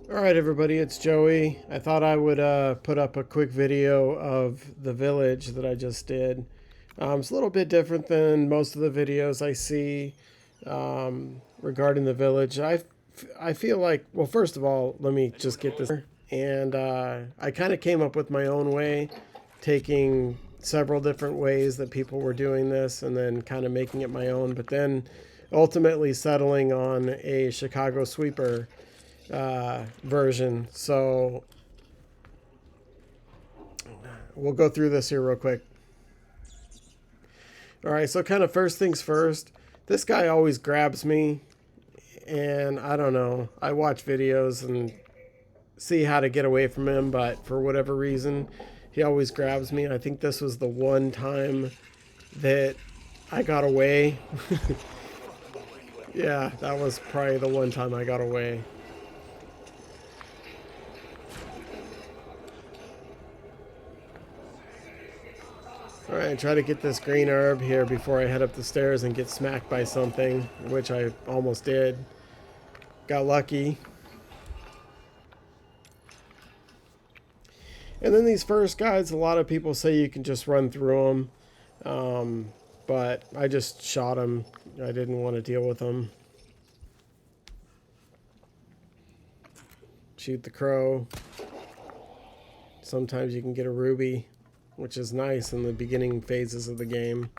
Alright everybody, it's Joey. I thought I would put up a quick video of the village that I just did. It's a little bit different than most of the videos I see regarding the village. I feel like, well, first of all, let me just get this. And I kind of came up with my own way, taking several different ways that people were doing this and then kind of making it my own, but then ultimately settling on a Chicago sweeper version. So we'll go through this here real quick. All right, so kind of first things first, this guy always grabs me, and I don't know, I watch videos and see how to get away from him, but for whatever reason he always grabs me. I think this was the one time that I got away. Yeah, that was probably the one time I got away. Alright, try to get this green herb here before I head up the stairs and get smacked by something, which I almost did. Got lucky. And then these first guys, a lot of people say you can just run through them, but I just shot them. I didn't want to deal with them. Shoot the crow. Sometimes you can get a ruby, which is nice in the beginning phases of the game.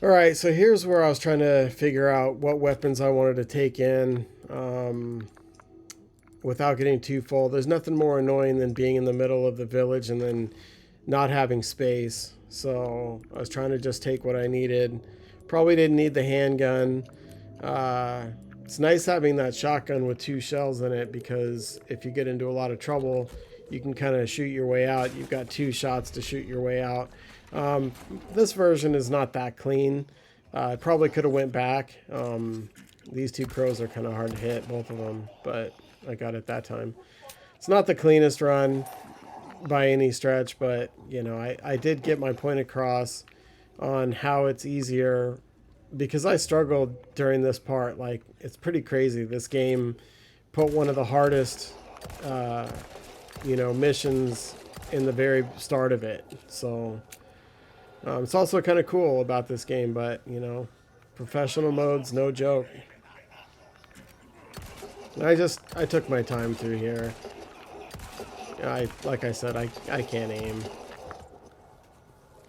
Alright, so here's where I was trying to figure out what weapons I wanted to take in without getting too full. There's nothing more annoying than being in the middle of the village and then not having space. So I was trying to just take what I needed. Probably didn't need the handgun. It's nice having that shotgun with 2 shells in it, because if you get into a lot of trouble, you can kind of shoot your way out. You've got 2 shots to shoot your way out. This version is not that clean. I probably could have went back. These 2 pros are kind of hard to hit, both of them, but I got it that time. It's not the cleanest run by any stretch, but you know, I did get my point across on how it's easier, because I struggled during this part. Like, it's pretty crazy. This game put one of the hardest, missions in the very start of it. So it's also kind of cool about this game, but professional mode's no joke. I took my time through here. Like I said, I can't aim.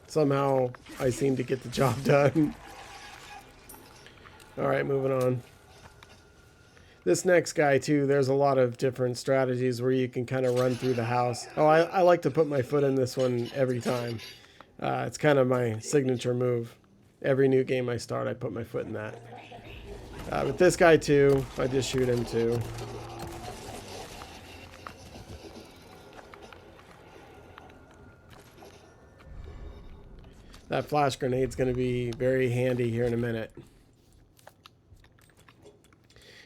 Somehow I seem to get the job done. Alright, moving on. This next guy too, there's a lot of different strategies where you can kind of run through the house. Oh, I like to put my foot in this one every time. It's kind of my signature move. Every new game I start, I put my foot in that. But this guy too, I just shoot him too. That flash grenade's going to be very handy here in a minute.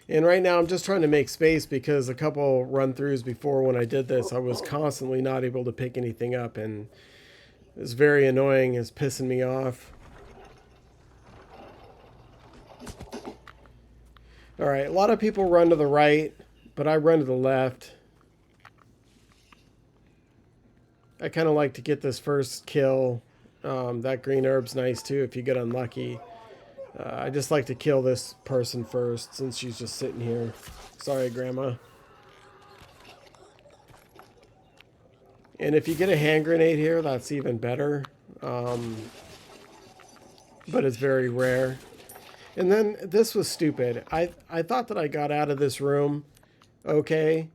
And right now I'm just trying to make space, because a couple run-throughs before when I did this, I was constantly not able to pick anything up, and it's very annoying. It's pissing me off. Alright, a lot of people run to the right, but I run to the left. I kind of like to get this first kill. That green herb's nice too if you get unlucky. I just like to kill this person first, since she's just sitting here. Sorry, Grandma. And if you get a hand grenade here, that's even better. But it's very rare. And then this was stupid. I thought that I got out of this room okay.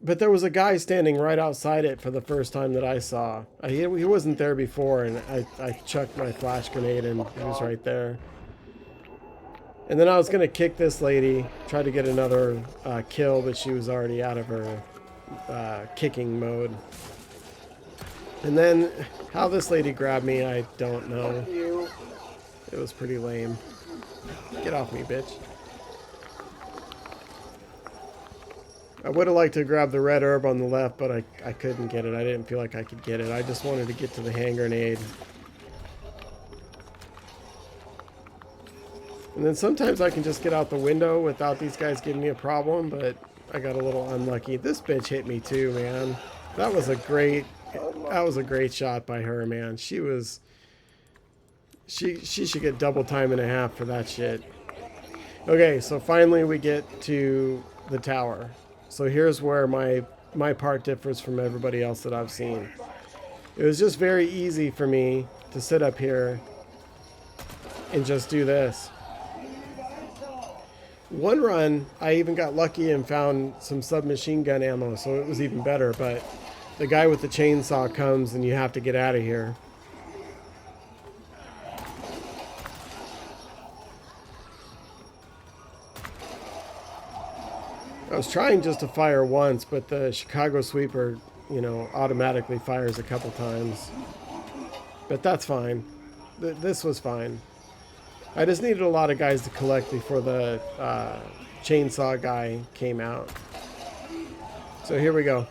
But there was a guy standing right outside it for the first time that I saw. He wasn't there before, and I chucked my flash grenade and he was right there. And then I was going to kick this lady, try to get another kill, but she was already out of her kicking mode. And then how this lady grabbed me, I don't know. It was pretty lame. Get off me, bitch. I would have liked to grab the red herb on the left, but I couldn't get it. I didn't feel like I could get it. I just wanted to get to the hand grenade. And then sometimes I can just get out the window without these guys giving me a problem, but I got a little unlucky. This bitch hit me too, man. That was a great shot by her, man. She should get double time and a half for that shit. Okay, so finally we get to the tower. So here's where my part differs from everybody else that I've seen. It was just very easy for me to sit up here and just do this. One run, I even got lucky and found some submachine gun ammo, so it was even better, but the guy with the chainsaw comes and you have to get out of here. I was trying just to fire once, but the Chicago sweeper, you know, automatically fires a couple times. But that's fine. This was fine. I just needed a lot of guys to collect before the chainsaw guy came out. So here we go.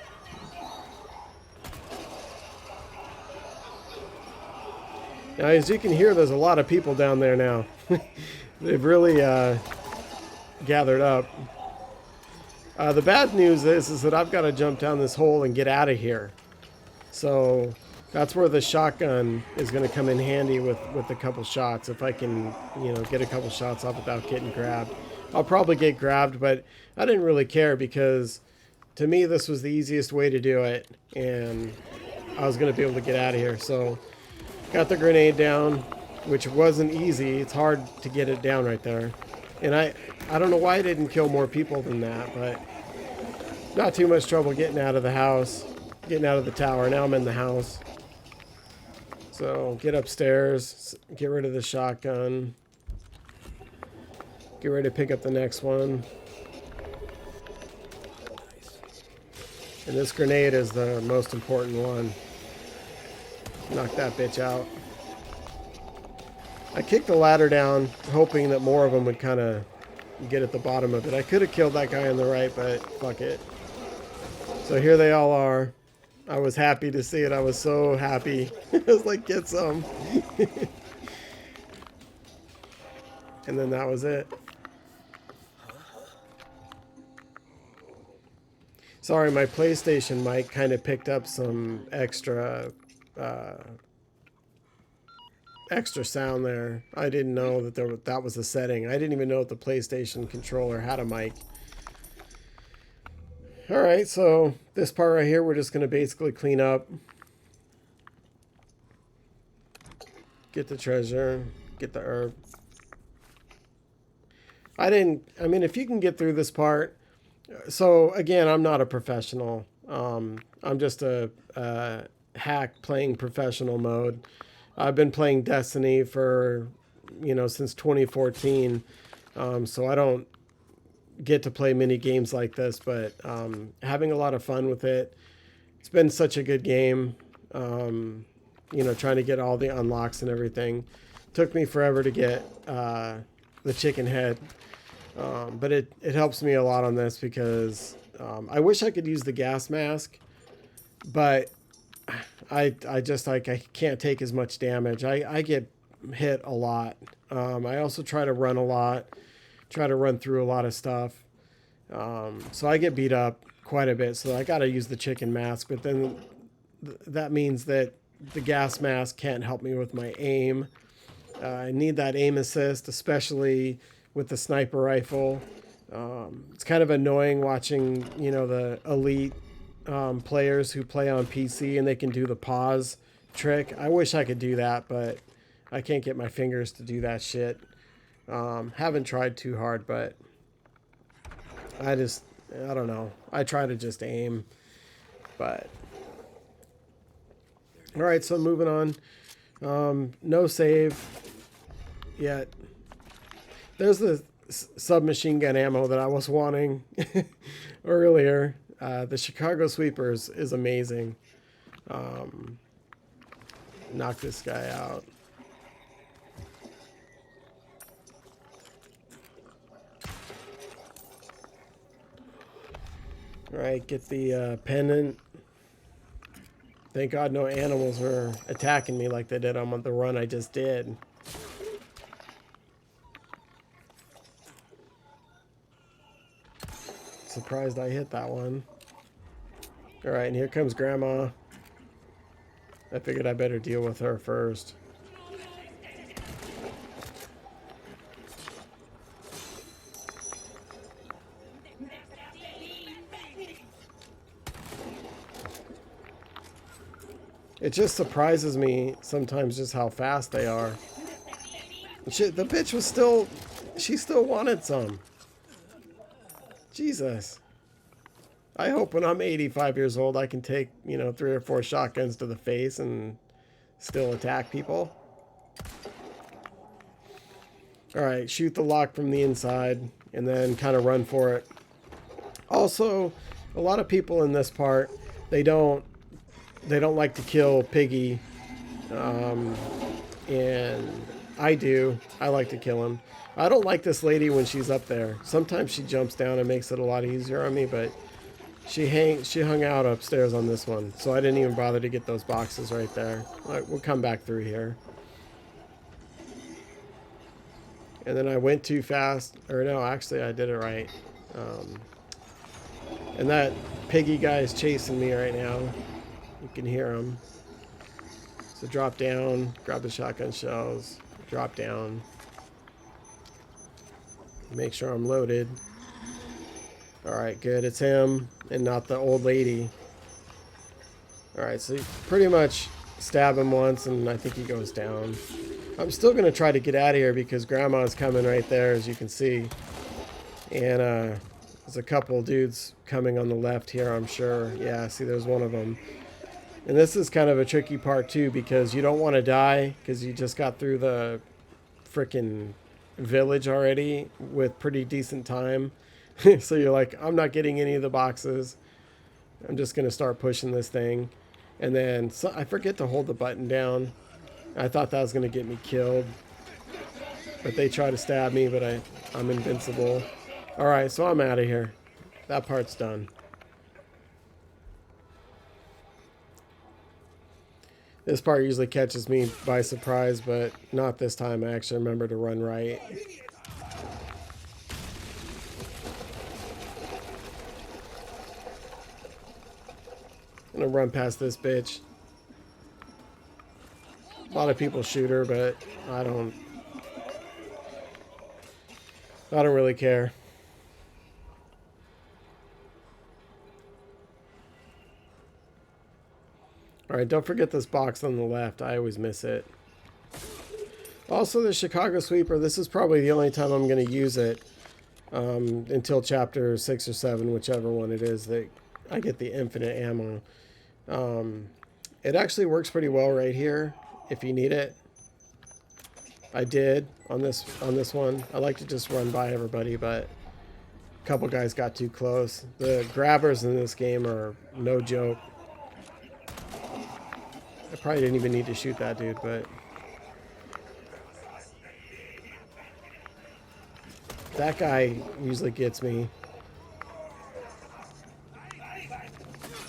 Now, as you can hear, there's a lot of people down there now. They've really gathered up. The bad news is that I've got to jump down this hole and get out of here. So that's where the shotgun is going to come in handy with a couple shots. If I can, you know, get a couple shots off without getting grabbed. I'll probably get grabbed, but I didn't really care because to me this was the easiest way to do it. And I was going to be able to get out of here. So got the grenade down, which wasn't easy. It's hard to get it down right there. And I don't know why I didn't kill more people than that, but not too much trouble getting out of the house, getting out of the tower. Now I'm in the house. So get upstairs, get rid of the shotgun, get ready to pick up the next one. And this grenade is the most important one. Knock that bitch out. I kicked the ladder down, hoping that more of them would kind of get at the bottom of it. I could have killed that guy on the right, but fuck it. So here they all are. I was happy to see it. I was so happy. I was like, get some. And then that was it. Sorry, my PlayStation mic kind of picked up some extra sound there. I didn't know that that was a setting. I didn't even know that the PlayStation controller had a mic. Alright, so this part right here we're just going to basically clean up. Get the treasure. Get the herb. I mean, if you can get through this part. So, again, I'm not a professional. I'm just a hack playing professional mode. I've been playing Destiny for, you know, since 2014. So I don't get to play many games like this, but having a lot of fun with it. It's been such a good game. You know, trying to get all the unlocks and everything. Took me forever to get the chicken head. But it helps me a lot on this because I wish I could use the gas mask, but I just like I can't take as much damage. I get hit a lot. I also try to run a lot, try to run through a lot of stuff. So I get beat up quite a bit. So I got to use the chicken mask, but then that means that the gas mask can't help me with my aim. I need that aim assist, especially with the sniper rifle. It's kind of annoying watching, you know, the elite players who play on PC and they can do the pause trick. I wish I could do that, but I can't get my fingers to do that shit. Haven't tried too hard, but I don't know. I try to just aim, but all right, so moving on. No save yet. There's the submachine gun ammo that I was wanting earlier. The Chicago sweepers is amazing. Knock this guy out. All right, get the pendant. Thank God no animals were attacking me like they did on the run I just did. Surprised I hit that one. Alright, and here comes Grandma. I figured I better deal with her first. It just surprises me sometimes just how fast they are. Shit, the bitch was still... She still wanted some. Jesus. I hope when I'm 85 years old I can take, you know, 3 or 4 shotguns to the face and still attack people. Alright, shoot the lock from the inside and then kind of run for it. Also, a lot of people in this part, they don't like to kill Piggy. And I do. I like to kill him. I don't like this lady when she's up there. Sometimes she jumps down and makes it a lot easier on me, but she hung out upstairs on this one, so I didn't even bother to get those boxes right there. Right, we'll come back through here. And then I went too fast. Or no, actually I did it right. And that Piggy guy is chasing me right now. You can hear him. So drop down, grab the shotgun shells, drop down. Make sure I'm loaded. Alright, good. It's him and not the old lady. Alright, so you pretty much stab him once and I think he goes down. I'm still going to try to get out of here because Grandma's coming right there, as you can see. And there's a couple dudes coming on the left here, I'm sure. Yeah, see, there's one of them. And this is kind of a tricky part too, because you don't want to die because you just got through the frickin' village already with pretty decent time. So you're like, I'm not getting any of the boxes. I'm just going to start pushing this thing. And then I forget to hold the button down. I thought that was going to get me killed. But they try to stab me, but I'm invincible. Alright, so I'm out of here. That part's done. This part usually catches me by surprise, but not this time. I actually remember to run right. I'm gonna run past this bitch. A lot of people shoot her, but I don't really care. Alright, don't forget this box on the left. I always miss it. Also, the Chicago Sweeper. This is probably the only time I'm going to use it until chapter 6 or 7, whichever one it is, that I get the infinite ammo. It actually works pretty well right here if you need it. I did on this one. I like to just run by everybody, but a couple guys got too close. The grabbers in this game are no joke. I probably didn't even need to shoot that dude, but that guy usually gets me.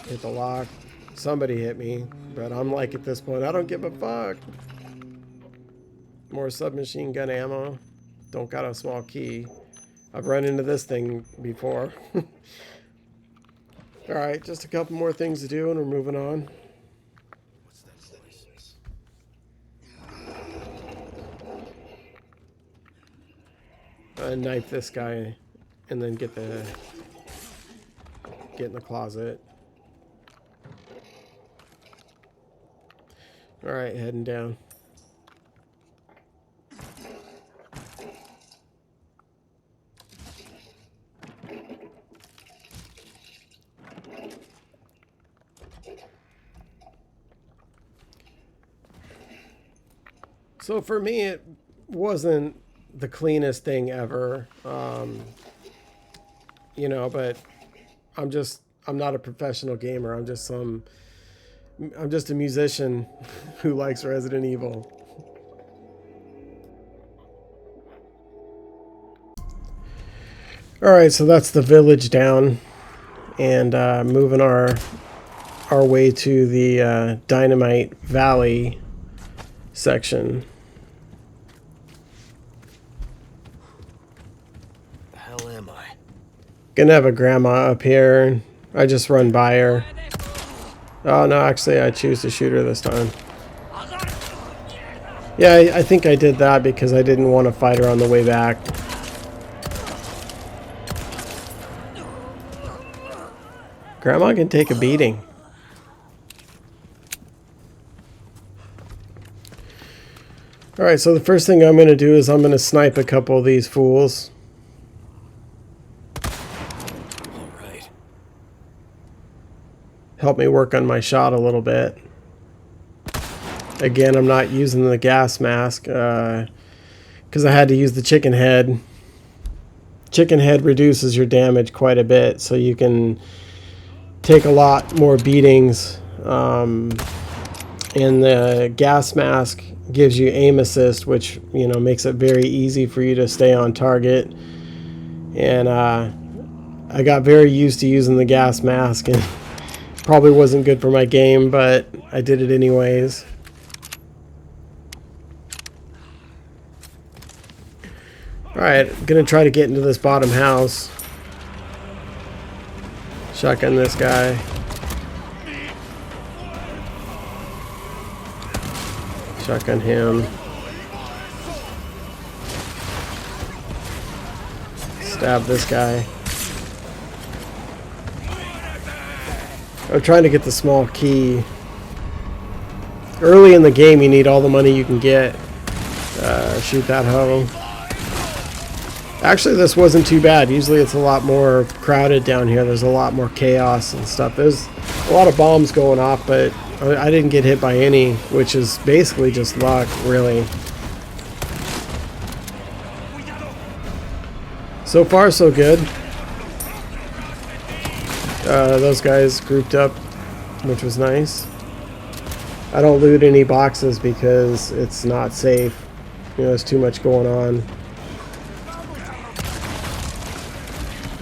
Hit the lock. Somebody hit me, but I'm like, at this point, I don't give a fuck. More submachine gun ammo. Don't got a small key. I've run into this thing before. Alright, just a couple more things to do and we're moving on. Knife this guy and then get in the closet. Alright, heading down. So for me, it wasn't the cleanest thing ever, you know, but I'm not a professional gamer. I'm just a musician who likes Resident Evil. Alright, so that's the village down, and moving our way to the Dynamite Valley section. The hell am I? Gonna have a grandma up here. I just run by her. Oh no, actually I choose to shoot her this time. Yeah, I think I did that because I didn't want to fight her on the way back. Grandma can take a beating. Alright, so the first thing I'm going to do is I'm going to snipe a couple of these fools. Alright. Help me work on my shot a little bit. Again, I'm not using the gas mask because I had to use the chicken head. Chicken head reduces your damage quite a bit, so you can take a lot more beatings. And the gas mask gives you aim assist, which, you know, makes it very easy for you to stay on target. And I got very used to using the gas mask, and probably wasn't good for my game, but I did it anyways. Alright, gonna try to get into this bottom house. Shotgun this guy. Shotgun him. Stab this guy. I'm trying to get the small key. Early in the game you need all the money you can get. Shoot that hoe. Actually, this wasn't too bad. Usually it's a lot more crowded down here. There's a lot more chaos and stuff. There's a lot of bombs going off, but I didn't get hit by any, which is basically just luck, really. So far, so good. Those guys grouped up, which was nice. I don't loot any boxes because it's not safe. You know, there's too much going on.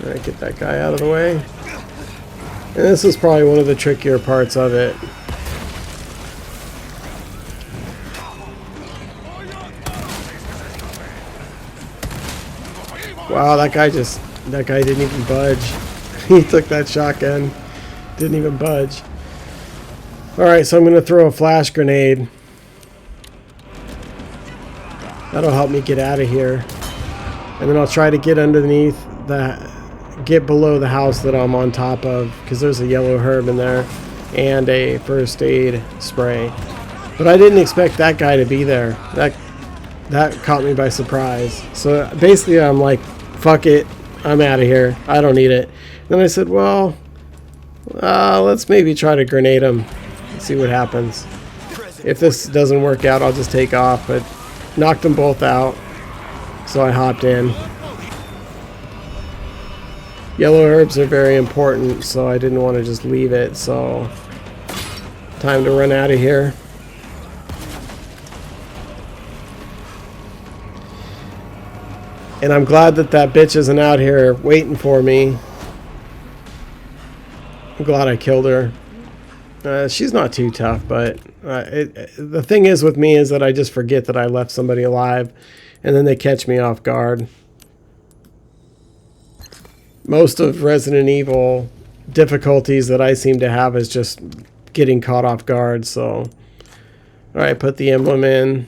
Alright, get that guy out of the way. And this is probably one of the trickier parts of it. Wow, that guy didn't even budge. He took that shotgun. Didn't even budge. Alright, so I'm going to throw a flash grenade. That'll help me get out of here. And then I'll try to get underneath get below the house that I'm on top of, because there's a yellow herb in there and a first aid spray. But I didn't expect that guy to be there. That caught me by surprise. So basically I'm like, fuck it, I'm out of here. I don't need it. Then I said, well, let's maybe try to grenade him. See what happens. If this doesn't work out, I'll just take off. But knocked them both out, so I hopped in. Yellow herbs are very important, so I didn't want to just leave it. So time to run out of here. And I'm glad that bitch isn't out here waiting for me. I'm glad I killed her. She's not too tough, but the thing is with me is that I just forget that I left somebody alive, and then they catch me off guard. Most of Resident Evil difficulties that I seem to have is just getting caught off guard. So, alright, put the emblem in.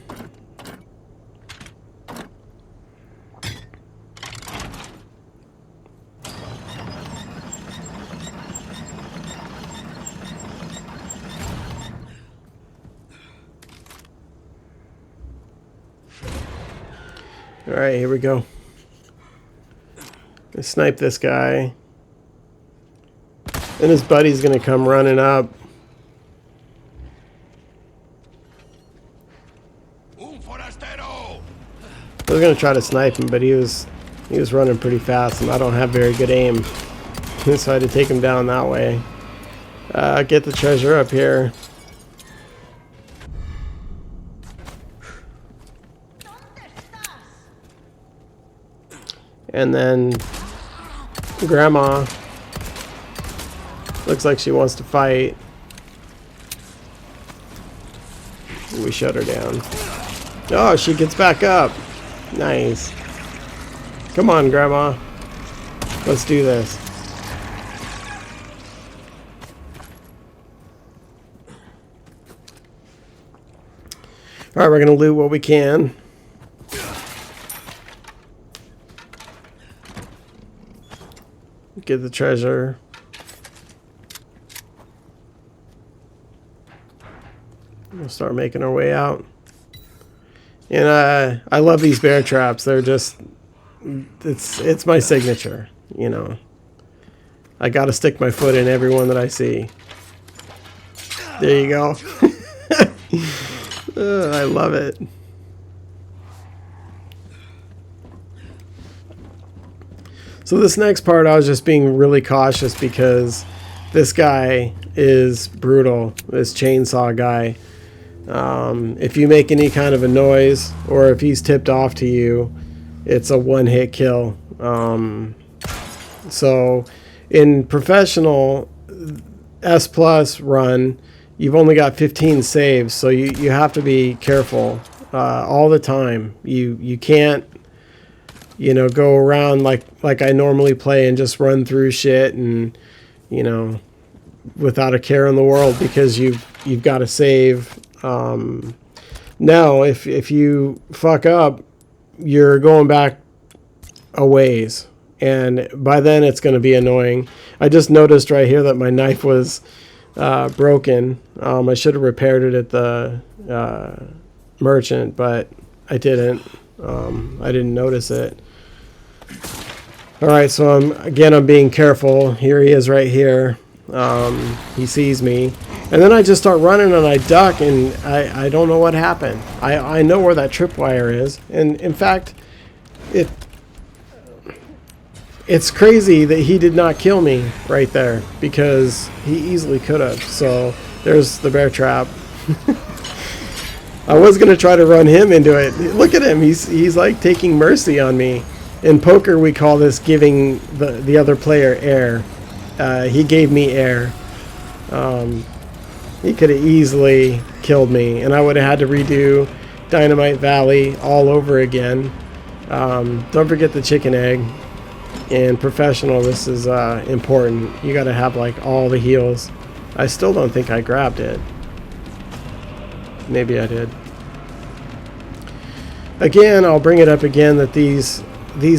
Alright, here we go. Let's snipe this guy. And his buddy's gonna come running up. I was gonna try to snipe him, but he was running pretty fast, and I don't have very good aim. So I had to take him down that way. Get the treasure up here. And then Grandma looks like she wants to fight. We shut her down. Oh, she gets back up. Nice. Come on, Grandma. Let's do this. Alright, we're going to loot what we can. Get the treasure. We'll start making our way out. And I love these bear traps. They're just, it's my signature, you know. I got to stick my foot in every one that I see. There you go. I love it. So this next part, I was just being really cautious because this guy is brutal. This chainsaw guy. If you make any kind of a noise, or if he's tipped off to you, it's a one-hit kill. So in professional S+ run, you've only got 15 saves, so you have to be careful all the time. You can't, you know, go around like I normally play and just run through shit and, you know, without a care in the world, because you've got to save. No, if you fuck up, you're going back a ways, and by then it's going to be annoying. I just noticed right here that my knife was broken. I should have repaired it at the merchant, but I didn't. I didn't notice it. Alright, so I'm being careful. Here he is right here. He sees me. And then I just start running and I duck, and I don't know what happened. I know where that tripwire is. And in fact, it's crazy that he did not kill me right there, because he easily could have. So there's the bear trap. I was going to try to run him into it. Look at him. He's like taking mercy on me. In poker, we call this giving the other player air. He gave me air. He could have easily killed me, and I would have had to redo Dynamite Valley all over again. Don't forget the chicken egg. In professional, this is important. You got to have like all the heals. I still don't think I grabbed it. Maybe I did. Again, I'll bring it up again that these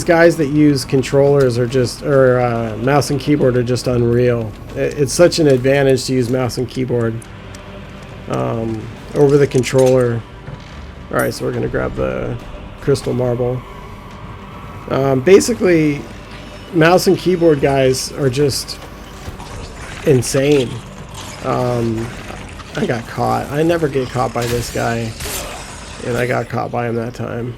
guys that use controllers are just, or mouse and keyboard, are just unreal. It's such an advantage to use mouse and keyboard over the controller. Alright, so we're going to grab the crystal marble. Basically, mouse and keyboard guys are just insane. I got caught. I never get caught by this guy, and I got caught by him that time.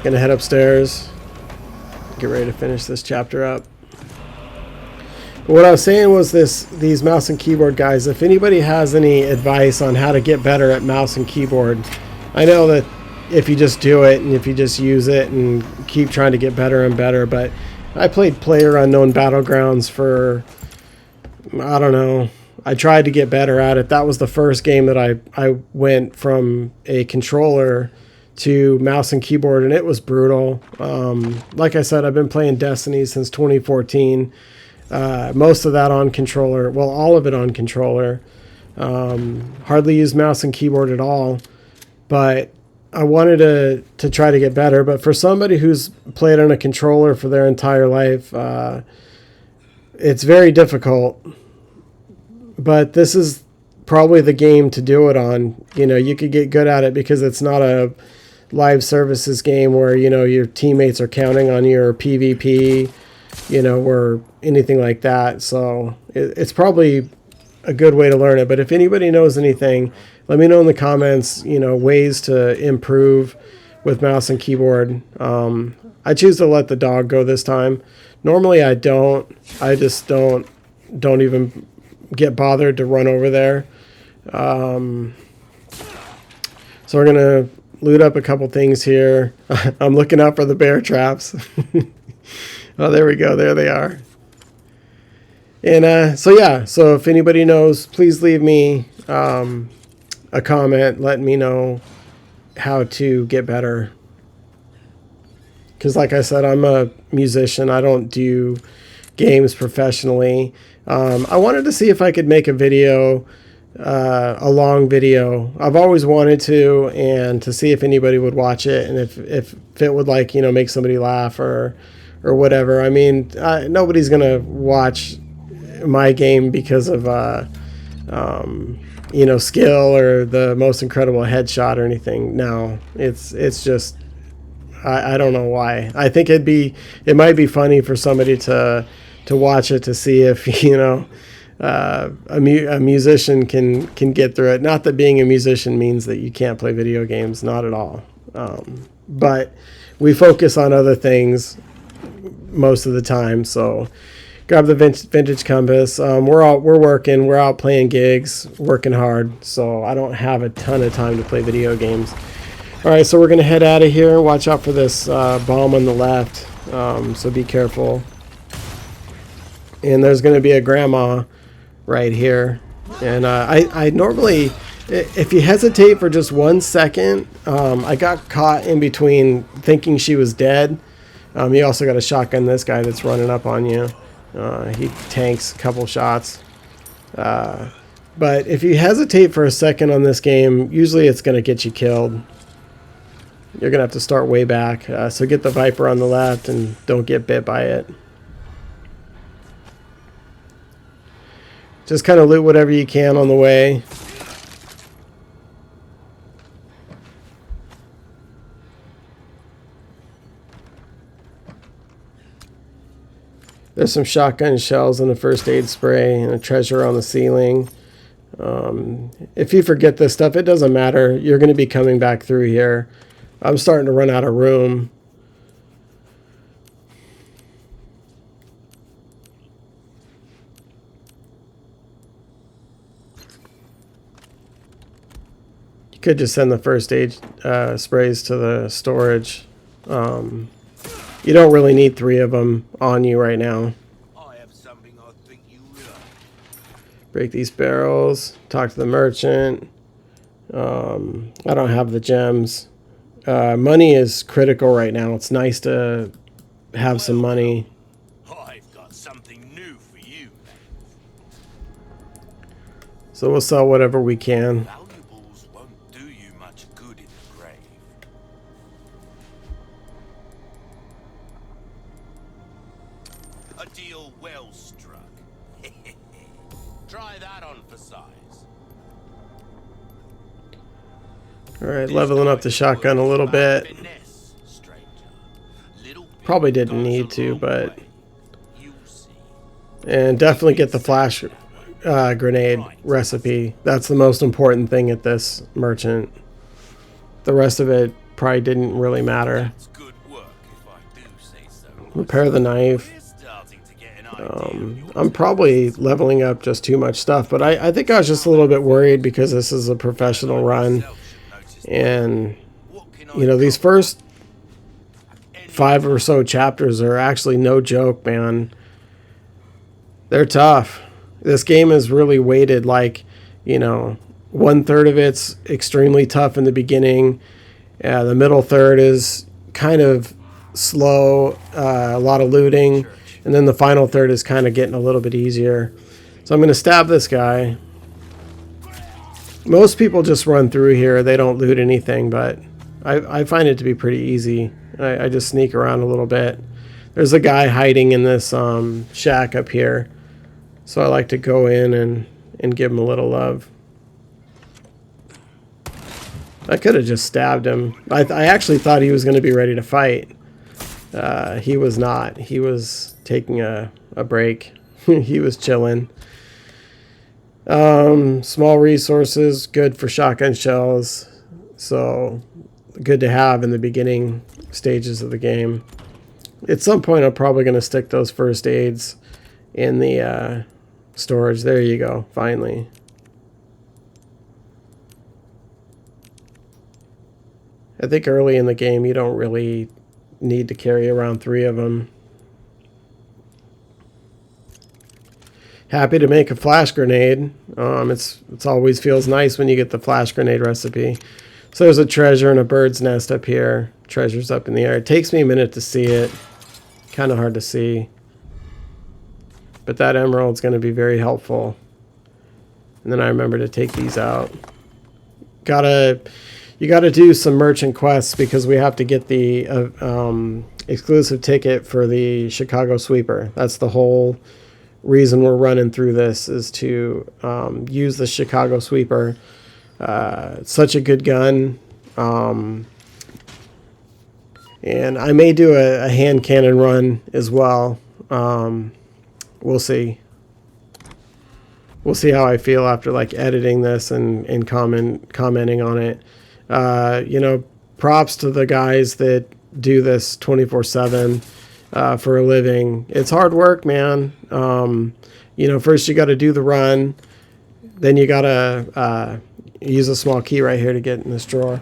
Gonna head upstairs, get ready to finish this chapter up. But what I was saying was these mouse and keyboard guys, if anybody has any advice on how to get better at mouse and keyboard, I know that if you just do it and if you just use it and keep trying to get better and better, but I played PlayerUnknown Battlegrounds for, I don't know, I tried to get better at it. That was the first game that I went from a controller to mouse and keyboard, and it was brutal. Like I said, I've been playing Destiny since 2014. Most of that on controller. Well, all of it on controller. Hardly use mouse and keyboard at all. But I wanted to try to get better. But for somebody who's played on a controller for their entire life, it's very difficult. But this is probably the game to do it on. You know, you could get good at it because it's not a live services game where, you know, your teammates are counting on you, or PvP, you know, or anything like that. So it's probably a good way to learn it. But if anybody knows anything, let me know in the comments, you know, ways to improve with mouse and keyboard. I choose to let the dog go this time. Normally I don't. I just don't even get bothered to run over there. So we're gonna loot up a couple things here. I'm looking out for the bear traps. Oh, there we go. There they are. And so yeah, so if anybody knows, please leave me a comment letting me know how to get better. because like I said, I'm a musician. I don't do games professionally. I wanted to see if I could make a video, a long video. I've always wanted to, and to see if anybody would watch it, and if it would, like, make somebody laugh or whatever. I mean, nobody's gonna watch my game because of skill or the most incredible headshot or anything. No, it's just I don't know why. I think it might be funny for somebody to watch it to see if a musician can get through it. Not that being a musician means that you can't play video games, not at all. But we focus on other things most of the time. So grab the vintage compass. We're working. We're out playing gigs, working hard. So I don't have a ton of time to play video games. All right, so we're gonna head out of here. Watch out for this bomb on the left. So be careful. And there's gonna be a grandma right here. And I normally, if you hesitate for just 1 second, I got caught in between thinking she was dead. You also got a shotgun this guy that's running up on you. He tanks a couple shots. But if you hesitate for a second on this game, usually it's going to get you killed. You're going to have to start way back. So get the Viper on the left and don't get bit by it. Just kind of loot whatever you can on the way. There's some shotgun shells and a first aid spray and a treasure on the ceiling. If you forget this stuff, it doesn't matter. You're going to be coming back through here. I'm starting to run out of room. You could just send the first aid sprays to the storage. You don't really need 3 of them on you right now. I have something I think you will. Break these barrels. Talk to the merchant. I don't have the gems. Money is critical right now. It's nice to have some money. I've got something new for you. So we'll sell whatever we can. Valuables won't do you much good in the grave. A deal well struck. Try that on for size. Alright, leveling up the shotgun a little bit. Probably didn't need to, but... And definitely get the flash grenade recipe. That's the most important thing at this merchant. The rest of it probably didn't really matter. Repair the knife. I'm probably leveling up just too much stuff, but I think I was just a little bit worried because this is a professional run. And, these first 5 or so chapters are actually no joke, man. They're tough. This game is really weighted like, 1/3 of it's extremely tough in the beginning. The middle third is kind of slow, a lot of looting. And then the final third is kind of getting a little bit easier. So I'm going to stab this guy. Most people just run through here. They don't loot anything, but I find it to be pretty easy. I just sneak around a little bit. There's a guy hiding in this shack up here. So I like to go in and give him a little love. I could have just stabbed him. I actually thought he was going to be ready to fight. He was not. He was taking a break. He was chilling. Small resources, good for shotgun shells. So good to have in the beginning stages of the game. At some point, I'm probably going to stick those first aids in the storage. There you go. Finally. I think early in the game, you don't really need to carry around 3 of them. Happy to make a flash grenade. It's always feels nice when you get the flash grenade recipe. So there's a treasure and a bird's nest up here. Treasure's up in the air. It takes me a minute to see it. Kind of hard to see. But that emerald's going to be very helpful. And then I remember to take these out. You gotta do some merchant quests because we have to get the exclusive ticket for the Chicago Sweeper. That's the whole reason we're running through this, is to use the Chicago Sweeper. Such a good gun. And I may do a hand cannon run as well. We'll see. We'll see how I feel after like editing this and commenting on it. You know, props to the guys that do this 24/7 for a living. It's hard work, man. You know, first you got to do the run, then you got to use a small key right here to get in this drawer.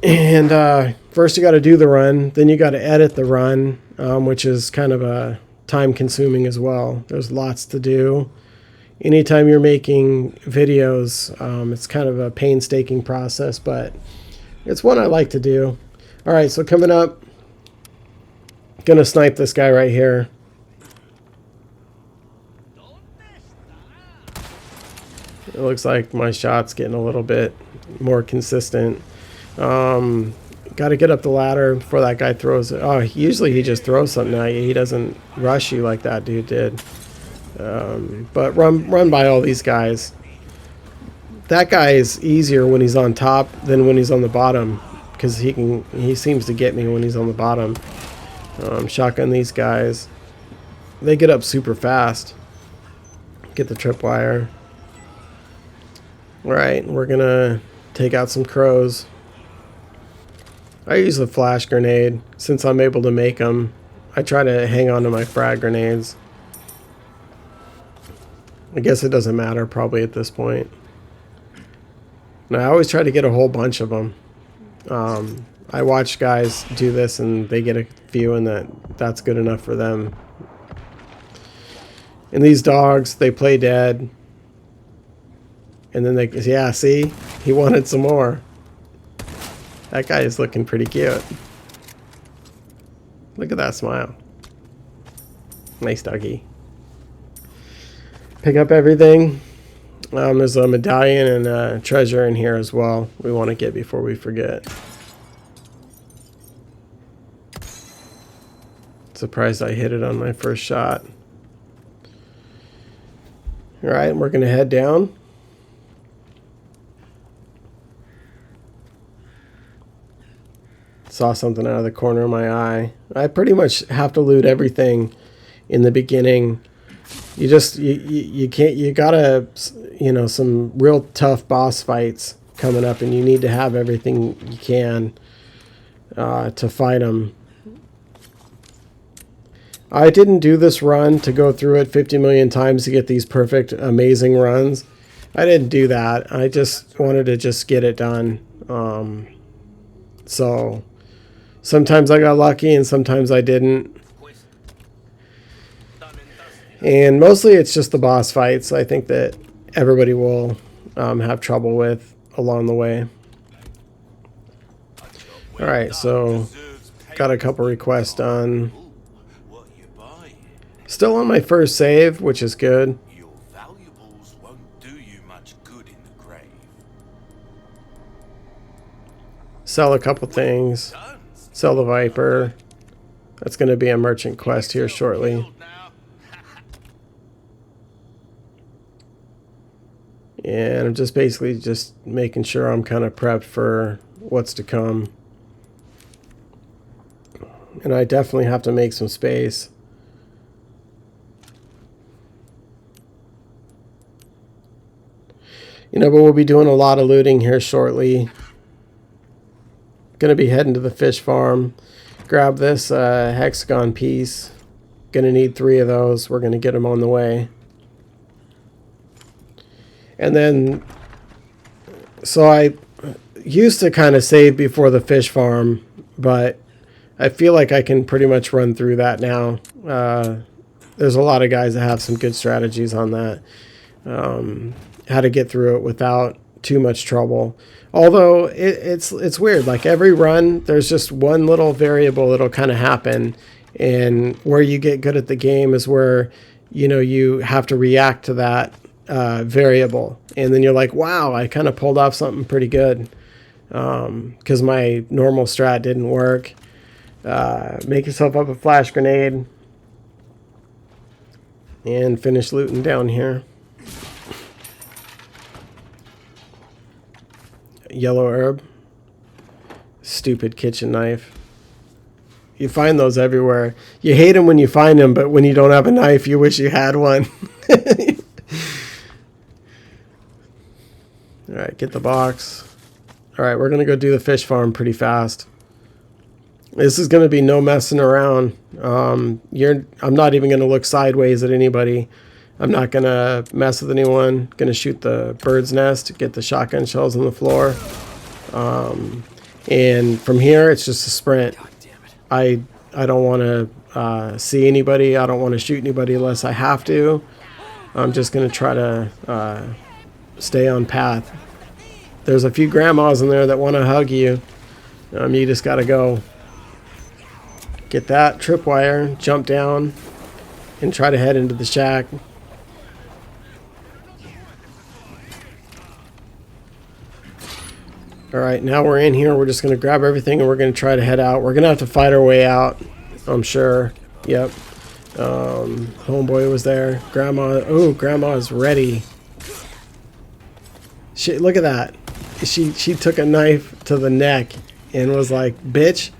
And first you got to do the run, then you got to edit the run, which is kind of time consuming as well. There's lots to do. Anytime you're making videos, it's kind of a painstaking process, but it's one I like to do. All right, so coming up, gonna snipe this guy right here. It looks like my shot's getting a little bit more consistent. Got to get up the ladder before that guy throws it. Oh, usually he just throws something at you. He doesn't rush you like that dude did. But run by all these guys. That guy is easier when he's on top than when he's on the bottom, because he seems to get me when he's on the bottom. Shotgun these guys. They get up super fast. Get the tripwire. Alright, we're gonna take out some crows. I use a flash grenade since I'm able to make them. I try to hang on to my frag grenades. I guess it doesn't matter probably at this point. And I always try to get a whole bunch of them. I watch guys do this and they get a few, and that's good enough for them. And these dogs, they play dead. And then yeah, see? He wanted some more. That guy is looking pretty cute. Look at that smile. Nice doggy. Pick up everything. There's a medallion and a treasure in here as well we want to get before we forget. Surprised I hit it on my first shot. Alright, we're going to head down. Saw something out of the corner of my eye. I pretty much have to loot everything in the beginning. You can't, you gotta, you know, some real tough boss fights coming up, and you need to have everything you can to fight them. I didn't do this run to go through it 50 million times to get these perfect, amazing runs. I didn't do that. I just wanted to just get it done. So sometimes I got lucky and sometimes I didn't. And mostly it's just the boss fights I think that everybody will have trouble with along the way. Alright, so got a couple requests done. Still on my first save, which is good. Your valuables won't do you much good in the grave. Sell a couple things. Sell the Viper. That's going to be a merchant quest here shortly. And I'm just basically just making sure I'm kind of prepped for what's to come. And I definitely have to make some space. You know, but we'll be doing a lot of looting here shortly. Gonna be heading to the fish farm. Grab this hexagon piece. Gonna need 3 of those. We're gonna get them on the way. And then, so I used to kind of save before the fish farm, but I feel like I can pretty much run through that now. There's a lot of guys that have some good strategies on that. How to get through it without too much trouble. Although it's weird. Like every run, there's just one little variable that'll kind of happen, and where you get good at the game is where you have to react to that variable, and then you're like, wow, I kind of pulled off something pretty good because my normal strat didn't work. Make yourself up a flash grenade and finish looting down here. Yellow herb. Stupid kitchen knife. You find those everywhere. You hate them when you find them, but when you don't have a knife, you wish you had one. Alright, get the box. Alright, we're going to go do the fish farm pretty fast. This is going to be no messing around. I'm not even going to look sideways at anybody. I'm not going to mess with anyone. Going to shoot the bird's nest, get the shotgun shells on the floor. And from here, it's just a sprint. I don't want to see anybody. I don't want to shoot anybody unless I have to. I'm just going to try to stay on path. There's a few grandmas in there that want to hug you. You just got to go. Get that tripwire, jump down, and try to head into the shack. Alright, now we're in here. We're just going to grab everything and we're going to try to head out. We're going to have to fight our way out, I'm sure. Yep. Homeboy was there. Grandma. Oh, Grandma's ready. Look at that. She took a knife to the neck and was like, bitch,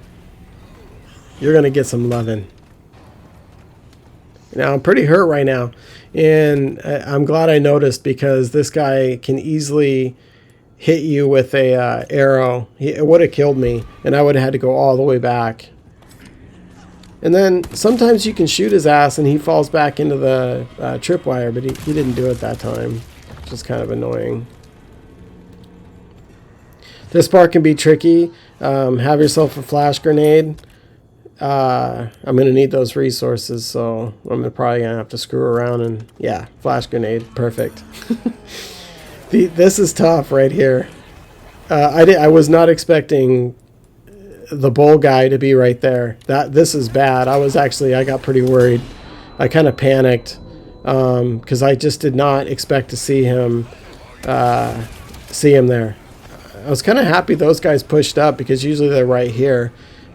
you're going to get some loving. Now, I'm pretty hurt right now. And I'm glad I noticed, because this guy can easily hit you with a arrow. It would have killed me, and I would have had to go all the way back. And then sometimes you can shoot his ass and he falls back into the tripwire, but he didn't do it that time. Which is kind of annoying. This part can be tricky. Have yourself a flash grenade. I'm going to need those resources, so I'm probably going to have to screw around and, yeah, flash grenade. Perfect. This is tough right here. I was not expecting the bull guy to be right there. This is bad. I got pretty worried. I kind of panicked because I just did not expect to see him there. I was kind of happy those guys pushed up, because usually they're right here.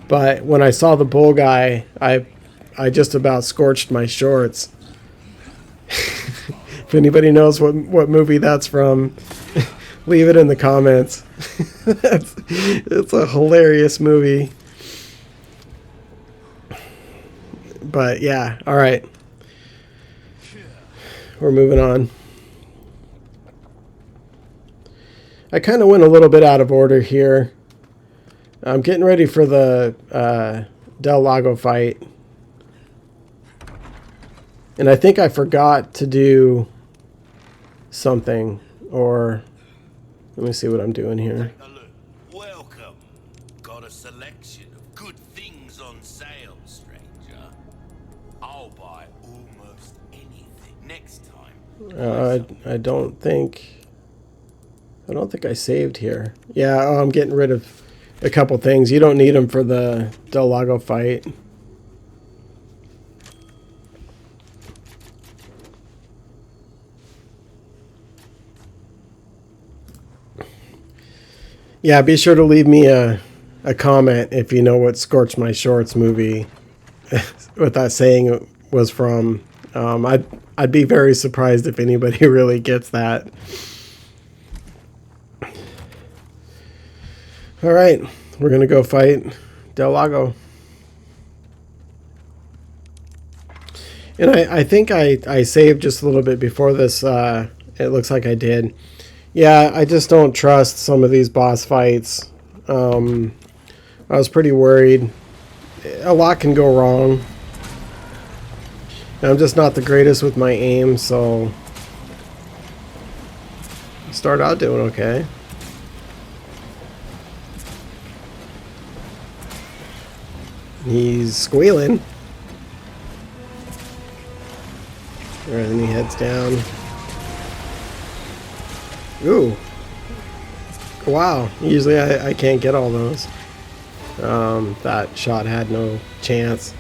But when I saw the bull guy, I just about scorched my shorts. If anybody knows what movie that's from, leave it in the comments. It's a hilarious movie. But yeah, all right. We're moving on. I kind of went a little bit out of order here. I'm getting ready for the Del Lago fight. And I think I forgot to do something. Or, let me see what I'm doing here. Welcome. Got a selection of good things on sale, stranger. I'll buy almost anything next time. I don't think I saved here. Yeah, I'm getting rid of a couple things. You don't need them for the Del Lago fight. Yeah, be sure to leave me a comment if you know what Scorch My Shorts movie, what that saying was from. I'd be very surprised if anybody really gets that. All right, we're going to go fight Del Lago. And I think I saved just a little bit before this. It looks like I did. Yeah, I just don't trust some of these boss fights. I was pretty worried. A lot can go wrong. And I'm just not the greatest with my aim, so start out doing okay. He's squealing. Alright, then he heads down. Ooh, Wow. Usually I can't get all those. That shot had no chance.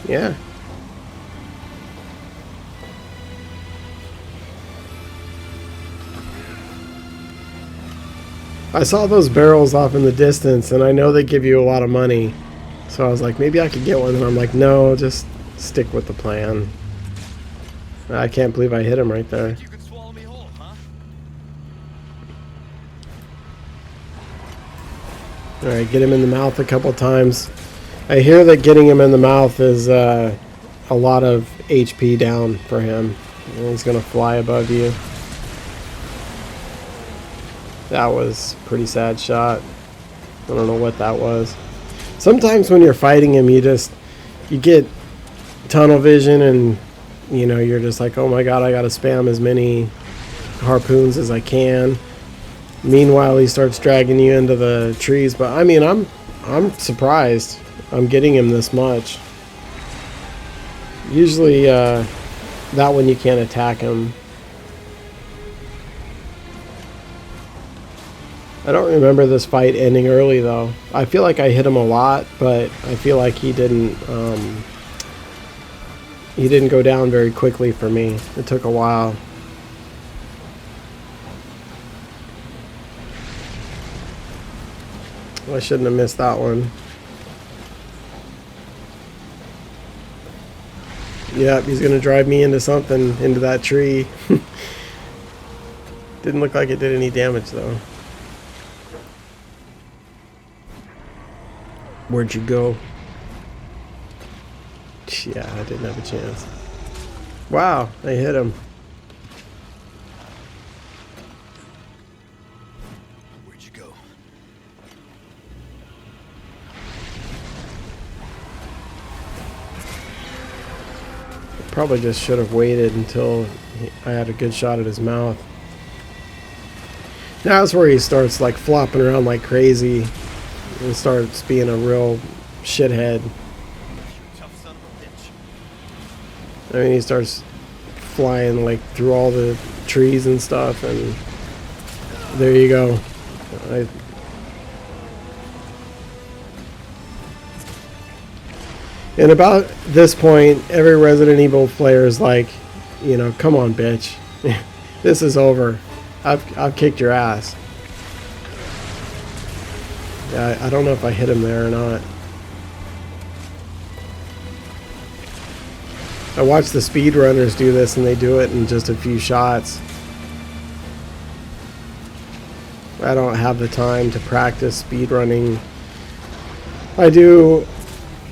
Yeah. I saw those barrels off in the distance, and I know they give you a lot of money. So I was like, maybe I could get one. And I'm like, no, just stick with the plan. I can't believe I hit him right there. You could swallow me whole, huh? Alright, get him in the mouth a couple times. I hear that getting him in the mouth is a lot of HP down for him. And he's going to fly above you. That was a pretty sad shot. I don't know what that was. Sometimes when you're fighting him, you get tunnel vision, and you know, you're just like, oh my god, I gotta spam as many harpoons as I can. Meanwhile, he starts dragging you into the trees. But I mean, I'm surprised I'm getting him this much. Usually that one you can't attack him. I don't remember this fight ending early though. I feel like I hit him a lot, but I feel like he didn't go down very quickly for me. It took a while. I shouldn't have missed that one. Yep, he's gonna drive me into something, into that tree. Didn't look like it did any damage though. Where'd you go? Yeah, I didn't have a chance. Wow, I hit him. Where'd you go? Probably just should have waited until I had a good shot at his mouth. Now that's where he starts like flopping around like crazy and starts being a real shithead. You tough son of a bitch. I mean, he starts flying like through all the trees and stuff, and there you go. And about this point, every Resident Evil player is like, you know, come on, bitch. This is over. I've kicked your ass. Yeah, I don't know if I hit him there or not. I watch the speedrunners do this, and they do it in just a few shots. I don't have the time to practice speedrunning. I do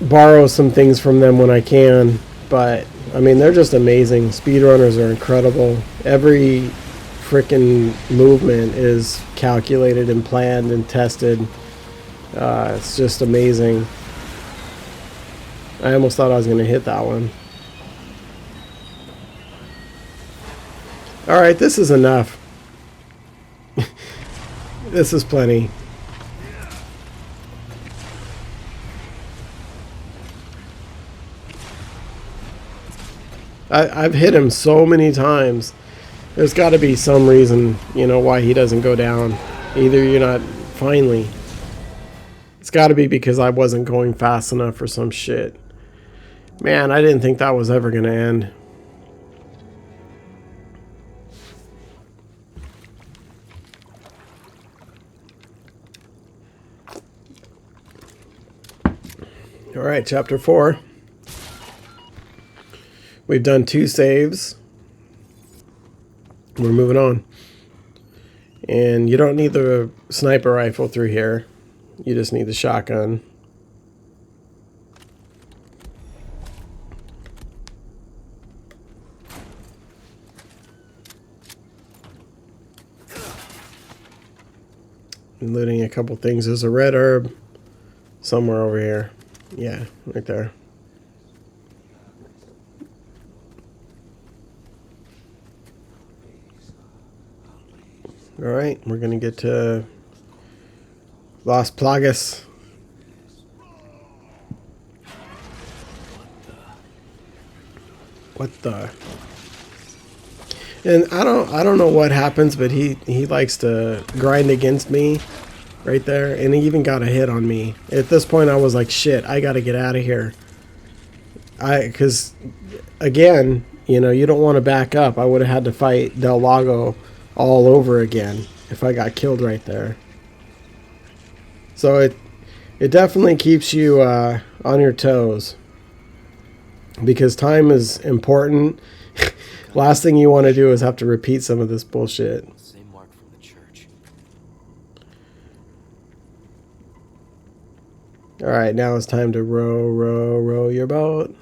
borrow some things from them when I can, but I mean, they're just amazing. Speedrunners are incredible. Every freaking movement is calculated and planned and tested. It's just amazing. I almost thought I was going to hit that one. Alright, this is enough. This is plenty. I've hit him so many times. There's got to be some reason, you know, why he doesn't go down. Either you're not... Finally. It's got to be because I wasn't going fast enough for some shit. Man, I didn't think that was ever going to end. Alright, chapter 4. We've done 2 saves. We're moving on. And you don't need the sniper rifle through here. You just need the shotgun. And looting a couple things. There's a red herb somewhere over here. Yeah, right there. Alright, we're gonna get to Las Plagas. What the? And I don't know what happens, but he likes to grind against me right there, and he even got a hit on me. At this point I was like, shit, I got to get out of here. Cuz again, you know, you don't want to back up. I would have had to fight Del Lago all over again if I got killed right there. So it definitely keeps you on your toes, because time is important. Last thing you want to do is have to repeat some of this bullshit. Same mark from the church. All right, now it's time to row your boat.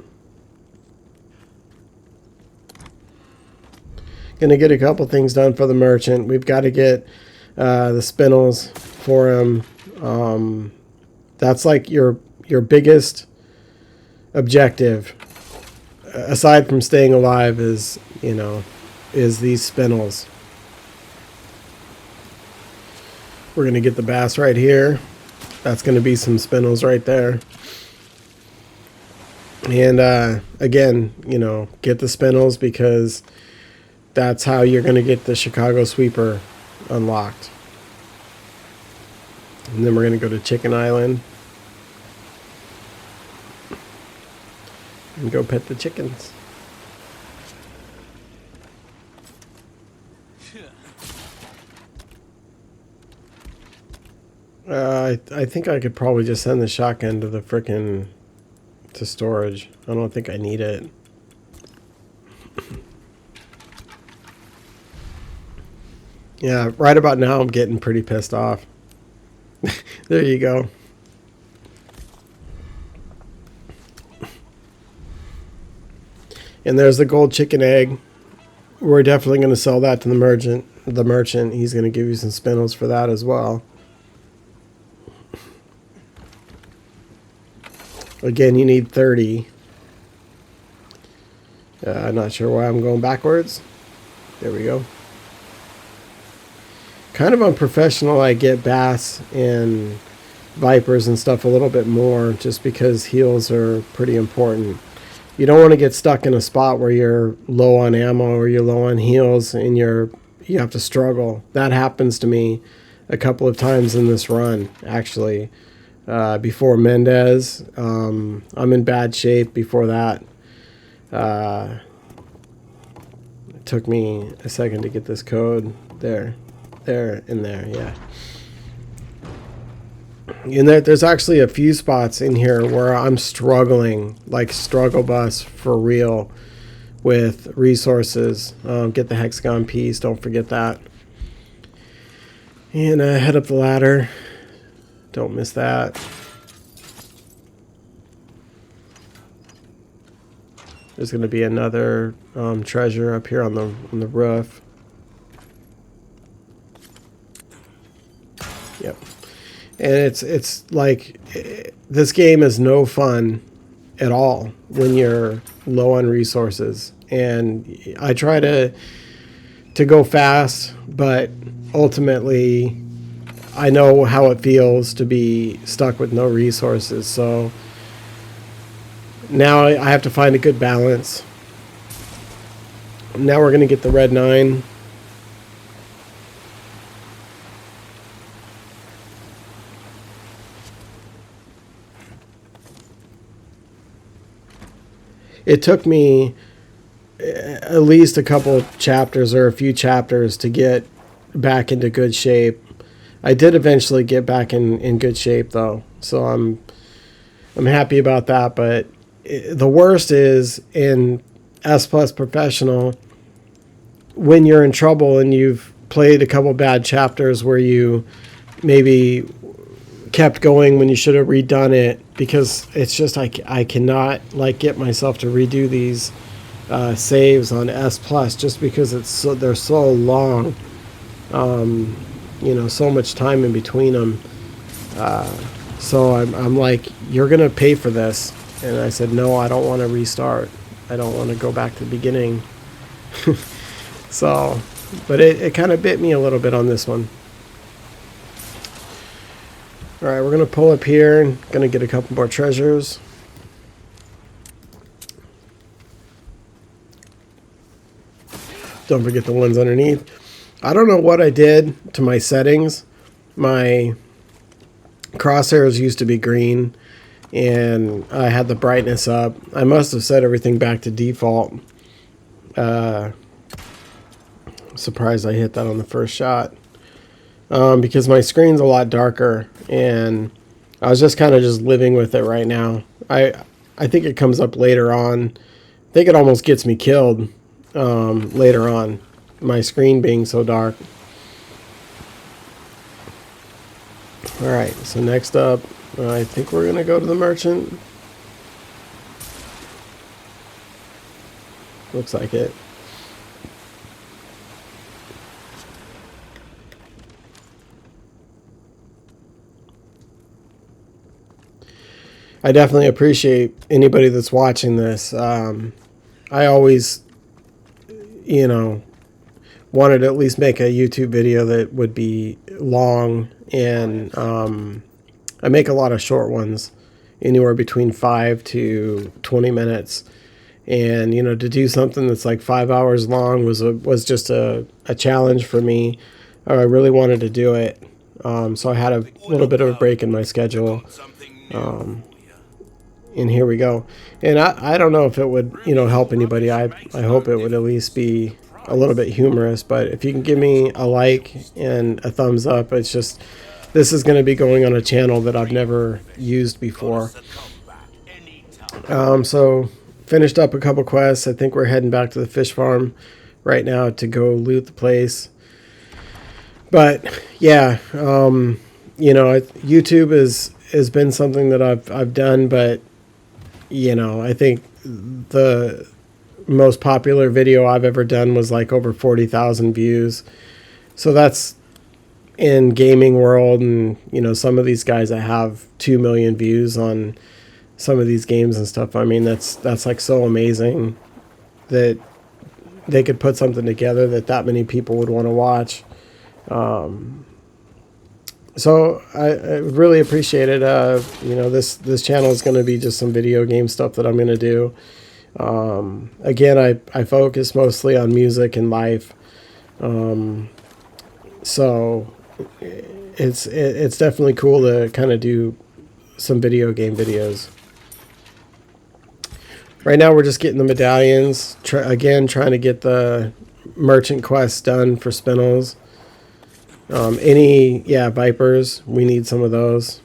Gonna get a couple things done for the merchant. We've got to get the spindles for him. That's like your biggest objective, aside from staying alive, is, you know, is these spindles. We're gonna get the bass right here. That's gonna be some spindles right there. And again, you know, get the spindles, because that's how you're gonna get the Chicago Sweeper unlocked. And then we're gonna go to Chicken Island and go pet the chickens. I think I could probably just send the shotgun to the frickin' to storage. I don't think I need it. Yeah, right about now I'm getting pretty pissed off. There you go. And there's the gold chicken egg. We're definitely going to sell that to the merchant. He's going to give you some spindles for that as well. Again, you need 30. I'm not sure why I'm going backwards. There we go. Kind of unprofessional. I get bass and vipers and stuff a little bit more, just because heals are pretty important. You don't want to get stuck in a spot where you're low on ammo or you're low on heals and you have to struggle. That happens to me a couple of times in this run, actually. Before Mendez, I'm in bad shape before that. It took me a second to get this code. There, and there, yeah. And there's actually a few spots in here where I'm struggling, like struggle bus for real, with resources. Get the hexagon piece, don't forget that. And head up the ladder. Don't miss that. There's going to be another treasure up here on the roof. Yep. And it's like, this game is no fun at all when you're low on resources. And I try to go fast, but ultimately I know how it feels to be stuck with no resources. So now I have to find a good balance. Now we're going to get the red 9. It took me at least a couple chapters or a few chapters to get back into good shape. I did eventually get back in good shape though, so I'm happy about that. But the worst is in S+ Professional, when you're in trouble and you've played a couple bad chapters where you maybe kept going when you should have redone it, because it's just I cannot like get myself to redo these saves on S+ just because they're so long. You know, so much time in between them. So I'm like, you're gonna pay for this, and I said no, I don't want to restart. I don't want to go back to the beginning. So, but it kind of bit me a little bit on this one. All right, we're gonna pull up here and gonna get a couple more treasures. Don't forget the ones underneath. I don't know what I did to my settings. My crosshairs used to be green, and I had the brightness up. I must have set everything back to default. Surprised I hit that on the first shot. Because my screen's a lot darker, and I was just kind of just living with it right now. I think it comes up later on. I think it almost gets me killed later on, my screen being so dark. Alright, so next up, I think we're going to go to the merchant. Looks like it. I definitely appreciate anybody that's watching this. I always, you know, wanted to at least make a YouTube video that would be long, and I make a lot of short ones, anywhere between 5 to 20 minutes. And, you know, to do something that's like 5 hours long was just a challenge for me. I really wanted to do it. So I had a little bit of a break in my schedule. And here we go. And I don't know if it would, you know, help anybody. I hope it would at least be a little bit humorous. But if you can give me a like and a thumbs up, it's just, this is going to be going on a channel that I've never used before. So finished up a couple quests. I think we're heading back to the fish farm right now to go loot the place. But yeah, you know, YouTube has been something that I've done, but you know, I think the most popular video I've ever done was like over 40,000 views. So that's in gaming world, and you know, some of these guys that have 2 million views on some of these games and stuff. I mean, that's like so amazing that they could put something together that many people would want to watch. So I really appreciate it. You know, this channel is going to be just some video game stuff that I'm going to do. Again, I focus mostly on music and life. So it's definitely cool to kind of do some video game videos. Right now we're just getting the medallions. Again, trying to get the merchant quest done for Spinels. Yeah, Vipers. We need some of those.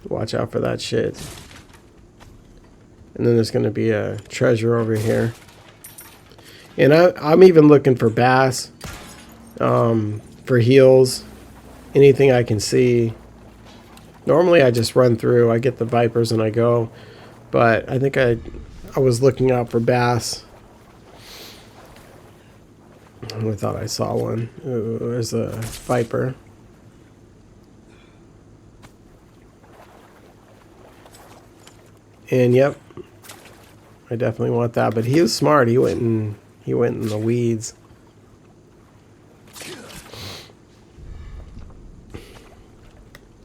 Watch out for that shit. And then there's going to be a treasure over here. And I'm even looking for bass. For heals. Anything I can see. Normally I just run through. I get the Vipers and I go. But I think I was looking out for bass. I thought I saw one. Ooh, there's a Viper. And yep, I definitely want that. But he was smart. He went in the weeds.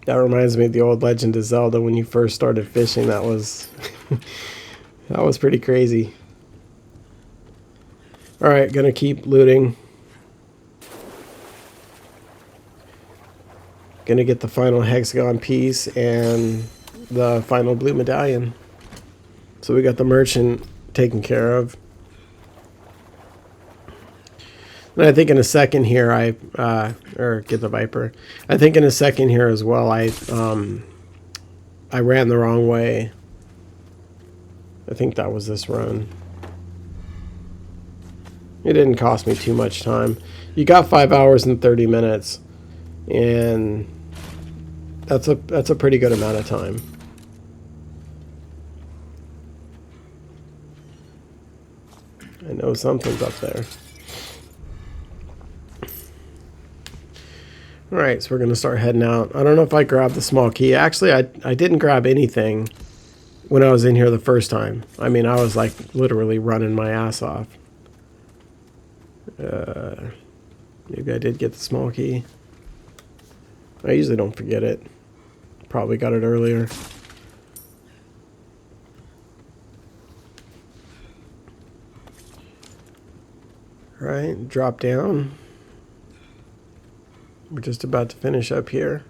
That reminds me of the old Legend of Zelda when you first started fishing. That was that was pretty crazy. Alright, gonna keep looting. Gonna get the final hexagon piece and the final blue medallion. So we got the merchant taken care of. And I think in a second here or get the Viper. I think in a second here as well I ran the wrong way. I think that was this run. It didn't cost me too much time. You got 5 hours and 30 minutes, and that's a pretty good amount of time. I know something's up there. Alright, so we're going to start heading out. I don't know if I grabbed the small key. Actually, I didn't grab anything when I was in here the first time. I mean, I was like literally running my ass off. Maybe I did get the small key. I usually don't forget it. Probably got it earlier. Right, drop down. We're just about to finish up here.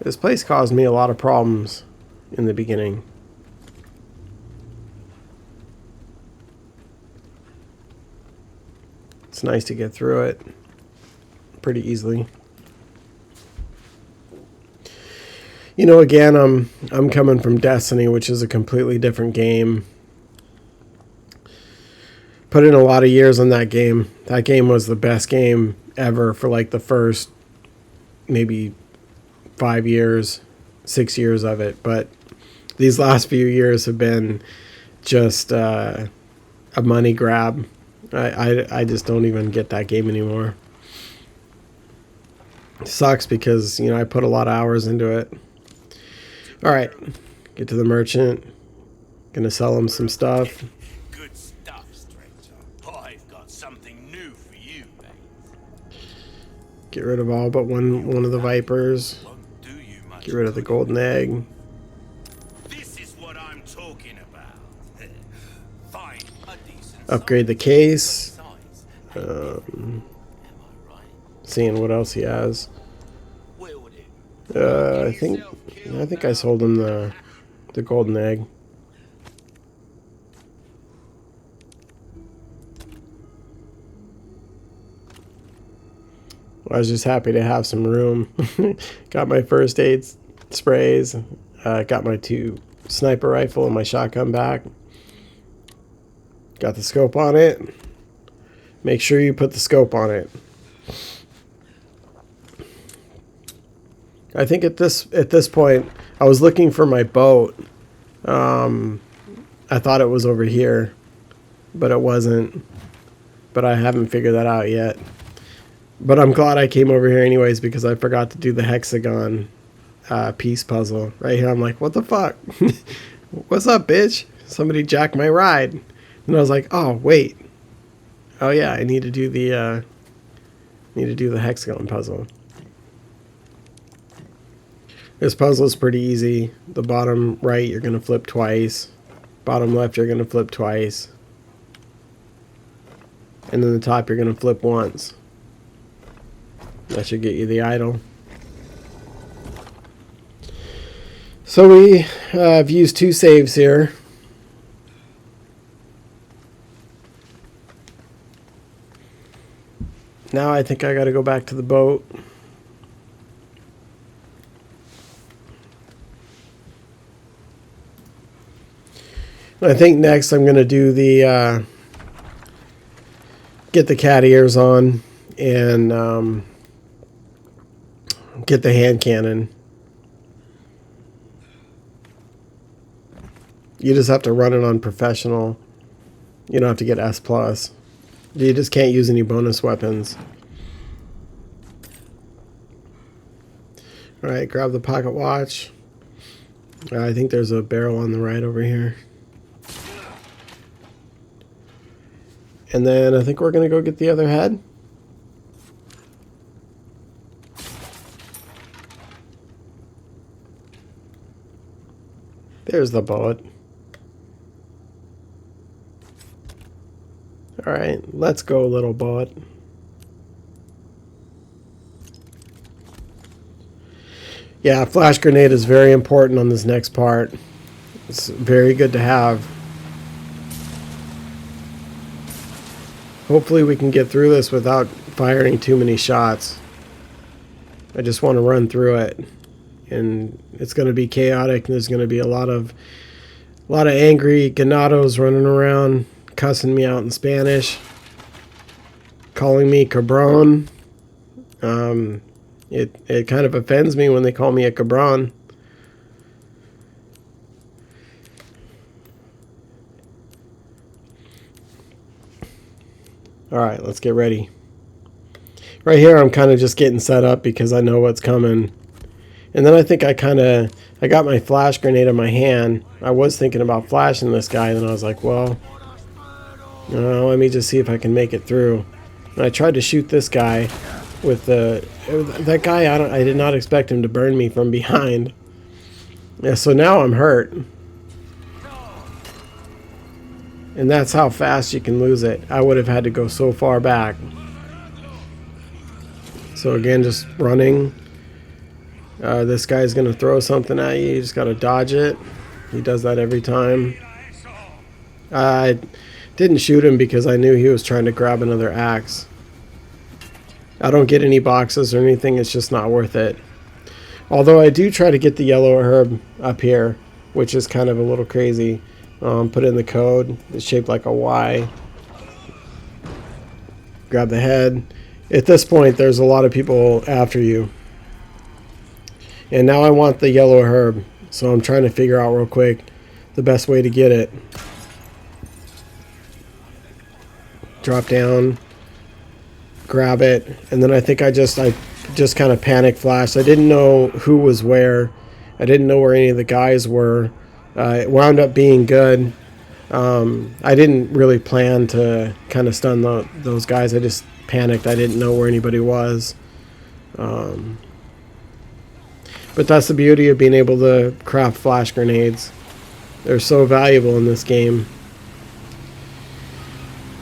This place caused me a lot of problems in the beginning. It's nice to get through it pretty easily. You know, again, I'm coming from Destiny, which is a completely different game. Put in a lot of years on that game. That game was the best game ever for like the first maybe 5 years, 6 years of it. But these last few years have been just a money grab. I just don't even get that game anymore. It sucks because, you know, I put a lot of hours into it. All right, get to the merchant. Gonna sell him some stuff. Good stuff, stranger. I've got something new for you, mate. Get rid of all but one of the vipers. Won't do you much Get rid of the good. golden egg. This is what I'm talking about. Find a decent Upgrade the case. size. Am I right? Seeing what else he has. Will do. I think I sold him the golden egg. I was just happy to have some room. Got my first aid sprays. Got my 2 sniper rifle and my shotgun back. Got the scope on it. Make sure you put the scope on it. I think at this point, I was looking for my boat. I thought it was over here, but it wasn't. But I haven't figured that out yet. But I'm glad I came over here anyways because I forgot to do the hexagon piece puzzle. Right here, I'm like, what the fuck? What's up, bitch? Somebody jacked my ride. And I was like, oh, wait. Oh, yeah, I need to do the hexagon puzzle. This puzzle is pretty easy. The bottom right, you're going to flip twice. Bottom left, you're going to flip twice. And then the top, you're going to flip once. That should get you the idol. So we have used 2 saves here. Now I think I got to go back to the boat. I think next I'm going to do the get the cat ears on and get the hand cannon. You just have to run it on professional. You don't have to get S+. You just can't use any bonus weapons. Alright, grab the pocket watch. I think there's a barrel on the right over here. And then I think we're going to go get the other head. There's the bullet. Alright, let's go, little bullet. Yeah, flash grenade is very important on this next part. It's very good to have. Hopefully we can get through this without firing too many shots. I just want to run through it. And it's going to be chaotic, and there's going to be a lot of angry ganados running around, cussing me out in Spanish, calling me cabron. It kind of offends me when they call me a cabron. Alright, let's get ready. Right here I'm kind of just getting set up because I know what's coming. And then I think I got my flash grenade in my hand. I was thinking about flashing this guy, and then I was like, well, let me just see if I can make it through. And I tried to shoot this guy with that guy. I did not expect him to burn me from behind. Yeah, so now I'm hurt. And that's how fast you can lose it. I would have had to go so far back. So again, just running. This guy's going to throw something at you. You just got to dodge it. He does that every time. I didn't shoot him because I knew he was trying to grab another axe. I don't get any boxes or anything. It's just not worth it. Although I do try to get the yellow herb up here, which is kind of a little crazy. Put in the code. It's shaped like a Y. Grab the head. At this point, there's a lot of people after you. And now I want the yellow herb. So I'm trying to figure out real quick the best way to get it. Drop down. Grab it. And then I think I just kind of panic flashed. I didn't know who was where. I didn't know where any of the guys were. It wound up being good. I didn't really plan to kind of stun those guys. I just panicked. I didn't know where anybody was. But that's the beauty of being able to craft flash grenades. They're so valuable in this game.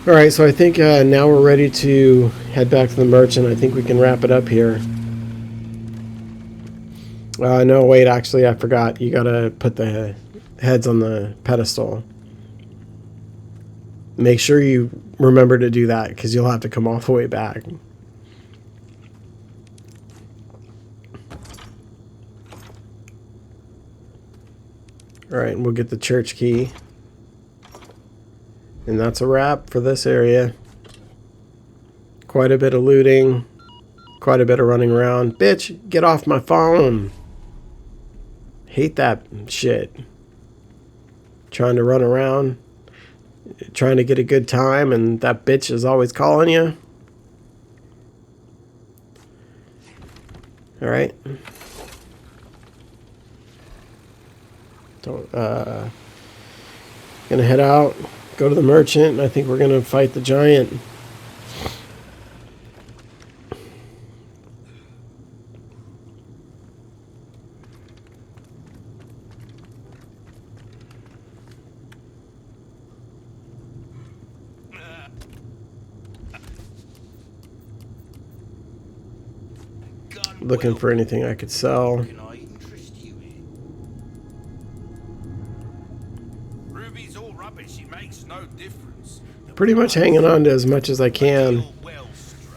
Alright, so I think now we're ready to head back to the merchant. I think we can wrap it up here. No, wait, actually, I forgot. You gotta put the heads on the pedestal. Make sure you remember to do that, because you'll have to come all the way back. Alright, and we'll get the church key. And that's a wrap for this area. Quite a bit of looting. Quite a bit of running around. Bitch, get off my phone. Hate that shit. Trying to run around. Trying to get a good time, and that bitch is always calling you. Alright. Gonna head out, go to the merchant, and I think we're gonna fight the giant. Looking for anything I could sell. Can I interest you in? Ruby's all rubbish. It makes no difference. Pretty much hanging on to as much as I can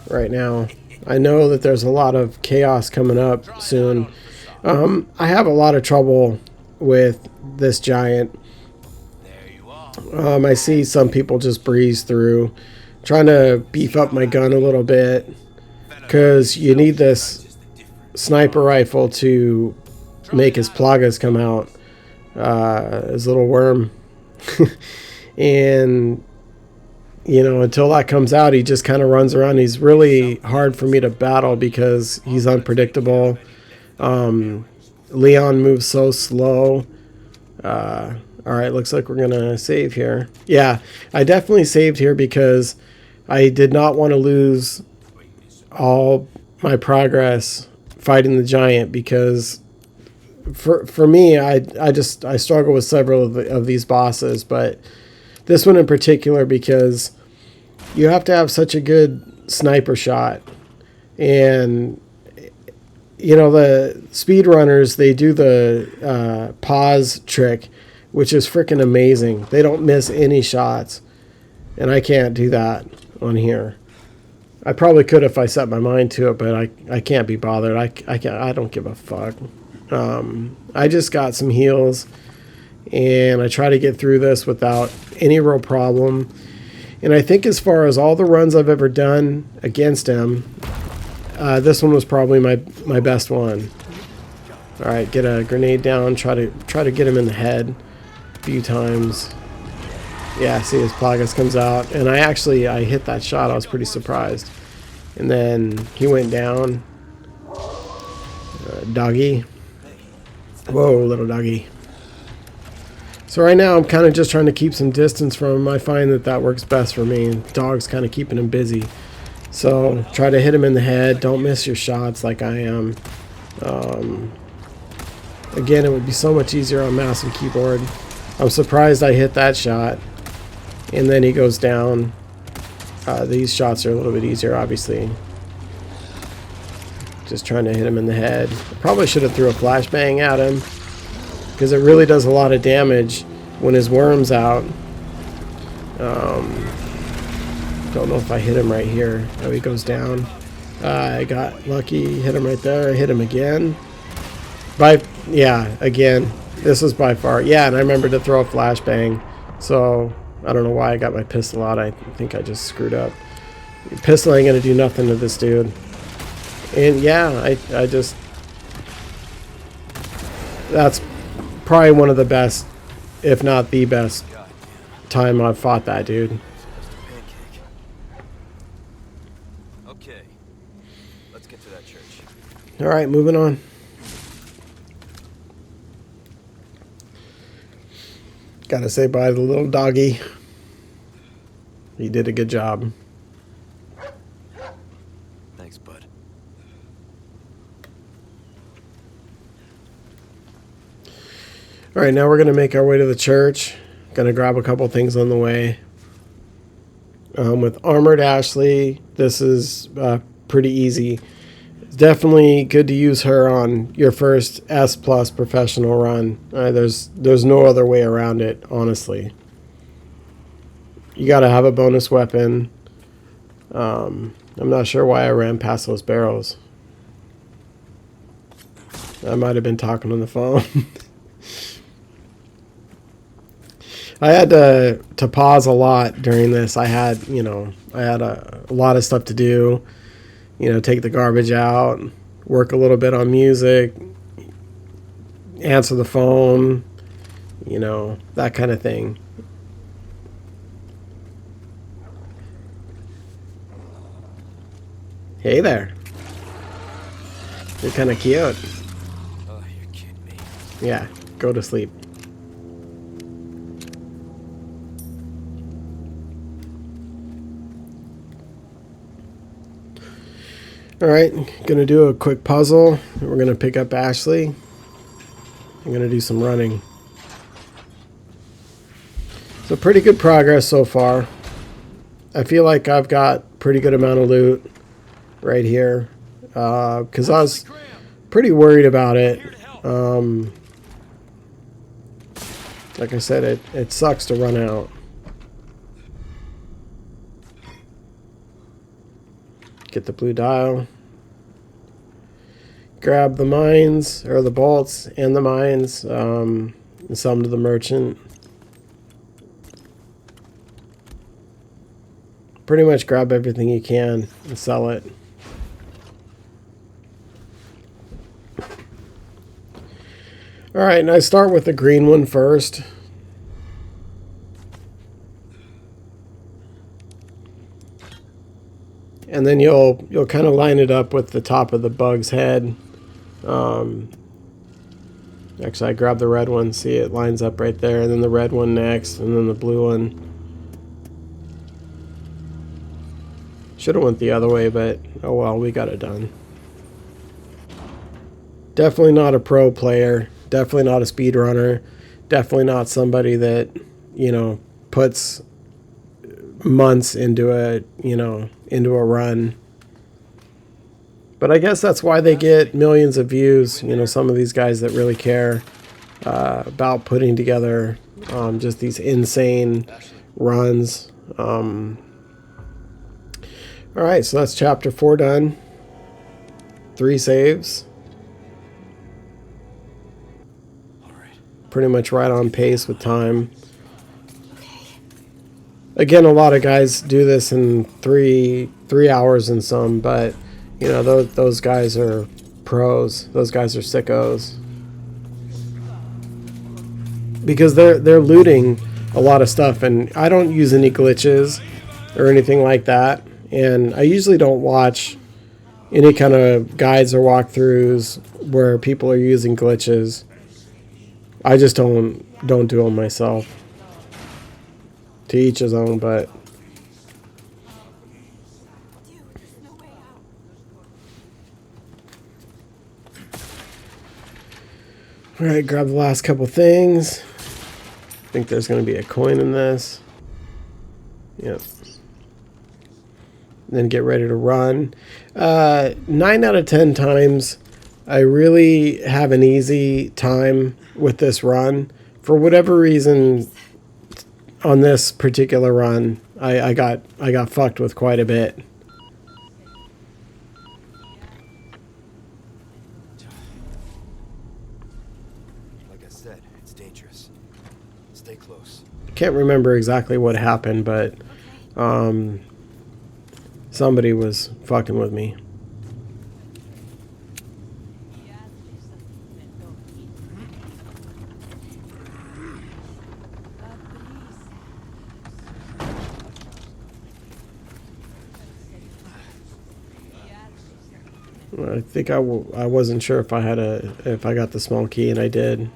right now. I know that there's a lot of chaos coming up soon. I have a lot of trouble with this giant. I see some people just breeze through. Trying to beef up my gun a little bit, because you need this sniper rifle to make his plagas come out, his little worm. And you know, until that comes out, he just kind of runs around. He's really hard for me to battle because he's unpredictable. Leon moves so slow. Alright, looks like we're gonna save here. Yeah, I definitely saved here because I did not want to lose all my progress fighting the giant, because for me, I struggle with several of these bosses, but this one in particular, because you have to have such a good sniper shot. And you know, the speedrunners, they do the pause trick, which is freaking amazing. They don't miss any shots, and I can't do that on here. I probably could if I set my mind to it, but I can't be bothered. I don't give a fuck. I just got some heals, and I try to get through this without any real problem. And I think as far as all the runs I've ever done against him, this one was probably my best one. All right, get a grenade down. Try to get him in the head a few times. Yeah, see, his plagas comes out, and I hit that shot. I was pretty surprised. And then he went down. Doggy. Whoa, little doggy. So right now I'm kind of just trying to keep some distance from him. I find that works best for me. Dog's kind of keeping him busy. So try to hit him in the head. Don't miss your shots like I am. Again, it would be so much easier on mouse and keyboard. I'm surprised I hit that shot. and then he goes down. These shots are a little bit easier, obviously. Just trying to hit him in the head. Probably should have threw a flashbang at him, because it really does a lot of damage when his worm's out. Don't know if I hit him right here. Oh, he goes down. I got lucky. Hit him right there. I hit him again. Yeah, again. This was by far. Yeah, and I remember to throw a flashbang. So, I don't know why I got my pistol out. I think I just screwed up. Pistol ain't going to do nothing to this dude. And yeah, I just... That's probably one of the best, if not the best, time I've fought that dude. Okay, let's get to that church. Alright, moving on. Gotta say bye to the little doggy. He did a good job. Thanks, bud. Alright, now we're gonna make our way to the church. Gonna grab a couple things on the way. With Armored Ashley, this is pretty easy. It's definitely good to use her on your first S+ professional run. There's no other way around it, honestly. You gotta have a bonus weapon. I'm not sure why I ran past those barrels. I might have been talking on the phone. I had to pause a lot during this. I had a lot of stuff to do. Take the garbage out, work a little bit on music, answer the phone, that kind of thing. Hey there. You're kind of cute. Oh, you're kidding me. Yeah, go to sleep. Alright, gonna do a quick puzzle. We're gonna pick up Ashley. I'm gonna do some running. So pretty good progress so far. I feel like I've got pretty good amount of loot right here. Because I was pretty worried about it. Like I said, it sucks to run out. Get the blue dial. Grab the mines, or the bolts and the mines, and sell them to the merchant. Pretty much grab everything you can and sell it. Alright, and I start with the green one first. And then you'll kind of line it up with the top of the bug's head. Actually, I grabbed the red one. See, it lines up right there. And then the red one next. And then the blue one. Should have went the other way, but oh well, we got it done. Definitely not a pro player. Definitely not a speedrunner. Definitely not somebody that, puts months into a run. But I guess that's why they get millions of views. Some of these guys that really care about putting together just these insane runs. All right, so that's chapter 4 done. 3 saves. Pretty much right on pace with time. Again, a lot of guys do this in 3 hours and some, but those guys are pros. Those guys are sickos. Because they're looting a lot of stuff, and I don't use any glitches or anything like that. And I usually don't watch any kind of guides or walkthroughs where people are using glitches. I just don't do them myself. To each his own, but alright, grab the last couple things. I think there's going to be a coin in this. Yep. Then get ready to run. 9 out of 10 times, I really have an easy time with this run. For whatever reason, on this particular run, I got fucked with quite a bit. Like I said, it's dangerous. Stay close. Can't remember exactly what happened, but somebody was fucking with me. I think I wasn't sure if I got the small key, and I did.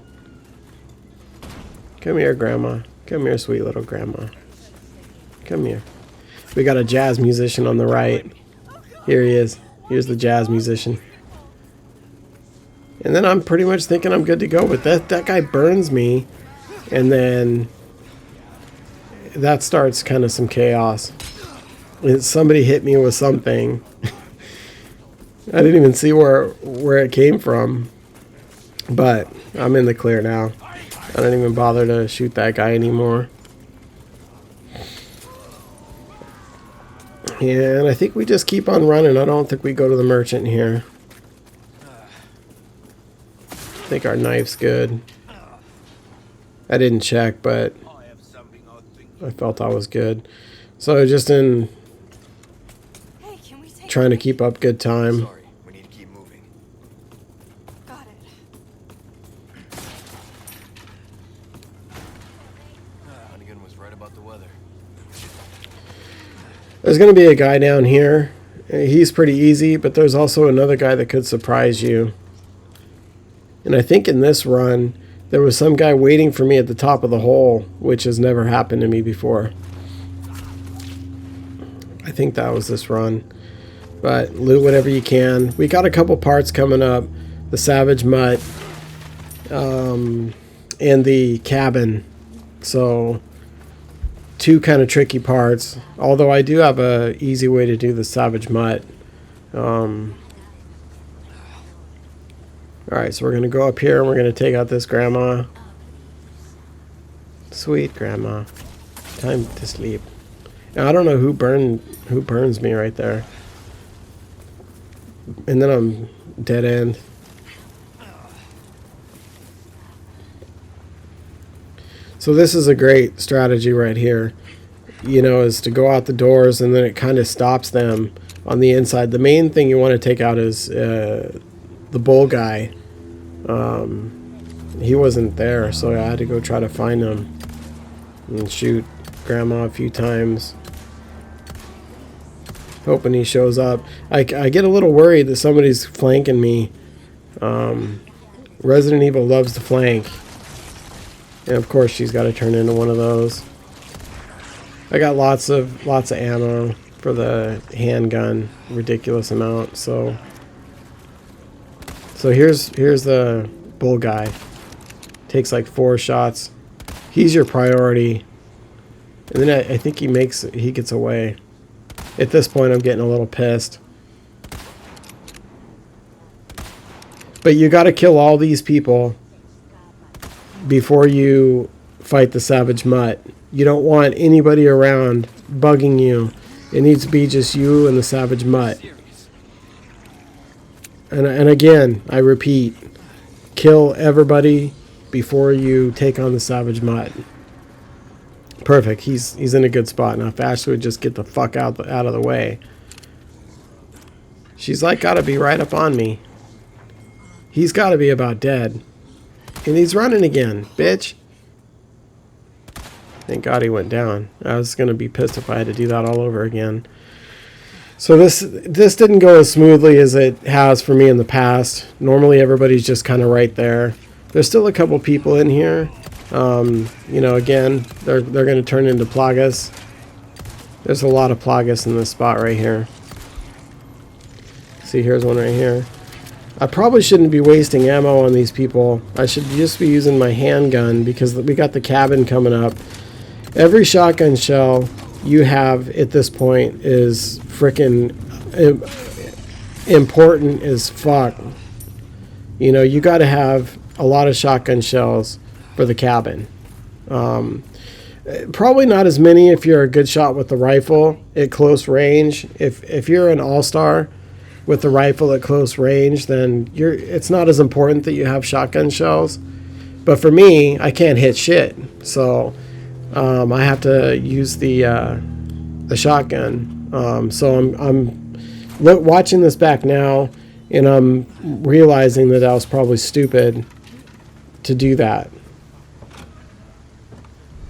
Come here, Grandma. Come here, sweet little Grandma. Come here. We got a jazz musician on the right. Here he is. Here's the jazz musician. And then I'm pretty much thinking I'm good to go, but that guy burns me, and then that starts kind of some chaos. Somebody hit me with something. I didn't even see where it came from, but I'm in the clear now. I don't even bother to shoot that guy anymore. And I think we just keep on running. I don't think we go to the merchant here. I think our knife's good. I didn't check, but I felt I was good. So just in trying to keep up good time. Sorry, we need to keep moving. Got it. Hunnigan was right about the weather. There's going to be a guy down here. He's pretty easy, but there's also another guy that could surprise you. And I think in this run, there was some guy waiting for me at the top of the hole, which has never happened to me before. I think that was this run. But loot whatever you can. We got a couple parts coming up. The Savage Mutt. And the cabin. So 2 kind of tricky parts. Although I do have a easy way to do the Savage Mutt. Alright, so we're going to go up here and we're going to take out this grandma. Sweet grandma. Time to sleep. Now, I don't know who burns me right there. And then I'm dead end. So this is a great strategy right here. You know, is to go out the doors and then it kind of stops them on the inside. The main thing you want to take out is the bull guy. He wasn't there, so I had to go try to find him and shoot grandma a few times. Hoping he shows up. I get a little worried that somebody's flanking me. Resident Evil loves to flank. And of course she's got to turn into one of those. I got lots of ammo for the handgun. Ridiculous amount. So here's the bull guy. Takes like 4 shots. He's your priority. And then I think he gets away. At this point, I'm getting a little pissed. But you got to kill all these people before you fight the Savage Mutt. You don't want anybody around bugging you. It needs to be just you and the Savage Mutt. And again, I repeat, kill everybody before you take on the Savage Mutt. Perfect. He's in a good spot now. If Ashley would just get the fuck out of the way. She's like gotta be right up on me. He's gotta be about dead. And he's running again, bitch. Thank God he went down. I was gonna be pissed if I had to do that all over again. So this didn't go as smoothly as it has for me in the past. Normally everybody's just kind of right there. There's still a couple people in here. You know, again, they're going to turn into Plagas. There's a lot of Plagas in this spot right here. See, here's one right here. I probably shouldn't be wasting ammo on these people. I should just be using my handgun because we got the cabin coming up. Every shotgun shell you have at this point is freaking important as fuck. You know, you got to have a lot of shotgun shells for the cabin. Probably not as many if you're a good shot with the rifle at close range. If you're an all-star with the rifle at close range, then it's not as important that you have shotgun shells. But for me, I can't hit shit, so I have to use the shotgun. So I'm watching this back now, and I'm realizing that I was probably stupid to do that,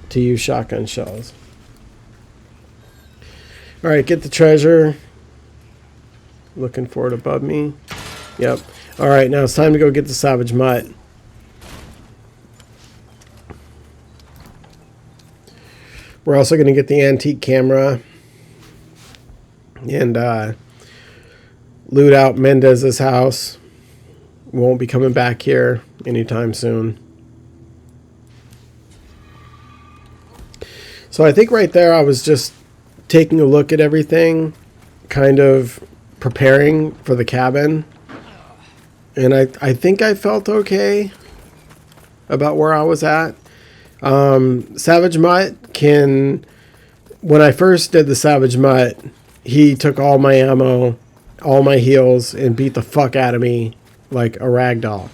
to use shotgun shells. All right, get the treasure. Looking for it above me. Yep. All right, now it's time to go get the Savage Mutt. We're also going to get the antique camera and loot out Mendez's house. Won't be coming back here anytime soon. So I think right there I was just taking a look at everything, kind of preparing for the cabin. And I think I felt okay about where I was at. Savage Mutt when I first did the Savage Mutt, he took all my ammo, all my heals, and beat the fuck out of me like a ragdoll.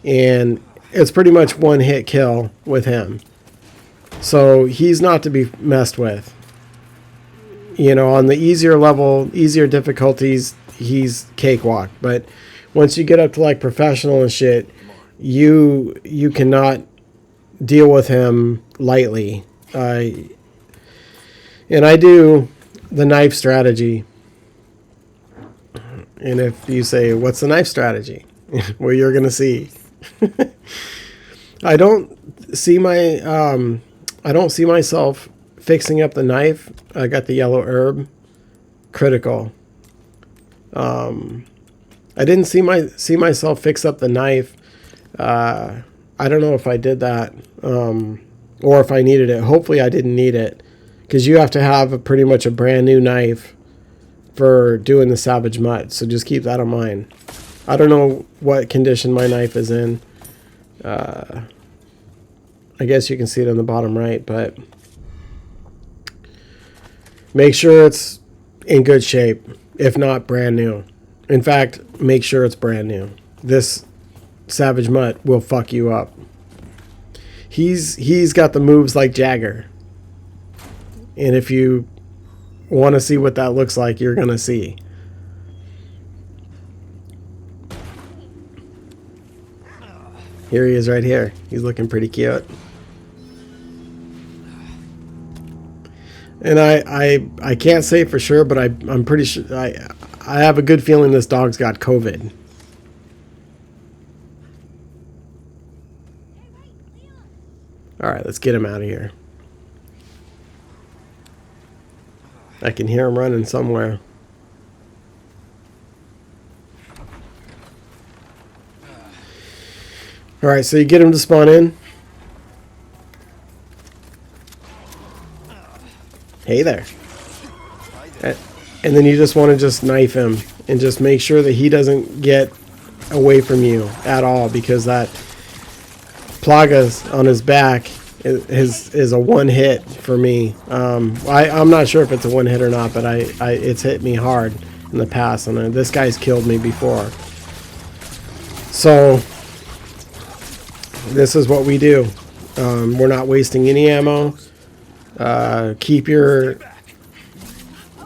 And it's pretty much one hit kill with him. So he's not to be messed with. You know, on the easier level, easier difficulties, he's cakewalk. But once you get up to like professional and shit, you cannot deal with him lightly. And I do the knife strategy. And if you say, what's the knife strategy? Well, you're going to see. I don't see myself fixing up the knife. I got the yellow herb. Critical. I didn't see myself fix up the knife. I don't know if I did that, or if I needed it. Hopefully I didn't need it, because you have to have pretty much a brand new knife for doing the Savage Mutt. So just keep that in mind. I don't know what condition my knife is in. I guess you can see it on the bottom right, but make sure it's in good shape, if not brand new. In fact, make sure it's brand new. This Savage Mutt will fuck you up. He's got the moves like Jagger. And if you want to see what that looks like, you're going to see. Here he is right here. He's looking pretty cute. And I can't say for sure, but I'm pretty sure I have a good feeling this dog's got COVID. All right, let's get him out of here. I can hear him running somewhere. All right, so you get him to spawn in. Hey there. And then you just want to just knife him and just make sure that he doesn't get away from you at all, because that plagas on his back is a one hit for me. I'm not sure if it's a one hit or not, but it's hit me hard in the past, and this guy's killed me before. So this is what we do. We're not wasting any ammo.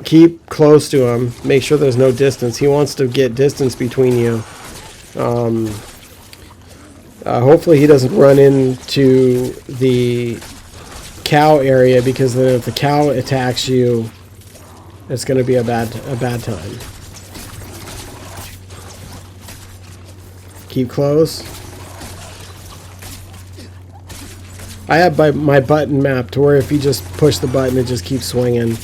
Keep close to him. Make sure there's no distance. He wants to get distance between you. Hopefully he doesn't run into the cow area, because then if the cow attacks you, it's going to be a bad time. Keep close. I have my button map to where if you just push the button, it just keeps swinging.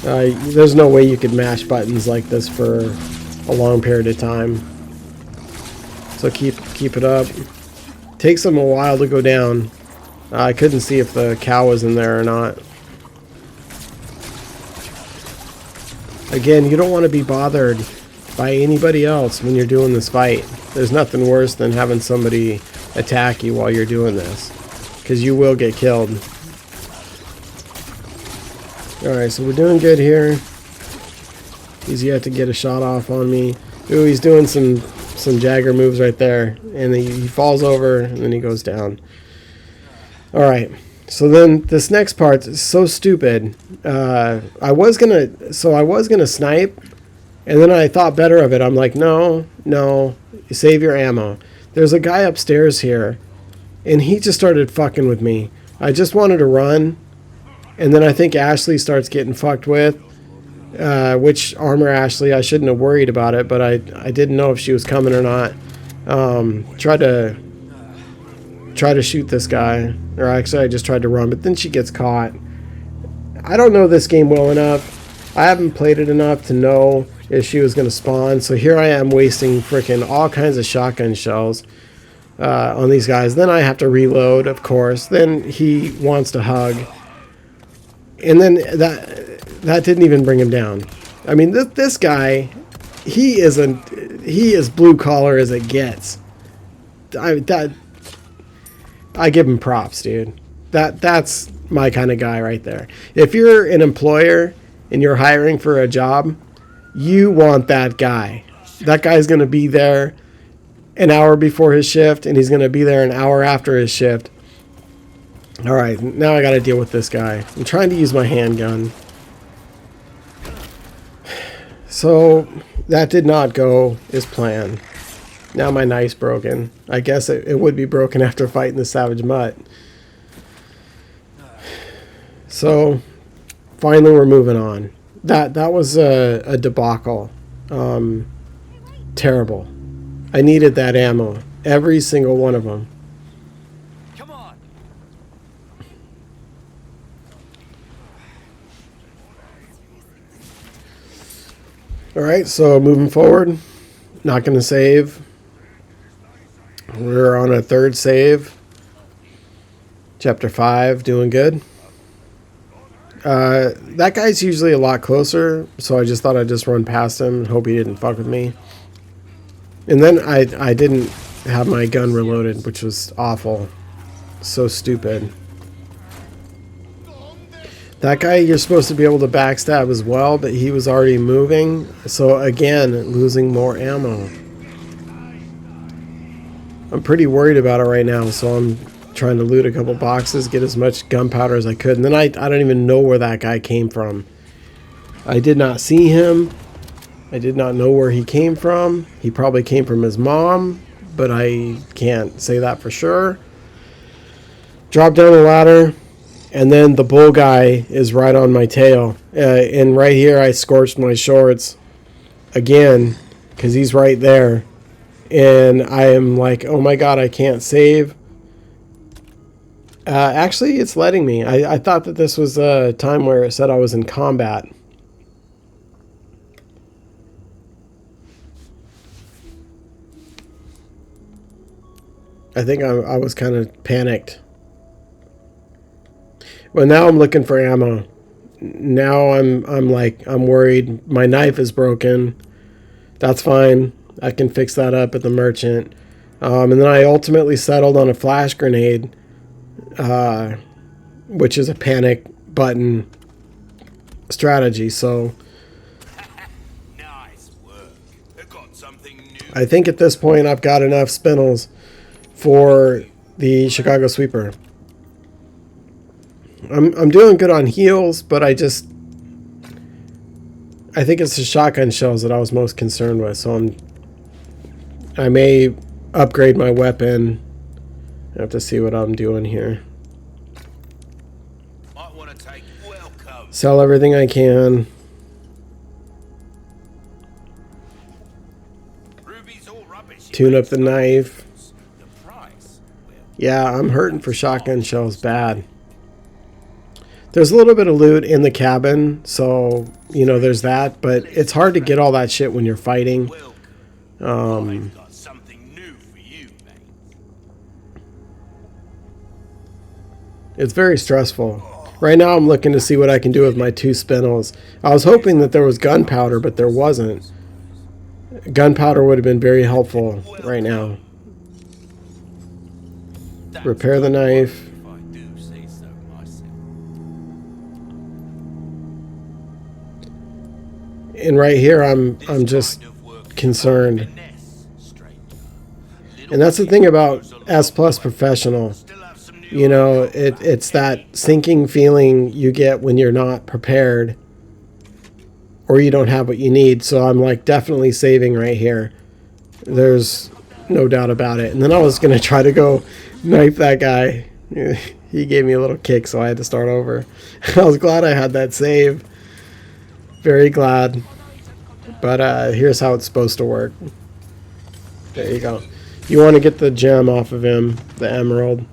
There's no way you could mash buttons like this for a long period of time. So keep it up. Takes them a while to go down. I couldn't see if the cow was in there or not. Again, you don't want to be bothered by anybody else when you're doing this fight. There's nothing worse than having somebody attack you while you're doing this, because you will get killed. Alright, so we're doing good here. He's yet to get a shot off on me. Ooh, he's doing some Jagger moves right there. And he falls over, and then he goes down. Alright, so then this next part is so stupid. I was gonna snipe, and then I thought better of it. I'm like, no, save your ammo. There's a guy upstairs here, and he just started fucking with me. I just wanted to run, and then I think Ashley starts getting fucked with. Which armor Ashley, I shouldn't have worried about it, but I didn't know if she was coming or not. Try to shoot this guy, or actually I just tried to run, but then she gets caught. I don't know this game well enough. I haven't played it enough to know if she was going to spawn, so here I am wasting freaking all kinds of shotgun shells on these guys. Then I have to reload, of course. Then he wants to hug, and then that didn't even bring him down. I mean, this guy, he is blue collar as it gets. I give him props, dude. That's my kind of guy right there. If you're an employer and you're hiring for a job, you want that guy. That guy's going to be there an hour before his shift, and he's going to be there an hour after his shift. All right, now I got to deal with this guy. I'm trying to use my handgun. So that did not go as planned. Now my knife's broken. I guess it would be broken after fighting the Savage Mutt. So finally we're moving on. That was a debacle. Terrible. I needed that ammo. Every single one of them. Come on. Alright, so moving forward. Not going to save. We're on a third save. Chapter 5, doing good. That guy's usually a lot closer, so I just thought I'd just run past him and hope he didn't fuck with me. And then I didn't have my gun reloaded, which was awful. So stupid. That guy you're supposed to be able to backstab as well, but he was already moving, so again, losing more ammo. I'm pretty worried about it right now, so I'm trying to loot a couple boxes, get as much gunpowder as I could, and then I don't even know where that guy came from. I did not see him. I did not know where he came from. He probably came from his mom, but I can't say that for sure. Drop down the ladder, and then the bull guy is right on my tail. And right here I scorched my shorts again, because he's right there. And I am like, oh my god, I can't save. Actually, it's letting me. I thought that this was a time where it said I was in combat. I think I was kind of panicked. Well, now I'm looking for ammo. Now I'm worried. My knife is broken. That's fine. I can fix that up at the merchant. And then I ultimately settled on a flash grenade, which is a panic button strategy. So Nice work. I got something new. I think at this point I've got enough spinels for the Chicago Sweeper. I'm doing good on heals, but I think it's the shotgun shells that I was most concerned with. So I may upgrade my weapon. I have to see what I'm doing here. Might want to take welcome. Sell everything I can. Ruby's all rubbish. Tune up the knife. The price. Well, Yeah, I'm hurting for shotgun shells bad. There's a little bit of loot in the cabin, so, you know, there's that. But it's hard to get all that shit when you're fighting. I've got something new for you, mate. It's very stressful. Right now I'm looking to see what I can do with my 2 spindles. I was hoping that there was gunpowder, but there wasn't. Gunpowder would have been very helpful right now. Repair the knife. If I do say so myself. And right here I'm just concerned. And that's the thing about S+ Professional. You know, it's that sinking feeling you get when you're not prepared or you don't have what you need. So I'm like definitely saving right here. There's no doubt about it. And then I was going to try to go knife that guy. He gave me a little kick, so I had to start over. I was glad I had that save. Very glad. But here's how it's supposed to work. There you go. You want to get the gem off of him, the emerald.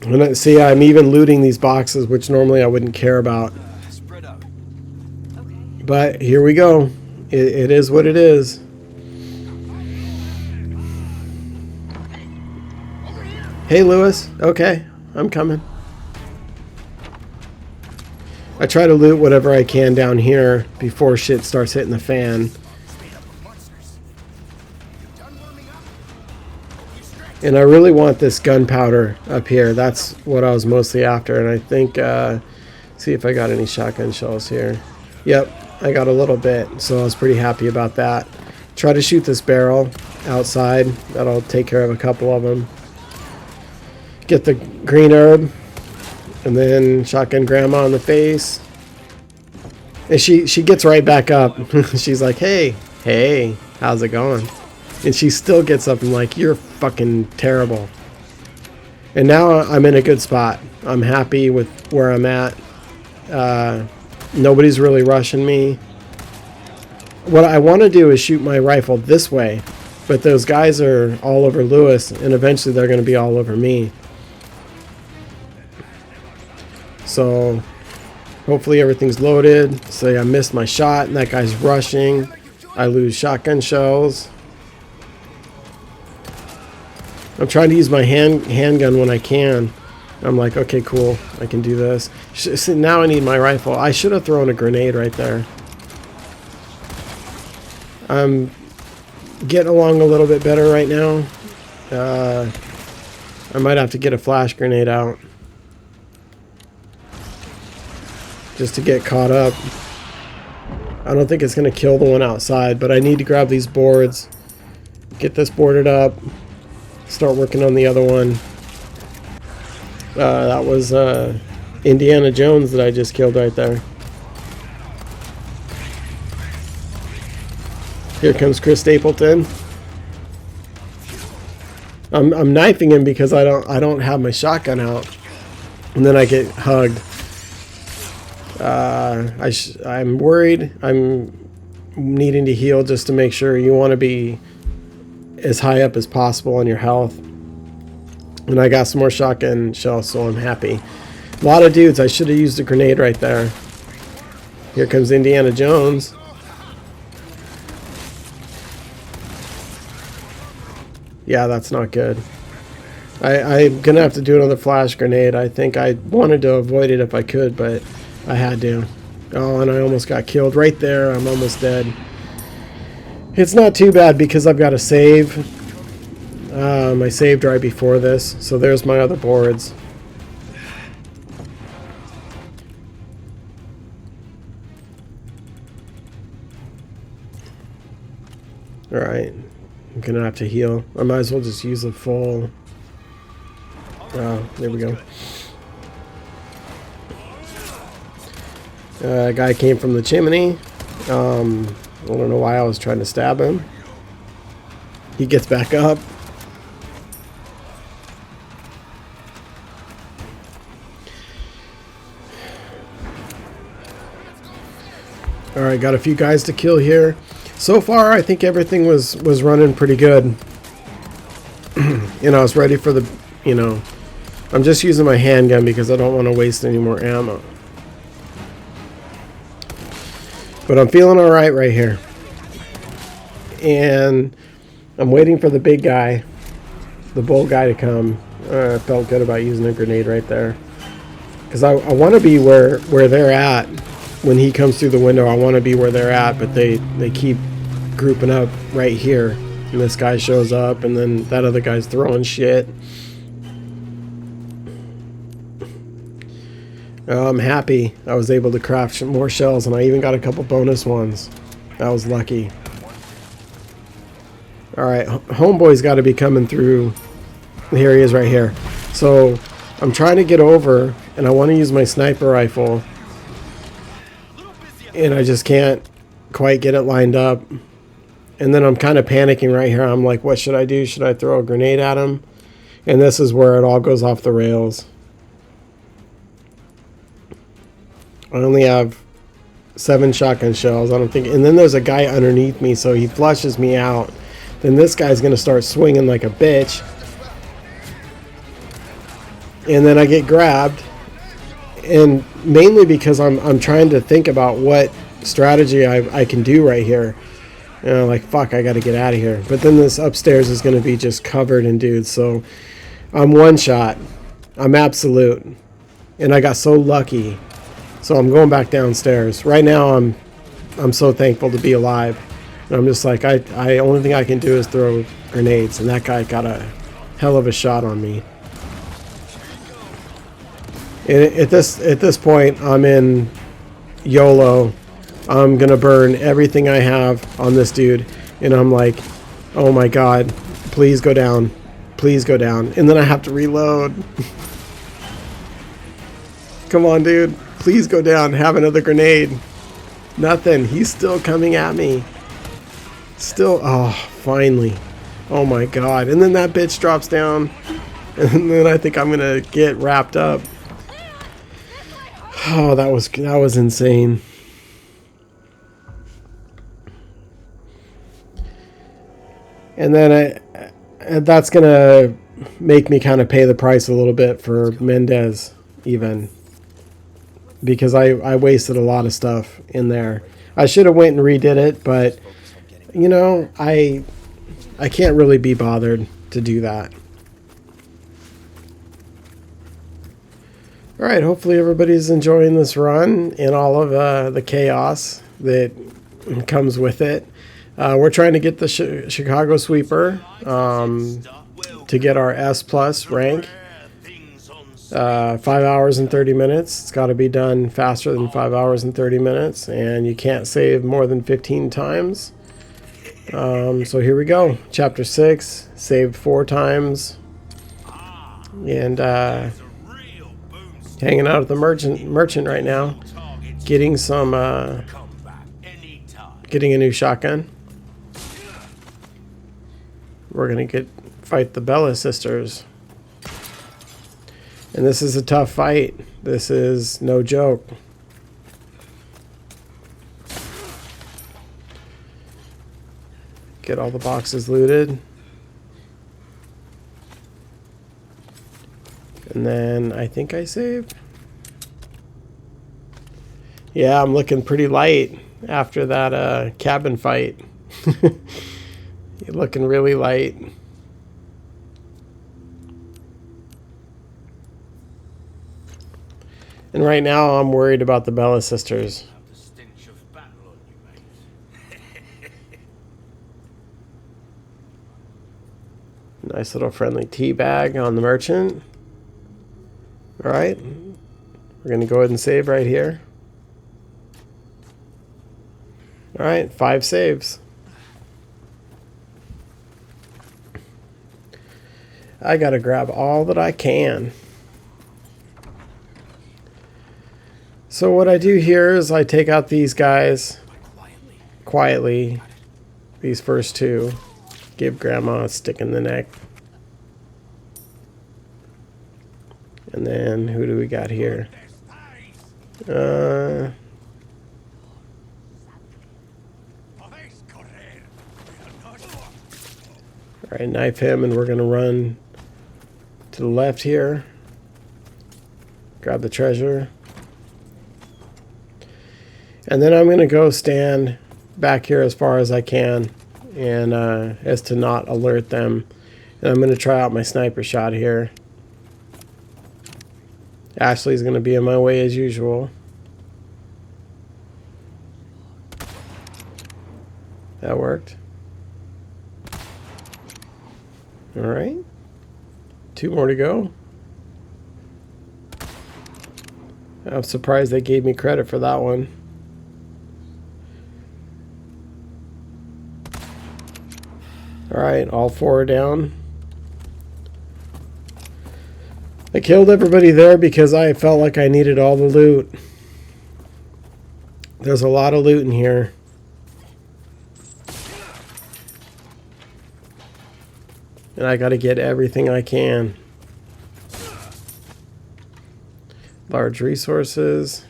And see, I'm even looting these boxes, which normally I wouldn't care about. Spread out. But here we go. It is what it is. Hey, Lewis. Okay, I'm coming. I try to loot whatever I can down here before shit starts hitting the fan. And I really want this gunpowder up here. That's what I was mostly after. And I think, see if I got any shotgun shells here. Yep, I got a little bit. So I was pretty happy about that. Try to shoot this barrel outside. That'll take care of a couple of them. Get the green herb. And then shotgun grandma in the face. And she gets right back up. She's like, hey, how's it going? And she still gets up and like, you're fucking terrible. And now I'm in a good spot. I'm happy with where I'm at. Nobody's really rushing me. What I want to do is shoot my rifle this way. But those guys are all over Lewis. And eventually they're going to be all over me. So hopefully everything's loaded. Say I missed my shot and that guy's rushing. I lose shotgun shells. I'm trying to use my handgun when I can. I'm like, okay, cool. I can do this. So now I need my rifle. I should have thrown a grenade right there. I'm getting along a little bit better right now. I might have to get a flash grenade out. Just to get caught up. I don't think it's going to kill the one outside, but I need to grab these boards. Get this boarded up. Start working on the other one. That was Indiana Jones that I just killed right there. Here comes Chris Stapleton. I'm knifing him because I don't have my shotgun out, and then I get hugged. I'm worried. I'm needing to heal just to make sure. You want to be as high up as possible on your health. And I got some more shotgun shells, so I'm happy. A lot of dudes. I should have used a grenade right there. Here comes Indiana Jones. Yeah, that's not good. I'm gonna have to do another flash grenade. I think I wanted to avoid it if I could, but I had to. Oh, and I almost got killed right there. I'm almost dead. It's not too bad because I've got a save. I saved right before this. So there's my other boards. Alright. I'm going to have to heal. I might as well just use the full... Oh, there we go. A guy came from the chimney. I don't know why I was trying to stab him. He gets back up. Alright, got a few guys to kill here. So far, I think everything was running pretty good. You know, I was ready for the, you know... I'm just using my handgun because I don't want to waste any more ammo. But I'm feeling alright right here. And I'm waiting for the big guy, the bull guy, to come. I felt good about using a grenade right there. Because I want to be where they're at when he comes through the window. I want to be where they're at, but they keep grouping up right here. And this guy shows up, and then that other guy's throwing shit. I'm happy I was able to craft more shells, and I even got a couple bonus ones. I was lucky. Alright, homeboy's got to be coming through. Here he is right here. So I'm trying to get over, and I want to use my sniper rifle, and I just can't quite get it lined up. And then I'm kind of panicking right here. I'm like, what should I do? Should I throw a grenade at him? And this is where it all goes off the rails. I only have 7 shotgun shells. I don't think. And then there's a guy underneath me, so he flushes me out. Then this guy's going to start swinging like a bitch. And then I get grabbed. And mainly because I'm trying to think about what strategy I can do right here. You know, like, fuck, I got to get out of here. But then this upstairs is going to be just covered in dudes. So I'm one shot. I'm absolute. And I got so lucky. So I'm going back downstairs. Right now I'm so thankful to be alive. And I'm just like, I only thing I can do is throw grenades. And that guy got a hell of a shot on me. And at this point, I'm in YOLO. I'm going to burn everything I have on this dude. And I'm like, oh my god, please go down. Please go down. And then I have to reload. Come on, dude. Please go down. Have another grenade. Nothing. He's still coming at me. Still. Oh, finally. Oh my god. And then that bitch drops down. And then I think I'm going to get wrapped up. Oh, that was insane. And then that's going to make me kind of pay the price a little bit for Mendez even. Because I wasted a lot of stuff in there. I should have went and redid it, but you know, I can't really be bothered to do that. Alright, hopefully everybody's enjoying this run and all of the chaos that comes with it. We're trying to get the Chicago Sweeper to get our S+ rank. 5 hours and 30 minutes. It's got to be done faster than 5 hours and 30 minutes, and you can't save more than 15 times. So here we go. Chapter 6, saved 4 times, and hanging out at the merchant right now, getting some, getting a new shotgun. We're gonna fight the Bella sisters. And this is a tough fight. This is no joke. Get all the boxes looted. And then I think I saved. Yeah, I'm looking pretty light after that cabin fight. You're looking really light. And right now I'm worried about the Bella sisters. Nice little friendly tea bag on the merchant. Alright. We're going to go ahead and save right here. Alright, 5 saves. I got to grab all that I can. So what I do here is I take out these guys quietly. These first 2. Give Grandma a stick in the neck. And then who do we got here? Alright, knife him, and we're going to run to the left here. Grab the treasure. And then I'm going to go stand back here as far as I can, and as to not alert them. And I'm going to try out my sniper shot here. Ashley's going to be in my way as usual. That worked. Alright. 2 more to go. I'm surprised they gave me credit for that one. Alright, all 4 are down. I killed everybody there because I felt like I needed all the loot. There's a lot of loot in here. And I gotta get everything I can. Large resources.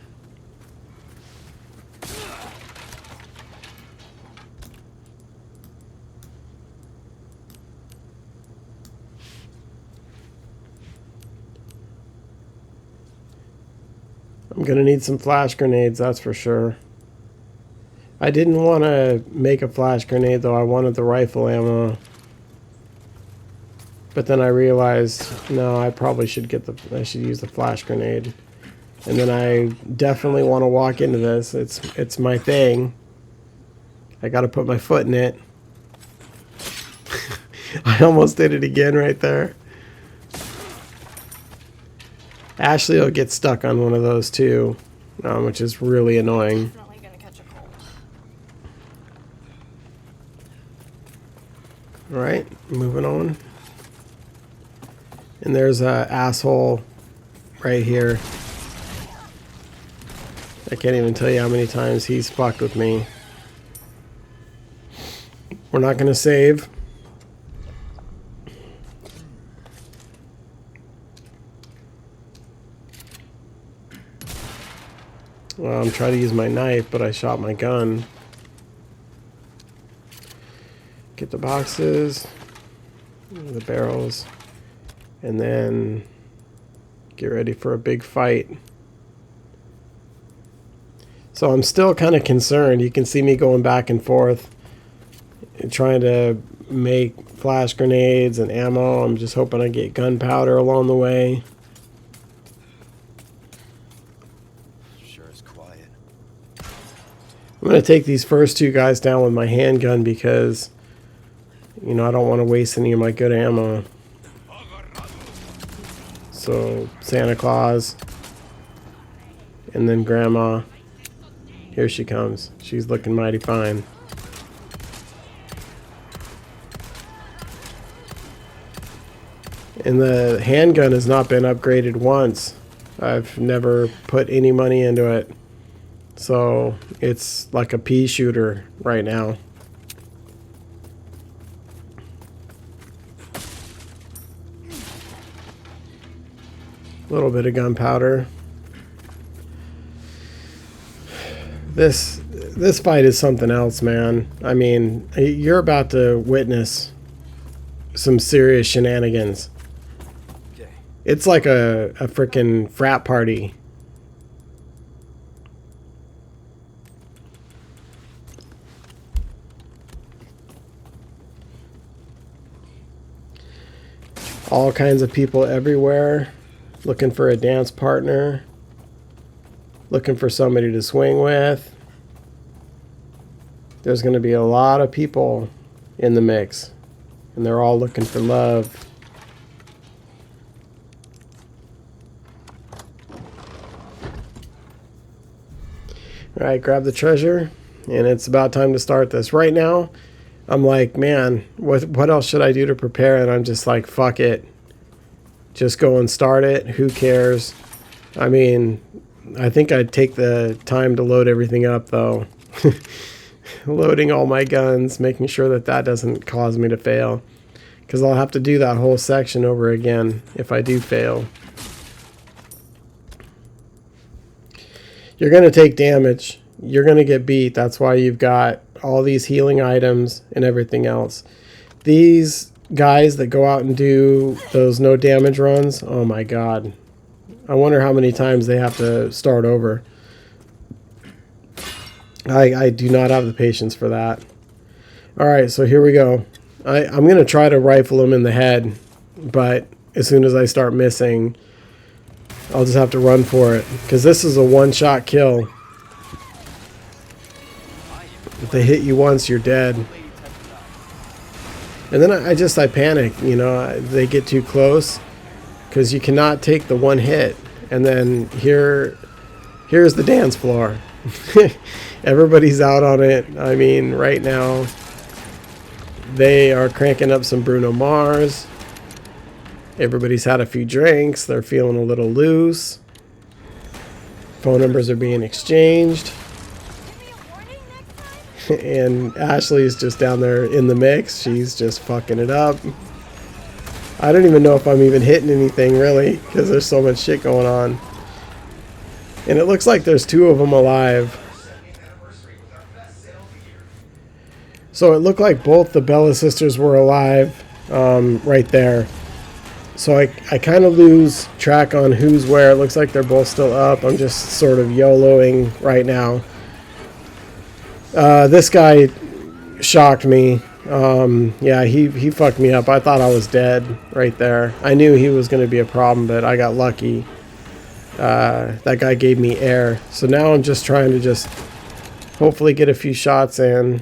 I'm gonna need some flash grenades, that's for sure. I didn't want to make a flash grenade though, I wanted the rifle ammo. But then I realized, no, I probably should I should use the flash grenade. And then I definitely want to walk into this. It's my thing. I got to put my foot in it. I almost did it again right there. Ashley will get stuck on one of those too, which is really annoying. Definitely gonna catch a cold. All right, moving on. And there's a asshole right here. I can't even tell you how many times he's fucked with me. We're not gonna save. Well, I'm trying to use my knife, but I shot my gun. Get the boxes, the barrels, and then get ready for a big fight. So I'm still kind of concerned. You can see me going back and forth, trying to make flash grenades and ammo. I'm just hoping I get gunpowder along the way. I'm going to take these first 2 guys down with my handgun because, you know, I don't want to waste any of my good ammo. So, Santa Claus. And then Grandma. Here she comes. She's looking mighty fine. And the handgun has not been upgraded once. I've never put any money into it. So it's like a pea shooter right now. A little bit of gunpowder. This fight is something else, man. I mean, you're about to witness some serious shenanigans. It's like a freaking frat party. All kinds of people everywhere looking for a dance partner, looking for somebody to swing with. There's going to be a lot of people in the mix, and they're all looking for love. All right, grab the treasure, and it's about time to start this. Right now, I'm like, man, what else should I do to prepare? And I'm just like, fuck it. Just go and start it. Who cares? I mean, I think I'd take the time to load everything up, though. Loading all my guns, making sure that that doesn't cause me to fail. Because I'll have to do that whole section over again if I do fail. You're going to take damage. You're going to get beat. That's why you've got all these healing items and everything else. These guys that go out and do those no damage runs, oh my god. I wonder how many times they have to start over. I do not have the patience for that. Alright, so here we go. I'm going to try to rifle him in the head, but as soon as I start missing, I'll just have to run for it. Because this is a one-shot kill. If they hit you once, you're dead. And then I panic, you know, they get too close. Because you cannot take the one hit. And then here's the dance floor. Everybody's out on it. I mean, right now, they are cranking up some Bruno Mars. Everybody's had a few drinks. They're feeling a little loose. Phone numbers are being exchanged. And Ashley's just down there in the mix. She's just fucking it up. I don't even know if I'm even hitting anything, really, because there's so much shit going on. And it looks like there's 2 of them alive. So it looked like both the Bella sisters were alive right there. So I kind of lose track on who's where. It looks like they're both still up. I'm just sort of YOLOing right now. This guy shocked me. Yeah, he fucked me up. I thought I was dead right there. I knew he was going to be a problem, but I got lucky. That guy gave me air. So now I'm just trying to just hopefully get a few shots in.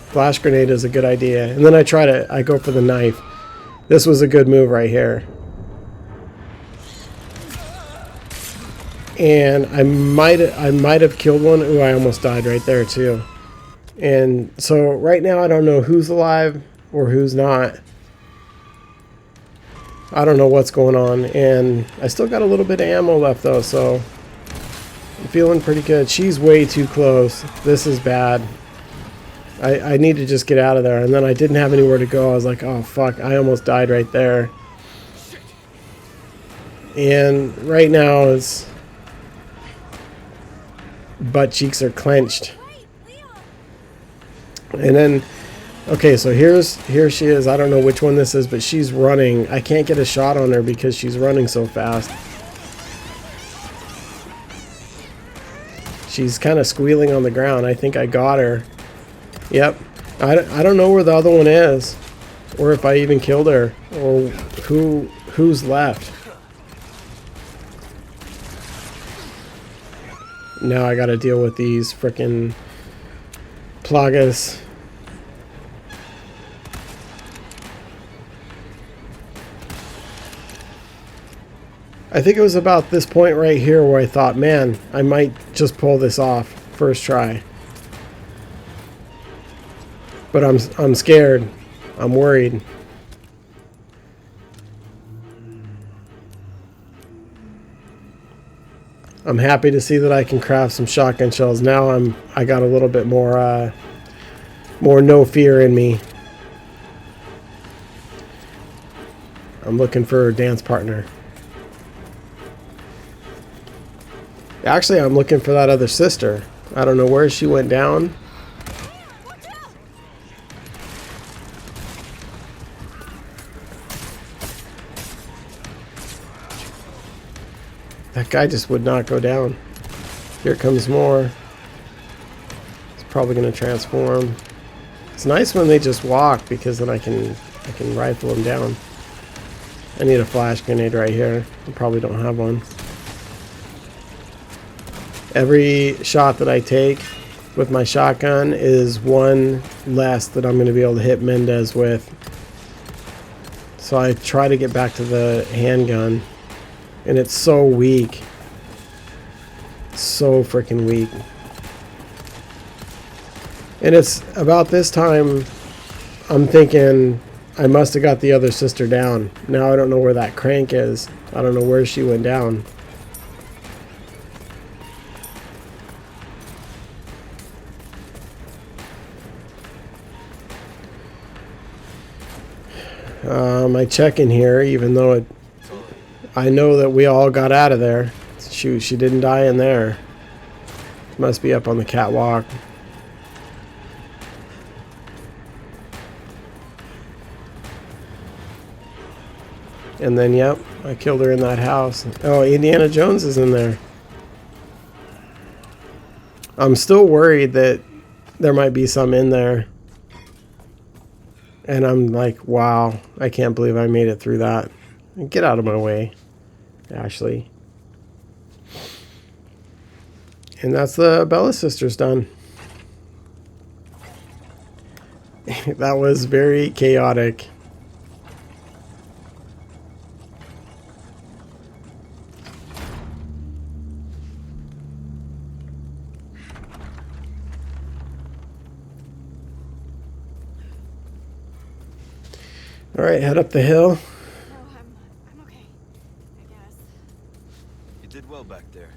Flash grenade is a good idea. And then I go for the knife. This was a good move right here. And I might have killed one. Ooh, I almost died right there too. And so right now I don't know who's alive or who's not. I don't know what's going on. And I still got a little bit of ammo left though, so I'm feeling pretty good. She's way too close. This is bad. I need to just get out of there. And then I didn't have anywhere to go. I was like, oh fuck, I almost died right there. And right now it's butt cheeks are clenched. And then, okay, so here she is. I don't know which one this is, but she's running. I can't get a shot on her because she's running so fast. She's kind of squealing on the ground. I think I got her. Yep. I don't know where the other one is, or if I even killed her, or who's left. Now I gotta deal with these frickin' plagas. I think it was about this point right here where I thought, man, I might just pull this off first try. But I'm scared. I'm worried. I'm happy to see that I can craft some shotgun shells. Now I got a little bit more no fear in me. I'm looking for a dance partner. Actually, I'm looking for that other sister. I don't know where she went down. That guy just would not go down. Here comes more. It's probably going to transform. It's nice when they just walk because then I can rifle them down. I need a flash grenade right here. I probably don't have one. Every shot that I take with my shotgun is one less that I'm going to be able to hit Mendez with. So I try to get back to the handgun. And it's so weak. So freaking weak. And it's about this time I'm thinking I must have got the other sister down. Now I don't know where that crank is. I don't know where she went down. I check in here even though I know that we all got out of there. Shoot, she didn't die in there. Must be up on the catwalk. And then, yep, I killed her in that house. Oh, Indiana Jones is in there. I'm still worried that there might be some in there. And I'm like, wow, I can't believe I made it through that. Get out of my way, Ashley. And that's the Bella sisters done. That was very chaotic. All right, head up the hill. No, I'm okay. I guess. You did well back there.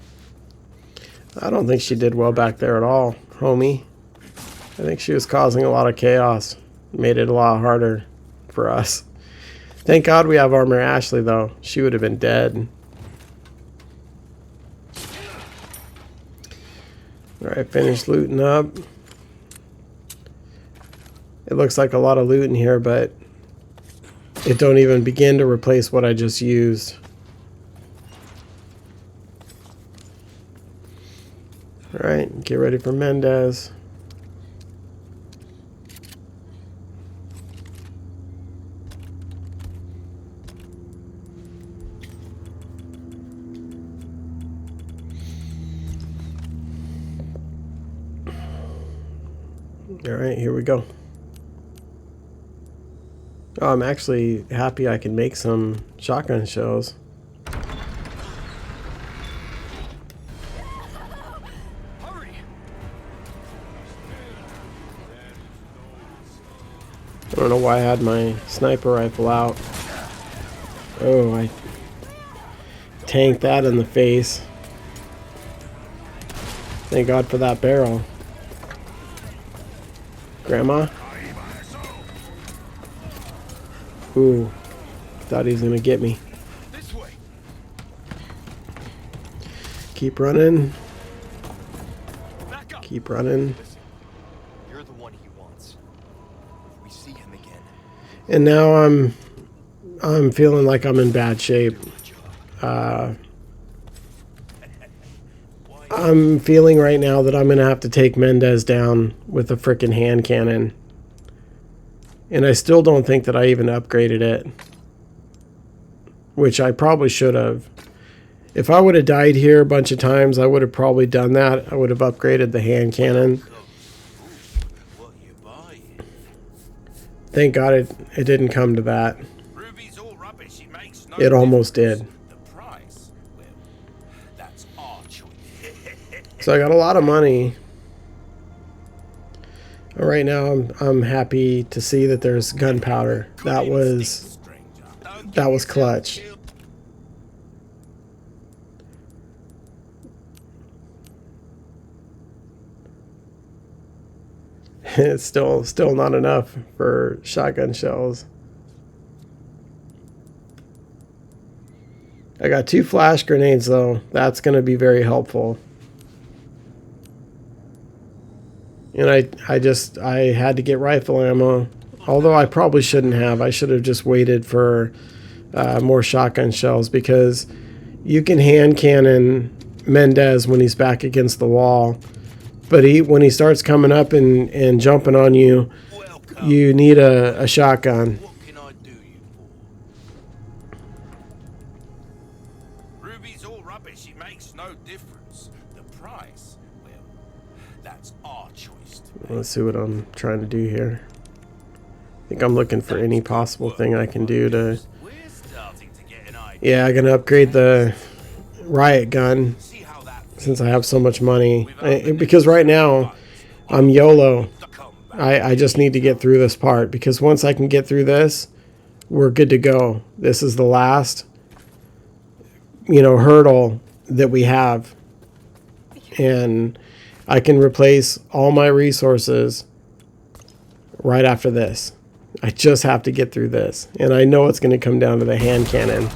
I don't think she did well back there at all, homie. I think she was causing a lot of chaos. Made it a lot harder for us. Thank God we have Armor Ashley, though. She would have been dead. Alright, finished looting up. It looks like a lot of loot in here, but it don't even begin to replace what I just used. Alright, get ready for Mendez. Alright, here we go. Oh, I'm actually happy I can make some shotgun shells. Hurry! I don't know why I had my sniper rifle out. Oh, I tanked that in the face. Thank God for that barrel. Grandma? Ooh, thought he was gonna get me. This way. Keep running. Back up. Keep running. Listen, you're the one he wants. If we see him again, And now I'm feeling like I'm in bad shape. I'm feeling right now that I'm gonna have to take Mendez down with a frickin' hand cannon. And I still don't think that I even upgraded it. Which I probably should have. If I would have died here a bunch of times, I would have probably done that. I would have upgraded the hand cannon. What you buying? Thank God it didn't come to that. Ruby's all rubbish. It makes no It almost difference. did. The price, well, that's our choice. So I got a lot of money. Right now I'm happy to see that there's gunpowder. That was clutch. It's still not enough for shotgun shells. I got 2 flash grenades though. That's going to be very helpful. And I had to get rifle ammo. Although I probably shouldn't have. I should have just waited for more shotgun shells, because you can hand cannon Mendez when he's back against the wall. But when he starts coming up and jumping on you, Welcome. you need a shotgun. What can I do you for? Ruby's all rubbish. It makes no difference. The price, well, that's our choice to make. Let's see what I'm trying to do here. I think I'm looking for any possible thing I can do to... We're starting to get an idea. Yeah, I'm going to upgrade the riot gun See how that since I have so much money. Because right now, I'm YOLO. I just need to get through this part, because once I can get through this, we're good to go. This is the last, hurdle that we have. And I can replace all my resources right after this. I just have to get through this. And I know it's going to come down to the hand cannon.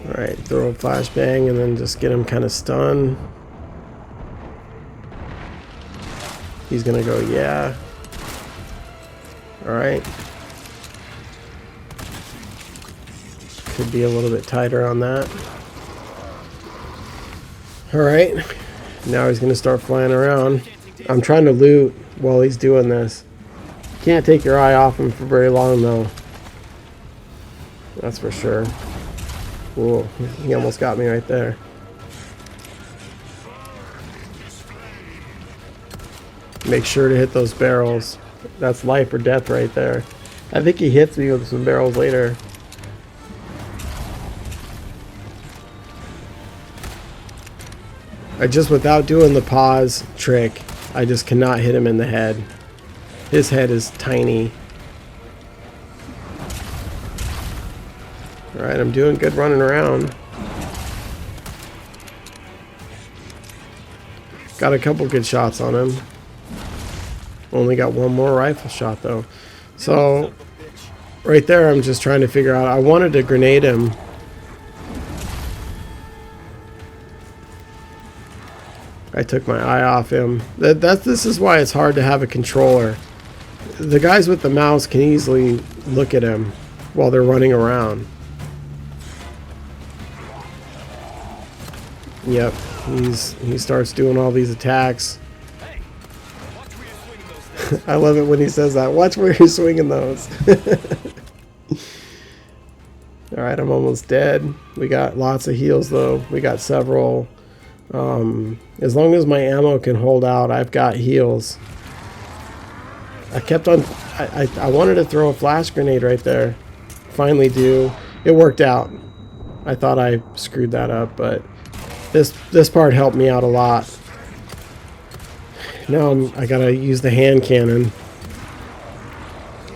Alright, throw a flashbang and then just get him kind of stunned. He's going to go, yeah. Alright. Could be a little bit tighter on that. Alright. Now he's going to start flying around. I'm trying to loot while he's doing this. Can't take your eye off him for very long, though. That's for sure. Ooh, he almost got me right there. Make sure to hit those barrels. That's life or death right there. I think he hits me with some barrels later. I just, without doing the pause trick, I just cannot hit him in the head. His head is tiny. Alright, I'm doing good running around. Got a couple good shots on him. Only got one more rifle shot though. So, right there I'm just trying to figure out, I wanted to grenade him. I took my eye off him. This is why it's hard to have a controller. The guys with the mouse can easily look at him while they're running around. Yep, he starts doing all these attacks. I love it when he says that. Watch where you're swinging those. Alright, I'm almost dead. We got lots of heals though. We got several. As long as my ammo can hold out, I've got heals. I kept on... I wanted to throw a flash grenade right there. Finally do. It worked out. I thought I screwed that up, but this part helped me out a lot. Now I gotta use the hand cannon.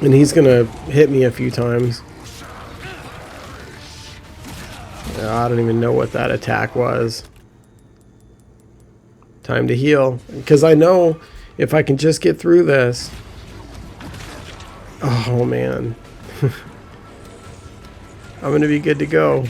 And he's gonna hit me a few times. I don't even know what that attack was. Time to heal. Because I know if I can just get through this. Oh man. I'm gonna be good to go.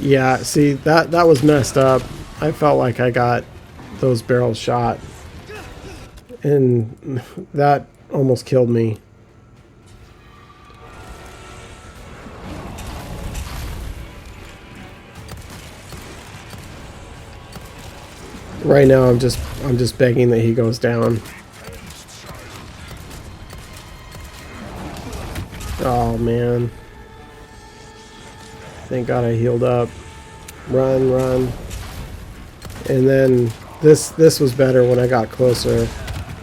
Yeah, see, that was messed up. I felt like I got those barrels shot. And that almost killed me. Right now I'm just begging that he goes down. Oh man. Thank God I healed up. Run, run. And then this was better when I got closer.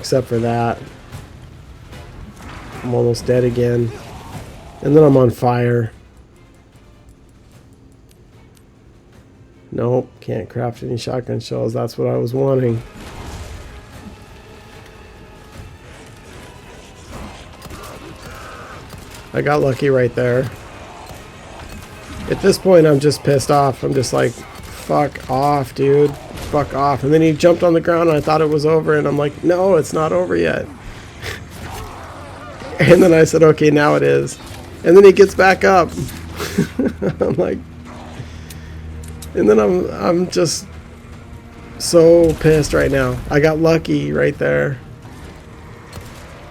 Except for that. I'm almost dead again. And then I'm on fire. Nope, can't craft any shotgun shells. That's what I was wanting. I got lucky right there. At this point, I'm just pissed off. I'm just like, fuck off, dude. Fuck off. And then he jumped on the ground and I thought it was over. And I'm like, no, it's not over yet. And then I said, okay, now it is. And then he gets back up. I'm like... And then I'm just so pissed right now. I got lucky right there.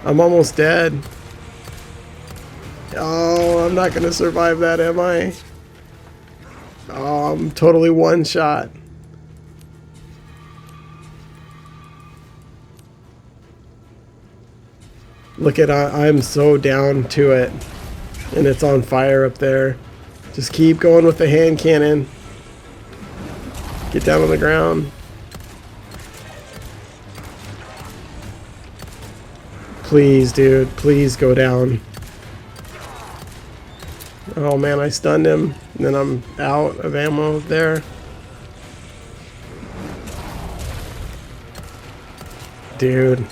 I'm almost dead. Oh, I'm not going to survive that, am I? Oh, I'm totally one shot. Look at, I'm so down to it. And it's on fire up there. Just keep going with the hand cannon. Get down on the ground. Please, dude. Please go down. Oh man, I stunned him. And then I'm out of ammo there. Dude.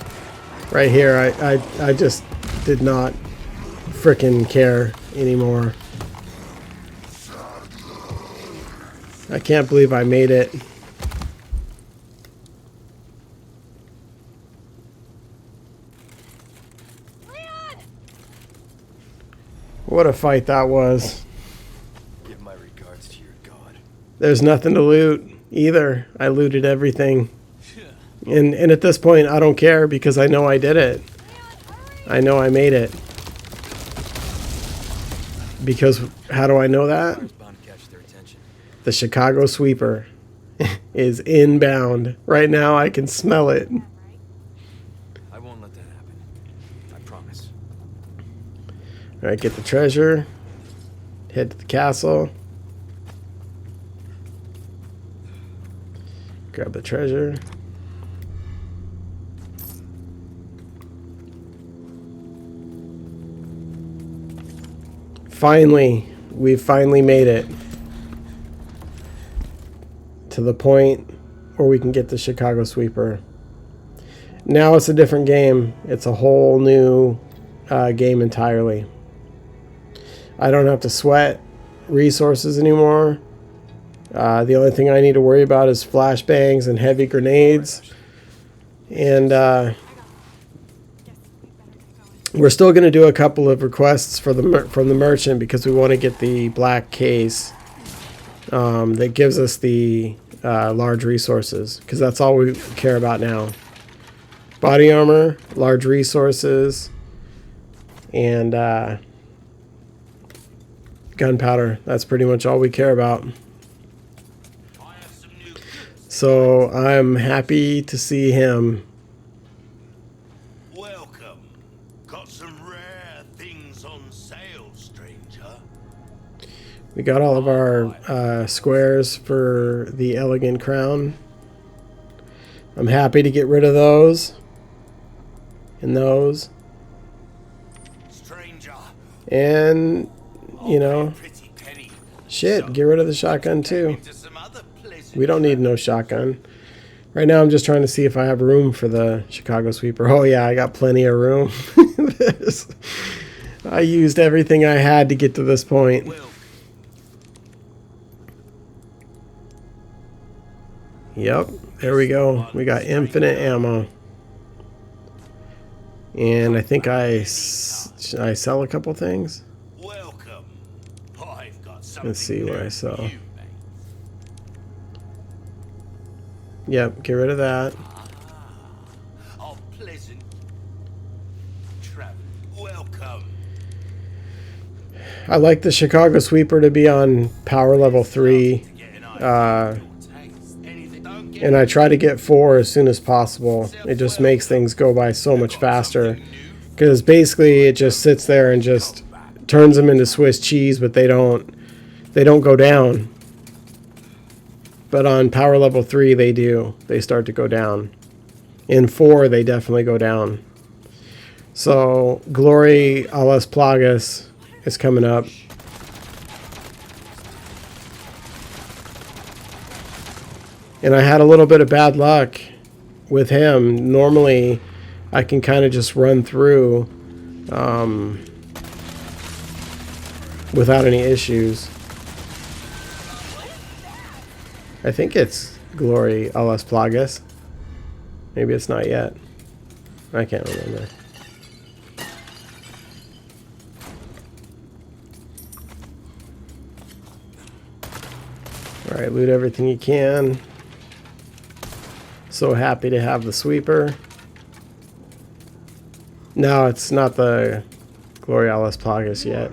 Right here, I just did not frickin' care anymore. I can't believe I made it. What a fight that was. Give my regards to your god. There's nothing to loot either. I looted everything. And at this point, I don't care because I know I did it. I know I made it. Because how do I know that? The Chicago Sweeper. is inbound. Right now I can smell it. I won't let that happen. I promise. Alright, get the treasure. Head to the castle. Grab the treasure. Finally, we've finally made it to the point where we can get the Chicago Sweeper. Now it's a different game. It's a whole new game entirely. I don't have to sweat resources anymore. The only thing I need to worry about is flashbangs and heavy grenades. And we're still going to do a couple of requests for from the merchant because we want to get the black case that gives us the large resources, because that's all we care about now. Body armor, large resources, and gunpowder. That's pretty much all we care about. So I'm happy to see him. Welcome. Got some rare things on sale, stranger. We got all of our squares for the elegant crown. I'm happy to get rid of those and those. Stranger. And, you know, Pretty penny. shit, get rid of the shotgun too. Into some other pleasant We don't need no shotgun. Right now I'm just trying to see if I have room for the Chicago Sweeper. Oh yeah, I got plenty of room. I used everything I had to get to this point. Well, Yep, there we go. We got infinite ammo. And I think I sell a couple things. welcome. I've got something Let's see what I new sell. for you, mate. Yep, get rid of that. Oh, pleasant travel. Welcome. I like the Chicago Sweeper to be on power level 3. To get an idea of your taste. Anything don't get And I try to get 4 as soon as possible. It just makes things go by so much faster. Because basically it just sits there and just turns them into Swiss cheese, but they don't go down. But on power level 3 they do. They start to go down. In 4 they definitely go down. So Glory a las Plagas is coming up. And I had a little bit of bad luck with him. Normally, I can kind of just run through without any issues. I think it's Glory a las Plagas. Maybe it's not yet. I can't remember. Alright, loot everything you can. So happy to have the sweeper. No, it's not the Glory a las Plagas yet.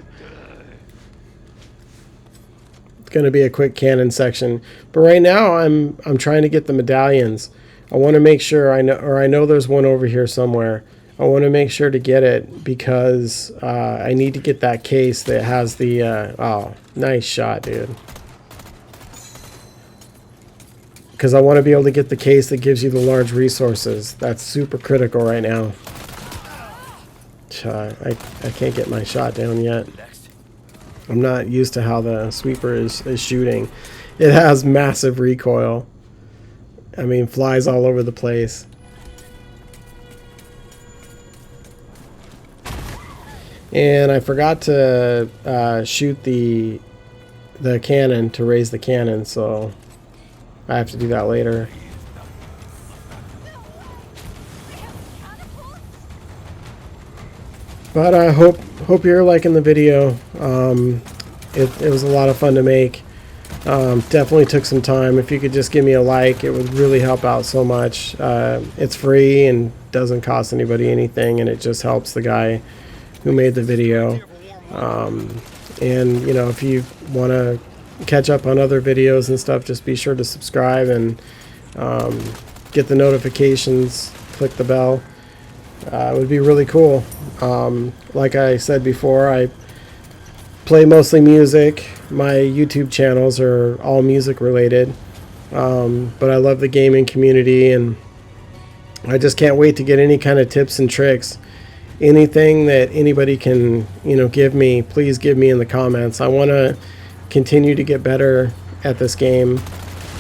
It's going to be a quick cannon section. But right now I'm trying to get the medallions. I want to make sure I know there's one over here somewhere. I want to make sure to get it because I need to get that case that has the oh, nice shot, dude. Because I want to be able to get the case that gives you the large resources. That's super critical right now. I can't get my shot down yet. I'm not used to how the sweeper is shooting. It has massive recoil. I mean, flies all over the place. And I forgot to shoot the cannon to raise the cannon, so I have to do that later. But I hope you're liking the video. It was a lot of fun to make. Definitely took some time. If you could just give me a like, it would really help out so much. It's free and doesn't cost anybody anything, and it just helps the guy who made the video. And you know, if you want to catch up on other videos and stuff, just be sure to subscribe and get the notifications, click the bell. It would be really cool. Like I said before, I play mostly music. My YouTube channels are all music related, but I love the gaming community, and I just can't wait to get any kind of tips and tricks. Anything that anybody can, give me, please give me in the comments. I want to continue to get better at this game.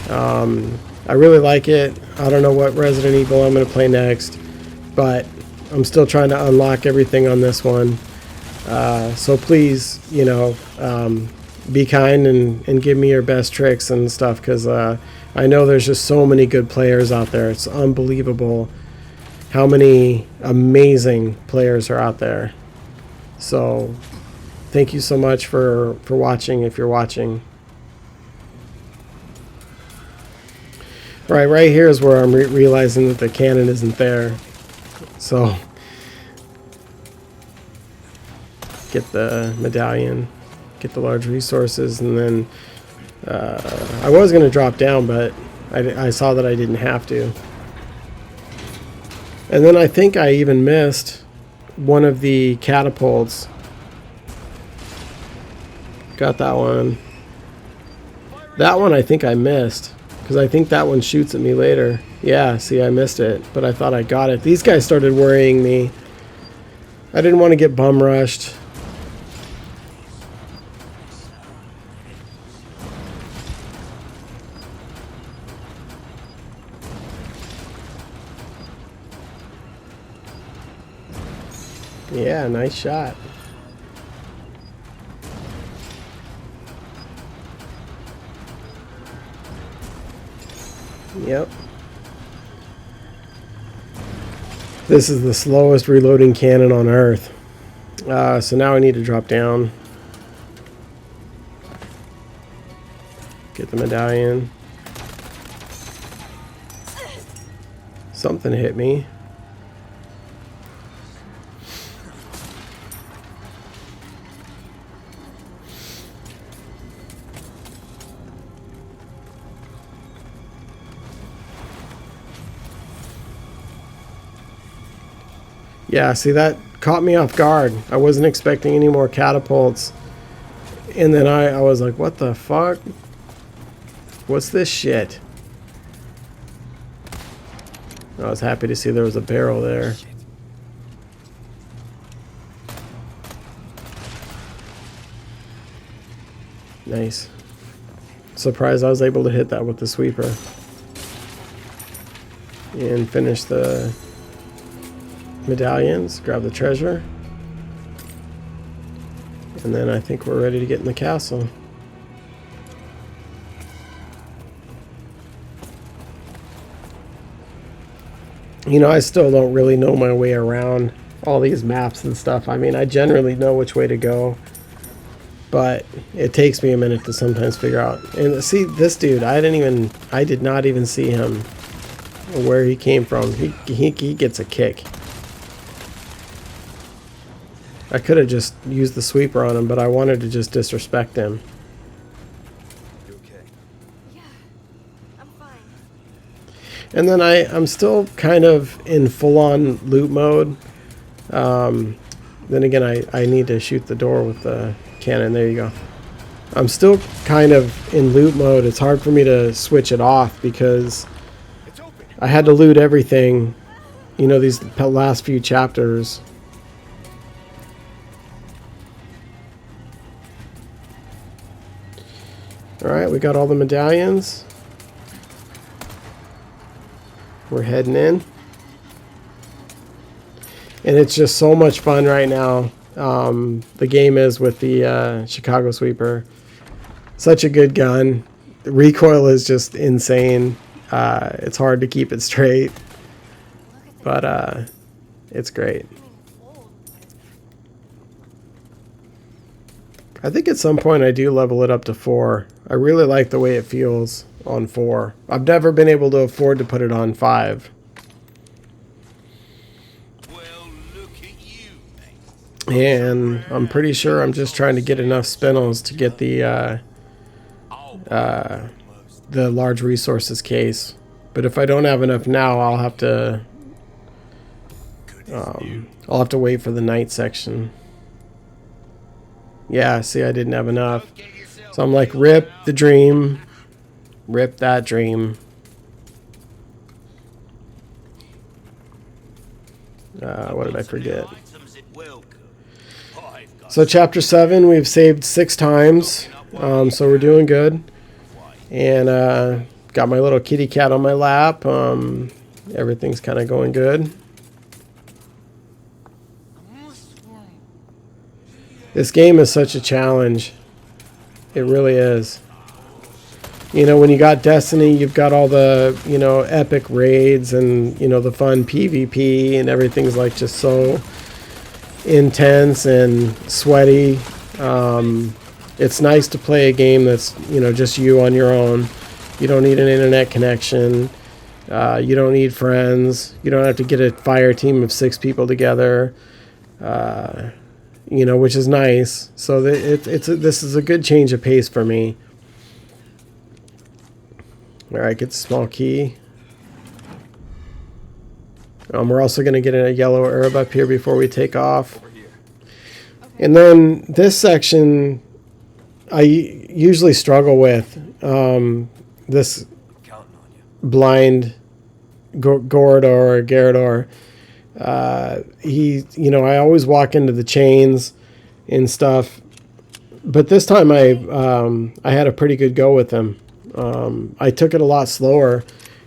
I really like it. I don't know what Resident Evil I'm going to play next, but I'm still trying to unlock everything on this one. So please, be kind and give me your best tricks and stuff, because I know there's just so many good players out there. It's unbelievable how many amazing players are out there. So thank you so much for watching, if you're watching. Right here is where I'm realizing that the cannon isn't there. So get the medallion, get the large resources, and then I was going to drop down, but I saw that I didn't have to. And then I think I even missed one of the catapults. Got that one. That one I think I missed, because I think that one shoots at me later. Yeah, see, I missed it, but I thought I got it. These guys started worrying me. I didn't want to get bum rushed. Yeah, nice shot. Yep. This is the slowest reloading cannon on Earth. So now I need to drop down. Get the medallion. Something hit me. Yeah, see, that caught me off guard. I wasn't expecting any more catapults. And then I was like, what the fuck? What's this shit? I was happy to see there was a barrel there. Nice. Surprised I was able to hit that with the sweeper. And finish the medallions, grab the treasure, and then I think we're ready to get in the castle. I still don't really know my way around all these maps and stuff. I mean, I generally know which way to go, but it takes me a minute to sometimes figure out. And see, this dude, I did not even see him, where he came from. He gets a kick. I could have just used the sweeper on him, but I wanted to just disrespect him. You okay? Yeah, I'm fine. And then I'm still kind of in full-on loot mode. Then again, I need to shoot the door with the cannon. There you go. I'm still kind of in loot mode. It's hard for me to switch it off because I had to loot everything, these last few chapters. Alright, we got all the medallions. We're heading in. And it's just so much fun right now. The game is with the Chicago Sweeper. Such a good gun. The recoil is just insane. It's hard to keep it straight. But it's great. I think at some point I do level it up to 4. I really like the way it feels on 4. I've never been able to afford to put it on 5. Well, look at you, mate. And I'm pretty sure I'm just trying to get enough spinels to get the the large resources case. But if I don't have enough now, I'll have to wait for the night section. Yeah, see, I didn't have enough. So I'm like, rip the dream. Rip that dream. What did I forget? So chapter 7, we've saved 6 times. So we're doing good. And got my little kitty cat on my lap. Everything's kind of going good. This game is such a challenge. It really is. You know, when you got Destiny, you've got all the, you know, epic raids and, you know, the fun PvP, and everything's like just so intense and sweaty. It's nice to play a game that's, you know, just you on your own. You don't need an internet connection. You don't need friends. You don't have to get a fire team of 6 people together. You know, which is nice. So this is a good change of pace for me. All right, get the small key. We're also going to get a yellow herb up here before we take off. And then this section, I usually struggle with this blind Gorador. You know, I always walk into the chains and stuff, but this time I had a pretty good go with him. I took it a lot slower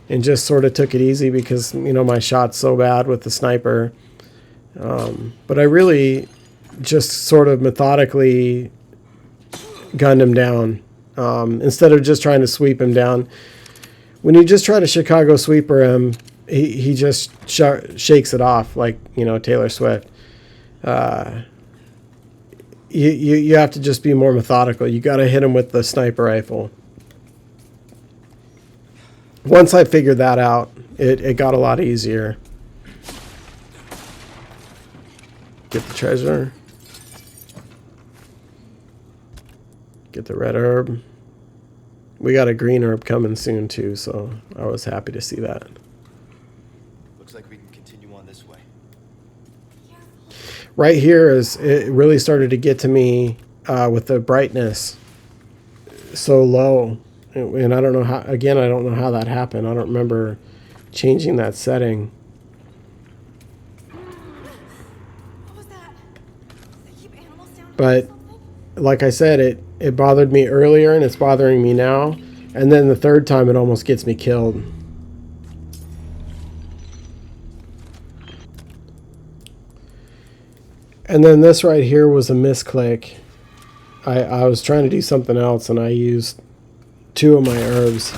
and just sort of took it easy because, you know, my shot's so bad with the sniper. But I really just sort of methodically gunned him down instead of just trying to sweep him down. When you just try to Chicago sweeper him, he just shakes it off like, you know, Taylor Swift. You have to just be more methodical. You got to hit him with the sniper rifle. Once I figured that out, it got a lot easier. Get the treasure. Get the red herb. We got a green herb coming soon too, so I was happy to see that. Looks like we can continue on this way. Right here is it really started to get to me with the brightness so low. And I don't know how, again, I don't know how that happened. I don't remember changing that setting. What was that? They keep animals down But here or something? like I said, it bothered me earlier and it's bothering me now. And then the third time it almost gets me killed. And then this right here was a misclick. I was trying to do something else and I used 2 of my herbs,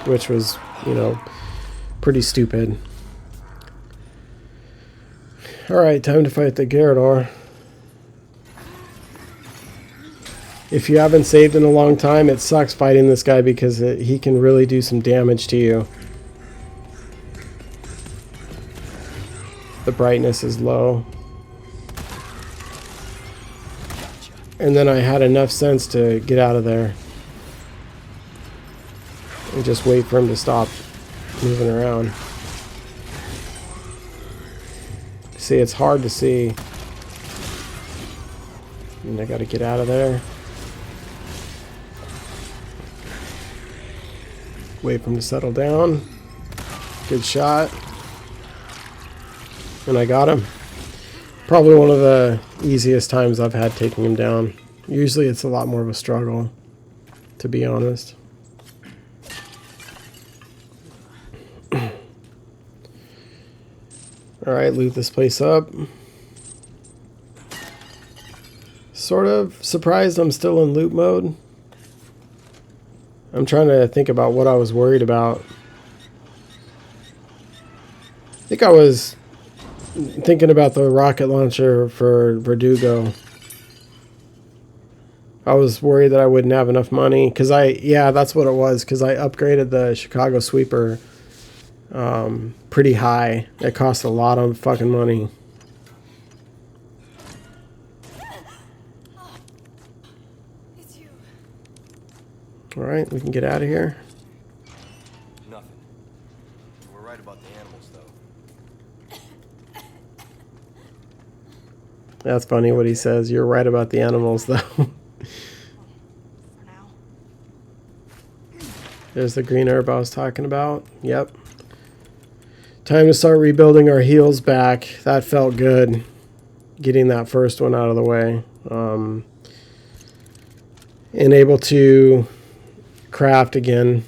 which was, you know, pretty stupid. Alright, time to fight the Gyarados. If you haven't saved in a long time, it sucks fighting this guy because he can really do some damage to you. The brightness is low. And then I had enough sense to get out of there. And just wait for him to stop moving around. See, it's hard to see. And I gotta get out of there. Wait for him to settle down. Good shot. And I got him. Probably one of the easiest times I've had taking him down. Usually it's a lot more of a struggle, to be honest. Alright, loot this place up. Sort of surprised I'm still in loot mode. I'm trying to think about what I was worried about. I think I was thinking about the rocket launcher for Verdugo. I was worried that I wouldn't have enough money because yeah, that's what it was, because I upgraded the Chicago sweeper pretty high. It cost a lot of fucking money. It's you. Alright, we can get out of here. Nothing. We're right about the animals, though. That's funny what he says. You're right about the animals, though. For now. There's the green herb I was talking about. Yep. Time to start rebuilding our heals back. That felt good. Getting that first one out of the way. And able to craft again.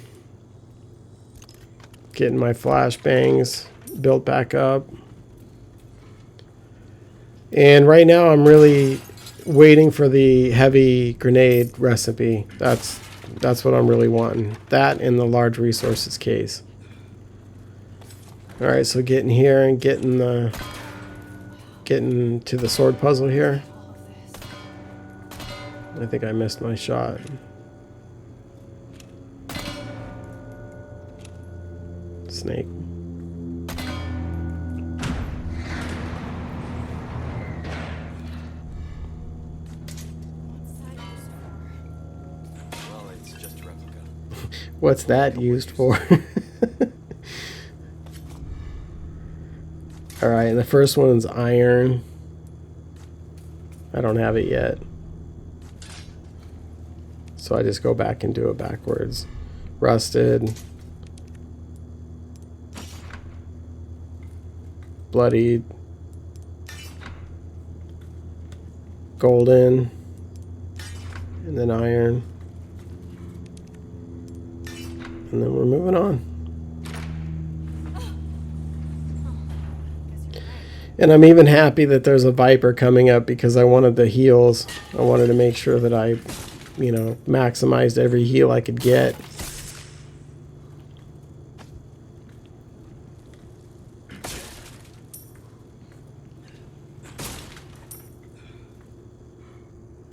Getting my flashbangs built back up. And right now I'm really waiting for the heavy grenade recipe. That's what I'm really wanting. That and the large resources case. Alright, so getting here and getting to the sword puzzle here. I think I missed my shot. Snake. Well, it's just a replica. What's that used for? Alright, and the first one's iron. I don't have it yet. So I just go back and do it backwards. Rusted. Bloodied. Golden. And then iron. And then we're moving on. And I'm even happy that there's a Viper coming up because I wanted the heals. I wanted to make sure that I, maximized every heal I could get.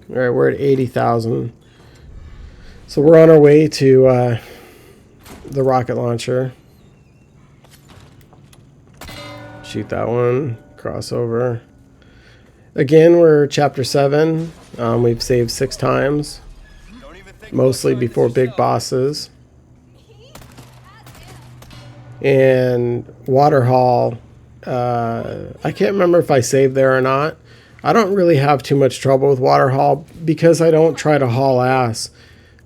Alright, we're at 80,000. So we're on our way to the rocket launcher. Shoot that one. Crossover. Again, we're chapter 7. We've saved 6 times. Mostly before big bosses. And Waterhall. I can't remember if I saved there or not. I don't really have too much trouble with Waterhall because I don't try to haul ass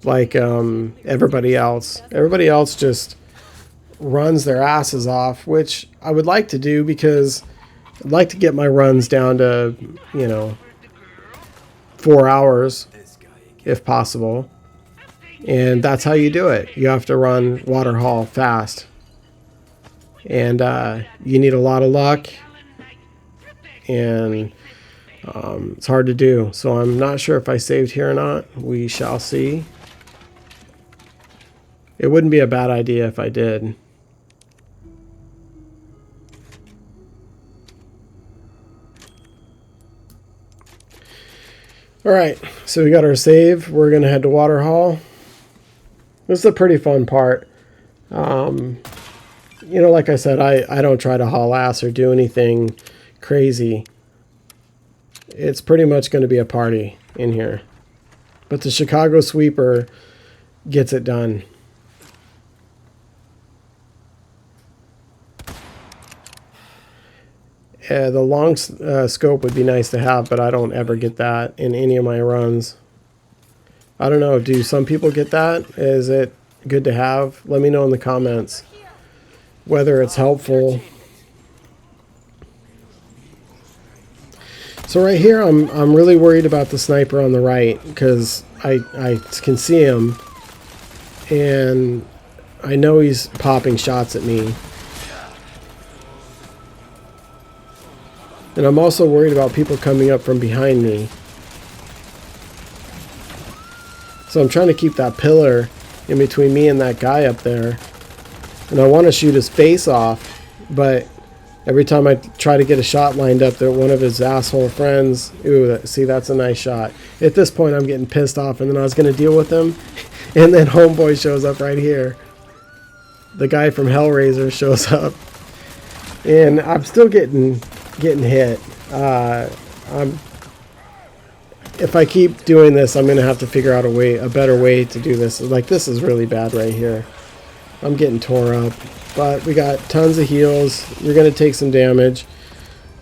like everybody else. Everybody else just runs their asses off, which I would like to do because I'd like to get my runs down to, 4 hours if possible. And that's how you do it. You have to run Waterhall fast. And you need a lot of luck. And it's hard to do. So I'm not sure if I saved here or not. We shall see. It wouldn't be a bad idea if I did. Alright, so we got our save. We're going to head to Waterhall. This is a pretty fun part. Like I said, I don't try to haul ass or do anything crazy. It's pretty much going to be a party in here. But the Chicago Sweeper gets it done. The long scope would be nice to have, but I don't ever get that in any of my runs. I don't know, do some people get that? Is it good to have? Let me know in the comments whether it's helpful. So right here, I'm really worried about the sniper on the right because I can see him, and I know he's popping shots at me. And I'm also worried about people coming up from behind me. So I'm trying to keep that pillar in between me and that guy up there. And I want to shoot his face off, but every time I try to get a shot lined up, that one of his asshole friends, see, that's a nice shot. At this point, I'm getting pissed off, and then I was going to deal with him, and then homeboy shows up right here. The guy from Hellraiser shows up, and I'm still getting hit. if I keep doing this, I'm going to have to figure out a better way to do this. Like, this is really bad right here. I'm getting tore up. But we got tons of heals. We're going to take some damage.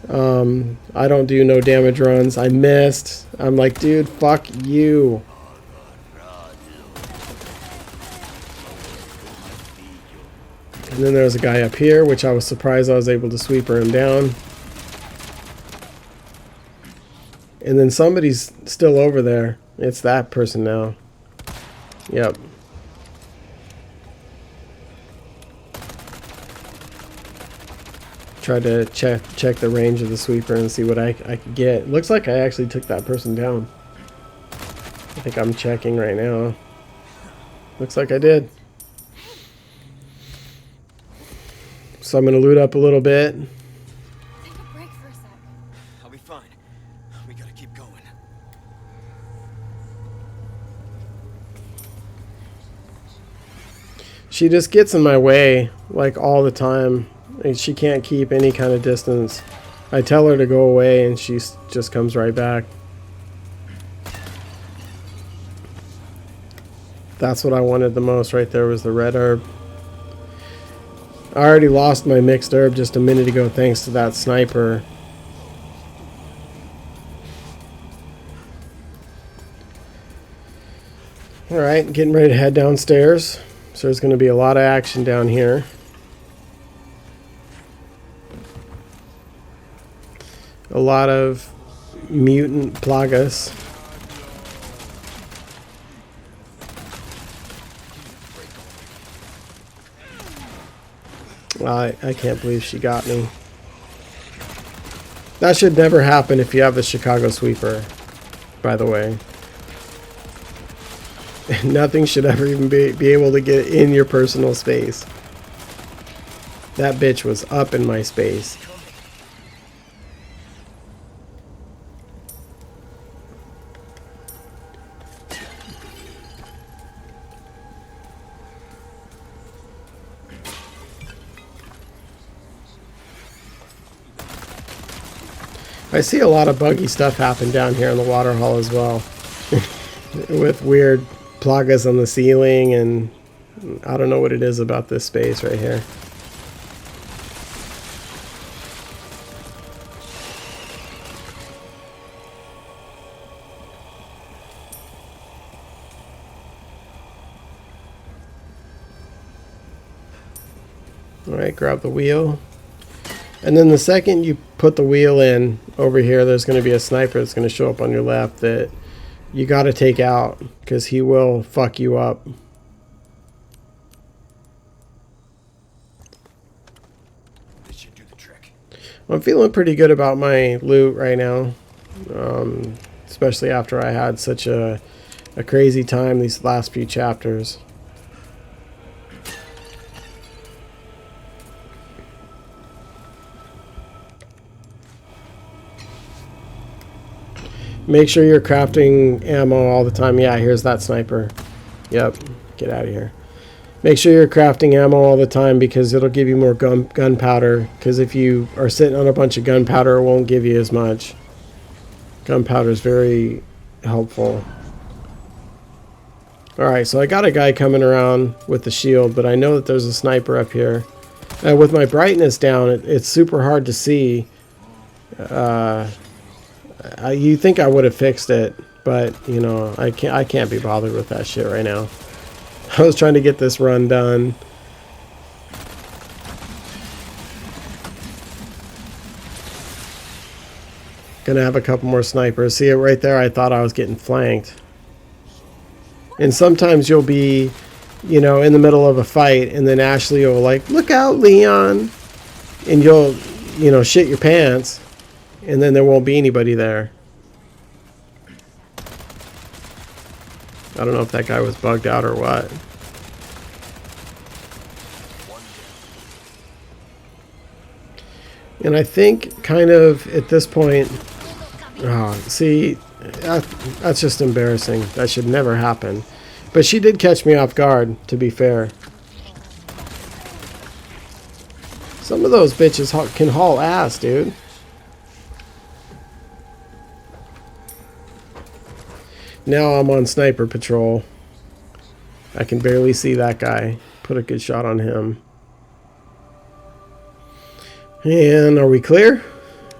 I don't do no damage runs. I missed. I'm like, dude, fuck you. And then there's a guy up here, which I was surprised I was able to sweeper him down. And then somebody's still over there. It's that person now. Yep. Tried to check the range of the sweeper and see what I could get. Looks like I actually took that person down. I think I'm checking right now. Looks like I did. So I'm going to loot up a little bit. Take a break for a sec. I'll be fine. We gotta keep going. She just gets in my way, like, all the time. Like, she can't keep any kind of distance. I tell her to go away and she just comes right back. That's what I wanted the most right there, was the red herb. I already lost my mixed herb just a minute ago thanks to that sniper. Alright, getting ready to head downstairs. So there's going to be a lot of action down here. A lot of mutant plagas. I can't believe she got me. That should never happen if you have the Chicago Sweeper, by the way. Nothing should ever even be able to get in your personal space. That bitch was up in my space. I see a lot of buggy stuff happen down here in the water hall as well. With weird plagas on the ceiling, and I don't know what it is about this space right here. Alright, grab the wheel. And then the second you put the wheel in over here, there's going to be a sniper that's going to show up on your left that you got to take out, because he will fuck you up. This should do the trick. I'm feeling pretty good about my loot right now, especially after I had such a crazy time these last few chapters. Make sure you're crafting ammo all the time. Yeah, here's that sniper. Yep, get out of here. Make sure you're crafting ammo all the time, because it'll give you more gunpowder. Because if you are sitting on a bunch of gunpowder, it won't give you as much. Gunpowder is very helpful. Alright, so I got a guy coming around with the shield, but I know that there's a sniper up here. With my brightness down, it's super hard to see. You think I would have fixed it, but you know, I can't be bothered with that shit right now. I was trying to get this run done. Gonna have a couple more snipers. See it right there? I thought I was getting flanked. And sometimes you'll be, you know, in the middle of a fight, and then Ashley will like, "Look out, Leon," and you'll, you know, shit your pants. And then there won't be anybody there. I don't know if that guy was bugged out or what. And I think kind of at this point, oh, see, that's just embarrassing. That should never happen. But she did catch me off guard, to be fair. Some of those bitches can haul ass, dude. Now I'm on sniper patrol. I can barely see that guy. Put a good shot on him. And are we clear?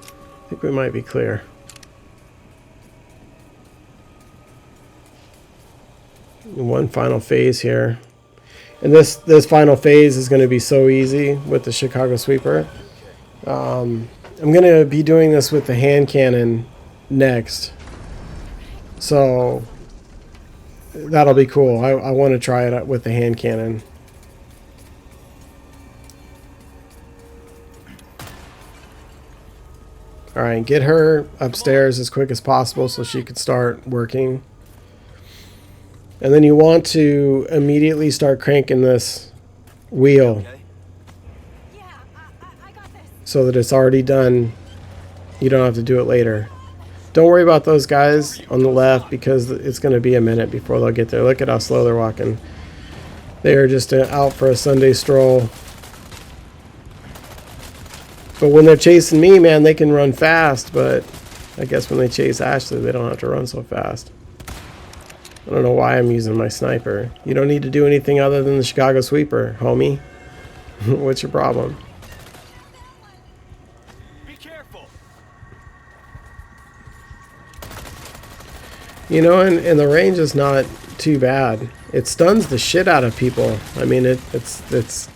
I think we might be clear. One final phase here. And this final phase is going to be so easy with the Chicago Sweeper. I'm going to be doing this with the hand cannon next. So that'll be cool. I want to try it out with the hand cannon. Alright, get her upstairs as quick as possible so she can start working. And then you want to immediately start cranking this wheel Okay. Yeah, I got this. so that it's already done. You don't have to do it later. Don't worry about those guys on the left because it's going to be a minute before they'll get there. Look at how slow they're walking. They are just out for a Sunday stroll. But when they're chasing me, man, they can run fast. But I guess when they chase Ashley, they don't have to run so fast. I don't know why I'm using my sniper. You don't need to do anything other than the Chicago Sweeper, homie. What's your problem? Be careful. You know, and the range is not too bad. It stuns the shit out of people. I mean, that's its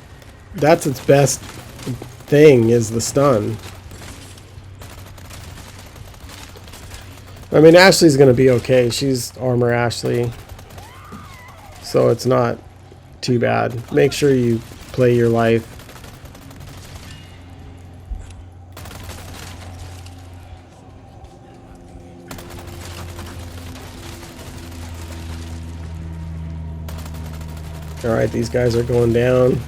best thing is the stun. I mean, Ashley's gonna be okay. She's armor Ashley, so it's not too bad. Make sure you play your life. Alright, these guys are going down.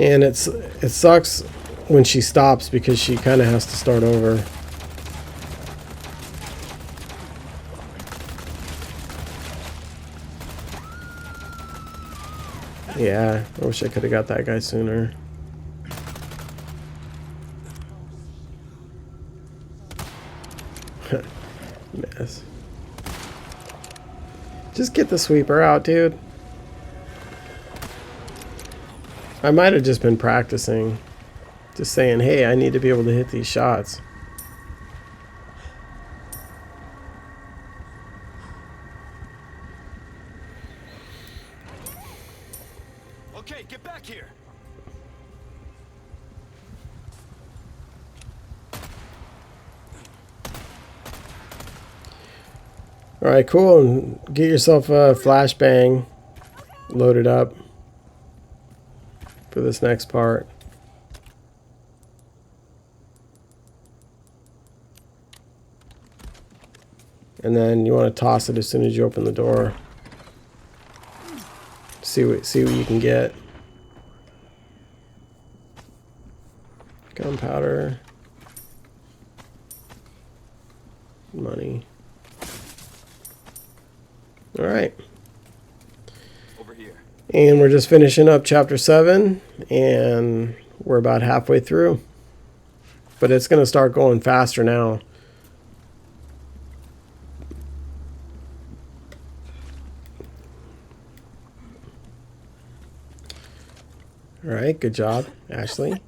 And it sucks when she stops because she kind of has to start over. Yeah, I wish I could have got that guy sooner. Mess. Just get the sweeper out, dude. I might have just been practicing. Just saying, hey, I need to be able to hit these shots. Okay, get back here. Alright, cool. And get yourself a flashbang loaded up for this next part. And then you want to toss it as soon as you open the door. See what you can get. Gunpowder. Money. Alright. Over here. And we're just finishing up chapter 7. And we're about halfway through. But it's going to start going faster now. Alright, good job, Ashley.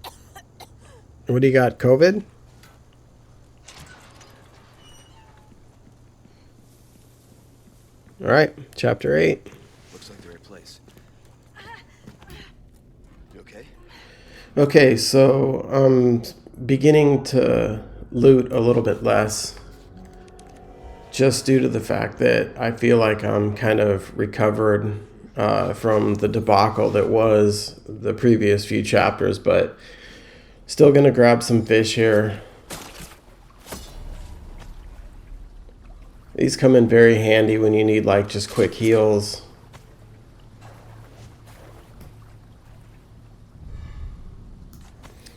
What do you got, COVID? Alright, chapter 8. Looks like the right place. You okay? Okay, so I'm beginning to loot a little bit less. Just due to the fact that I feel like I'm kind of recovered from the debacle that was the previous few chapters, but still gonna grab some fish here. These come in very handy when you need like just quick heals.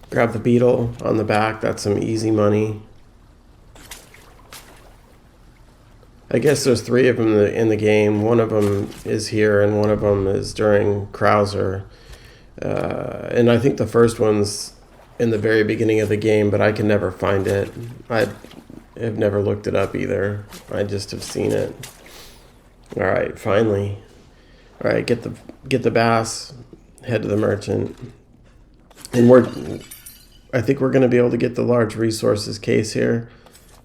Grab the beetle on the back, that's some easy money. I guess there's 3 of them in the game. One of them is here, and one of them is during Krauser. And I think the first one's in the very beginning of the game, but I can never find it. have never looked it up either. I just have seen it. All right, finally. All right, get the bass, head to the merchant, and I think we're gonna be able to get the large resources case here.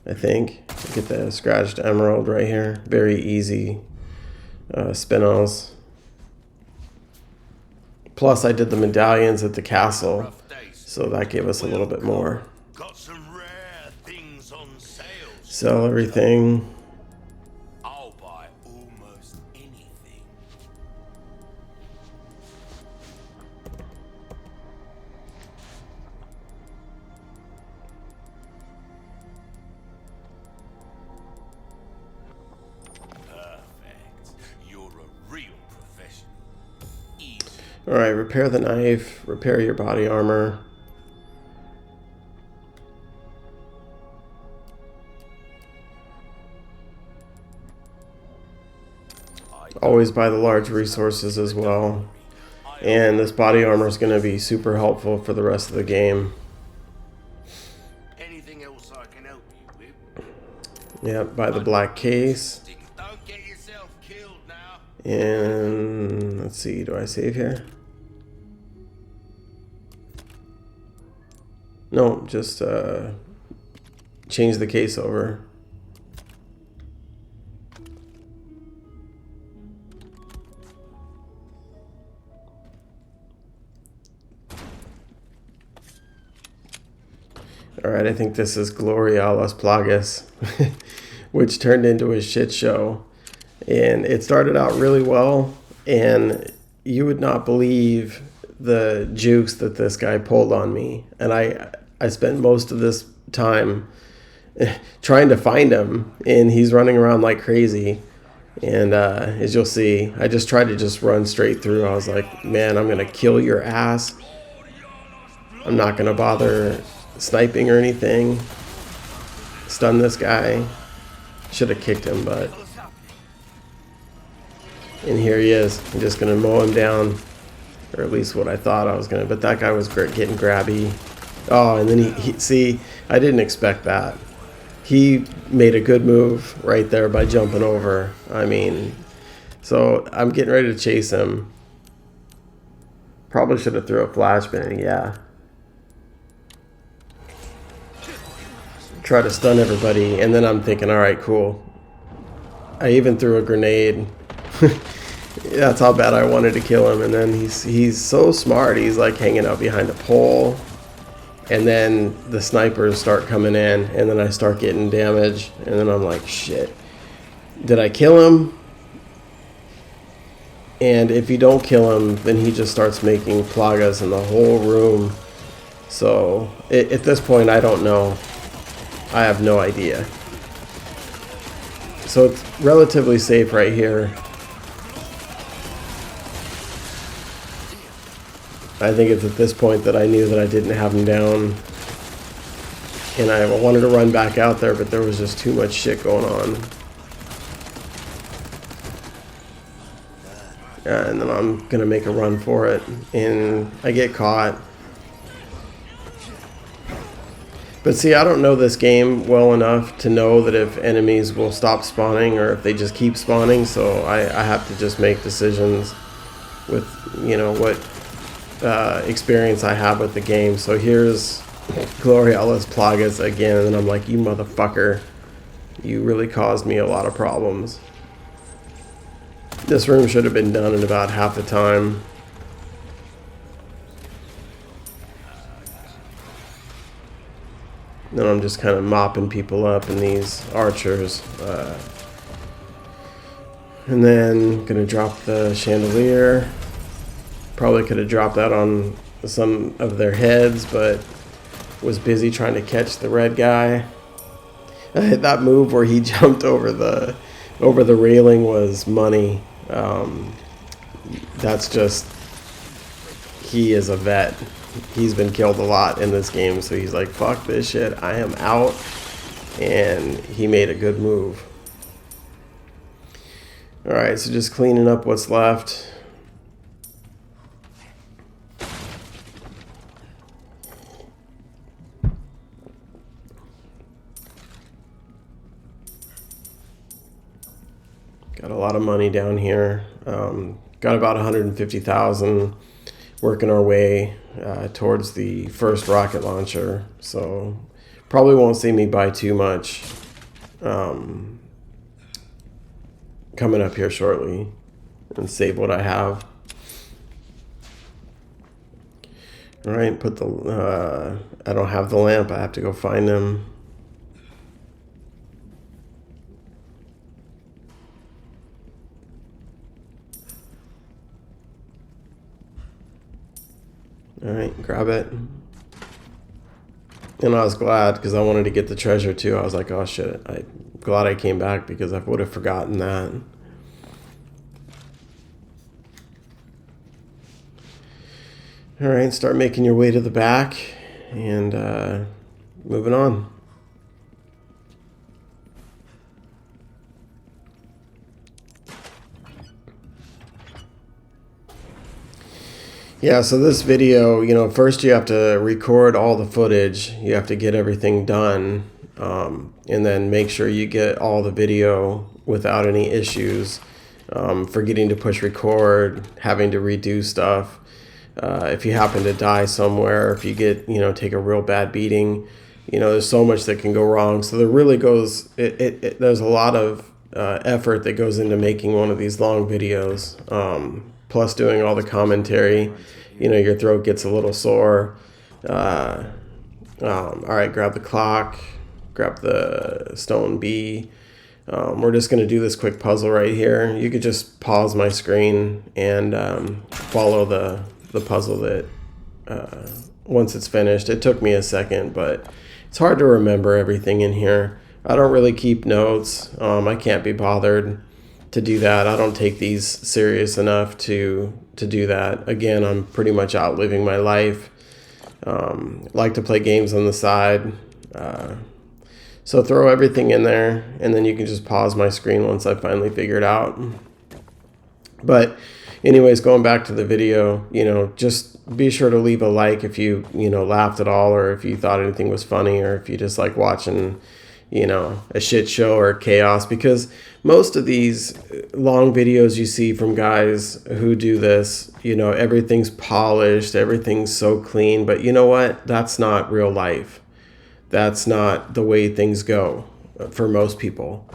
I think get the scratched emerald right here. Very easy spin-offs. Plus, I did the medallions at the castle, Rough days. so that gave us a little bit more. Got some rare things on sale. Sell everything. I'll buy almost anything. Perfect. You're a real professional. Easy. All right, repair the knife, repair your body armor. Always buy the large resources as well. And this body armor is going to be super helpful for the rest of the game. Anything else I can help you with? Yep, buy the black case. Don't get yourself killed now. And let's see, do I save here? No, just change the case over. Alright, I think this is Gloria a las Plagas, which turned into a shit show. And it started out really well, and you would not believe the jukes that this guy pulled on me. And I spent most of this time trying to find him, and he's running around like crazy. And as you'll see, I just tried to just run straight through. I was like, man, I'm going to kill your ass. I'm not going to bother sniping or anything. Stun this guy. Should have kicked him, but... And here he is. I'm just going to mow him down. Or at least what I thought I was going to. But that guy was getting grabby. Oh, and then he see, I didn't expect that. He made a good move right there by jumping over. I mean, so I'm getting ready to chase him. Probably should have threw a flashbang, yeah. Try to stun everybody, and then I'm thinking, all right, cool. I even threw a grenade. That's how bad I wanted to kill him. And then he's so smart. He's like hanging out behind a pole, and then the snipers start coming in, and then I start getting damage, and then I'm like, shit, did I kill him? And if you don't kill him, then he just starts making plagas in the whole room. So at this point, I don't know. I have no idea. So it's relatively safe right here. I think it's at this point that I knew that I didn't have him down. And I wanted to run back out there, but there was just too much shit going on. And then I'm going to make a run for it. And I get caught. But see, I don't know this game well enough to know that if enemies will stop spawning or if they just keep spawning. So I have to just make decisions with, you know, what experience I have with the game. So here's Gloria a las Plagas again, and I'm like, you motherfucker, you really caused me a lot of problems. This room should have been done in about half the time. Then I'm just kind of mopping people up in these archers. And then gonna drop the chandelier. Probably could have dropped that on some of their heads, but was busy trying to catch the red guy. That move where he jumped over the railing was money. That's just, he is a vet. He's been killed a lot in this game, so he's like, fuck this shit, I am out. And he made a good move. Alright, so just cleaning up what's left. Got a lot of money down here. Got about 150,000. Working our way towards the first rocket launcher. So probably won't see me buy too much coming up here shortly, and save what I have. All right, put the, I don't have the lamp. I have to go find them. All right, grab it. And I was glad because I wanted to get the treasure too. I was like, oh shit, I'm glad I came back because I would have forgotten that. All right, start making your way to the back and moving on. Yeah, so this video, you know, first you have to record all the footage. You have to get everything done, and then make sure you get all the video without any issues. Forgetting to push record, having to redo stuff. If you happen to die somewhere, if you get, you know, take a real bad beating, you know, there's so much that can go wrong. So there really goes, there's a lot of effort that goes into making one of these long videos. Plus doing all the commentary, you know, your throat gets a little sore. All right, grab the clock, grab the stone bee. We're just going to do this quick puzzle right here. You could just pause my screen and follow the puzzle that once it's finished. It took me a second, but it's hard to remember everything in here. I don't really keep notes. I can't be bothered to do that. I don't take these serious enough to do that. Again, I'm pretty much out living my life. Like to play games on the side. So throw everything in there, and then you can just pause my screen once I finally figure it out. But anyways, going back to the video, you know, just be sure to leave a like if you know, laughed at all, or if you thought anything was funny, or if you just like watching, you know, a shit show or chaos, because most of these long videos you see from guys who do this, you know, everything's polished, everything's so clean, but you know what? That's not real life. That's not the way things go for most people.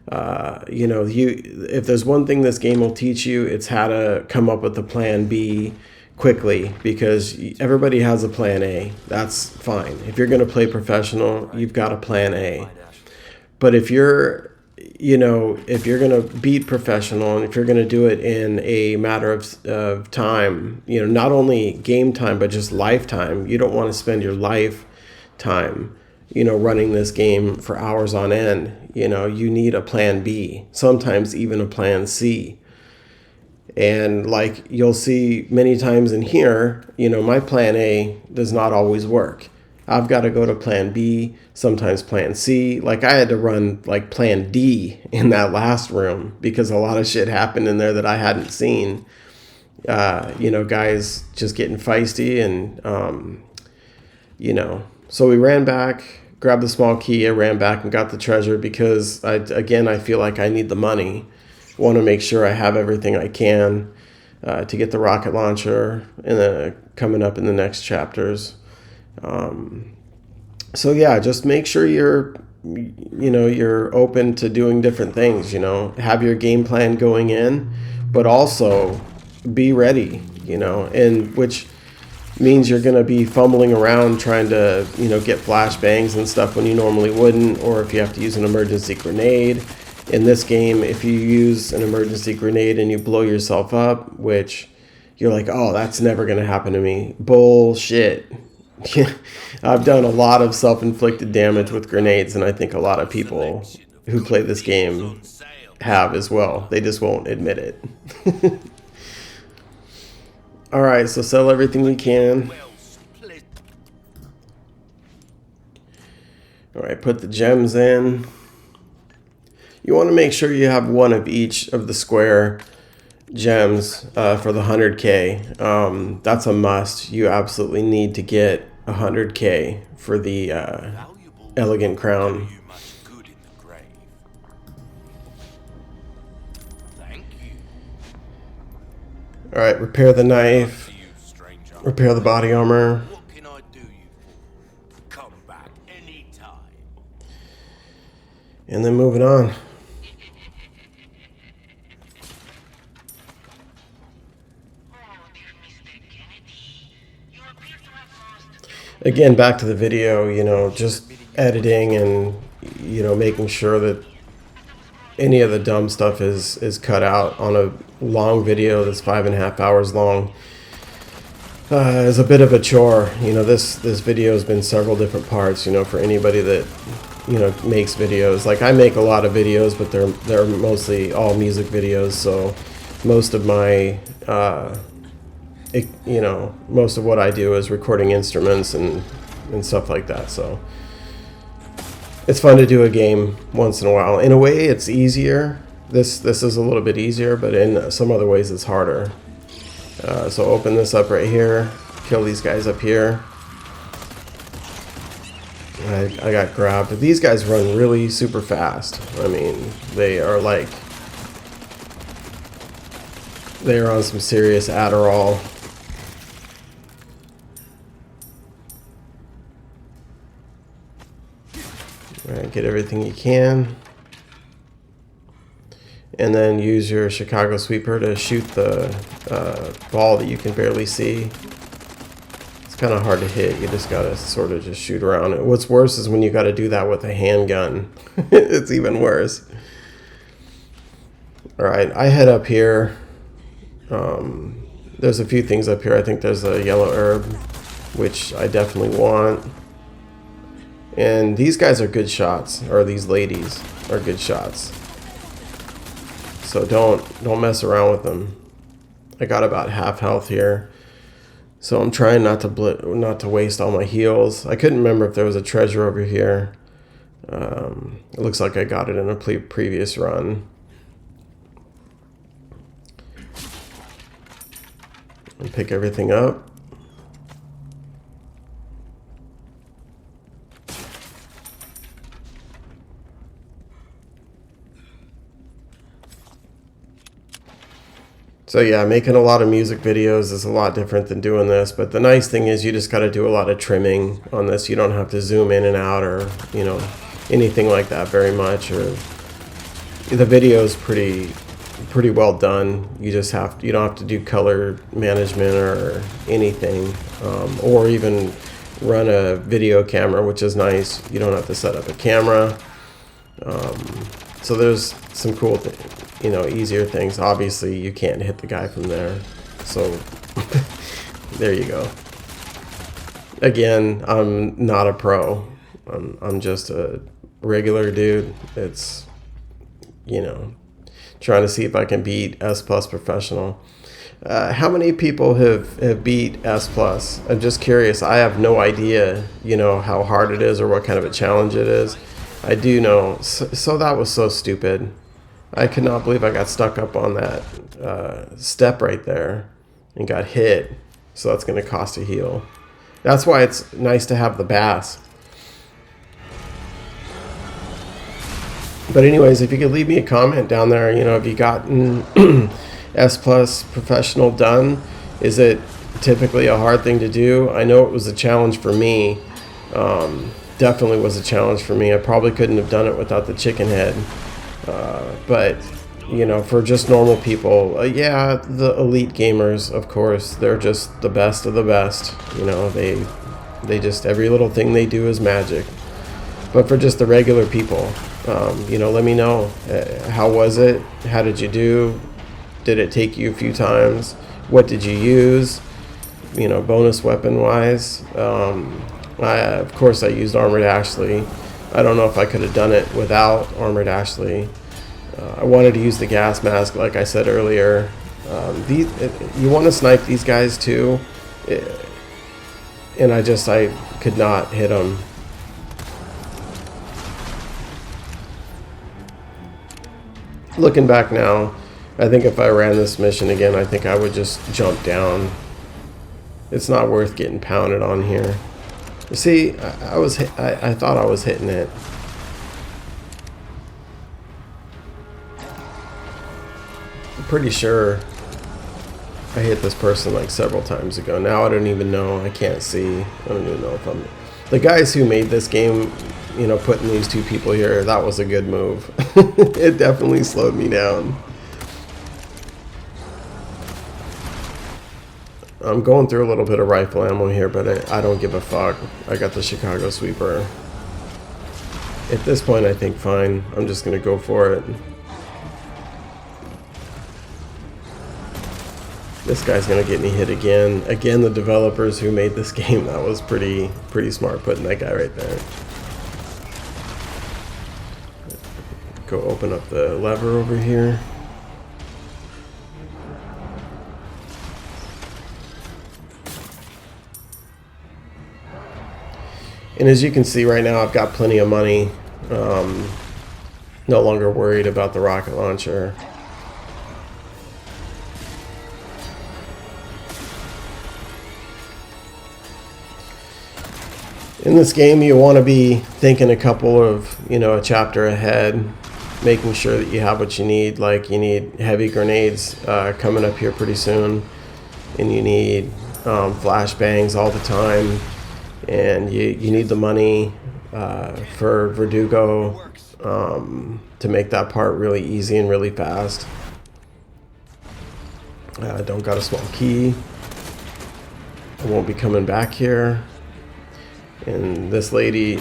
You know, if there's one thing this game will teach you, it's how to come up with a plan B quickly, because everybody has a plan A. That's fine. If you're going to play professional, you've got a plan A. But if you're, you know, if you're going to beat professional, and if you're going to do it in a matter of time, you know, not only game time, but just lifetime, you don't want to spend your lifetime, you know, running this game for hours on end. You know, you need a plan B, sometimes even a plan C. And like you'll see many times in here, you know, my plan A does not always work. I've got to go to plan B, sometimes plan C. Like I had to run like plan D in that last room because a lot of shit happened in there that I hadn't seen. You know, guys just getting feisty, and, you know, so we ran back, grabbed the small key. I ran back and got the treasure because I feel like I need the money. Want to make sure I have everything I can to get the rocket launcher coming up in the next chapters. So yeah, just make sure you're open to doing different things, you know, have your game plan going in, but also be ready, you know, and which means you're going to be fumbling around trying to, you know, get flashbangs and stuff when you normally wouldn't, or if you have to use an emergency grenade. In this game, if you use an emergency grenade and you blow yourself up, which you're like, oh, that's never going to happen to me. Bullshit. I've done a lot of self-inflicted damage with grenades, and I think a lot of people who play this game have as well. They just won't admit it. All right, so sell everything we can. All right, put the gems in. You want to make sure you have one of each of the square gems for the 100K. That's a must. You absolutely need to get 100K for the elegant crown. All right, repair the knife, To you, stranger. repair the body armor. What can I do you for? Come back anytime. And then moving on. Again, back to the video, you know, just editing and, you know, making sure that any of the dumb stuff is cut out on a long video that's 5.5 hours long. Is a bit of a chore. You know, this video has been several different parts, you know, for anybody that, you know, makes videos. Like, I make a lot of videos, but they're mostly all music videos, so most of my you know, most of what I do is recording instruments and stuff like that. So it's fun to do a game once in a while. In a way, it's easier. This is a little bit easier, but in some other ways, it's harder. So open this up right here. Kill these guys up here. I got grabbed. These guys run really super fast. I mean, they are like, they are on some serious Adderall. Alright, get everything you can. And then use your Chicago sweeper to shoot the ball that you can barely see. It's kind of hard to hit. You just gotta sort of just shoot around it. What's worse is when you gotta do that with a handgun. It's even worse. Alright, I head up here. There's a few things up here. I think there's a yellow herb, which I definitely want. And these guys are good shots, or these ladies are good shots. So don't mess around with them. I got about half health here, so I'm trying not to waste all my heals. I couldn't remember if there was a treasure over here. It looks like I got it in a previous run. And pick everything up. So yeah, making a lot of music videos is a lot different than doing this, but the nice thing is you just got to do a lot of trimming on this. You don't have to zoom in and out or, you know, anything like that very much. Or the video is pretty well done. You don't have to do color management or anything, or even run a video camera, which is nice. You don't have to set up a camera. So there's some cool you know, easier things. Obviously, you can't hit the guy from there. So, there you go. Again, I'm not a pro. I'm just a regular dude. It's, you know, trying to see if I can beat S+ Professional. How many people have beat S+? I'm just curious. I have no idea, you know, how hard it is or what kind of a challenge it is. I do know. So that was so stupid. I could not believe I got stuck up on that step right there and got hit. So that's going to cost a heal. That's why it's nice to have the bass. But anyways, if you could leave me a comment down there, you know, have you gotten S+ Professional done? Is it typically a hard thing to do? I know it was a challenge for me. Definitely was a challenge for me. I probably couldn't have done it without the chicken head. But, you know, for just normal people, yeah, the elite gamers, of course, they're just the best of the best. You know, they just, every little thing they do is magic. But for just the regular people, you know, let me know. How was it? How did you do? Did it take you a few times? What did you use? You know, bonus weapon wise. Of course, I used Armored Ashley. I don't know if I could have done it without Armored Ashley. I wanted to use the gas mask, like I said earlier. You want to snipe these guys too, and I could not hit them. Looking back now, I think if I ran this mission again, I think I would just jump down. It's not worth getting pounded on here. You see, I thought I was hitting it. I'm pretty sure I hit this person like several times ago. Now I don't even know. I can't see. I don't even know if I'm... The guys who made this game, you know, putting these two people here, that was a good move. It definitely slowed me down. I'm going through a little bit of rifle ammo here, but I don't give a fuck. I got the Chicago Sweeper. At this point, I think fine. I'm just going to go for it. This guy's going to get me hit again. Again, the developers who made this game, that was pretty smart putting that guy right there. Go open up the lever over here. And as you can see right now, I've got plenty of money. No longer worried about the rocket launcher. In this game, you want to be thinking a couple of, you know, a chapter ahead, making sure that you have what you need. Like, you need heavy grenades coming up here pretty soon, and you need flashbangs all the time, and you need the money for Verdugo to make that part really easy and really fast. I don't got a small key. I won't be coming back here. And this lady,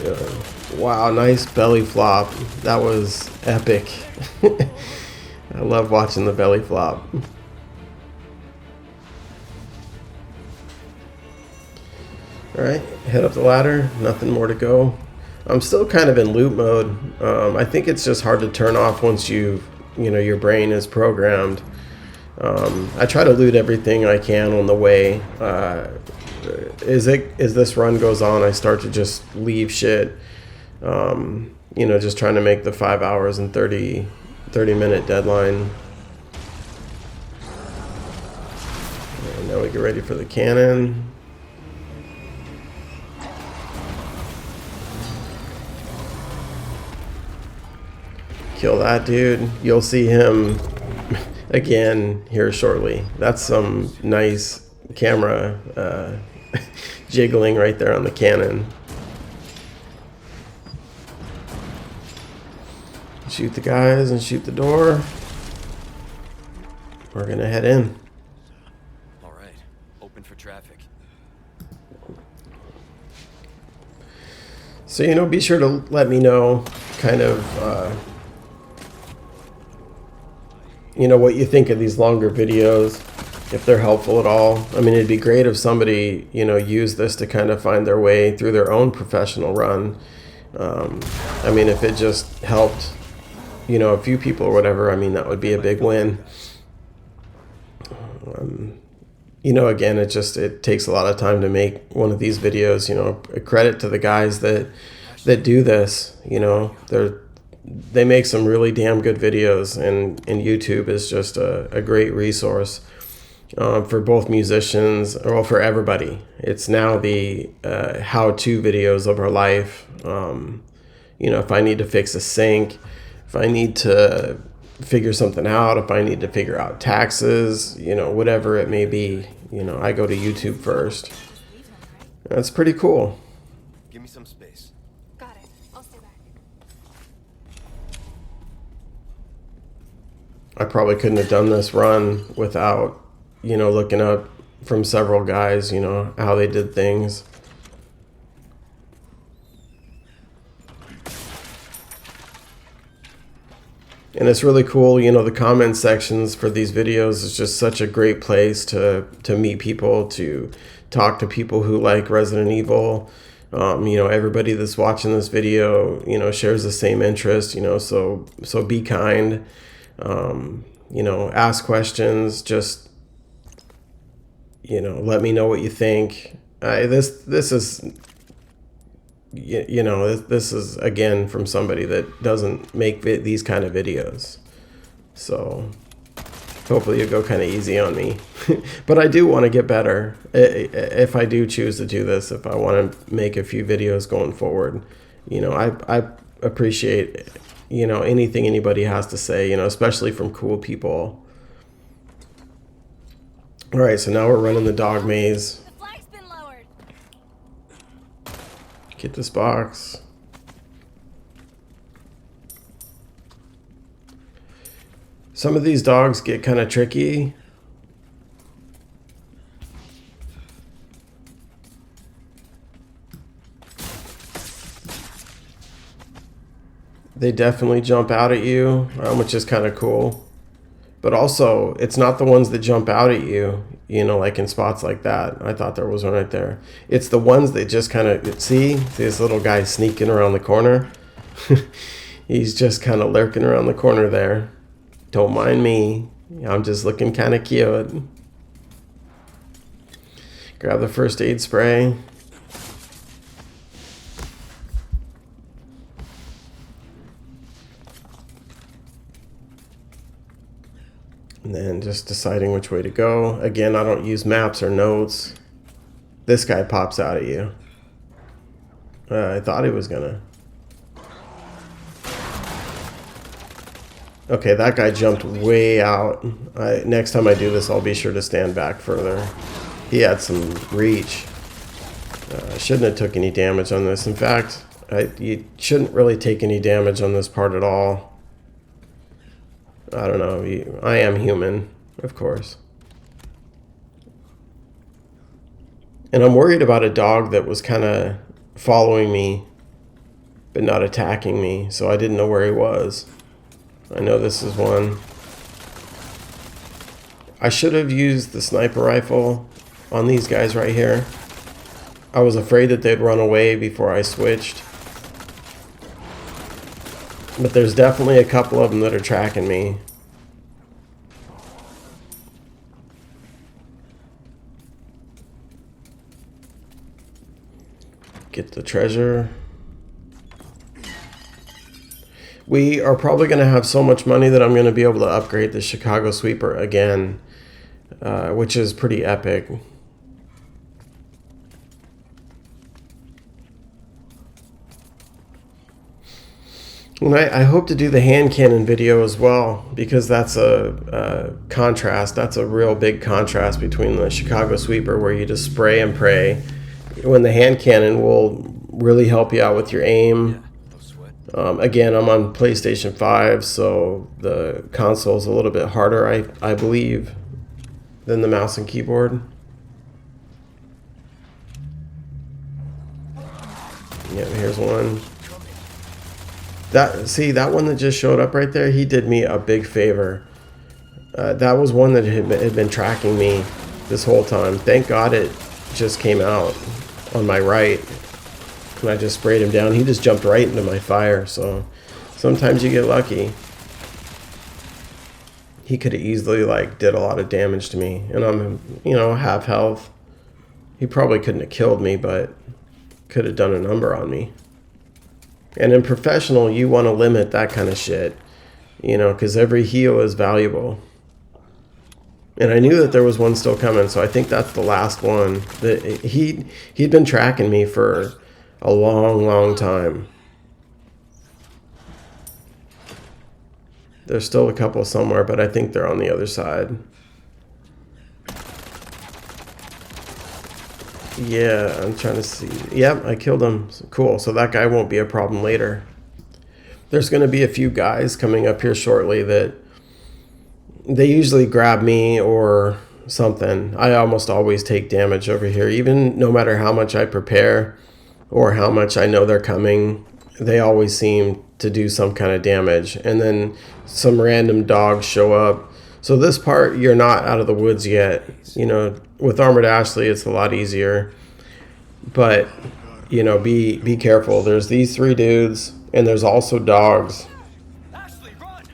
wow, nice belly flop. That was epic. I love watching the belly flop. Alright, head up the ladder, nothing more to go. I'm still kind of in loop mode. I think it's just hard to turn off once you know, your brain is programmed. I try to loot everything I can on the way. As this run goes on, I start to just leave shit. You know, just trying to make the 5 hours and 30 minute deadline. And now we get ready for the cannon. Kill that dude. You'll see him again here shortly. That's some nice camera jiggling right there on the cannon. Shoot the guys and shoot the door. We're gonna head in. All right, open for traffic. So, you know, be sure to let me know kind of you know, what you think of these longer videos, if they're helpful at all. I mean, it'd be great if somebody, you know, used this to kind of find their way through their own professional run. I mean, if it just helped, you know, a few people or whatever, I mean, that would be a big win. You know, again, it takes a lot of time to make one of these videos. You know, a credit to the guys that do this. You know, they make some really damn good videos, and YouTube is just a great resource for both musicians, or for everybody. It's now the how-to videos of our life. You know, if I need to fix a sink, if I need to figure something out, if I need to figure out taxes, you know, whatever it may be, you know, I go to YouTube first. That's pretty cool. Give me some space. Got it. I'll stay back. I probably couldn't have done this run without, you know, looking up from several guys, you know, how they did things. And it's really cool, you know, the comment sections for these videos is just such a great place to meet people, to talk to people who like Resident Evil. You know, everybody that's watching this video, you know, shares the same interest, you know, so be kind. You know, ask questions, just, you know, let me know what you think. This is, you know, this is again from somebody that doesn't make these kind of videos, so hopefully you'll go kind of easy on me. But I do want to get better if I do choose to do this. If I want to make a few videos going forward, you know, I appreciate, you know, anything anybody has to say, you know, especially from cool people. All right, so now we're running the dog maze. The flag's been lowered. Get this box. Some of these dogs get kind of tricky. They definitely jump out at you, which is kind of cool. But also, it's not the ones that jump out at you, you know, like in spots like that. I thought there was one right there. It's the ones that just kind of, see this little guy sneaking around the corner? He's just kind of lurking around the corner there. Don't mind me. I'm just looking kind of cute. Grab the first aid spray. And then just deciding which way to go. Again, I don't use maps or notes. This guy pops out at you. I thought he was gonna. Okay, that guy jumped way out. Next time I do this, I'll be sure to stand back further. He had some reach. I shouldn't have took any damage on this. In fact, you shouldn't really take any damage on this part at all. I don't know. I am human, of course. And I'm worried about a dog that was kind of following me, but not attacking me. So I didn't know where he was. I know this is one. I should have used the sniper rifle on these guys right here. I was afraid that they'd run away before I switched. But there's definitely a couple of them that are tracking me. Get the treasure. We are probably going to have so much money that I'm going to be able to upgrade the Chicago Sweeper again, which is pretty epic. And I hope to do the hand cannon video as well, because that's a contrast. That's a real big contrast between the Chicago Sweeper, where you just spray and pray, when the hand cannon will really help you out with your aim. Again, I'm on PlayStation 5, so the console is a little bit harder, I believe, than the mouse and keyboard. Yeah, here's one. That one that just showed up right there, he did me a big favor. That was one that had been tracking me this whole time. Thank God it just came out on my right. And I just sprayed him down. He just jumped right into my fire. So sometimes you get lucky. He could have easily did a lot of damage to me. And I'm, half health. He probably couldn't have killed me, but could have done a number on me. And in professional, you want to limit that kind of shit, because every heal is valuable. And I knew that there was one still coming, so I think that's the last one. He'd been tracking me for a long time. There's still a couple somewhere, but I think they're on the other side. Yeah, I'm trying to see. Yep, I killed him. Cool, so that guy won't be a problem later. There's going to be a few guys coming up here shortly that they usually grab me or something. I almost always take damage over here, even no matter how much I prepare or how much I know they're coming. They always seem to do some kind of damage, and then some random dogs show up. So this part, you're not out of the woods yet. With Armored Ashley, it's a lot easier. But, be careful. There's these three dudes, and there's also dogs.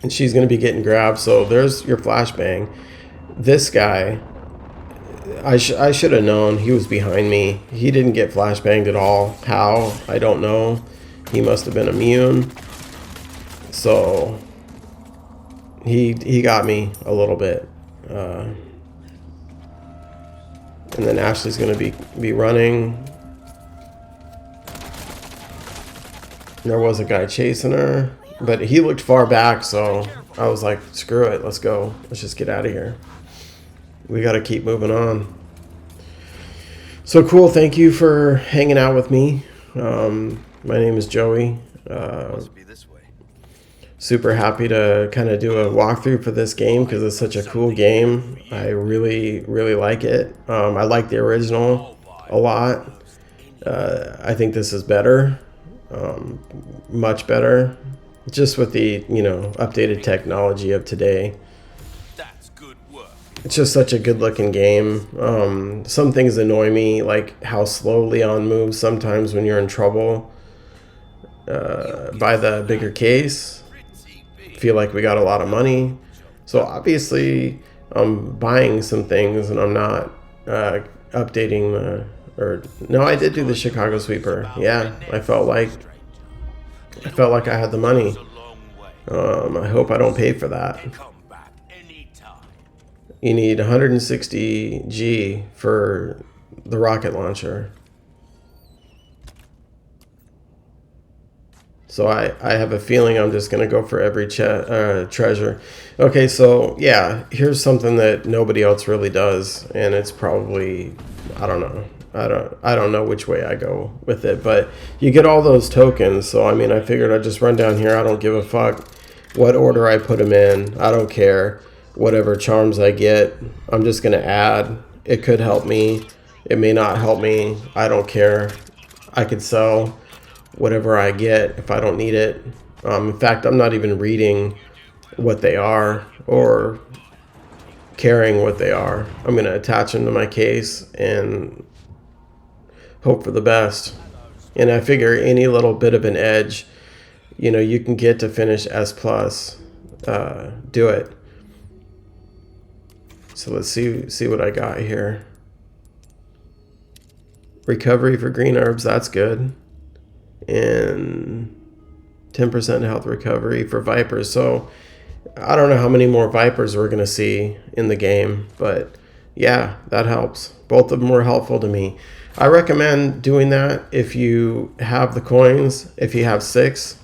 And she's going to be getting grabbed, so there's your flashbang. This guy, I should have known he was behind me. He didn't get flashbanged at all. How? I don't know. He must have been immune. So he got me a little bit. And then Ashley's going to be running. There was a guy chasing her, but he looked far back, so I was like, screw it, let's go. Let's just get out of here. we got to keep moving on. So cool. Thank you for hanging out with me. My name is Joey. Must be this way. Super happy to kind of do a walkthrough for this game because it's such a cool game. I really like it. I like the original a lot. I think this is better, much better, just with the updated technology of today. That's good work. It's just such a good looking game. Some things annoy me, like how slow Leon moves sometimes when you're in trouble by the bigger case. Feel like we got a lot of money. So obviously I'm buying some things and I'm not updating no, I did do the Chicago sweeper. Yeah, I felt like I had the money. I hope I don't pay for that. Come back anytime. You need 160 G for the rocket launcher. So I have a feeling I'm just going to go for every treasure. Okay, so yeah, here's something that nobody else really does, and it's probably, I don't know. I don't know which way I go with it, but you get all those tokens. So I mean, I figured I'd just run down here. I don't give a fuck what order I put them in. I don't care. Whatever charms I get, I'm just going to add. It could help me. It may not help me. I don't care. I could sell whatever I get if I don't need it. In fact, I'm not even reading what they are or caring what they are. I'm going to attach them to my case and hope for the best. And I figure any little bit of an edge, you can get to finish S+, do it. So let's see what I got here. Recovery for green herbs, that's good. And 10% health recovery for vipers. So I don't know how many more vipers we're going to see in the game, but yeah, that helps. Both of them were helpful to me. I recommend doing that if you have the coins. If you have 6,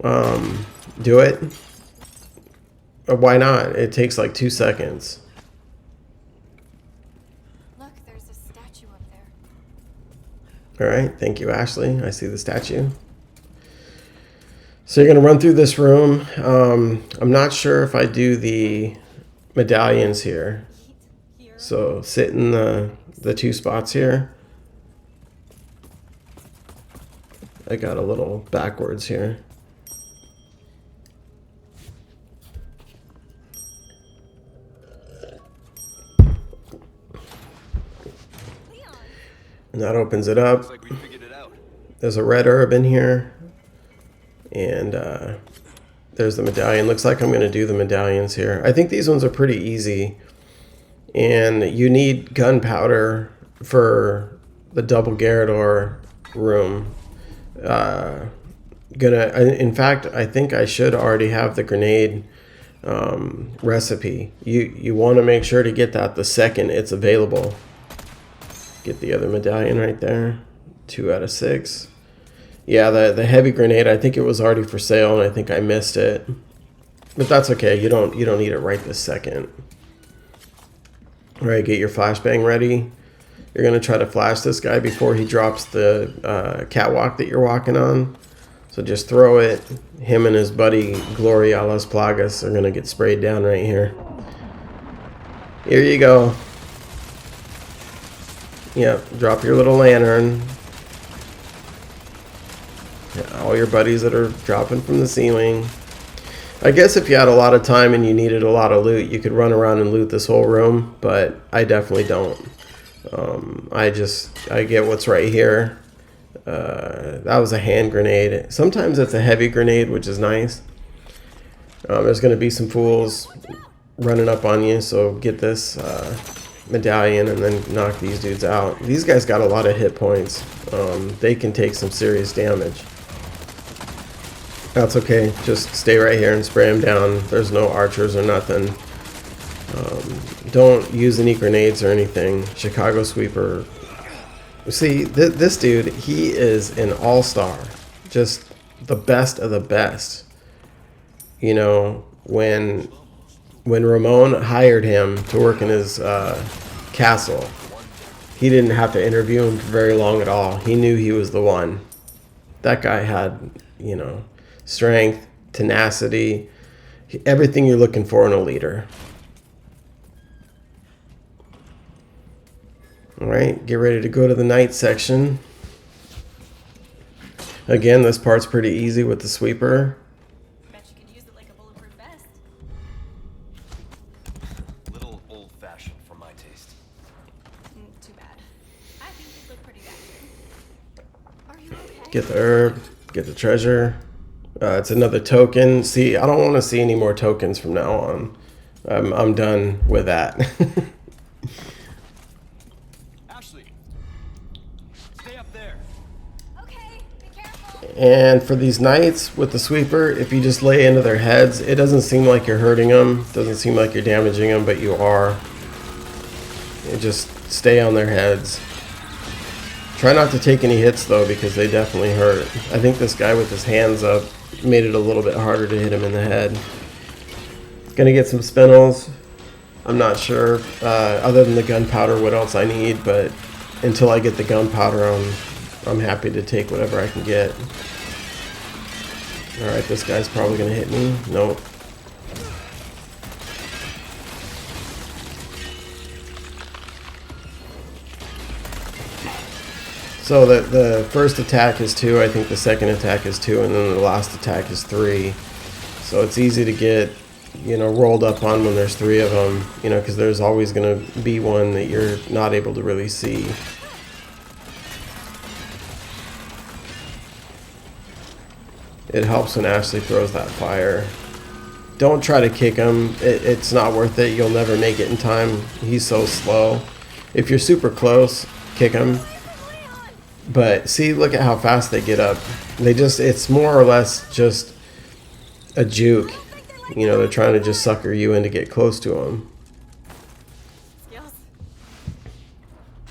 do it. Why not? It takes like 2 seconds. Look, there's a statue up there. All right, thank you, Ashley. I see the statue. So you're going to run through this room. I'm not sure if I do the medallions here. So sit in the 2 spots here. I got a little backwards here. And that opens it up. Looks like we figured it out. There's a red herb in here. And there's the medallion. Looks like I'm going to do the medallions here. I think these ones are pretty easy. And you need gunpowder for the double Garrador room. In fact, I think I should already have the grenade recipe. You want to make sure to get that the second it's available. Get the other medallion right there. 2 out of 6. Yeah, the heavy grenade, I think it was already for sale, and I think I missed it. But that's okay. You don't need it right this second. All right, get your flashbang ready. You're going to try to flash this guy before he drops the catwalk that you're walking on. So just throw it. Him and his buddy Gloria Las Plagas are going to get sprayed down right here. Here you go. Yep, drop your little lantern. Yeah, all your buddies that are dropping from the ceiling. I guess if you had a lot of time and you needed a lot of loot, you could run around and loot this whole room, but I definitely don't. I get what's right here. That was a hand grenade. Sometimes it's a heavy grenade, which is nice. There's going to be some fools running up on you, so get this medallion and then knock these dudes out. These guys got a lot of hit points. They can take some serious damage. That's okay. Just stay right here and spray them down. There's no archers or nothing. Don't use any grenades or anything. Chicago Sweeper. See, this dude, he is an all-star. Just the best of the best. You know, when when Ramon hired him to work in his castle, he didn't have to interview him for very long at all. He knew he was the one. That guy had, you know, strength, tenacity, everything you're looking for in a leader. All right, get ready to go to the night section. Again, this part's pretty easy with the sweeper. Bet you could use it like a bulletproof vest. Little old-fashioned for my taste. Too bad. I think you'd look pretty bad. Are you okay? Get the herb, get the treasure. It's another token. See, I don't want to see any more tokens from now on. I'm done with that. Ashley, stay up there. Okay, be careful. And for these knights with the sweeper, if you just lay into their heads, it doesn't seem like you're hurting them. Doesn't seem like you're damaging them, but you are. You just stay on their heads. Try not to take any hits though, because they definitely hurt. I think this guy with his hands up made it a little bit harder to hit him in the head. Gonna get some spinels. I'm not sure, other than the gunpowder, what else I need, but until I get the gunpowder, I'm happy to take whatever I can get. Alright, this guy's probably gonna hit me. Nope. So the first attack is 2, I think the second attack is 2, and then the last attack is 3. So it's easy to get, you know, rolled up on when there's 3 of them, you know, because there's always going to be one that you're not able to really see. It helps when Ashley throws that fire. Don't try to kick him. It's not worth it. You'll never make it in time. He's so slow. If you're super close, kick him. But see, look at how fast they get up. It's more or less just a juke. You know, they're trying to just sucker you in to get close to them. Skills.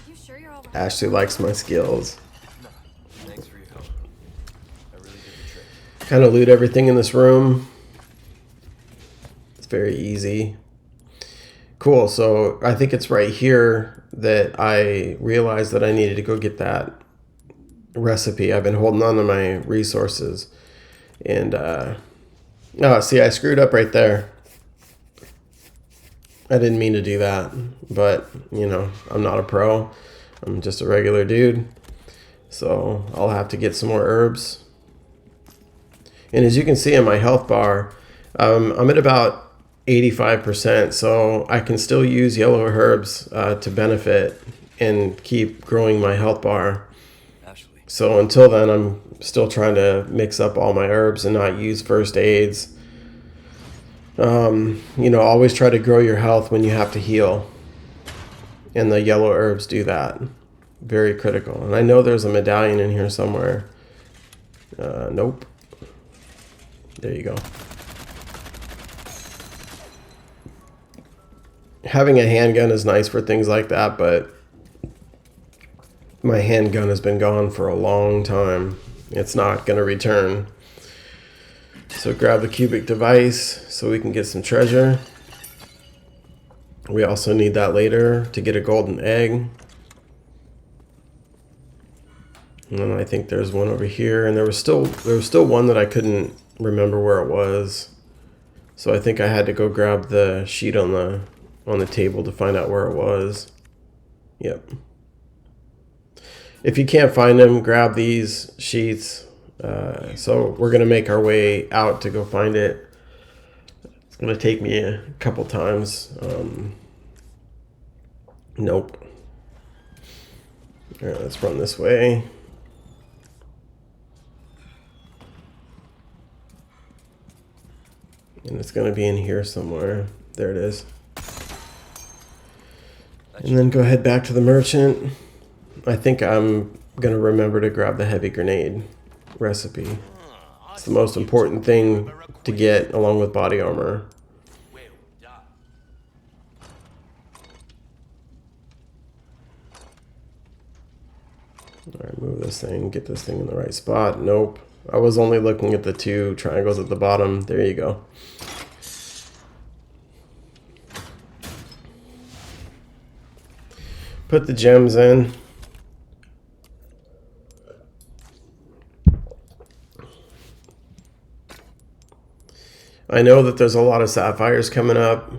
You sure you're all right? Ashley likes my skills. No, thanks for your help. I really did the trick. Kind of loot everything in this room. It's very easy. Cool, so I think it's right here that I realized that I needed to go get that recipe. I've been holding on to my resources. And, oh, see, I screwed up right there. I didn't mean to do that. But, you know, I'm not a pro. I'm just a regular dude. So I'll have to get some more herbs. And as you can see in my health bar, I'm at about 85%. So I can still use yellow herbs to benefit and keep growing my health bar. So until then, I'm still trying to mix up all my herbs and not use first aids. You know, always try to grow your health when you have to heal. And the yellow herbs do that. Very critical. And I know there's a medallion in here somewhere. Nope. There you go. Having a handgun is nice for things like that, but my handgun has been gone for a long time. It's not going to return. So grab the cubic device so we can get some treasure. We also need that later to get a golden egg. And then I think there's one over here, and there was still one that I couldn't remember where it was. So I think I had to go grab the sheet on the table to find out where it was. Yep. If you can't find them, grab these sheets. So we're going to make our way out to go find it. It's going to take me a couple times. Nope. All right, let's run this way. And it's going to be in here somewhere. There it is. And then go head back to the merchant. I think I'm going to remember to grab the heavy grenade recipe. It's the most important thing to get along with body armor. Alright, move this thing, get this thing in the right spot. Nope. I was only looking at the 2 triangles at the bottom. There you go. Put the gems in. I know that there's a lot of sapphires coming up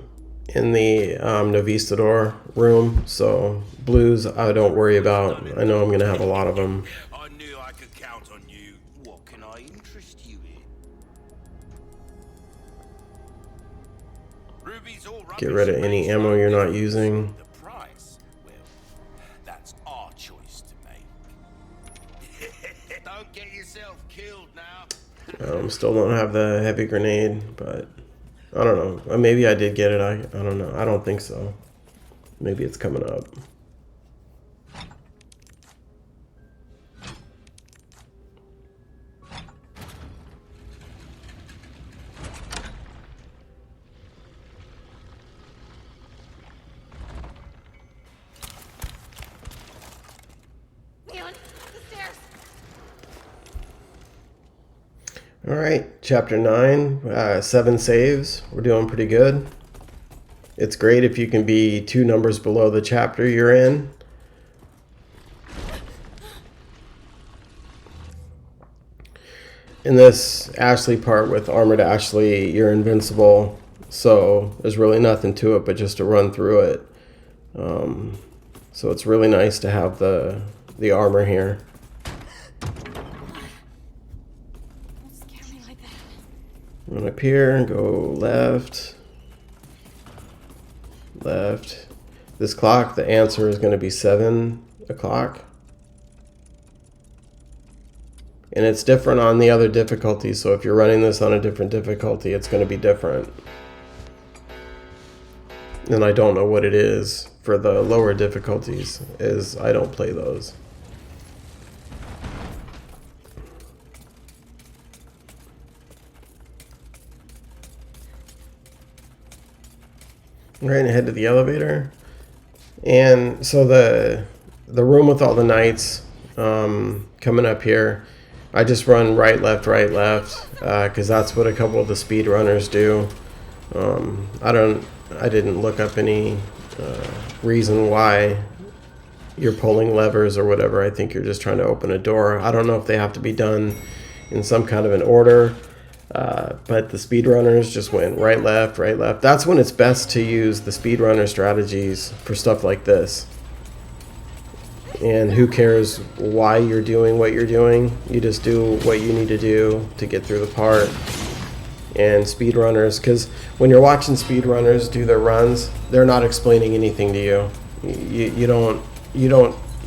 in the Novistador room, so blues I don't worry about. I know I'm going to have a lot of them. I knew I could count on you. What can I interest you in? Ruby's all rubbish. Get rid of any ammo you're not using. The price, well, that's our choice to make. Don't get yourself killed now. Still don't have the heavy grenade, but I don't know. Maybe I did get it. I don't know. I don't think so. Maybe it's coming up. Leon, the stairs. All right, chapter 9, 7 saves. We're doing pretty good. It's great if you can be 2 numbers below the chapter you're in. In this Ashley part with Armored Ashley, you're invincible, so there's really nothing to it but just to run through it. So it's really nice to have the armor here. Don't scare me like that. Run up here and go left. Left. This clock, the answer is going to be 7 o'clock. And it's different on the other difficulties, so if you're running this on a different difficulty, it's going to be different. And I don't know what it is for the lower difficulties, as I don't play those. Right ahead to the elevator. And so the room with all the knights coming up here, I just run right, left, because that's what a couple of the speed runners do. I didn't look up any reason why you're pulling levers or whatever. I think you're just trying to open a door. I don't know if they have to be done in some kind of an order. But the speedrunners just went right, left. That's when it's best to use the speedrunner strategies for stuff like this. And who cares why you're doing what you're doing? You just do what you need to do to get through the part. And speedrunners, because when you're watching speedrunners do their runs, they're not explaining anything to you.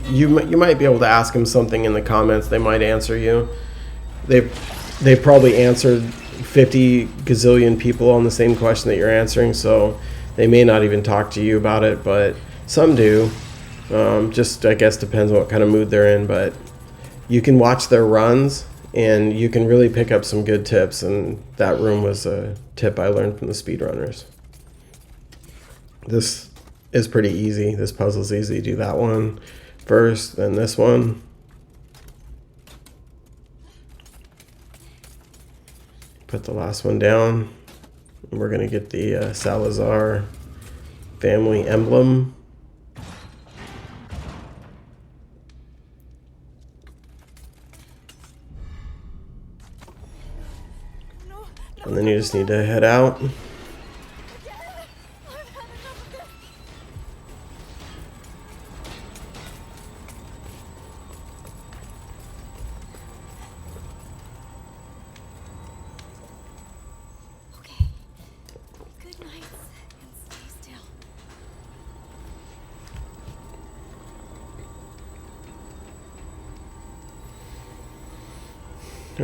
You might be able to ask them something in the comments. They might answer you. They probably answered 50 gazillion people on the same question that you're answering, so they may not even talk to you about it, but some do. Just, I guess, depends on what kind of mood they're in, but you can watch their runs and you can really pick up some good tips, and that room was a tip I learned from the speedrunners. This is pretty easy. This puzzle's easy. Do that one first, then this one. Put the last one down. We're going to get the Salazar family emblem. And then you just need to head out. Okay. Good nights and stay still.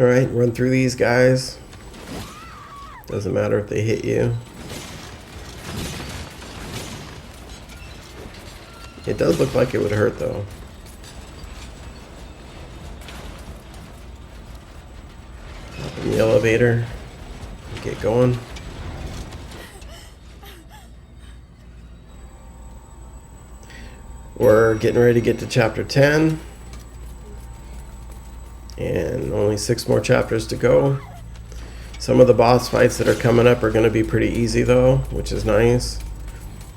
All right, run through these guys. Doesn't matter if they hit you. It does look like it would hurt though. Up in the elevator. Get going. We're getting ready to get to chapter 10. And only 6 more chapters to go. Some of the boss fights that are coming up are going to be pretty easy though, which is nice.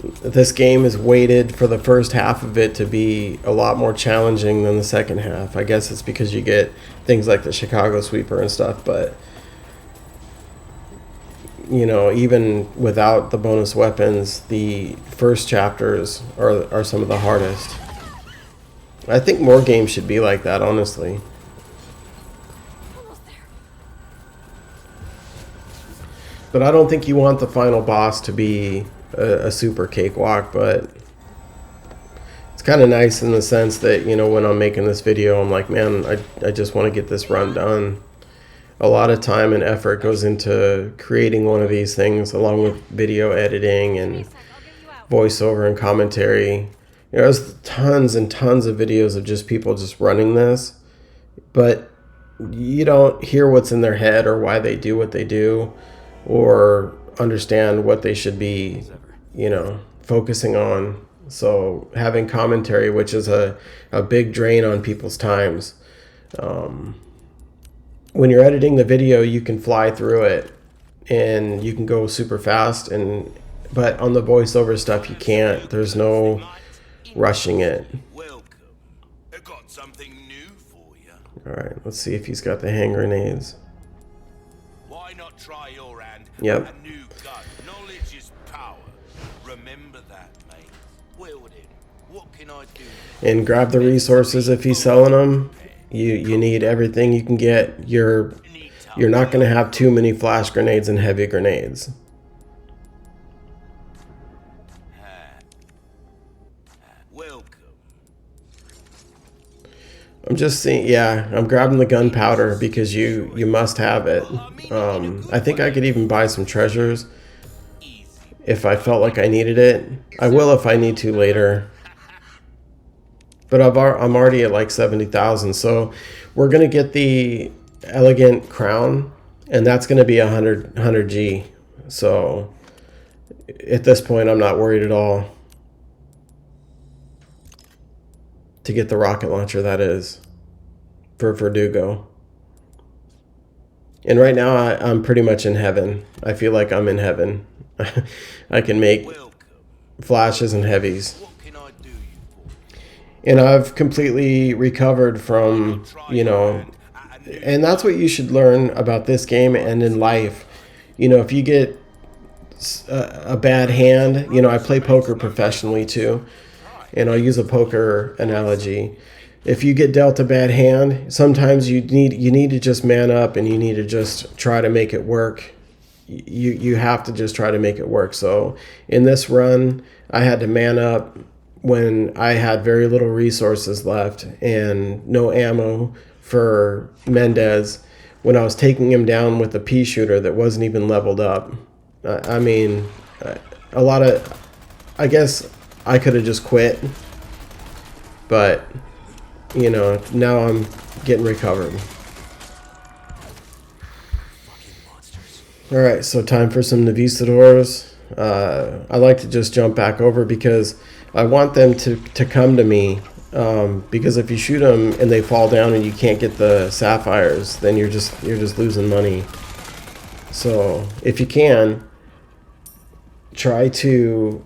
this game is weighted for the first half of it to be a lot more challenging than the second half. I guess it's because you get things like the Chicago Sweeper and stuff, but you know, even without the bonus weapons, the first chapters are some of the hardest. I think more games should be like that, honestly. Almost there. But I don't think you want the final boss to be a super cakewalk, but it's kind of nice in the sense that, you know, when I'm making this video, I'm like, man, I just want to get this run done. A lot of time and effort goes into creating one of these things, along with video editing and voiceover and commentary. You know, there's tons and tons of videos of just people just running this, but you don't hear what's in their head or why they do what they do, or understand what they should be, you know, focusing on. So having commentary, which is a big drain on people's times. When you're editing the video, you can fly through it and you can go super fast, but on the voiceover stuff you can't. There's no rushing it. Welcome. I got something new for you. All right, let's see if he's got the hand grenades. Why not try your hand? Yep. A new gun. Knowledge is power. Remember that, mate. Wield it. What can I do? And grab the resources if he's selling them. You need everything you can get. You're not going to have too many flash grenades and heavy grenades. Welcome. I'm just seeing, yeah, I'm grabbing the gunpowder because you must have it. I think I could even buy some treasures if I felt like I needed it. I will if I need to later. But I'm already at like 70,000, so we're gonna get the elegant crown, and that's gonna be 100 G. So at this point, I'm not worried at all. To get the rocket launcher, that is, for Verdugo. And right now, I'm pretty much in heaven. I feel like I'm in heaven. I can make flashes and heavies. What can I do you for? And I've completely recovered from, you know, and that's what you should learn about this game and in life. You know, if you get a bad hand, you know, I play poker professionally too, and I'll use a poker analogy. If you get dealt a bad hand, sometimes you need to just man up, and you need to just try to make it work. You have to just try to make it work. So in this run, I had to man up when I had very little resources left and no ammo for Mendez, when I was taking him down with a pea shooter that wasn't even leveled up. I mean, a lot of, I guess I could have just quit, but you know, now I'm getting recovered. All right, so time for some Navisadors. I like to just jump back over because I want them to come to me, because if you shoot them and they fall down and you can't get the sapphires, then you're just losing money. So if you can, try to,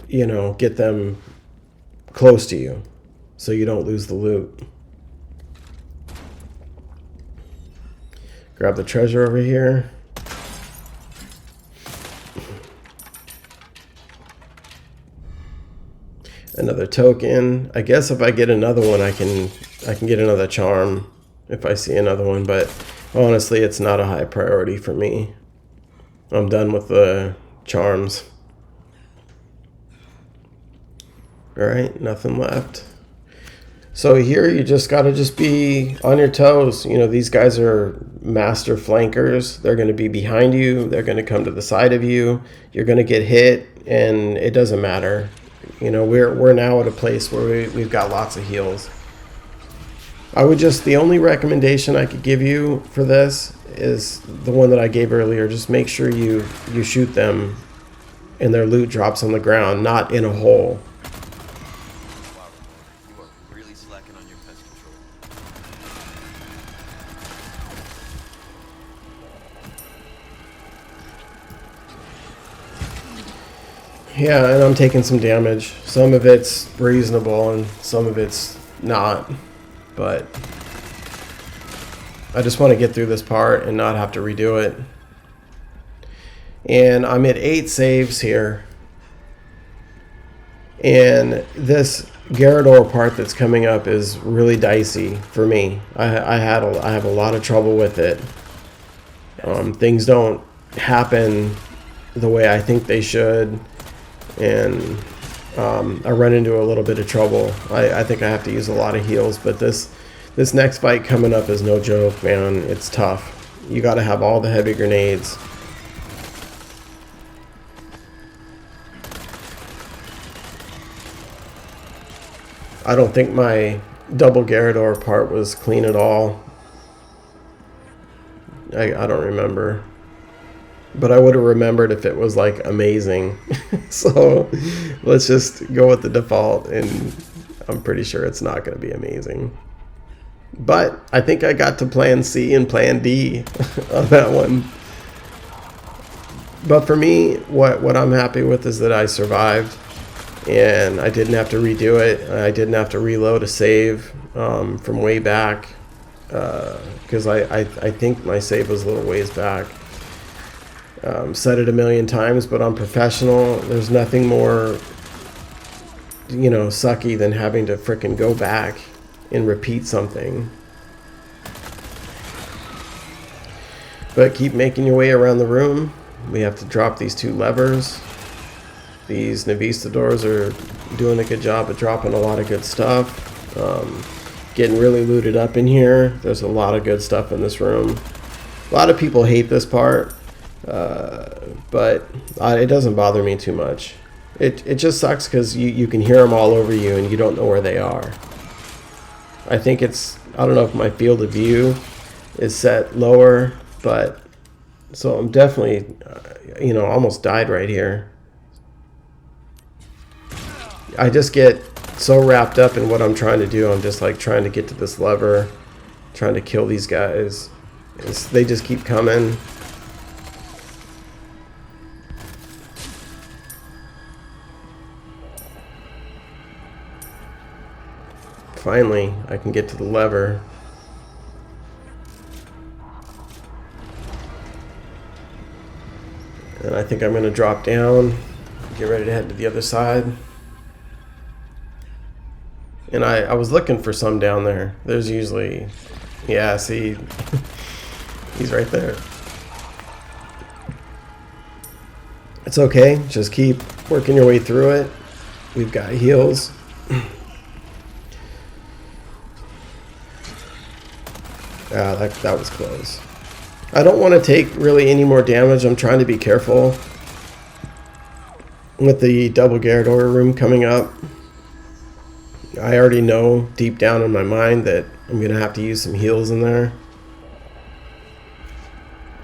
you know, get them close to you so you don't lose the loot. Grab the treasure over here. Another token. I guess if I get another one, I can get another charm if I see another one, but honestly, it's not a high priority for me. I'm done with the charms. All right, nothing left. So here you just got to just be on your toes. You know, these guys are master flankers. They're going to be behind you. They're going to come to the side of you. You're going to get hit, and it doesn't matter. You know, we're now at a place where we've got lots of heals. The only recommendation I could give you for this is the one that I gave earlier. Just make sure you shoot them and their loot drops on the ground, not in a hole. You are really slacking on your pest control. Yeah, and I'm taking some damage. Some of it's reasonable and some of it's not. But I just want to get through this part and not have to redo it. And I'm at 8 saves here. And this Garrador part that's coming up is really dicey for me. I have a lot of trouble with it. Things don't happen the way I think they should, and I run into a little bit of trouble. I think I have to use a lot of heals, but this next fight coming up is no joke, man. It's tough. You got to have all the heavy grenades. I don't think my double Garrador part was clean at all. I don't remember. But I would have remembered if it was like amazing. So let's just go with the default, and I'm pretty sure it's not going to be amazing. But I think I got to plan C and plan D on that one. But for me, what I'm happy with is that I survived. And I didn't have to redo it. I didn't have to reload a save from way back. Because I think my save was a little ways back. Said it a million times, but on professional, there's nothing more, sucky than having to frickin' go back and repeat something. But keep making your way around the room. We have to drop these 2 levers. These Navistadors are doing a good job of dropping a lot of good stuff. Getting really looted up in here. There's a lot of good stuff in this room. A lot of people hate this part, but it doesn't bother me too much. It just sucks because you can hear them all over you and you don't know where they are. I think I don't know if my field of view is set lower, but so I'm definitely, almost died right here. I just get so wrapped up in what I'm trying to do. I'm just like trying to get to this lever, trying to kill these guys. They just keep coming. Finally, I can get to the lever. And I think I'm going to drop down, get ready to head to the other side. And I was looking for some down there. There's usually, yeah, see, he's right there. It's okay, just keep working your way through it. We've got heals. That was close. I don't want to take really any more damage. I'm trying to be careful with the double Garrador room coming up. I already know deep down in my mind that I'm going to have to use some heals in there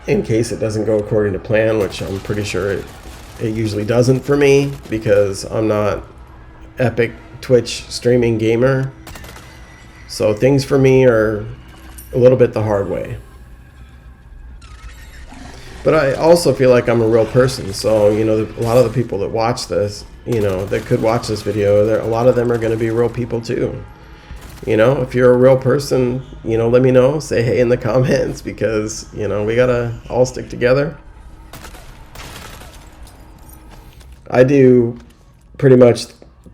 in case it doesn't go according to plan, which I'm pretty sure it usually doesn't for me because I'm not epic Twitch streaming gamer. So things for me are a little bit the hard way. But I also feel like I'm a real person. So, a lot of the people that watch this, that could watch this video, a lot of them are going to be real people too. If you're a real person, let me know. Say hey in the comments because, we got to all stick together. I do pretty much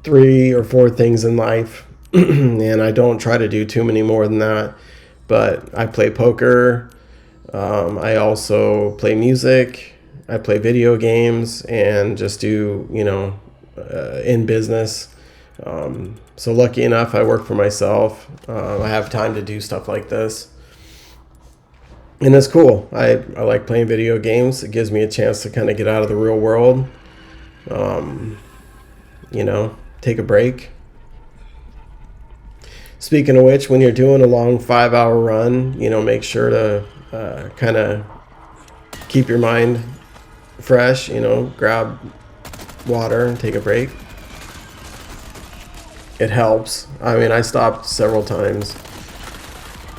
3 or 4 things in life. And I don't try to do too many more than that. But I play poker. I also play music. I play video games and just do, in business. So lucky enough, I work for myself. I have time to do stuff like this. And it's cool. I like playing video games. It gives me a chance to kind of get out of the real world. Take a break. Speaking of which, when you're doing a long 5-hour run, make sure to kind of keep your mind fresh, grab water and take a break. It helps. I mean, I stopped several times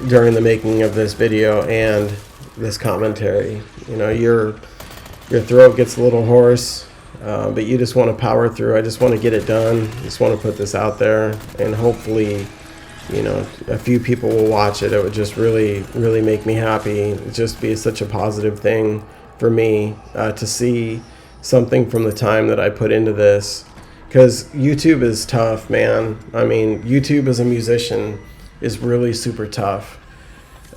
during the making of this video and this commentary. Your throat gets a little hoarse But you just want to power through. I just want to get it done. Just want to put this out there, and hopefully, you know, a few people will watch it. It would just really, really make me happy. It'd just be such a positive thing for me to see something from the time that I put into this. Because YouTube is tough, man. I mean, YouTube as a musician is really super tough.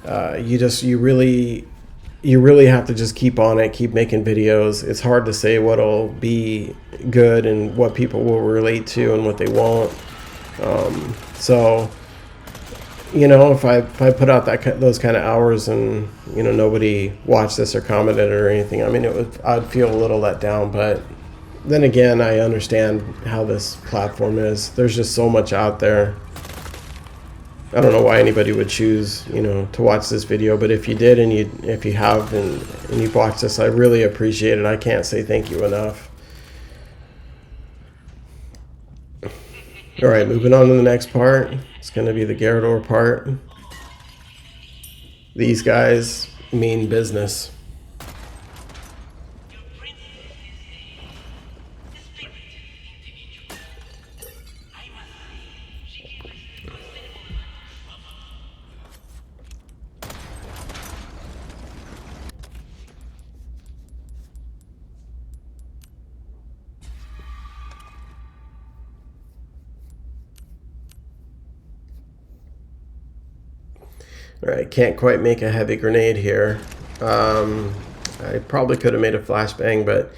You really have to just keep on it, keep making videos. It's hard to say what'll be good and what people will relate to and what they won't. So, you know, if I put out those kind of hours and, you know, nobody watched this or commented or anything, I mean, I'd feel a little let down. But then again, I understand how this platform is. There's just so much out there. I don't know why anybody would choose, you know, to watch this video, but if you did and if you have and you've watched this, I really appreciate it. I can't say thank you enough. All right, moving on to the next part. It's going to be the Garrador part. These guys mean business. Alright, can't quite make a heavy grenade here. I probably could have made a flashbang, but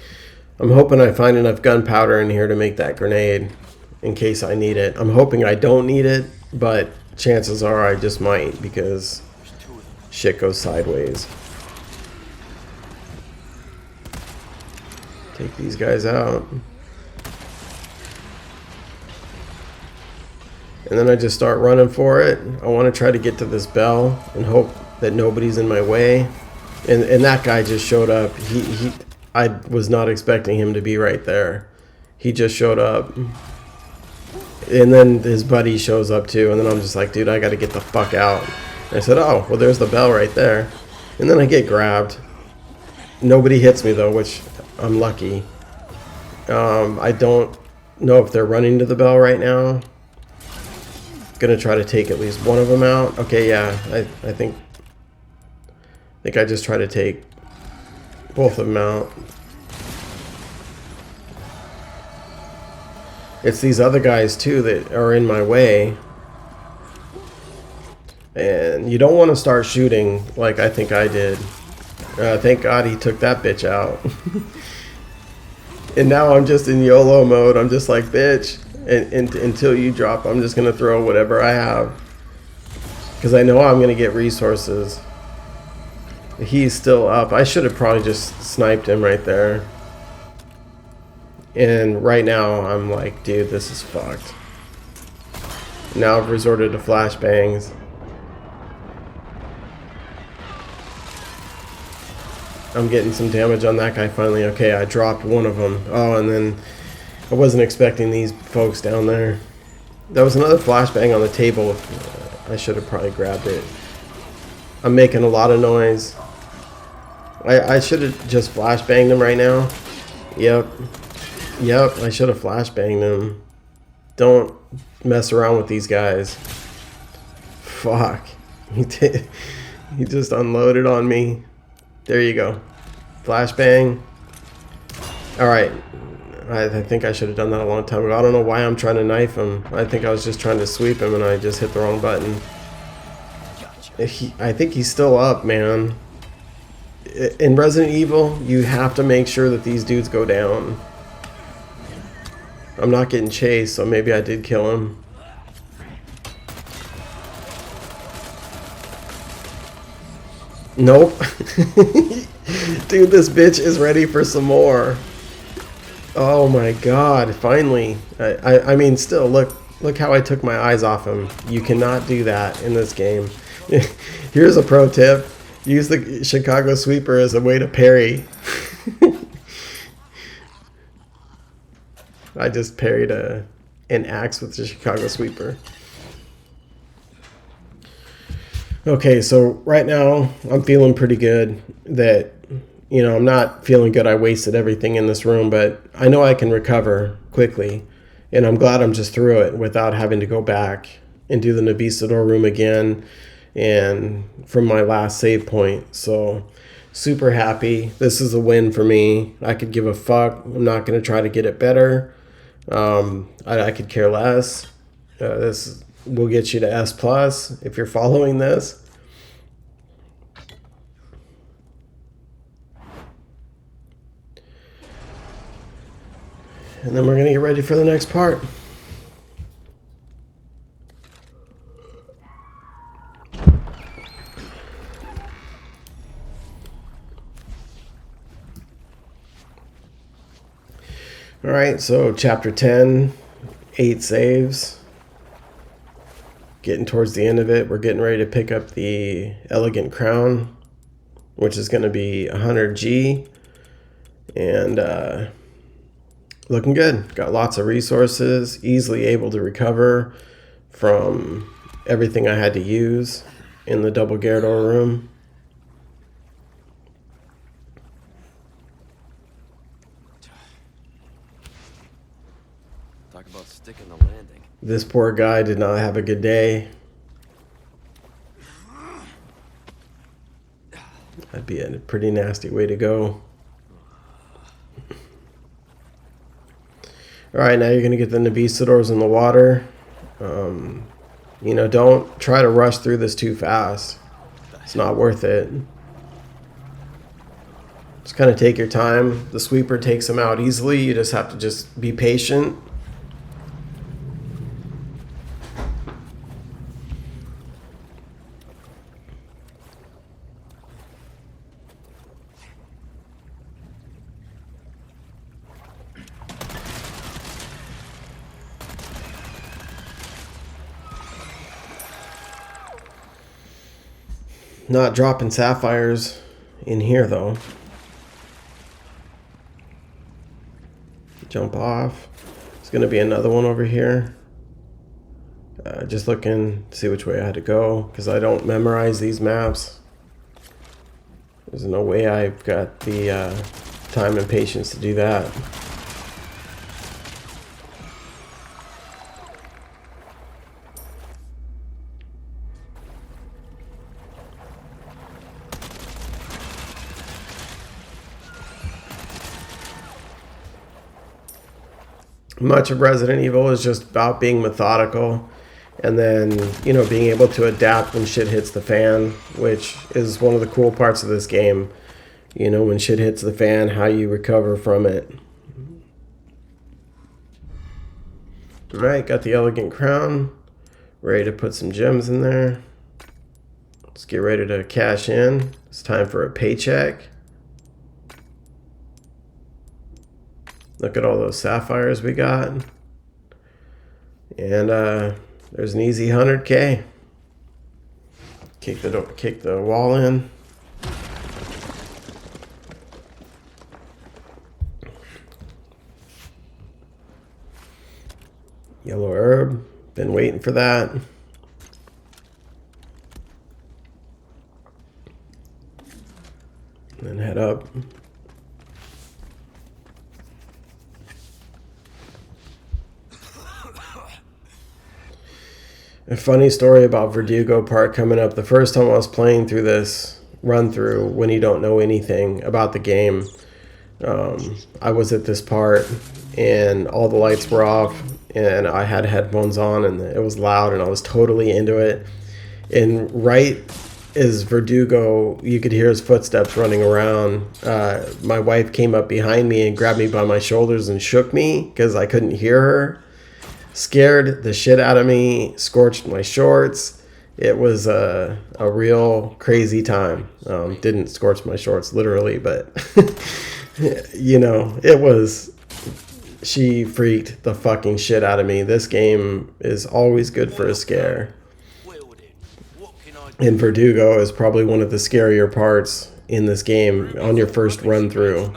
I'm hoping I find enough gunpowder in here to make that grenade in case I need it. I'm hoping I don't need it, but chances are I just might because shit goes sideways. Take these guys out. And then I just start running for it. I want to try to get to this bell and hope that nobody's in my way. And that guy just showed up. I was not expecting him to be right there. He just showed up. And then his buddy shows up too. And then I'm just like, dude, I got to get the fuck out. And I said, oh, well, there's the bell right there. And then I get grabbed. Nobody hits me though, which I'm lucky. I don't know if they're running to the bell right now. Gonna try to take at least one of them out. Okay, yeah, I think I just try to take both of them out. It's these other guys too that are in my way, and you don't want to start shooting like I think I did. Thank God he took that bitch out. And now I'm just in YOLO mode. I'm just like, bitch. And until you drop, I'm just going to throw whatever I have. Because I know I'm going to get resources. He's still up. I should have probably just sniped him right there. And right now, I'm like, dude, this is fucked. Now I've resorted to flashbangs. I'm getting some damage on that guy finally. Okay, I dropped one of them. Oh, and then I wasn't expecting these folks down there. That was another flashbang on the table. I should have probably grabbed it. I'm making a lot of noise. I should have just flashbanged them right now. Yep, I should have flashbanged them. Don't mess around with these guys. Fuck. He just unloaded on me. There you go. Flashbang. Alright. I think I should have done that a long time ago. I don't know why I'm trying to knife him. I think I was just trying to sweep him and I just hit the wrong button. I think he's still up, man. In Resident Evil, you have to make sure that these dudes go down. I'm not getting chased, so maybe I did kill him. Nope. Dude, this bitch is ready for some more. Oh my god, finally. I mean, still, look how I took my eyes off him. You cannot do that in this game. Here's a pro tip. Use the Chicago Sweeper as a way to parry. I just parried an axe with the Chicago Sweeper. Okay, so right now I'm feeling pretty good that you know, I'm not feeling good. I wasted everything in this room, but I know I can recover quickly. And I'm glad I'm just through it without having to go back and do the Navisador room again and from my last save point. So super happy. This is a win for me. I could give a fuck. I'm not going to try to get it better. I could care less. This will get you to S plus if you're following this. And then we're going to get ready for the next part. All right, so chapter 10, 8 saves. Getting towards the end of it, we're getting ready to pick up the Elegant Crown, which is going to be 100G. And looking good. Got lots of resources, easily able to recover from everything I had to use in the double Gyarados room. Talk about sticking the landing. This poor guy did not have a good day. That'd be a pretty nasty way to go. Alright, now you're going to get the Navisadors in the water. You know, don't try to rush through this too fast. It's not worth it. Just kind of take your time. The sweeper takes them out easily. You just have to just be patient. Not dropping sapphires in here though. Jump off. There's going to be another one over here. Just looking to see which way I had to go because I don't memorize these maps. There's no way I've got the time and patience to do that. Much of Resident Evil is just about being methodical and then, you know, being able to adapt when shit hits the fan, which is one of the cool parts of this game. You know, when shit hits the fan, how you recover from it. Alright, got the Elegant Crown. Ready to put some gems in there. Let's get ready to cash in. It's time for a paycheck. Look at all those sapphires we got. And there's an easy 100K. Kick the wall in. Yellow herb. Been waiting for that. And then head up. A funny story about Verdugo part coming up. The first time I was playing through this run through, when you don't know anything about the game, I was at this part and all the lights were off and I had headphones on and it was loud and I was totally into it. And right as Verdugo, you could hear his footsteps running around. My wife came up behind me and grabbed me by my shoulders and shook me because I couldn't hear her. Scared the shit out of me, scorched my shorts. It was a real crazy time. Didn't scorch my shorts literally, but you know, it was, she freaked the fucking shit out of me. This game is always good for a scare. And Verdugo is probably one of the scarier parts in this game on your first run through.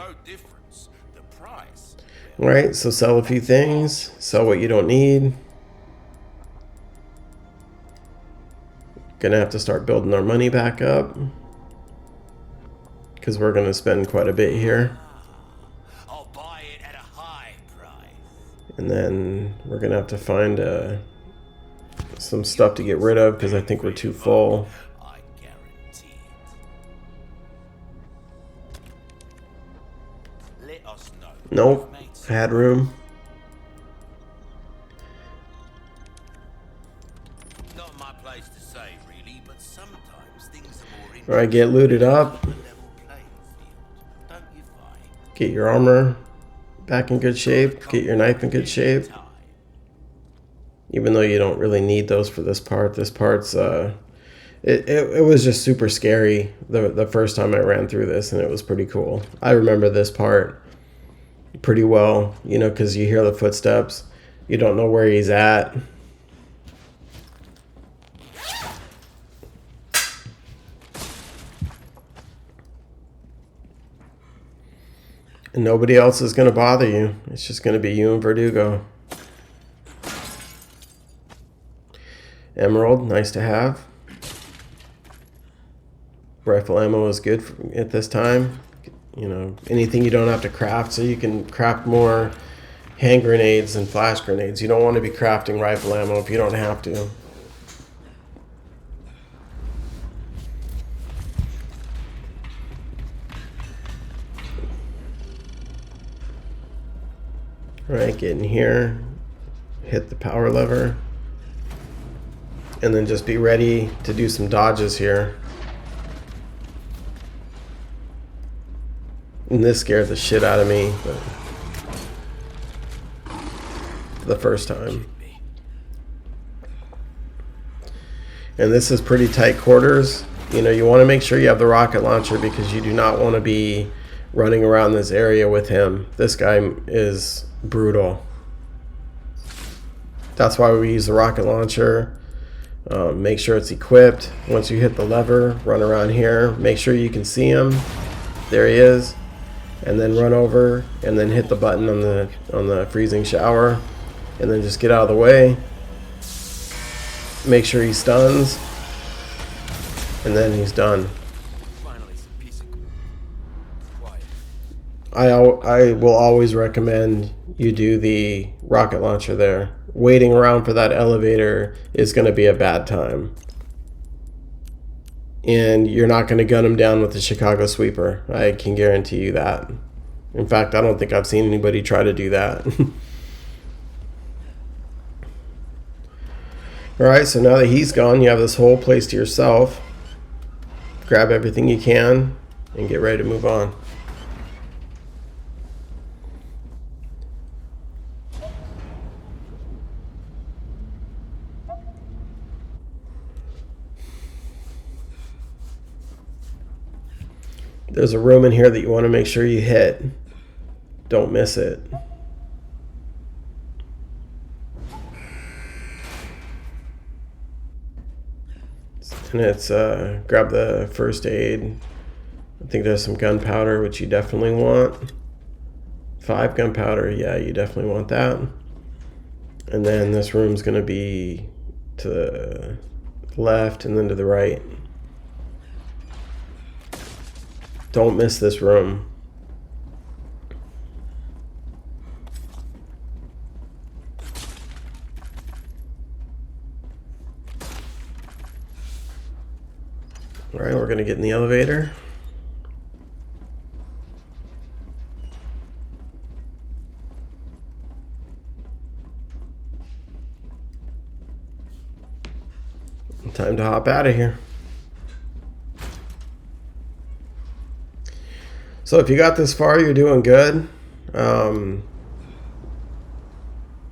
Alright, so sell a few things, sell what you don't need. Gonna have to start building our money back up. because we're going to spend quite a bit here. I'll buy it at a high price. And then we're going to have to find some stuff to get rid of because I think we're too full. I guarantee it. Let us know. Nope, had room. Not my place to say, really, but sometimes things are more All right, get looted up. level playing field, don't you find? Get your armor back in good shape. Get your knife in good shape. Even though you don't really need those for this part. This part's, it was just super scary the first time I ran through this, and it was pretty cool. I remember this part pretty well, you know, because you hear the footsteps. You don't know where he's at. And nobody else is going to bother you. It's just going to be you and Verdugo. Emerald, nice to have. Rifle ammo is good at this time. You know, anything you don't have to craft, so you can craft more hand grenades and flash grenades. You don't want to be crafting rifle ammo if you don't have to. Alright, get in here, hit the power lever, and then just be ready to do some dodges here. And this scared the shit out of me the first time. And this is pretty tight quarters. You know, you want to make sure you have the rocket launcher because you do not want to be running around this area with him. This guy is brutal. That's why we use the rocket launcher. Make sure it's equipped. Once you hit the lever, run around here. Make sure you can see him. There he is. And then run over and then hit the button on the freezing shower. And then just get out of the way. Make sure he stuns. And then he's done. Finally, some peace and quiet. I will always recommend you do the rocket launcher there. Waiting around for that elevator is going to be a bad time. And you're not going to gun him down with the Chicago sweeper. I can guarantee you that. In fact, I don't think I've seen anybody try to do that. Alright, so now that he's gone, you have this whole place to yourself. Grab everything you can and get ready to move on. There's a room in here that you want to make sure you hit. Don't miss it. And it's grab the first aid. I think there's some gunpowder, which you definitely want. 5 gunpowder, yeah, you definitely want that. And then this room's going to be to the left and then to the right. Don't miss this room. All right, we're going to get in the elevator. Time to hop out of here. So if you got this far, you're doing good. You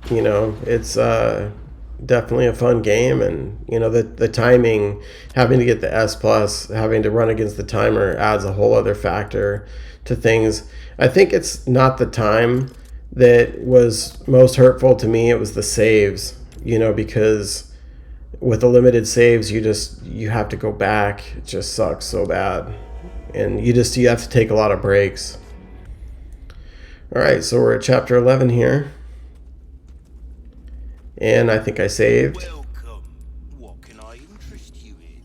know, it's definitely a fun game, and you know the timing, having to get the S+, having to run against the timer adds a whole other factor to things. I think it's not the time that was most hurtful to me, it was the saves, you know, because with the limited saves, you have to go back. It just sucks so bad. And you have to take a lot of breaks. All right, so we're at chapter 11 here. And I think I saved. Welcome. What can I interest you in?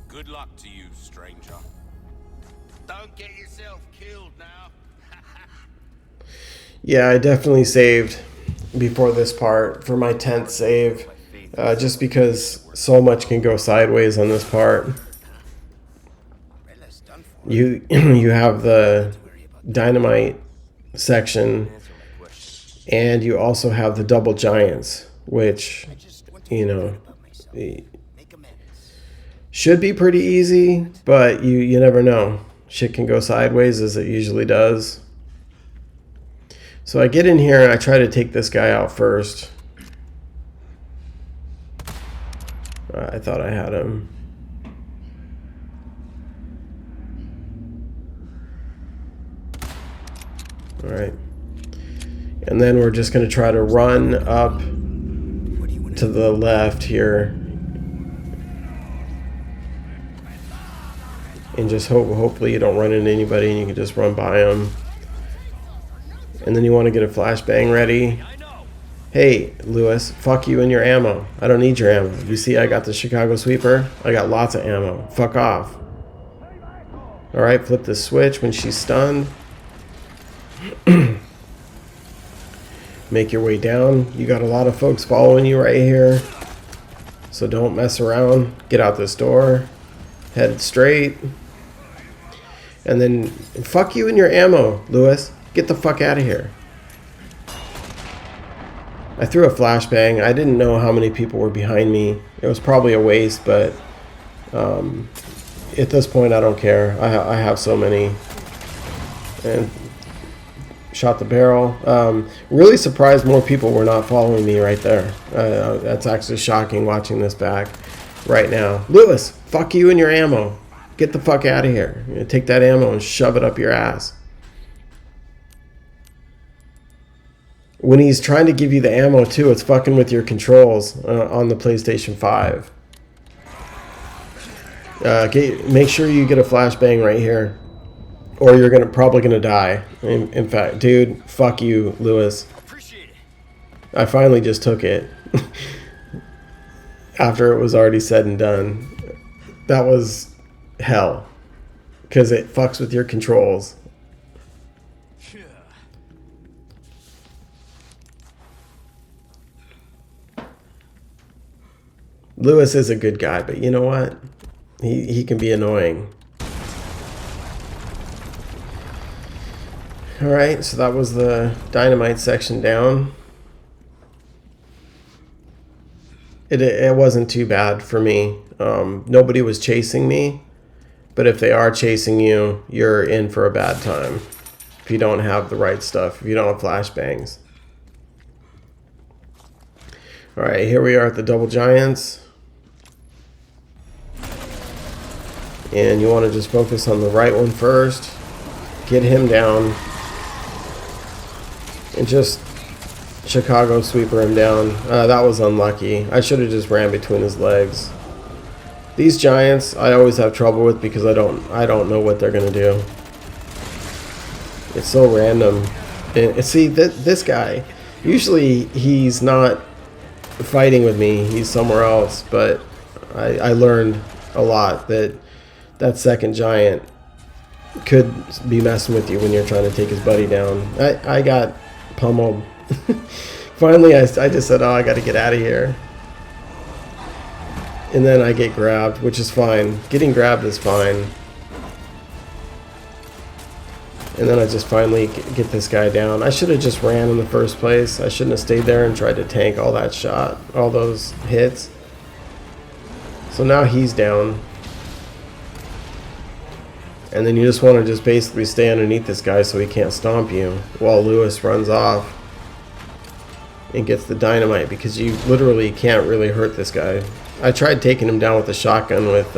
Good luck to you, stranger. Don't Yeah, I definitely saved before this part for my 10th save, just because so much can go sideways on this part. Rella's done for. You you have the dynamite section, Answer my question. and you also have the double giants, which, I just want to you feel know, good about myself. Make amends. should be pretty easy, but you never know. Shit can go sideways as it usually does. So I get in here and I try to take this guy out first. I thought I had him. All right. And then we're just going to try to run up What do you want to the left here. And just hopefully you don't run into anybody and you can just run by them. And then you want to get a flashbang ready. Hey, Lewis, fuck you and your ammo. I don't need your ammo. You see I got the Chicago Sweeper? I got lots of ammo. Fuck off. Alright, flip the switch when she's stunned. Make your way down. You got a lot of folks following you right here. So don't mess around. Get out this door. Head straight. And then, fuck you and your ammo, Lewis. Get the fuck out of here. I threw a flashbang. I didn't know how many people were behind me. It was probably a waste, but at this point, I don't care. I have so many. And shot the barrel. Really surprised more people were not following me right there. That's actually shocking watching this back right now. Lewis, fuck you and your ammo. Get the fuck out of here. You know, take that ammo and shove it up your ass. When he's trying to give you the ammo too, it's fucking with your controls on the PlayStation 5. Make sure you get a flashbang right here, or you're probably gonna die. In fact, dude, fuck you, Lewis. Appreciate it. I finally just took it after it was already said and done. That was hell, because it fucks with your controls. Lewis is a good guy, but you know what? He can be annoying. Alright, so that was the dynamite section down. It wasn't too bad for me. Nobody was chasing me, but if they are chasing you, you're in for a bad time. If you don't have the right stuff, if you don't have flashbangs. Alright, here we are at the double giants. And you want to just focus on the right one first. Get him down. And just Chicago Sweeper him down. That was unlucky. I should have just ran between his legs. These giants I always have trouble with because I don't know what they're gonna do. It's so random. And see, this guy, usually he's not fighting with me. He's somewhere else. But I learned a lot that second giant could be messing with you when you're trying to take his buddy down. I got pummeled. Finally, I just said, oh, I got to get out of here. And then I get grabbed, which is fine. Getting grabbed is fine. And then I just finally get this guy down. I should have just ran in the first place. I shouldn't have stayed there and tried to tank all that shot, all those hits. So now he's down. And then you just want to just basically stay underneath this guy so he can't stomp you while Lewis runs off and gets the dynamite, because you literally can't really hurt this guy. I tried taking him down with a shotgun with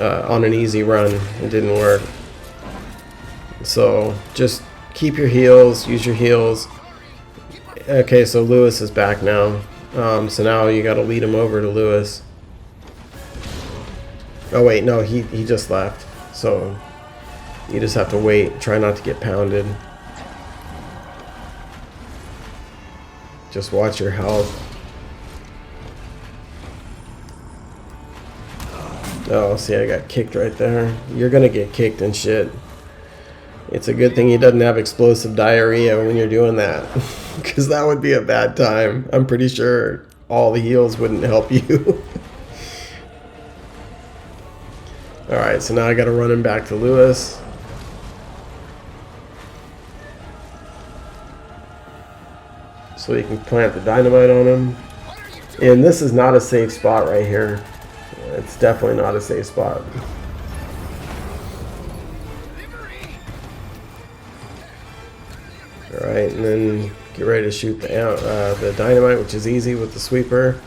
on an easy run. It didn't work. So just keep your heals, use your heals. Okay, so Lewis is back now. So now you got to lead him over to Lewis. Oh wait, no, he just left. So you just have to wait. Try not to get pounded. Just watch your health. Oh, see, I got kicked right there. You're gonna get kicked and shit. It's a good thing he doesn't have explosive diarrhea when you're doing that. Because that would be a bad time. I'm pretty sure all the heals wouldn't help you. Alright, so now I gotta run him back to Lewis. So he can plant the dynamite on him. And this is not a safe spot right here. It's definitely not a safe spot. Alright, and then get ready to shoot the dynamite, which is easy with the sweeper.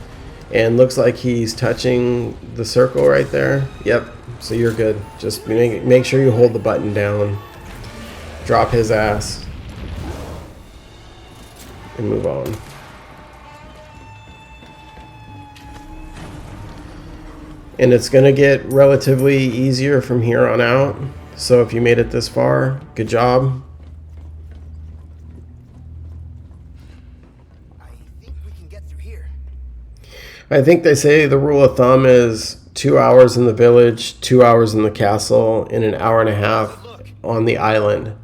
And looks like he's touching the circle right there. Yep, so you're good. Just make sure you hold the button down. Drop his ass. And move on. And it's going to get relatively easier from here on out. So if you made it this far, good job. I think we can get through here. I think they say the rule of thumb is 2 hours in the village, 2 hours in the castle, and an hour and a half on the island.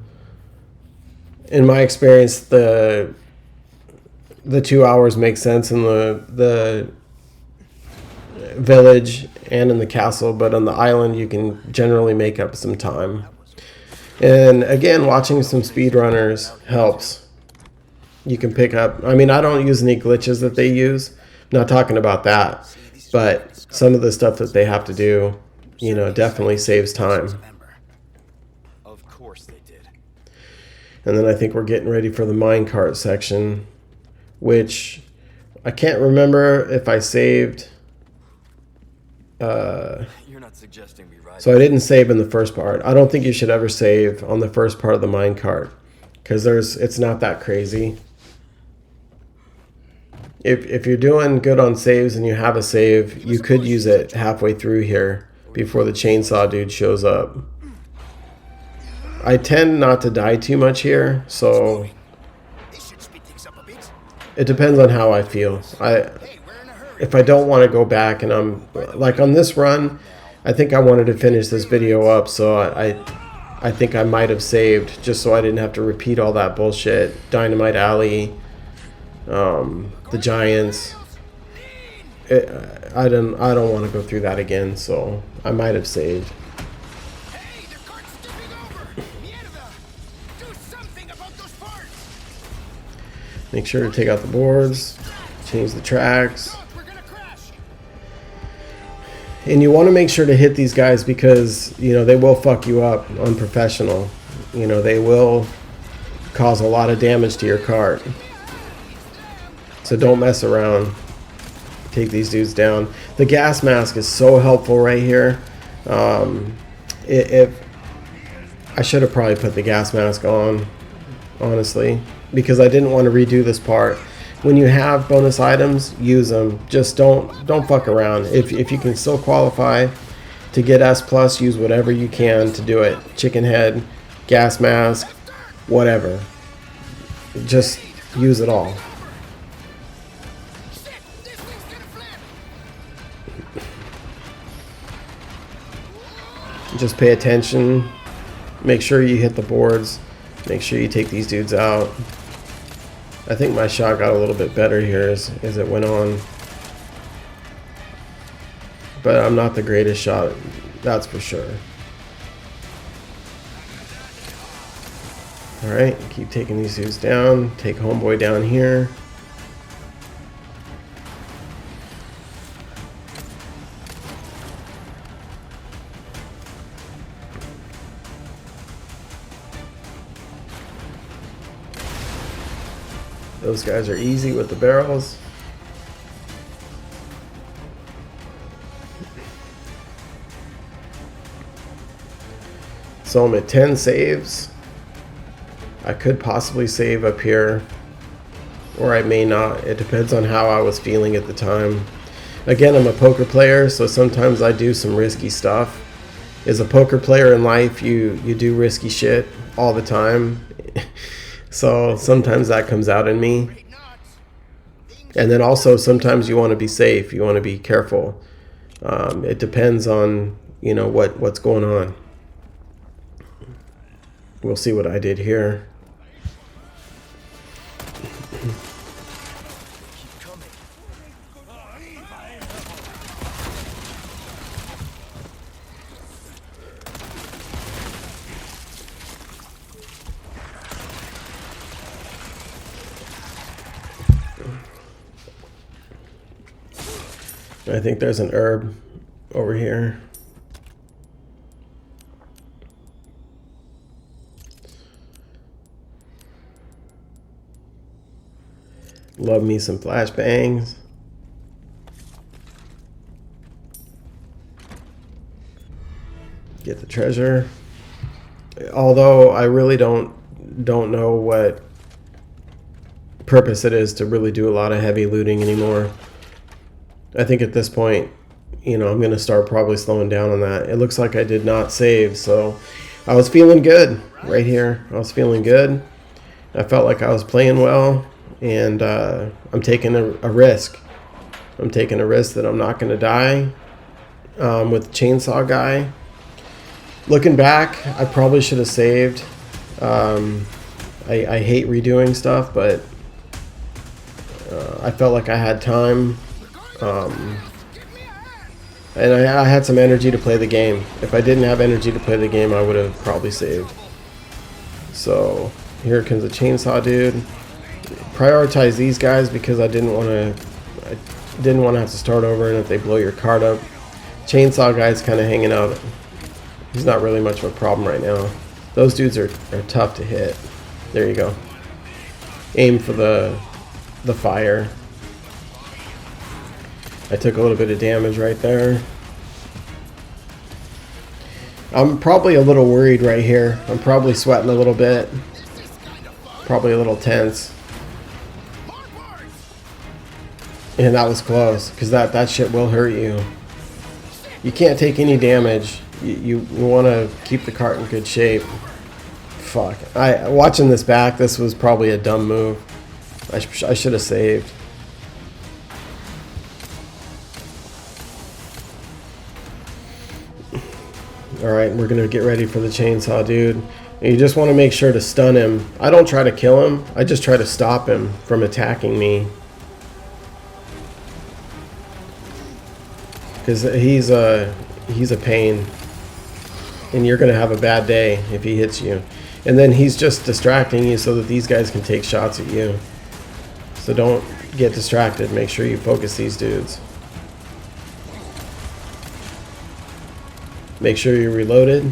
In my experience, the 2 hours make sense in the village and in the castle, but on the island you can generally make up some time. And again, watching some speedrunners helps. You can pick up, I mean, I don't use any glitches that they use. I'm not talking about that, but some of the stuff that they have to do, you know, definitely saves time. Of course they did. And then I think we're getting ready for the minecart section, which I can't remember if I saved. You're not suggesting we ride. So I didn't save in the first part. I don't think you should ever save on the first part of the minecart, because it's not that crazy. If you're doing good on saves and you have a save, you could use it halfway through here before the chainsaw dude shows up. I tend not to die too much here, so This should speed things up a bit. it depends on how I feel. Hey, we're in a hurry. If I don't want to go back, and I'm like on this run, I think I wanted to finish this video up, so I think I might have saved just so I didn't have to repeat all that bullshit. Dynamite Alley, the Giants. I don't want to go through that again, so I might have saved. Hey, the cart's tipping over! Mierda! Do something about those parts! Make sure to take out the boards, change the tracks. We're gonna crash! And you want to make sure to hit these guys because, you know, they will fuck you up on professional. You know, they will cause a lot of damage to your cart. So don't mess around. Take these dudes down. The gas mask is so helpful right here. If I should have probably put the gas mask on, honestly, because I didn't want to redo this part. When you have bonus items, use them. Just don't fuck around. If you can still qualify to get S+, use whatever you can to do it. Chicken head, gas mask, whatever. Just use it all. Shit! This thing's gonna flip! Just pay attention. Make sure you hit the boards. Make sure you take these dudes out. I think my shot got a little bit better here as it went on. But I'm not the greatest shot, that's for sure. Alright, keep taking these dudes down. Take homeboy down here. Those guys are easy with the barrels. So I'm at 10 saves. I could possibly save up here, or I may not. It depends on how I was feeling at the time. Again, I'm a poker player, so sometimes I do some risky stuff. As a poker player in life, you do risky shit all the time. So sometimes that comes out in me. And then also sometimes you want to be safe. You want to be careful. It depends on, you know, what's going on. We'll see what I did here. Keep coming. I think there's an herb over here. Love me some flashbangs. Get the treasure. Although I really don't know what purpose it is to really do a lot of heavy looting anymore. I think at this point, you know, I'm going to start probably slowing down on that. It looks like I did not save, so I was feeling good right here. I was feeling good. I felt like I was playing well, and I'm taking a risk. I'm taking a risk that I'm not going to die with the chainsaw guy. Looking back, I probably should have saved. I hate redoing stuff, but I felt like I had time. And I had some energy to play the game. If I didn't have energy to play the game, I would have probably saved. So here comes a chainsaw dude. Prioritize these guys because I didn't want to have to start over, and if they blow your card up, chainsaw guy's kind of hanging out. He's not really much of a problem right now. Those dudes are tough to hit. There you go. Aim for the fire. I took a little bit of damage right there. I'm probably a little worried right here. I'm probably sweating a little bit. Probably a little tense. And that was close, because that shit will hurt you. You can't take any damage. You want to keep the cart in good shape. Fuck. Watching this back, this was probably a dumb move. I should have saved. Alright, we're going to get ready for the chainsaw dude. And you just want to make sure to stun him. I don't try to kill him. I just try to stop him from attacking me. Because he's a pain. And you're going to have a bad day if he hits you. And then he's just distracting you so that these guys can take shots at you. So don't get distracted. Make sure you focus these dudes. Make sure you're reloaded.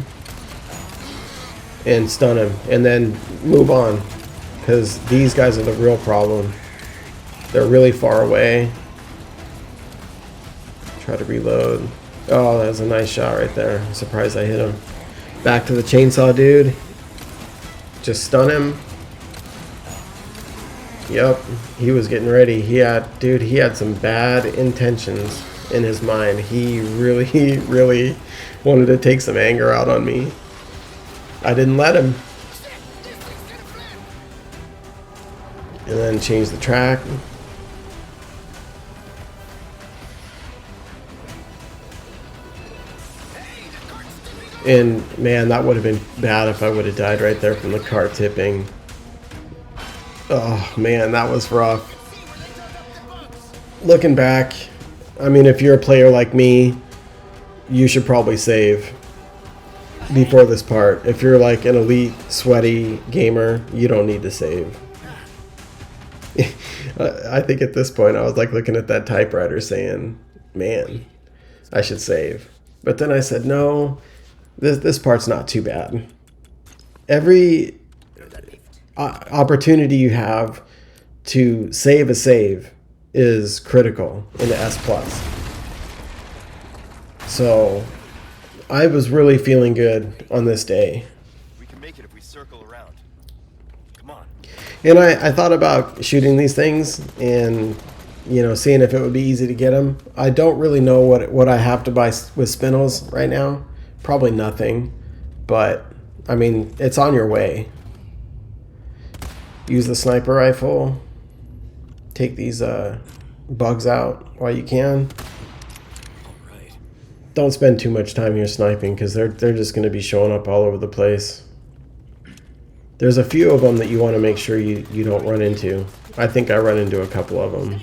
And stun him. And then move on. Because these guys are the real problem. They're really far away. Try to reload. Oh, that was a nice shot right there. I'm surprised I hit him. Back to the chainsaw dude. Just stun him. Yep, he was getting ready. He had some bad intentions in his mind. He really, really wanted to take some anger out on me. I didn't let him. And then change the track. And man, that would have been bad if I would have died right there from the cart tipping. Oh man, that was rough. Looking back, I mean, if you're a player like me, you should probably save before this part. If you're like an elite, sweaty gamer, you don't need to save. I think at this point I was like looking at that typewriter saying, man, I should save. But then I said, no, this part's not too bad. Every opportunity you have to save a save is critical in the S+. So I was really feeling good on this day. We can make it if we circle around. Come on. And I thought about shooting these things and, you know, seeing if it would be easy to get them. I don't really know what I have to buy with spinels right now. Probably nothing. But, I mean, it's on your way. Use the sniper rifle. Take these bugs out while you can. Right. Don't spend too much time here sniping because they're just going to be showing up all over the place. There's a few of them that you want to make sure you don't run into. I think I run into a couple of them.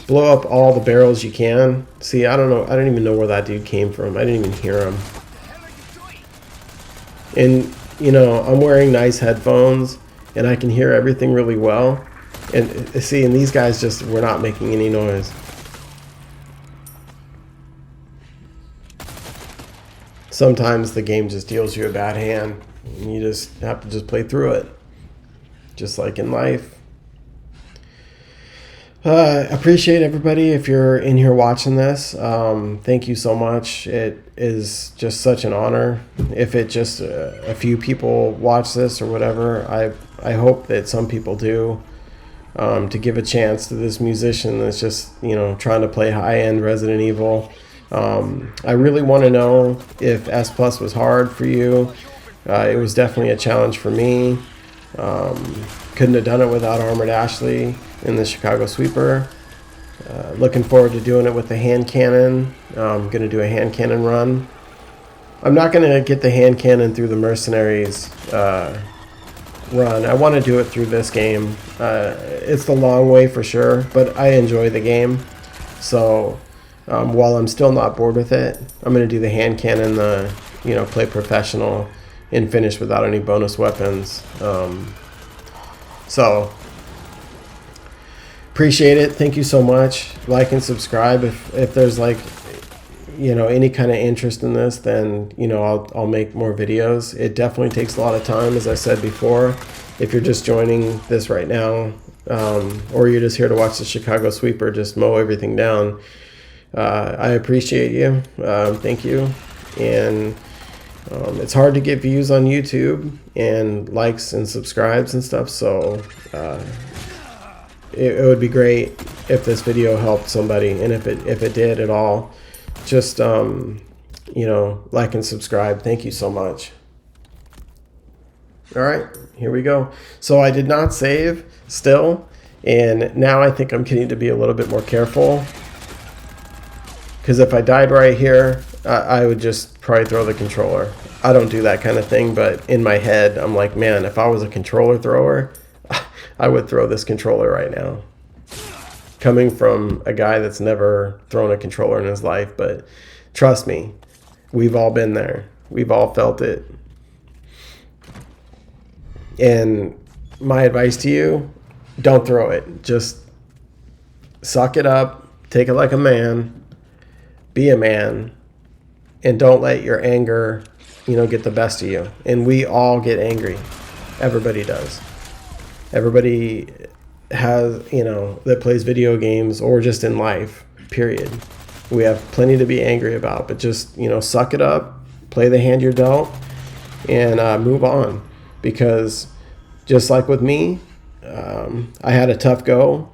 Blow up all the barrels you can. See, I don't know. I don't even know where that dude came from. I didn't even hear him. And, you know, I'm wearing nice headphones, and I can hear everything really well. And see, and these guys just were not making any noise. Sometimes the game just deals you a bad hand, and you just have to just play through it. Just like in life. Appreciate everybody if you're in here watching this. Thank you so much. It is just such an honor. If it just a few people watch this or whatever, I hope that some people do. To give a chance to this musician that's just, you know, trying to play high-end Resident Evil. I really want to know if S+ was hard for you. It was definitely a challenge for me. Couldn't have done it without Armored Ashley in the Chicago Sweeper. Looking forward to doing it with the hand cannon. I'm going to do a hand cannon run. I'm not going to get the hand cannon through the Mercenaries run. I want to do it through this game. It's the long way for sure, but I enjoy the game. So while I'm still not bored with it, I'm going to do the hand cannon, you know, play professional and finish without any bonus weapons. So appreciate it. Thank you so much. Like and subscribe. If there's like, you know, any kind of interest in this, then, you know, I'll make more videos. It definitely takes a lot of time, as I said before. If you're just joining this right now, or you're just here to watch the Chicago Sweeper just mow everything down, I appreciate you. Thank you. And it's hard to get views on YouTube and likes and subscribes and stuff, so it would be great if this video helped somebody, and if it did at all, just you know, like and subscribe. Thank you so much. All right, here we go. So I did not save still, and now I think I'm getting to be a little bit more careful, because if I died right here, I would just probably throw the controller. I don't do that kind of thing, but in my head, I'm like, man, if I was a controller thrower, I would throw this controller right now. Coming from a guy that's never thrown a controller in his life, but trust me, we've all been there. We've all felt it. And my advice to you, don't throw it. Just suck it up, take it like a man, be a man, and don't let your anger, you know, get the best of you. And we all get angry. Everybody does. Everybody has, you know, that plays video games or just in life, period. We have plenty to be angry about, but just, you know, suck it up, play the hand you're dealt, and move on. Because just like with me, I had a tough go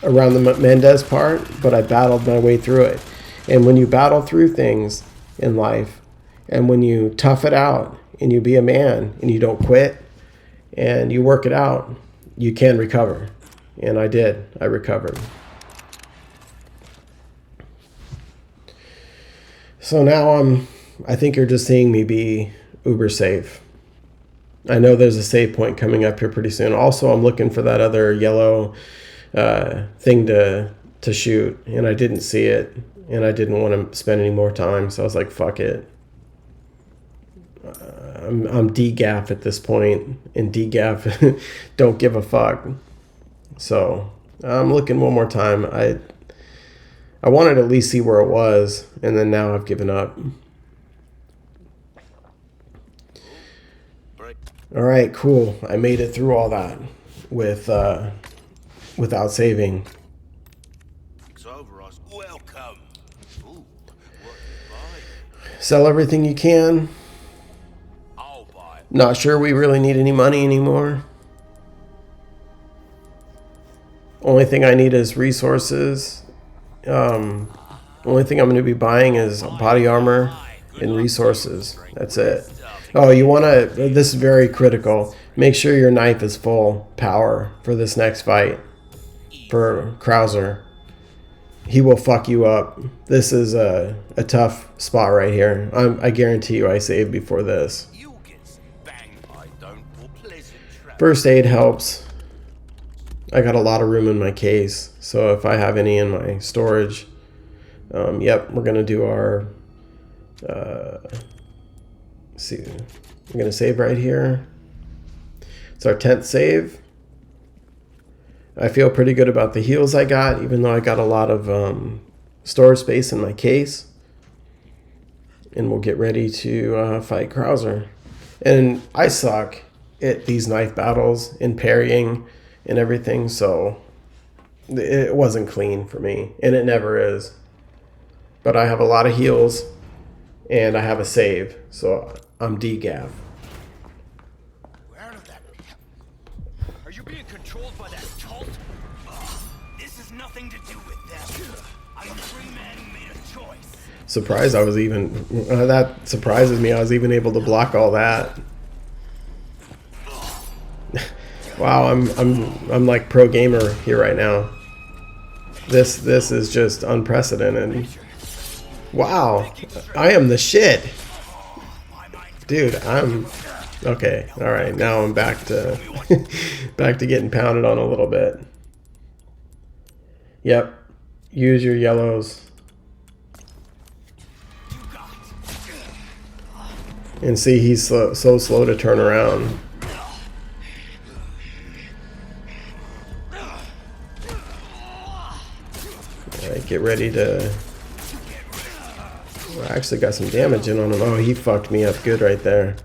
around the Mendez part, but I battled my way through it. And when you battle through things in life, and when you tough it out, and you be a man, and you don't quit, and you work it out, you can recover. And I did. I recovered. So now I think you're just seeing me be uber safe. I know there's a save point coming up here pretty soon. Also, I'm looking for that other yellow thing to shoot, and I didn't see it, and I didn't want to spend any more time, so I was like, fuck it. I'm DGAF at this point, and DGAF don't give a fuck. So I'm looking one more time. I wanted to at least see where it was, and then now I've given up. All right, cool. I made it through all that with without saving. It's over us. Welcome. Ooh, what you buy? Sell everything you can. I'll buy. Not sure we really need any money anymore. Only thing I need is resources. Only thing I'm going to be buying is body armor and resources. That's it. Oh, you want to, this is very critical. Make sure your knife is full power for this next fight. For Krauser. He will fuck you up. This is a tough spot right here. I guarantee you I saved before this. You get some bang. I don't. First aid helps. I got a lot of room in my case, so if I have any in my storage, yep, we're gonna do our. See, I'm gonna save right here. It's our 10th save. I feel pretty good about the heals I got, even though I got a lot of storage space in my case. And we'll get ready to fight Krauser. And I suck at these knife battles and parrying and everything, so it wasn't clean for me, and it never is. But I have a lot of heals, and I have a save, so I'm degav. Where did that? Are you being controlled by that cult? This has nothing to do with them. I'm a free man who made a choice. Surprised I was even. That surprises me. I was even able to block all that. Wow, I'm like pro gamer here right now. This is just unprecedented. Wow, I am the shit, dude. I'm okay. All right, now I'm back to back to getting pounded on a little bit. Yep, use your yellows. And see, he's so slow to turn around. Alright, get ready to... I actually got some damage in on him. Oh, he fucked me up good right there.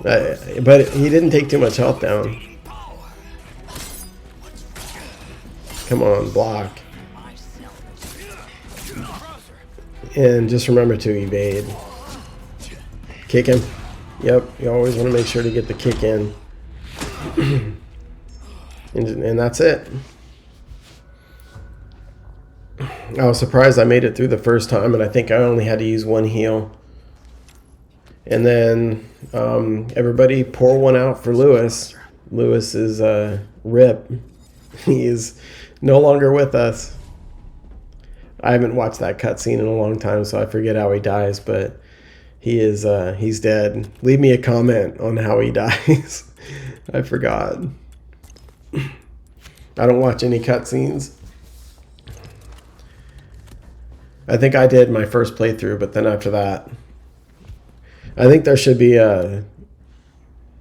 But he didn't take too much health down. Come on, block. And just remember to evade. Kick him. Yep, you always want to make sure to get the kick in. And that's it. I was surprised I made it through the first time, and I think I only had to use one heal. And then everybody pour one out for Lewis. Lewis is RIP. He is no longer with us. I haven't watched that cutscene in a long time, so I forget how he dies, but he is he's dead. Leave me a comment on how he dies. I forgot. I don't watch any cutscenes. I think I did my first playthrough, but then after that, I think there should be a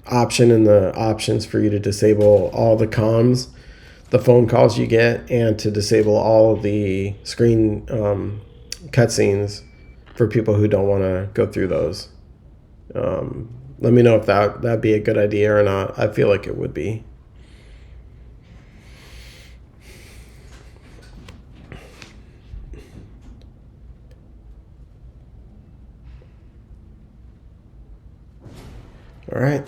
option in the options for you to disable all the comms, the phone calls you get, and to disable all of the screen cutscenes for people who don't want to go through those. Let me know if that'd be a good idea or not. I feel like it would be. All right.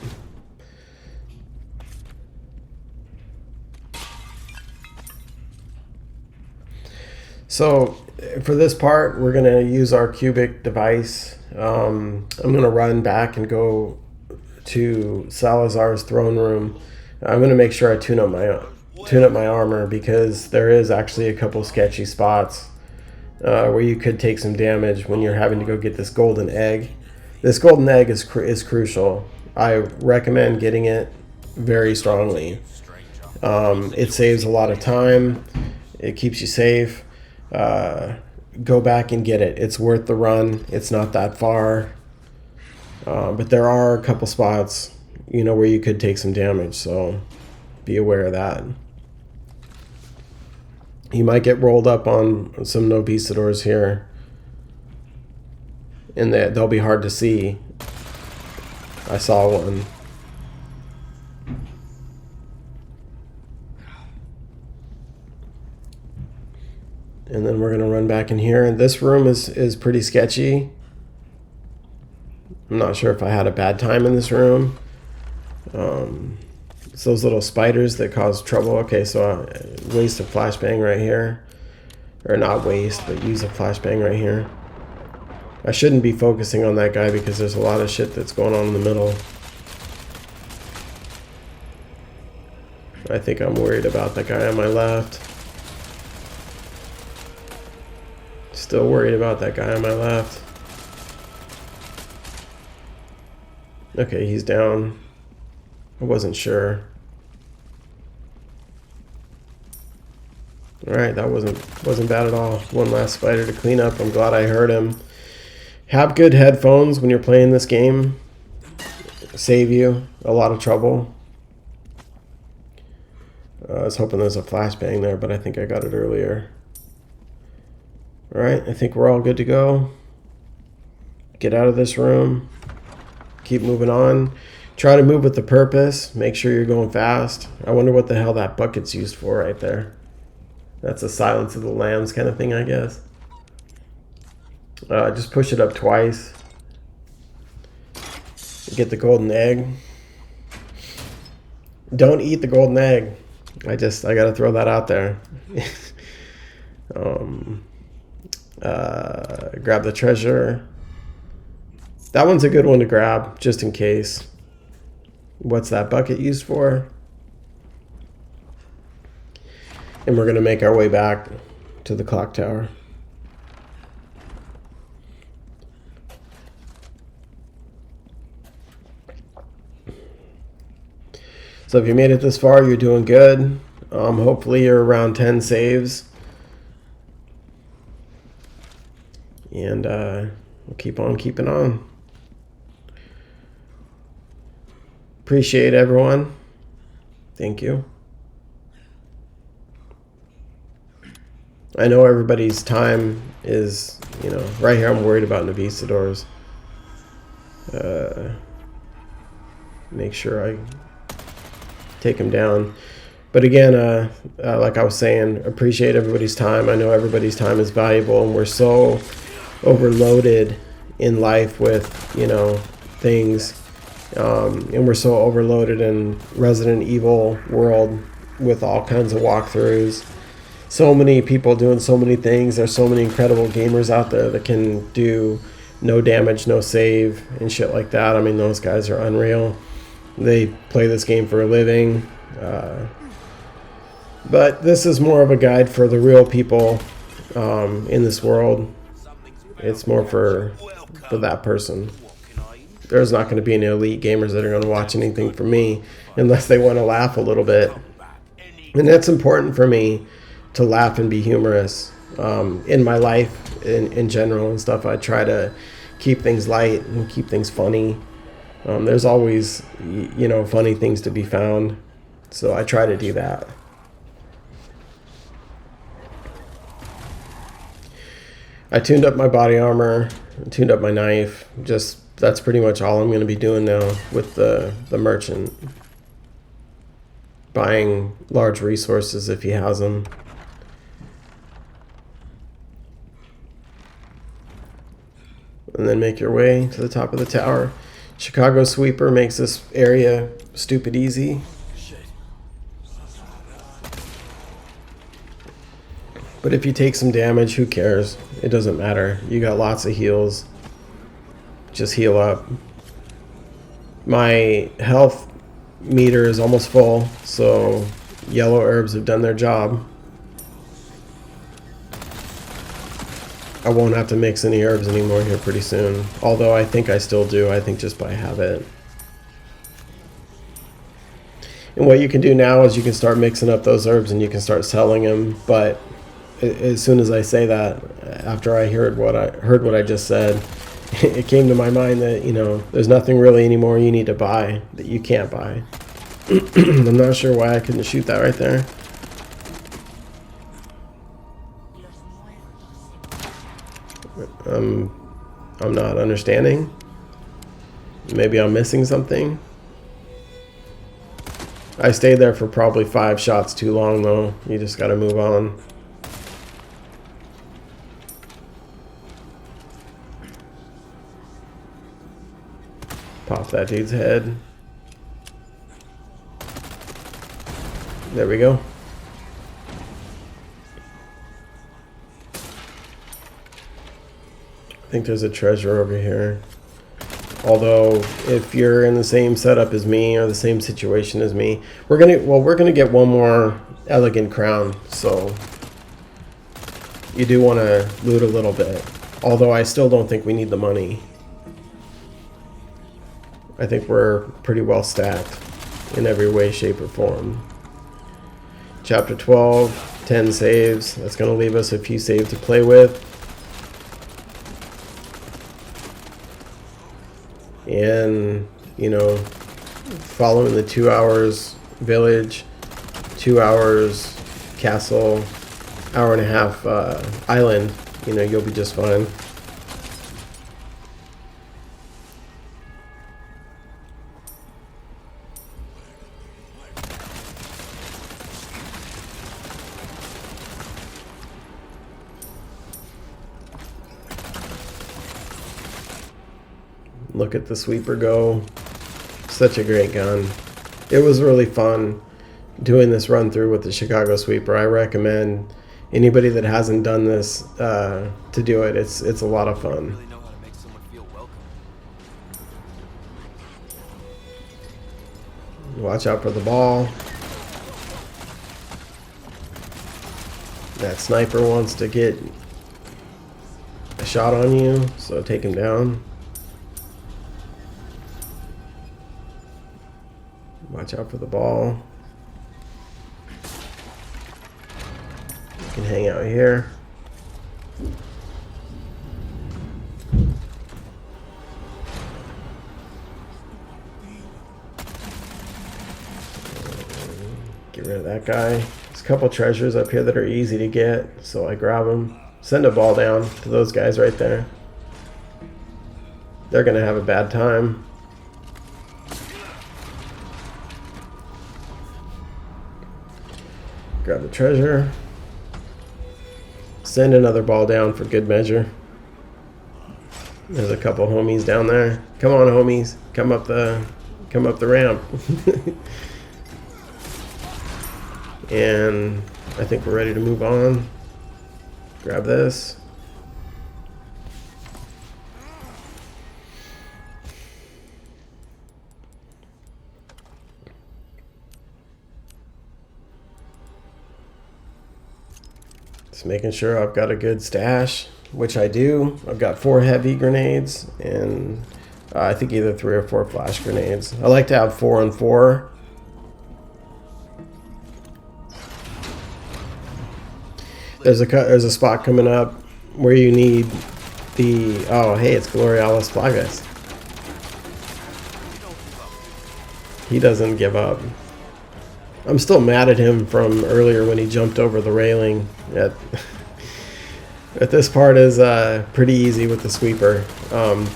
So for this part, we're going to use our cubic device. I'm going to run back and go to Salazar's throne room. I'm going to make sure I tune up my armor, because there is actually a couple sketchy spots where you could take some damage when you're having to go get this golden egg. This golden egg is crucial. I recommend getting it very strongly. It saves a lot of time. It keeps you safe. Go back and get it. It's worth the run. It's not that far. But there are a couple spots, where you could take some damage. So be aware of that. You might get rolled up on some Novicidors here. And they'll be hard to see. I saw one. And then we're going to run back in here. And this room is pretty sketchy. I'm not sure if I had a bad time in this room. It's those little spiders that cause trouble. Okay, so I waste a flashbang right here. Or not waste, but use a flashbang right here. I shouldn't be focusing on that guy because there's a lot of shit that's going on in the middle. I think I'm worried about that guy on my left. Still worried about that guy on my left. Okay, he's down. I wasn't sure. Alright, that wasn't bad at all. One last spider to clean up. I'm glad I heard him. Have good headphones when you're playing this game. Save you a lot of trouble. I was hoping there's a flashbang there, but I think I got it earlier. Alright, I think we're all good to go. Get out of this room. Keep moving on. Try to move with the purpose. Make sure you're going fast. I wonder what the hell that bucket's used for right there. That's a Silence of the Lambs kind of thing, I guess. Just push it up twice. Get the golden egg. Don't eat the golden egg. I gotta throw that out there. Grab the treasure. That one's a good one to grab, just in case. What's that bucket used for? And we're gonna make our way back to the clock tower. So if you made it this far, you're doing good. Hopefully you're around 10 saves. And we'll keep on keeping on. Appreciate everyone. Thank you. I know everybody's time is, right here I'm worried about Navisadors. Make sure I take him down. But again, like I was saying, appreciate everybody's time. I know everybody's time is valuable, and we're so overloaded in life with, things. And we're so overloaded in Resident Evil world with all kinds of walkthroughs. So many people doing so many things. There's so many incredible gamers out there that can do no damage, no save, and shit like that. I mean, those guys are unreal. They play this game for a living. But this is more of a guide for the real people in this world. It's more for that person. There's not going to be any elite gamers that are going to watch anything from me unless they want to laugh a little bit. And that's important for me, to laugh and be humorous. In my life, in general and stuff, I try to keep things light and keep things funny. There's always, funny things to be found. So I try to do that. I tuned up my body armor, tuned up my knife. That's pretty much all I'm going to be doing now with the merchant. Buying large resources if he has them. And then make your way to the top of the tower. Chicago Sweeper makes this area stupid easy. But if you take some damage, who cares? It doesn't matter. You got lots of heals. Just heal up. My health meter is almost full, so yellow herbs have done their job. I won't have to mix any herbs anymore here pretty soon. Although I think I still do. I think just by habit. And what you can do now is you can start mixing up those herbs and you can start selling them. But as soon as I say that, after I heard what I just said, it came to my mind that, there's nothing really anymore you need to buy that you can't buy. I'm not sure why I couldn't shoot that right there. I'm not understanding. Maybe I'm missing something. I stayed there for probably 5 shots too long, though. You just gotta move on. Pop that dude's head. There we go. I think there's a treasure over here. Although, if you're in the same setup as me or the same situation as me, we're gonna get one more elegant crown. So you do want to loot a little bit. Although I still don't think we need the money. I think we're pretty well stacked. in every way, shape, or form. Chapter 12, 10 saves. That's going to leave us a few saves to play with. And, you know, following the 2 hours village, 2 hours castle, hour and a half island, you know, you'll be just fine. Look at the sweeper go. Such a great gun. It was really fun doing this run through with the Chicago sweeper. I recommend anybody that hasn't done this to do it. It's a lot of fun. Really know how to make someone feel welcome. Watch out for the ball. That sniper wants to get a shot on you, so take him down. Watch out for the ball. You can hang out here. Get rid of that guy. There's a couple treasures up here that are easy to get, so I grab them. Send a ball down to those guys right there. They're gonna have a bad time. Grab the treasure. Send another ball down for good measure. There's a couple homies down there. Come on, homies. Come up the ramp. And I think we're ready to move on. Grab this. Just making sure I've got a good stash, which I do. I've got 4 heavy grenades and I think either 3 or 4 flash grenades. I like to have 4 and 4. There's a spot coming up where you need the, oh hey, it's Glorialis Plagas. He doesn't give up. I'm still mad at him from earlier when he jumped over the railing. But this part is pretty easy with the sweeper.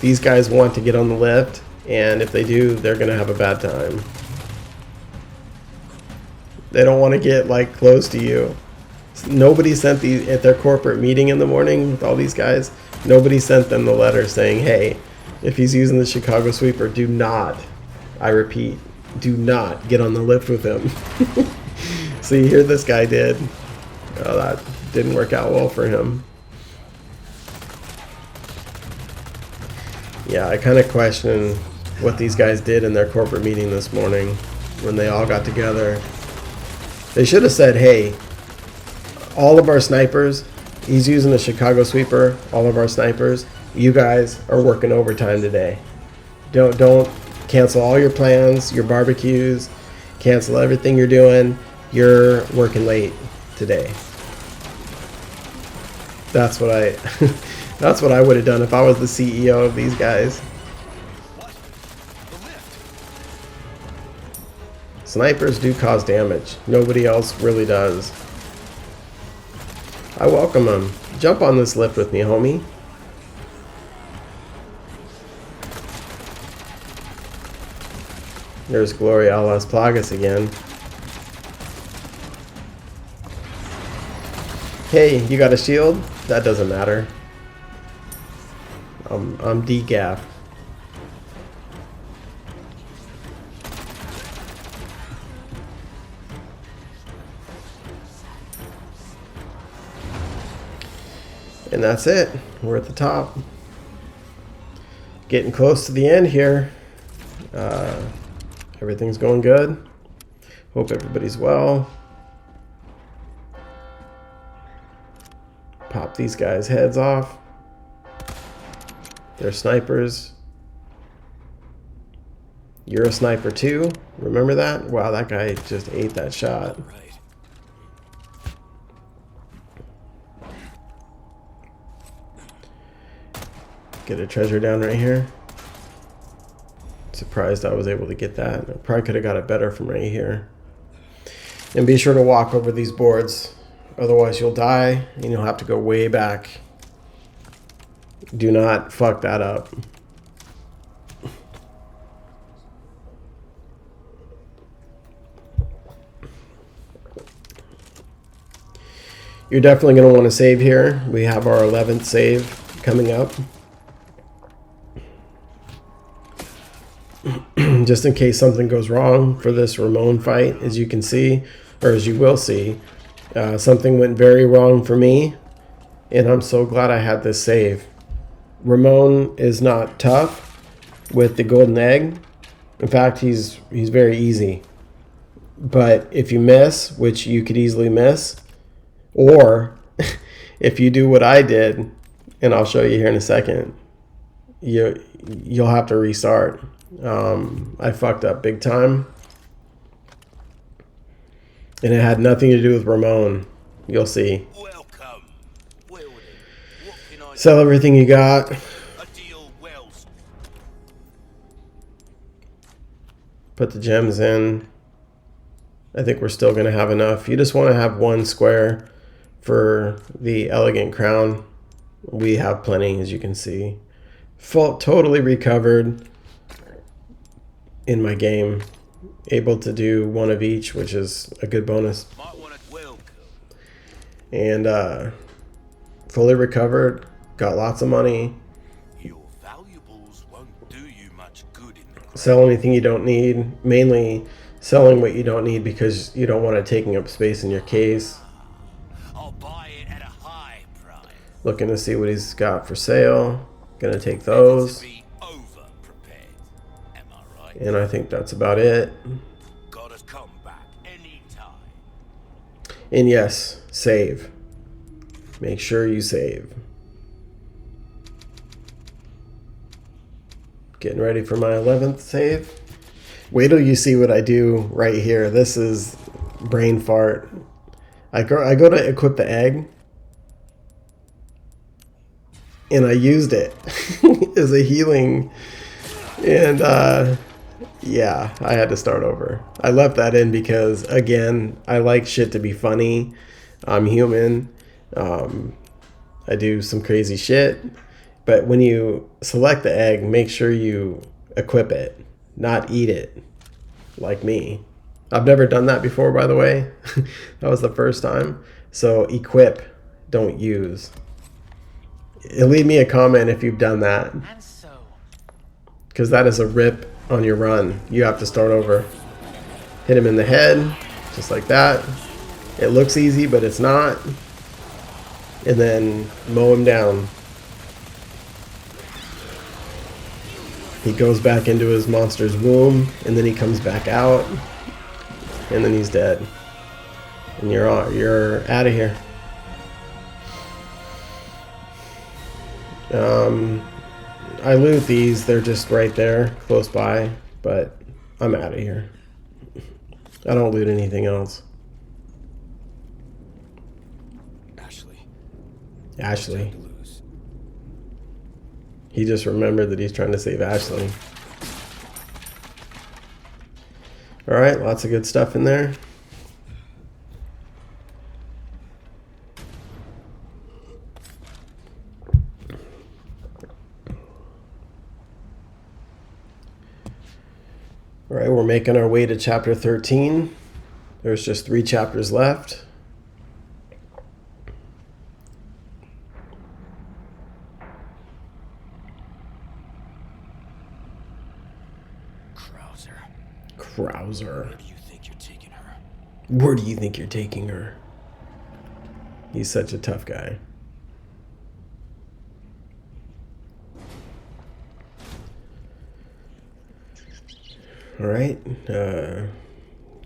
These guys want to get on the lift, and if they do, they're gonna have a bad time. They don't want to get like close to you. Nobody sent these at their corporate meeting in the morning with all these guys. Nobody sent them the letter saying, hey, if he's using the Chicago sweeper, do not, I repeat, do not get on the lift with him. So you hear this guy did. Oh, that didn't work out well for him. Yeah, I kind of question what these guys did in their corporate meeting this morning when they all got together. They should have said, hey, all of our snipers, he's using the Chicago sweeper, all of our snipers, you guys are working overtime today. Don't cancel all your plans, your barbecues, cancel everything you're doing. You're working late today. That's what I that's what I would have done if I was the CEO of these guys. What? The lift. Snipers do cause damage. Nobody else really does. I welcome them. Jump on this lift with me, homie. There's Gloria Las Plagas again. Hey, you got a shield? That doesn't matter. I'm decaf. And that's it. We're at the top. Getting close to the end here. Everything's going good. Hope everybody's well. Pop these guys' heads off. They're snipers. You're a sniper too. Remember that? Wow, that guy just ate that shot. Right. Get a treasure down right here. Surprised I was able to get that. I probably could have got it better from right here. And be sure to walk over these boards. Otherwise you'll die and you'll have to go way back. Do not fuck that up. You're definitely going to want to save here. We have our 11th save coming up. Just in case something goes wrong for this Ramon fight, as you can see, or as you will see, something went very wrong for me, and I'm so glad I had this save. Ramon is not tough with the golden egg. In fact, he's very easy. But if you miss, which you could easily miss, or if you do what I did, and I'll show you here in a second, you'll have to restart. I fucked up big time. And it had nothing to do with Ramon. You'll see. Welcome. Well then, what can I Sell everything you got. A deal well. Put the gems in. I think we're still going to have enough. You just want to have one square for the elegant crown. We have plenty, as you can see. Totally recovered in my game. Able to do one of each, which is a good bonus. Might want to welcome. And fully recovered. Got lots of money. Your valuables won't do you much good in the crowd. Sell anything you don't need. Mainly selling what you don't need because you don't want it taking up space in your case. I'll buy it at a high price. Looking to see what he's got for sale. Gonna take those. Be over prepared. Am I right? And I think that's about it. Gotta come back anytime. And yes, save. Make sure you save. Getting ready for my 11th save. Wait till you see what I do right here. This is brain fart. I go to equip the egg. And I used it as a healing. And yeah, I had to start over. I left that in because, again, I like shit to be funny. I'm human. I do some crazy shit. But when you select the egg, make sure you equip it, not eat it, like me. I've never done that before, by the way. That was the first time. So equip, don't use. Leave me a comment if you've done that. And so, Because that is a rip on your run. You have to start over. Hit him in the head, just like that. It looks easy, but it's not. And then mow him down. He goes back into his monster's womb, and then he comes back out, and then he's dead. And you're out of here. I loot these, they're just right there, close by, but I'm out of here. I don't loot anything else. Ashley. to lose. He just remembered that he's trying to save Ashley. Alright, lots of good stuff in there. Alright, we're making our way to chapter 13. There's just 3 chapters left. Krauser. Where do you think you're taking her? Where do you think you're taking her? He's such a tough guy. Alright.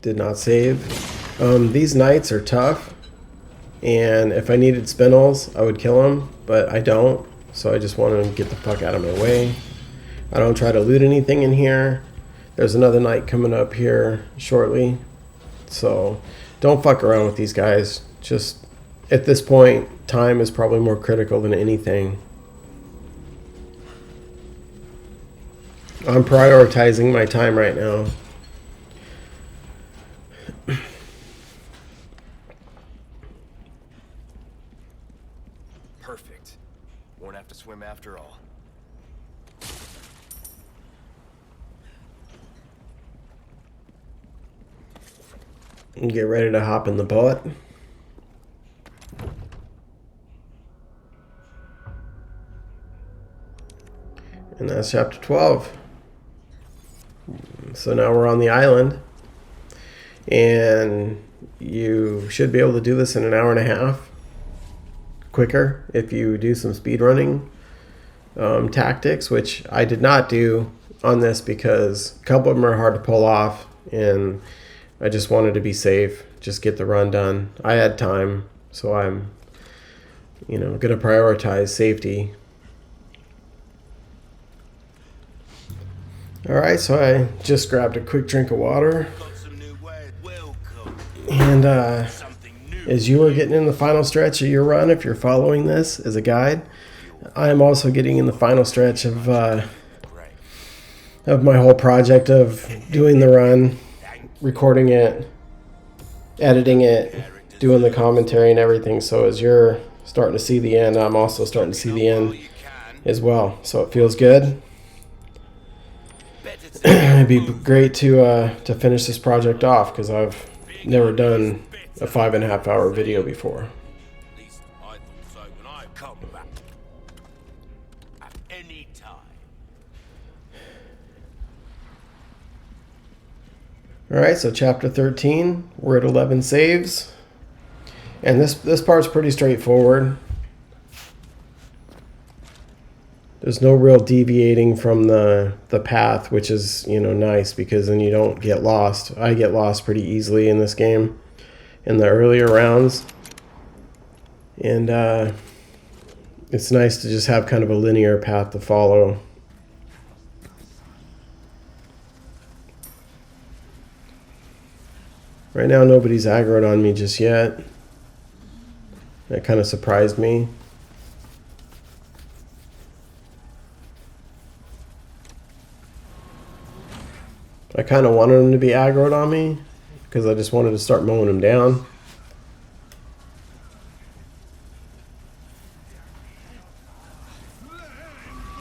Did not save. These knights are tough. And if I needed spinels, I would kill them. But I don't. So I just want to get the fuck out of my way. I don't try to loot anything in here. There's another night coming up here shortly. So don't fuck around with these guys. Just at this point, time is probably more critical than anything. I'm prioritizing my time right now. Perfect. Won't have to swim after all. And get ready to hop in the boat. And that's chapter 12. So now we're on the island. And you should be able to do this in an hour and a half. Quicker if you do some speed running tactics, which I did not do on this because a couple of them are hard to pull off. And I just wanted to be safe, just get the run done. I had time, so I'm, going to prioritize safety. All right, so I just grabbed a quick drink of water. And as you are getting in the final stretch of your run, if you're following this as a guide, I am also getting in the final stretch of my whole project of doing the run, recording it, editing it, doing the commentary and everything. So as you're starting to see the end, I'm also starting to see the end as well. So it feels good. It'd be great to finish this project off because I've never done a 5.5 hour video before. At least I thought so when I come back. At any time. Alright, so chapter 13, we're at 11 saves. And this part's pretty straightforward. There's no real deviating from the path, which is, nice because then you don't get lost. I get lost pretty easily in this game in the earlier rounds. And it's nice to just have kind of a linear path to follow. Right now, nobody's aggroed on me just yet. That kind of surprised me. I kind of wanted them to be aggroed on me because I just wanted to start mowing them down.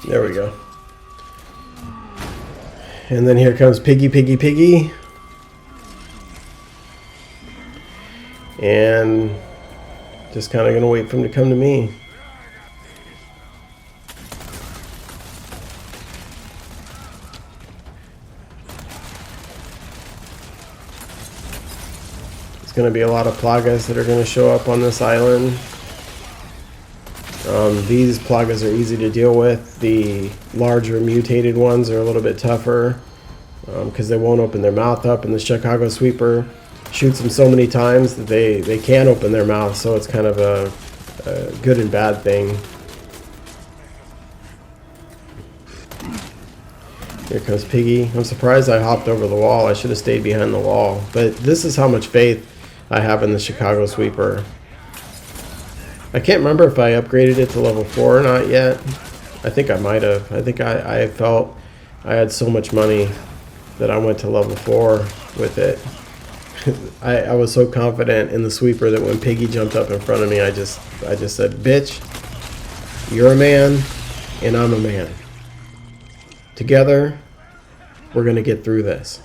There we go. And then here comes Piggy, Piggy, Piggy. And just kind of going to wait for him to come to me. There's going to be a lot of plagas that are going to show up on this island. These plagas are easy to deal with. The larger mutated ones are a little bit tougher because they won't open their mouth up, and the Chicago Sweeper shoots them so many times that they can't open their mouth, so it's kind of a good and bad thing. Here comes Piggy. I'm surprised I hopped over the wall. I should have stayed behind the wall. But this is how much faith I have in the Chicago Sweeper. I can't remember if I upgraded it to level 4 or not yet. I think I might have. I think I felt I had so much money that I went to level 4 with it. I was so confident in the sweeper that when Piggy jumped up in front of me, I just said, "Bitch, you're a man, and I'm a man. Together, we're gonna get through this."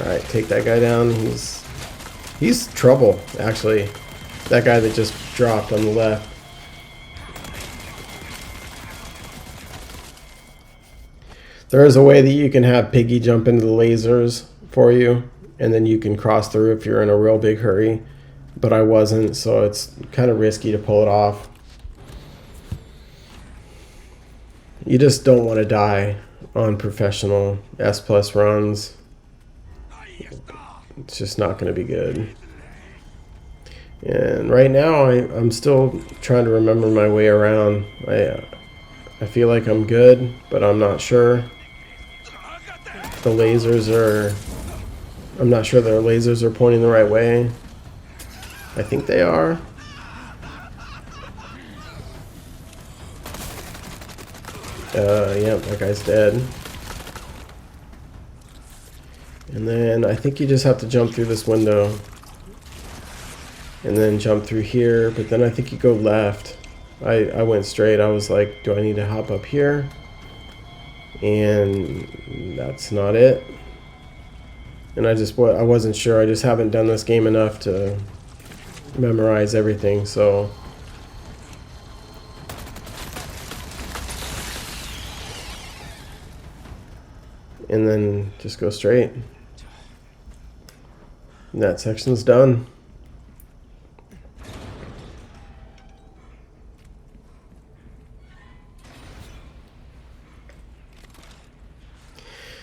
All right, take that guy down. He's trouble, actually. That guy that just dropped on the left. There is a way that you can have Piggy jump into the lasers for you, and then you can cross through if you're in a real big hurry. But I wasn't, so it's kind of risky to pull it off. You just don't want to die on professional S+ runs. It's just not going to be good. And right now, I'm still trying to remember my way around. I feel like I'm good, but I'm not sure. the lasers are... I'm not sure their lasers are pointing the right way. I think they are. Yeah, that guy's dead. And then I think you just have to jump through this window. And then jump through here, but then I think you go left. I went straight. I was like, do I need to hop up here? And that's not it. And I wasn't sure. I just haven't done this game enough to memorize everything, so... And then just go straight. And that section's done.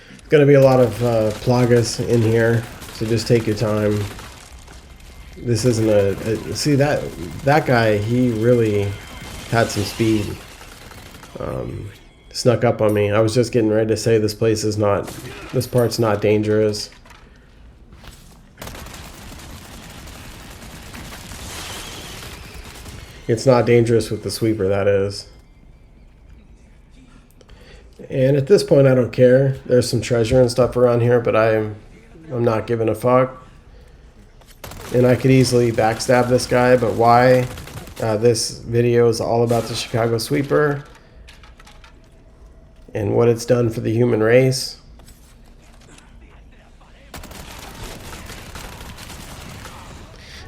It's going to be a lot of plagas in here, so just take your time. This isn't see, that guy, he really had some speed. Snuck up on me. I was just getting ready to say this part's not dangerous. It's not dangerous with the sweeper, that is. And at this point, I don't care. There's some treasure and stuff around here, but I'm not giving a fuck. And I could easily backstab this guy, but why? This video is all about the Chicago Sweeper and what it's done for the human race.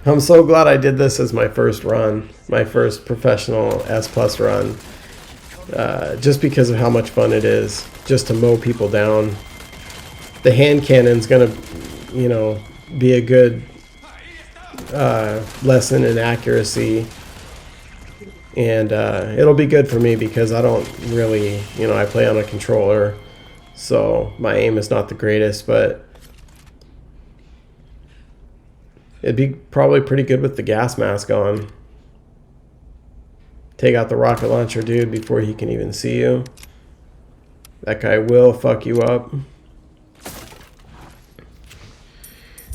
I'm so glad I did this as my first run, my first professional S+ run. Just because of how much fun it is, just to mow people down. The hand cannon's gonna, you know, be a good lesson in accuracy, and it'll be good for me because I don't really, you know, I play on a controller, so my aim is not the greatest, but it'd be probably pretty good with the gas mask on. Take out the rocket launcher, dude, before he can even see you. That guy will fuck you up.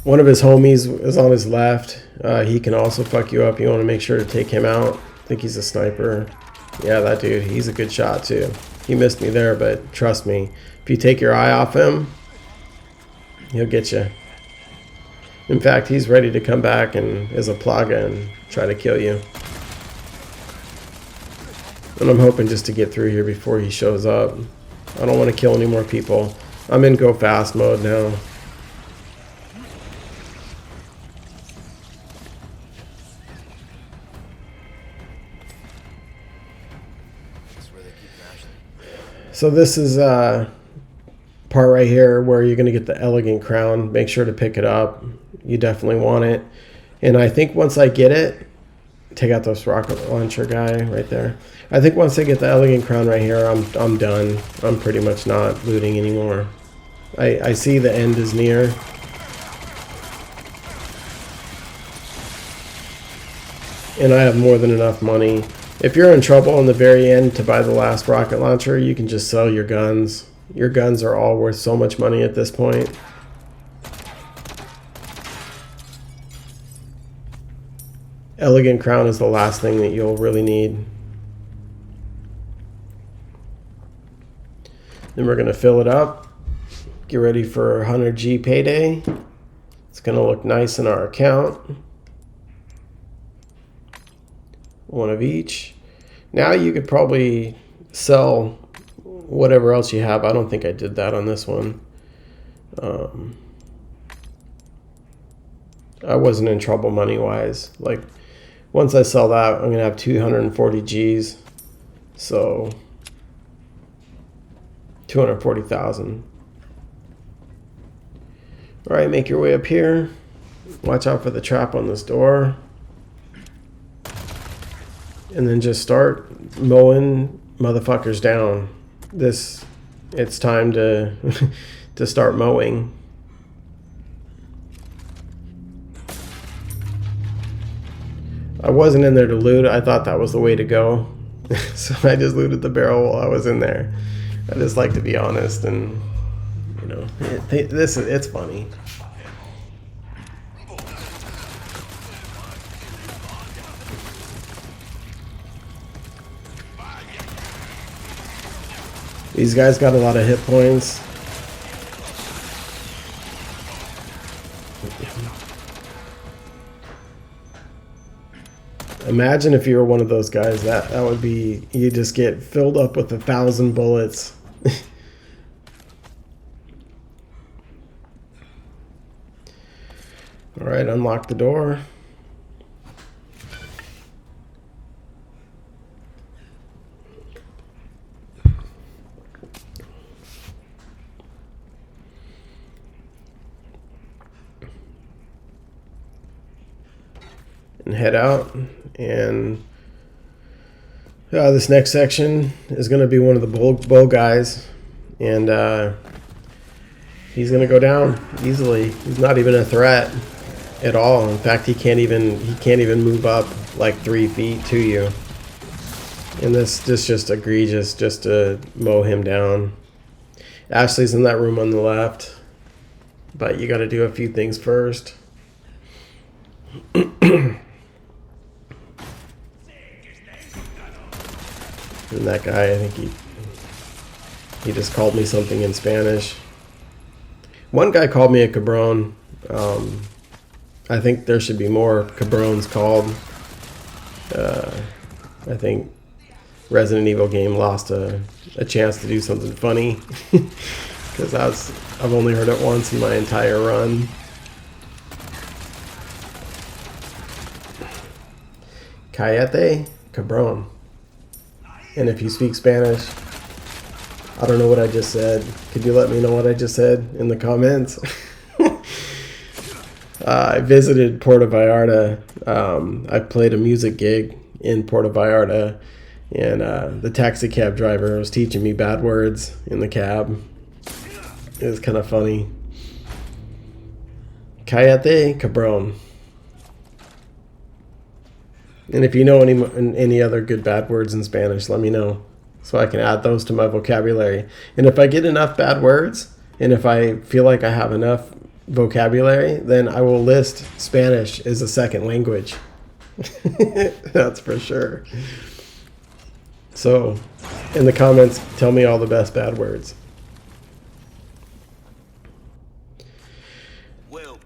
One of his homies is on his left. He can also fuck you up. You want to make sure to take him out. I think he's a sniper. Yeah, that dude, he's a good shot too. He missed me there, but trust me, if you take your eye off him, he'll get you. In fact, he's ready to come back and as a plaga and try to kill you. And I'm hoping just to get through here before he shows up. I don't want to kill any more people. I'm in go fast mode now. So this is part right here where you're going to get the elegant crown. Make sure to pick it up. You definitely want it. And I think once I get it, take out this rocket launcher guy right there. I think once I get the elegant crown right here, I'm done. I'm pretty much not looting anymore. I see the end is near. And I have more than enough money. If you're in trouble in the very end to buy the last rocket launcher, you can just sell your guns. Your guns are all worth so much money at this point. Elegant crown is the last thing that you'll really need. Then we're going to fill it up. Get ready for 100G payday. It's going to look nice in our account. One of each. Now you could probably sell whatever else you have. I don't think I did that on this one. I wasn't in trouble money-wise. Like, once I sell that, I'm going to have 240 Gs. So, 240,000. All right, make your way up here. Watch out for the trap on this door. And then just start mowing motherfuckers down. It's time to to start mowing. I wasn't in there to loot. I thought that was the way to go. So I just looted the barrel while I was in there. I just like to be honest and You know, it's funny. These guys got a lot of hit points. Imagine if you were one of those guys. That would be, you just get filled up with 1,000 bullets. All right, unlock the door. And head out. And this next section is going to be one of the bull guys, and he's going to go down easily. He's not even a threat at all. In fact, he can't even move up like 3 feet to you. And this just egregious just to mow him down. Ashley's in that room on the left, but you got to do a few things first. And that guy, I think he just called me something in Spanish. One guy called me a cabron. I think there should be more cabrons called. I think Resident Evil game lost a chance to do something funny. Because I've only heard it once in my entire run. Cállate, cabron. And if you speak Spanish, I don't know what I just said. Could you let me know what I just said in the comments? I visited Puerto Vallarta. I played a music gig in Puerto Vallarta, and the taxi cab driver was teaching me bad words in the cab. It was kind of funny. Cállate, cabron. And if you know any other good bad words in Spanish, let me know so I can add those to my vocabulary. And if I get enough bad words, and if I feel like I have enough vocabulary, then I will list Spanish as a second language. That's for sure. So, in the comments, tell me all the best bad words.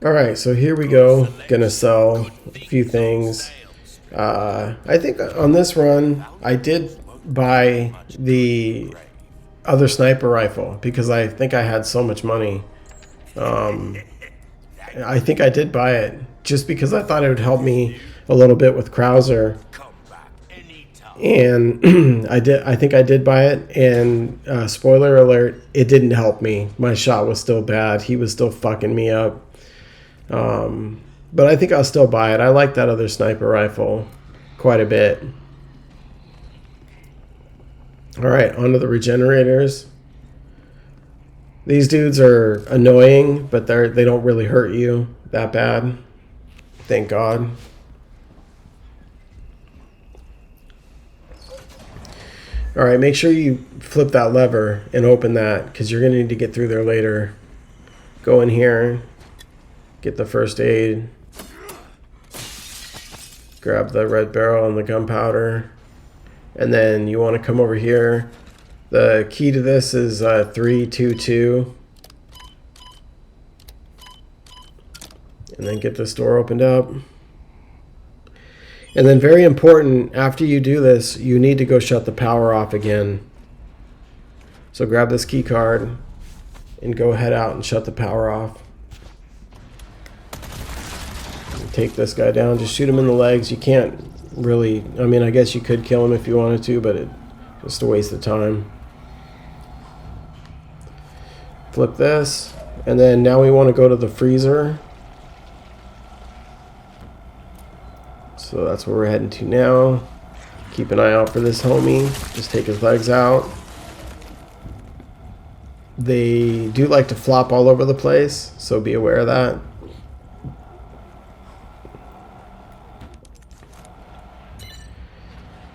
All right, so here we go. Gonna sell a few things. I think on this run, I did buy the other sniper rifle because I think I had so much money. I think I did buy it just because I thought it would help me a little bit with Krauser. And I think I did buy it, and spoiler alert, it didn't help me. My shot was still bad. He was still fucking me up. But I think I'll still buy it. I like that other sniper rifle quite a bit. Alright, onto the regenerators. These dudes are annoying, but they don't really hurt you that bad. Thank God. Alright, make sure you flip that lever and open that, because you're going to need to get through there later. Go in here. Get the first aid. Grab the red barrel and the gunpowder. And then you want to come over here. The key to this is 322. And then get this door opened up. And then very important, after you do this, you need to go shut the power off again. So grab this key card and go head out and shut the power off. Take this guy down, just shoot him in the legs. You can't really, I mean, I guess you could kill him if you wanted to, but it's just a waste of time. Flip this, and then now we want to go to the freezer. So that's where we're heading to now. Keep an eye out for this homie. Just take his legs out. They do like to flop all over the place, so be aware of that.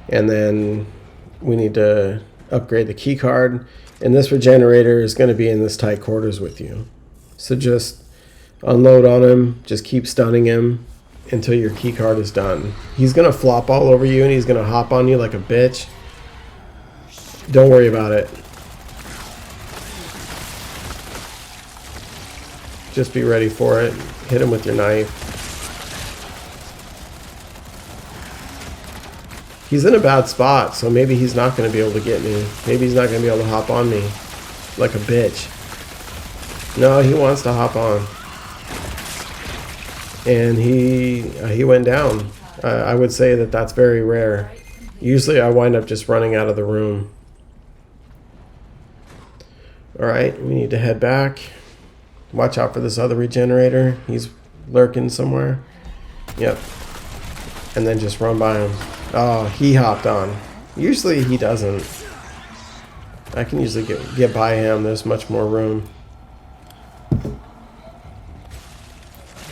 And then we need to upgrade the key card. And this regenerator is going to be in this tight quarters with you. So just unload on him. Just keep stunning him until your key card is done. He's going to flop all over you and he's going to hop on you like a bitch. Don't worry about it. Just be ready for it. Hit him with your knife. He's in a bad spot, so maybe he's not going to be able to get me. Maybe he's not going to be able to hop on me like a bitch. No, he wants to hop on. And he went down. I would say that that's very rare. Usually I wind up just running out of the room. Alright, we need to head back. Watch out for this other regenerator. He's lurking somewhere. Yep. And then just run by him. Oh, he hopped on. Usually he doesn't. I can usually get by him. There's much more room.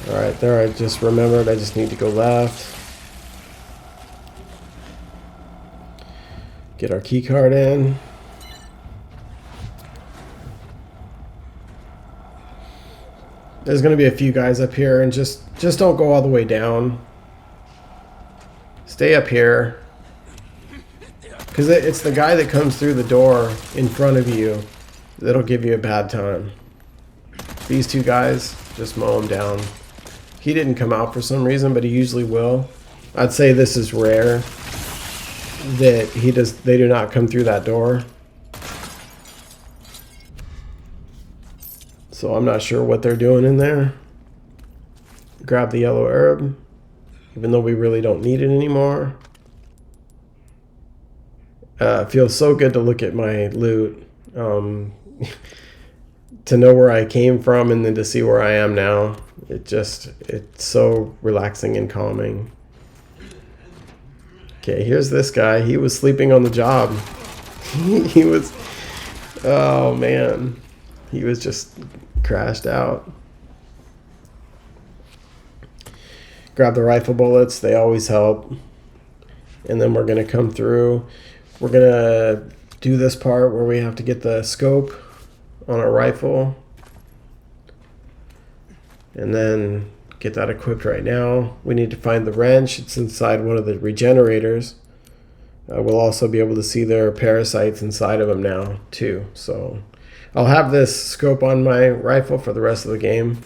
Alright, there I just remembered I just need to go left. Get our key card in. There's going to be a few guys up here, and just don't go all the way down. Stay up here. Because it's the guy that comes through the door in front of you that'll give you a bad time. These two guys, just mow them down. He didn't come out for some reason, but he usually will. I'd say this is rare that they do not come through that door. So I'm not sure what they're doing in there. Grab the yellow herb, even though we really don't need it anymore. It feels so good to look at my loot. To know where I came from and then to see where I am now. It's so relaxing and calming. Okay, here's this guy. He was sleeping on the job. He was, oh man. He was just crashed out. Grab the rifle bullets. They always help. And then we're going to come through. We're going to do this part where we have to get the scope on our rifle. And then get that equipped right now. We need to find the wrench. It's inside one of the regenerators. We'll also be able to see their parasites inside of them now too. So I'll have this scope on my rifle for the rest of the game.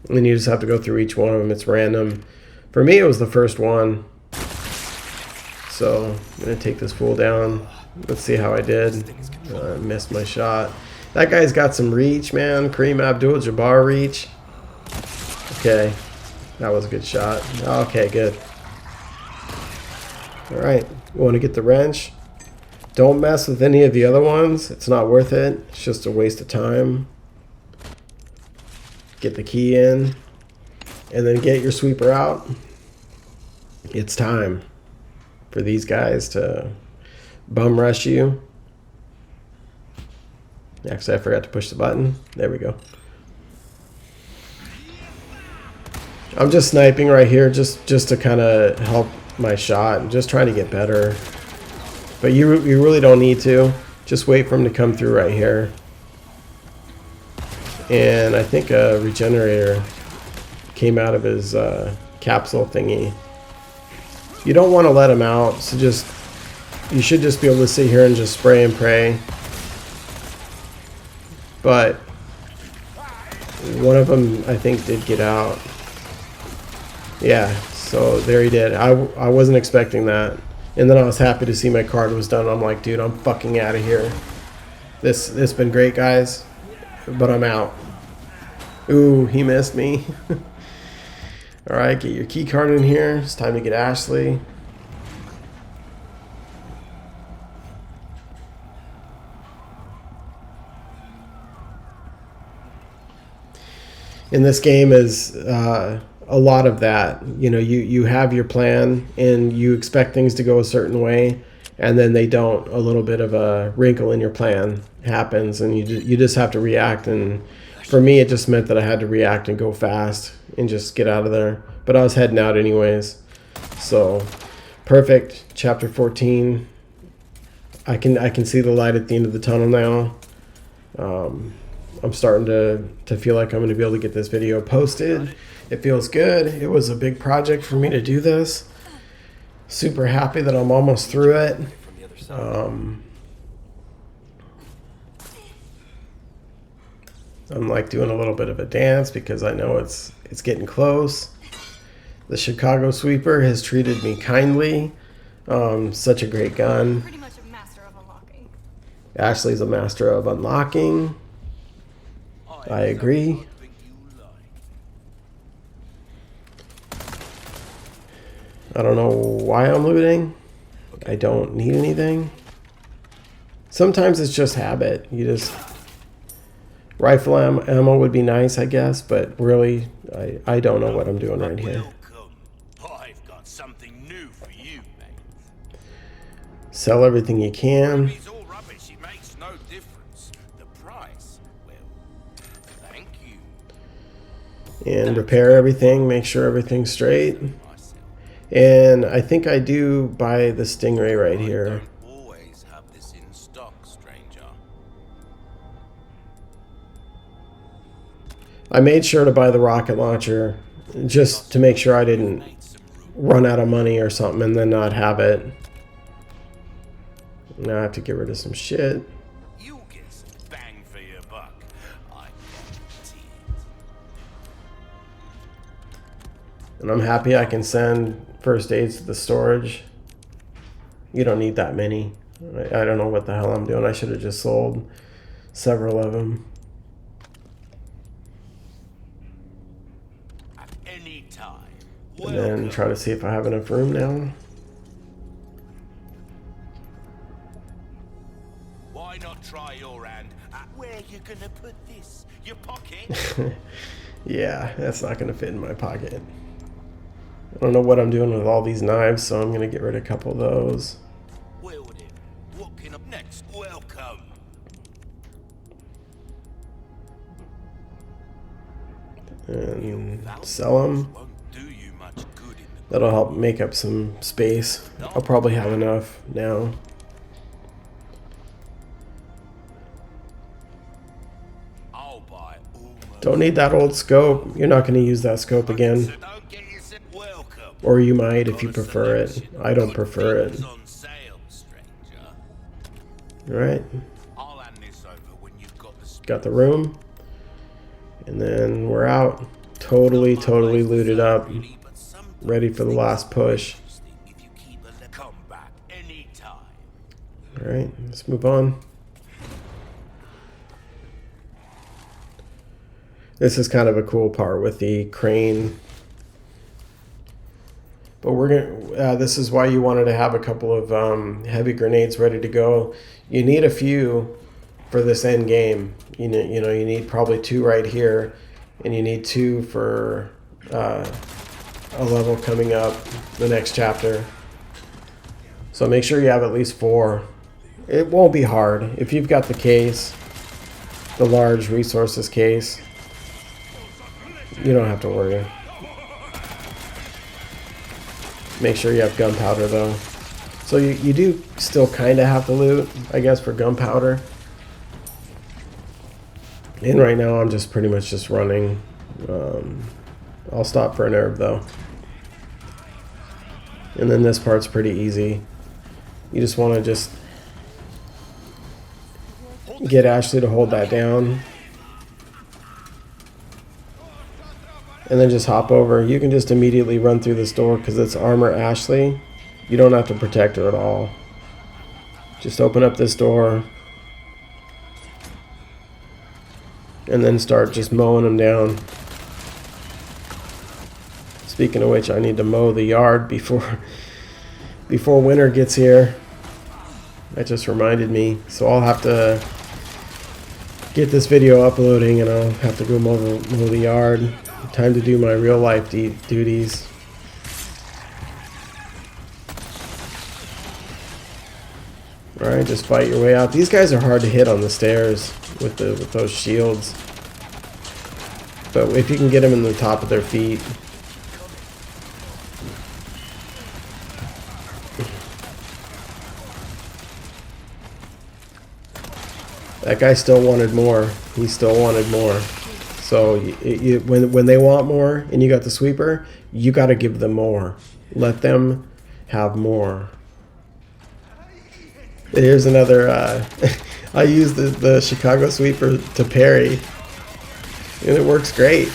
And you just have to go through each one of them. It's random. For me, it was the first one. So I'm going to take this fool down. Let's see how I did. Missed my shot. That guy's got some reach, man. Kareem Abdul-Jabbar reach. Okay. That was a good shot. Okay, good. Alright. We want to get the wrench. Don't mess with any of the other ones. It's not worth it. It's just a waste of time. Get the key in. And then get your sweeper out. It's time for these guys to bum rush you. Actually, I forgot to push the button. There we go. I'm just sniping right here just to kind of help my shot. I'm just trying to get better. But you really don't need to. Just wait for him to come through right here. And I think a regenerator came out of his capsule thingy. You don't want to let him out, so you should just be able to sit here and just spray and pray. But one of them, I think, did get out. Yeah, so there he did. I wasn't expecting that. And then I was happy to see my card was done. I'm like, dude, I'm fucking out of here. This has been great, guys, but I'm out. Ooh, he missed me. Alright, get your key card in here. It's time to get Ashley. In this game is a lot of that. You know, you have your plan and you expect things to go a certain way, and then they don't. A little bit of a wrinkle in your plan happens, and you just have to react. And for me, it just meant that I had to react and go fast and just get out of there. But I was heading out anyways. So, perfect. Chapter 14. I can see the light at the end of the tunnel now. I'm starting to feel like I'm going to be able to get this video posted. It feels good. It was a big project for me to do this. Super happy that I'm almost through it. From the other side. I'm like doing a little bit of a dance because I know it's getting close. The Chicago Sweeper has treated me kindly. Such a great gun. Pretty much a master of unlocking. Ashley's a master of unlocking. I agree. Something you like. I don't know why I'm looting. I don't need anything. Sometimes it's just habit. You just... Rifle ammo would be nice, I guess, but really, I don't know what I'm doing right here. Welcome. I've got something new for you, mate. Sell everything you can. Ruby's all rubbish. It makes no difference. The price, well, thank you. And repair everything, make sure everything's straight. Myself. And I think I do buy the Stingray right here. Don't always have this in stock, stranger. I made sure to buy the rocket launcher just to make sure I didn't Made some room. run out of money or something and then not have it. Now I have to get rid of some shit. You'll get some bang for your buck. I guarantee it. And I'm happy I can send first aids to the storage. You don't need that many. I don't know what the hell I'm doing. I should have just sold several of them. At any time. And then try to see if I have enough room now. Why not try your hand at where you're gonna put this? Your pocket? Yeah, that's not going to fit in my pocket. I don't know what I'm doing with all these knives, so I'm going to get rid of a couple of those. Well then, what can up next? Welcome. And sell them. Won't do you much good in the That'll help make up some space. I'll probably have enough now. I'll buy all my Don't need that old scope. You're not going to use that scope again. So don't get yourself welcome. Or you might if you prefer it. I don't prefer it. Things on sale, stranger. Alright. I'll hand this over when you've got the Got the room. And then we're out. Totally looted up. Ready for the last push. If you keep a come back anytime. Alright, let's move on. This is kind of a cool part with the crane. But we're gonna. This is why you wanted to have a couple of heavy grenades ready to go. You need a few for this end game. You know, you need probably 2 right here, and you need 2 for a level coming up, the next chapter. So make sure you have at least 4. It won't be hard if you've got the case, the large resources case. You don't have to worry. Make sure you have gunpowder though. So you do still kind of have to loot, I guess, for gunpowder. And right now I'm just pretty much just running. I'll stop for an herb though. And then this part's pretty easy. You just want to just get Ashley to hold that down. And then just hop over. You can just immediately run through this door because it's armor Ashley. You don't have to protect her at all. Just open up this door. And then start just mowing them down. Speaking of which, I need to mow the yard before winter gets here. That just reminded me. So I'll have to get this video uploading and I'll have to go mow the yard. Time to do my real life duties. Alright, just fight your way out. These guys are hard to hit on the stairs with those shields. But if you can get them in the top of their feet. That guy still wanted more. He still wanted more. So when they want more and you got the sweeper, you got to give them more. Let them have more. Here's another. I use the Chicago sweeper to parry, and it works great.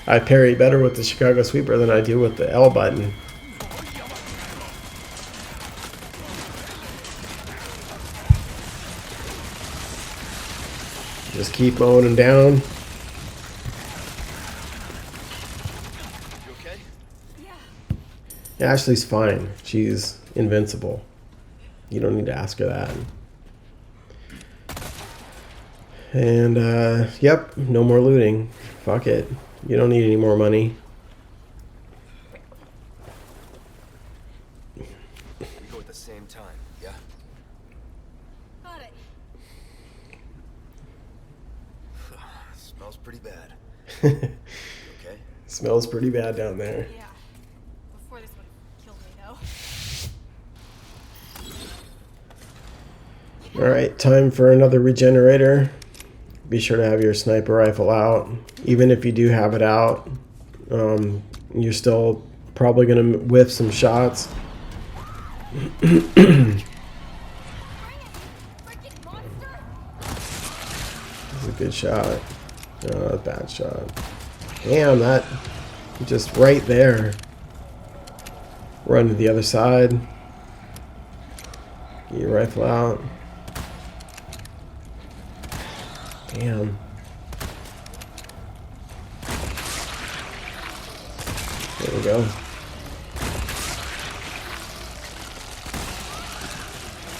I parry better with the Chicago sweeper than I do with the L button. Just keep mowing them down. You okay? Yeah. Ashley's fine. She's invincible. You don't need to ask her that. And, yep, no more looting. Fuck it. You don't need any more money. We go at the same time, yeah? Got it. Smells pretty bad. Okay? Smells pretty bad down there. Yeah. Before this would have killed me, though. Alright, time for another regenerator. Be sure to have your sniper rifle out. Even if you do have it out, you're still probably going to whiff some shots. Freaking monster! That's a good shot. Oh, a bad shot. Damn, that just right there. Run to the other side. Get your rifle out. Damn. There we go.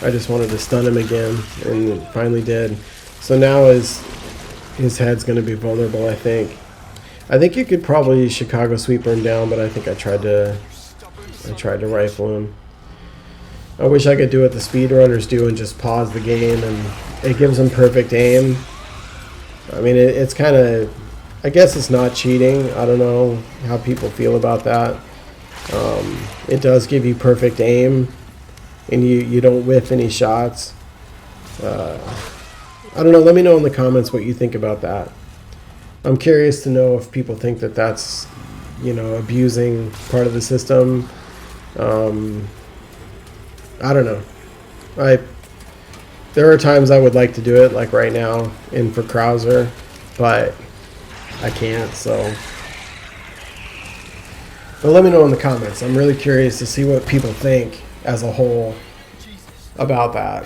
I just wanted to stun him again, and it finally did. So now his head's going to be vulnerable, I think. I think you could probably Chicago sweeper him down, but I think I tried to rifle him. I wish I could do what the speedrunners do and just pause the game, and it gives them perfect aim. I mean, it's kind of, I guess it's not cheating. I don't know how people feel about that. It does give you perfect aim, and you don't whiff any shots. I don't know. Let me know in the comments what you think about that. I'm curious to know if people think that that's, abusing part of the system. I don't know. There are times I would like to do it, like right now, in for Krauser, but I can't, so. But let me know in the comments. I'm really curious to see what people think as a whole about that.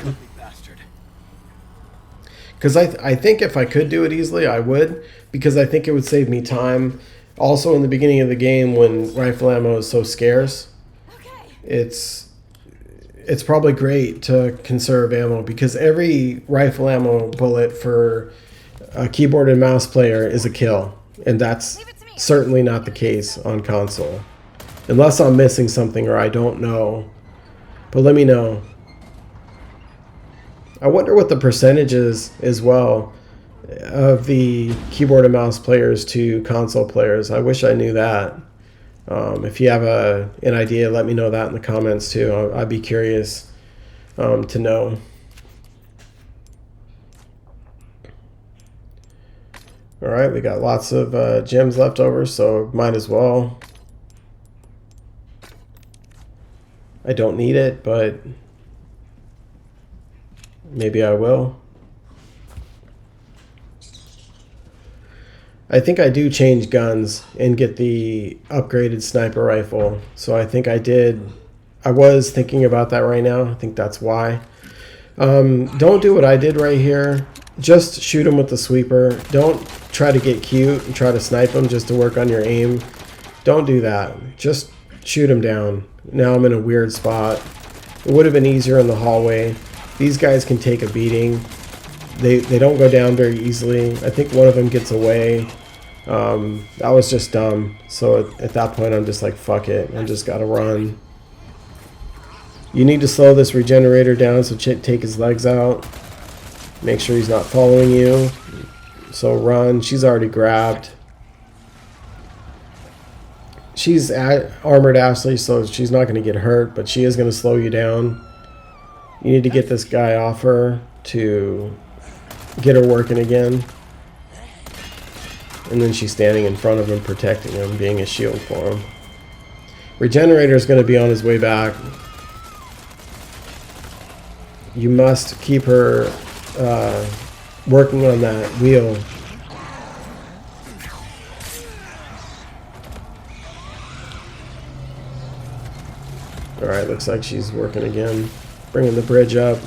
Because I think if I could do it easily, I would, because I think it would save me time. Also, in the beginning of the game, when rifle ammo is so scarce, it's probably great to conserve ammo, because every rifle ammo bullet for a keyboard and mouse player is a kill, and that's certainly not the case on console, unless I'm missing something or I don't know. But let me know. I wonder what the percentage is as well of the keyboard and mouse players to console players. I wish I knew that. If you have an idea, let me know that in the comments too. I'd be curious to know. Alright, we got lots of gems left over, so might as well. I don't need it, but maybe I will. I think I do change guns and get the upgraded sniper rifle. So I think I did. I was thinking about that right now. I think that's why. Don't do what I did right here. Just shoot him with the sweeper. Don't try to get cute and try to snipe him just to work on your aim. Don't do that. Just shoot him down. Now I'm in a weird spot. It would have been easier in the hallway. These guys can take a beating. They don't go down very easily. I think one of them gets away. That was just dumb. So at that point, I'm just like, fuck it. I just gotta run. You need to slow this regenerator down, so take his legs out. Make sure he's not following you. So run. She's already grabbed. She's armored Ashley, so she's not going to get hurt, but she is going to slow you down. You need to get this guy off her to get her working again. And then she's standing in front of him, protecting him, being a shield for him. Regenerator is going to be on his way back. You must keep her working on that wheel. Alright, looks like she's working again. Bringing the bridge up.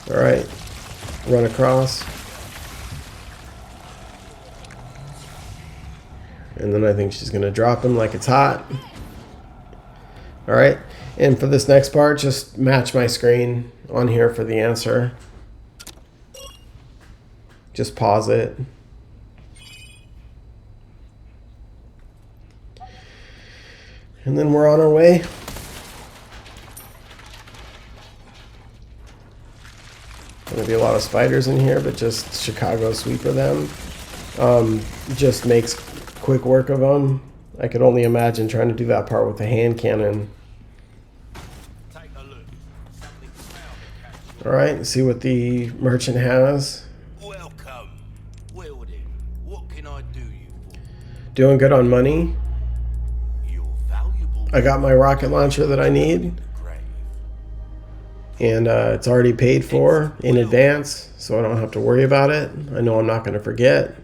Alright. Run across. And then I think she's going to drop him like it's hot. Alright. And for this next part, just match my screen on here for the answer. Just pause it. And then we're on our way. Gonna be a lot of spiders in here, but just Chicago sweeper them. Just makes quick work of them. I could only imagine trying to do that part with a hand cannon. Alright, see what the merchant has. Welcome. Well then, what can I do you for? Doing good on money. You're valuable. I got my rocket launcher that I need. Grave. And it's already paid for in advance, so I don't have to worry about it. I know I'm not going to forget.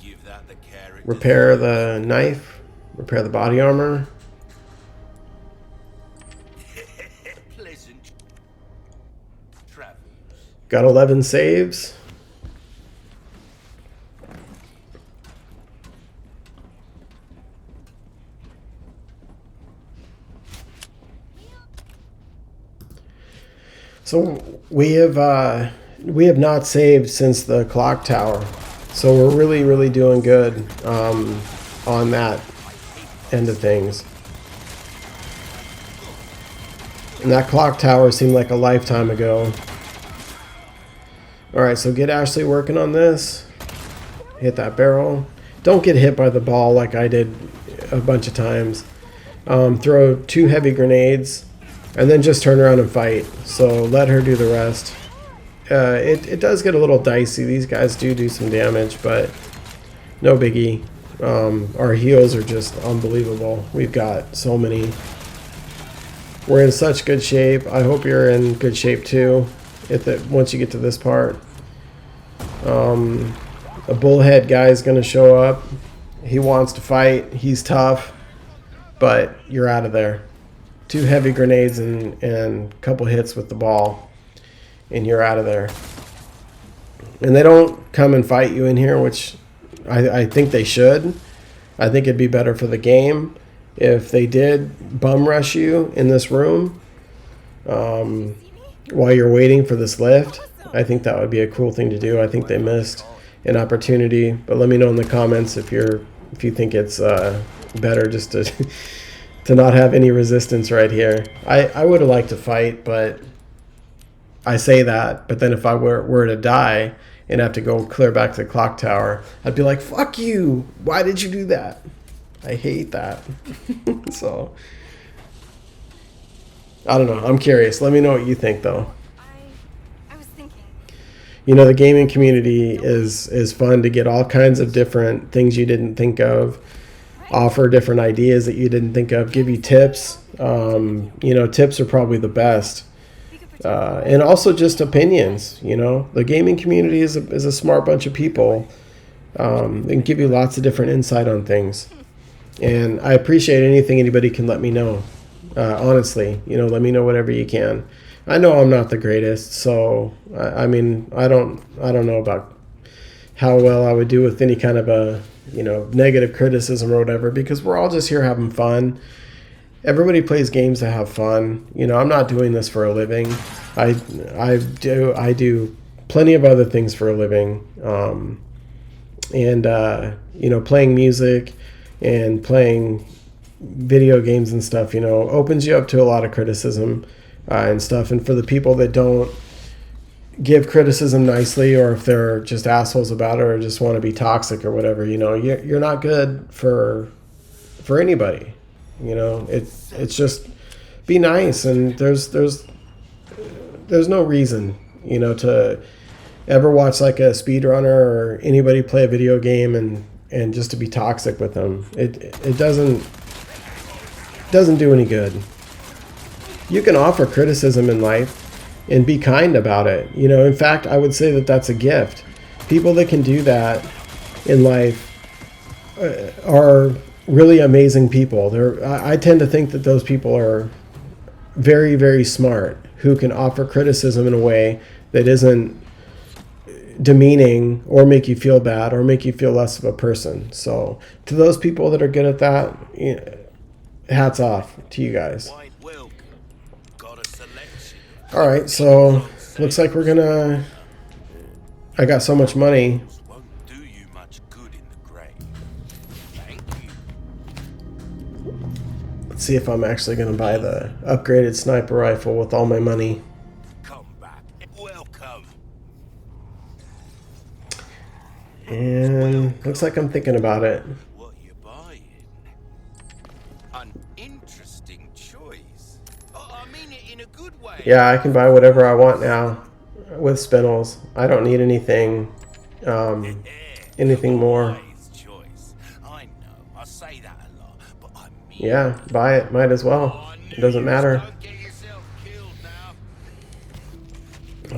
Give that the character. Repair the knife. Repair the body armor. Pleasant travels. Got 11 saves. So we have not saved since the clock tower. So we're really doing good on that end of things. And that clock tower seemed like a lifetime ago. Alright, so get Ashley working on this. Hit that barrel. Don't get hit by the ball like I did a bunch of times. Throw 2 heavy grenades and then just turn around and fight. So let her do the rest. It does get a little dicey. These guys do some damage, but no biggie. Our heals are just unbelievable. We've got so many. We're in such good shape. I hope you're in good shape too. Once you get to this part. A bullhead guy is going to show up. He wants to fight. He's tough. But you're out of there. 2 heavy grenades and a couple hits with the ball. And you're out of there. And they don't come and fight you in here, which I think they should. I think it'd be better for the game if they did bum rush you in this room while you're waiting for this lift. I think that would be a cool thing to do. I think they missed an opportunity. But let me know in the comments if you think it's better just to to not have any resistance right here. I would have liked to fight, but I say that. But then if I were to die and have to go clear back to the clock tower, I'd be like, fuck you. Why did you do that? I hate that. So, I don't know. I'm curious. Let me know what you think, though. I was thinking. You know, the gaming community is fun to get all kinds of different things you didn't think of, offer different ideas that you didn't think of, give you tips. You know, tips are probably the best. And also just opinions. You know, the gaming community is a smart bunch of people. They can give you lots of different insight on things. And I appreciate anything anybody can let me know. Honestly, you know, let me know whatever you can. I know I'm not the greatest, so I mean, I don't know about how well I would do with any kind of a, you know, negative criticism or whatever, because we're all just here having fun. Everybody plays games to have fun. You know, I'm not doing this for a living. I do plenty of other things for a living. You know, playing music and playing video games and stuff, you know, opens you up to a lot of criticism and stuff. And for the people that don't give criticism nicely, or if they're just assholes about it or just want to be toxic or whatever, you know, you're not good for anybody. You know, it's just be nice. And there's no reason, you know, to ever watch like a speedrunner or anybody play a video game and just to be toxic with them. It doesn't do any good. You can offer criticism in life and be kind about it. You know, in fact, I would say that that's a gift. People that can do that in life are really amazing people. I tend to think that those people are very, very smart, who can offer criticism in a way that isn't demeaning or make you feel bad or make you feel less of a person. So to those people that are good at that, you know, hats off to you guys. Quite well. Got a selection. All right, so looks like we're gonna. I got so much money. Won't do you much good in the grave. Thank you. Let's see if I'm actually gonna buy the upgraded sniper rifle with all my money. Come back. Welcome. And looks like I'm thinking about it. What you buying? An interesting choice. I mean it in a good way. Yeah, I can buy whatever I want now with spinels. I don't need anything, anything more. Wise choice. I know. I say that a lot, but I mean. Yeah, buy it. Might as well. It doesn't matter. Don't get yourself killed now.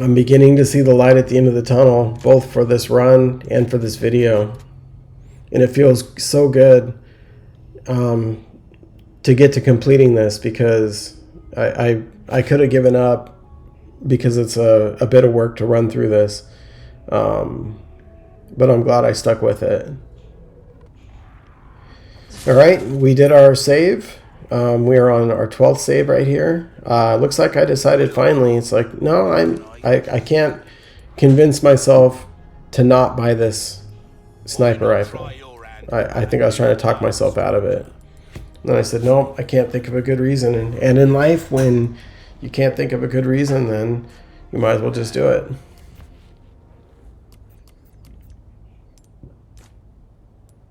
I'm beginning to see the light at the end of the tunnel, both for this run and for this video. And it feels so good to get to completing this, because I could have given up because it's a bit of work to run through this. But I'm glad I stuck with it. All right, we did our save. We are on our 12th save right here. Looks like I decided finally, it's like, no, I can't convince myself to not buy this sniper rifle. I think I was trying to talk myself out of it. And then I said, no, I can't think of a good reason. And in life, when you can't think of a good reason, then you might as well just do it.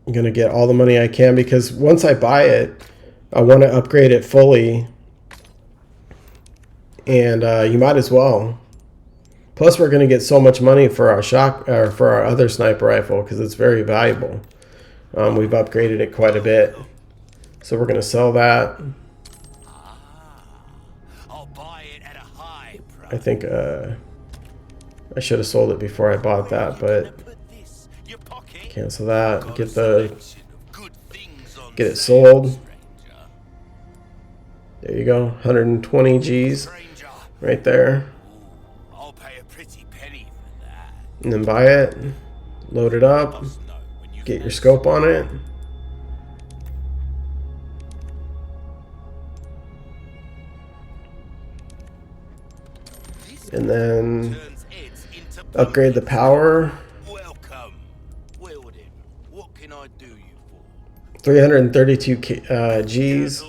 I'm going to get all the money I can, because once I buy it, I want to upgrade it fully. And you might as well. Plus, we're going to get so much money for our for our other sniper rifle, because it's very valuable. We've upgraded it quite a bit. So we're going to sell that. I'll buy it at a high price. I think I should have sold it before I bought that, but cancel that. Get it sold. There you go, 120 G's right there. I'll pay a pretty penny for that. And then buy it, load it up, get your scope on it. And then upgrade the power. Welcome. Wielding. What can I do you for? 332 G's.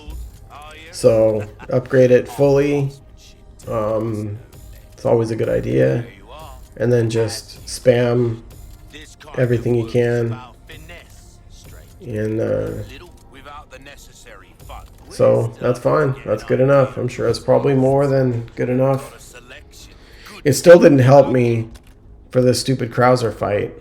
So upgrade it fully. It's always a good idea. And then just spam everything you can. And so that's fine. That's good enough. I'm sure it's probably more than good enough. It still didn't help me for this stupid Krauser fight.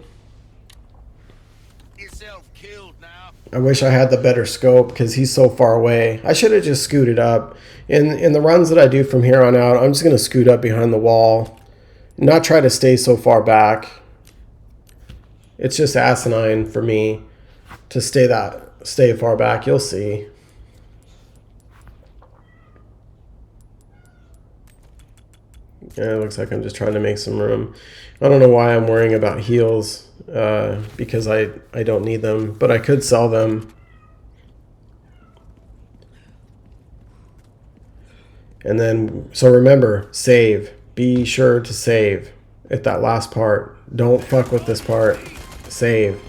I wish I had the better scope, because he's so far away. I should have just scooted up. In the runs that I do from here on out, I'm just going to scoot up behind the wall. Not try to stay so far back. It's just asinine for me to stay far back. You'll see. Yeah, it looks like I'm just trying to make some room. I don't know why I'm worrying about heals, because I don't need them, but I could sell them. And then, so remember, save. Be sure to save at that last part. Don't fuck with this part. Save.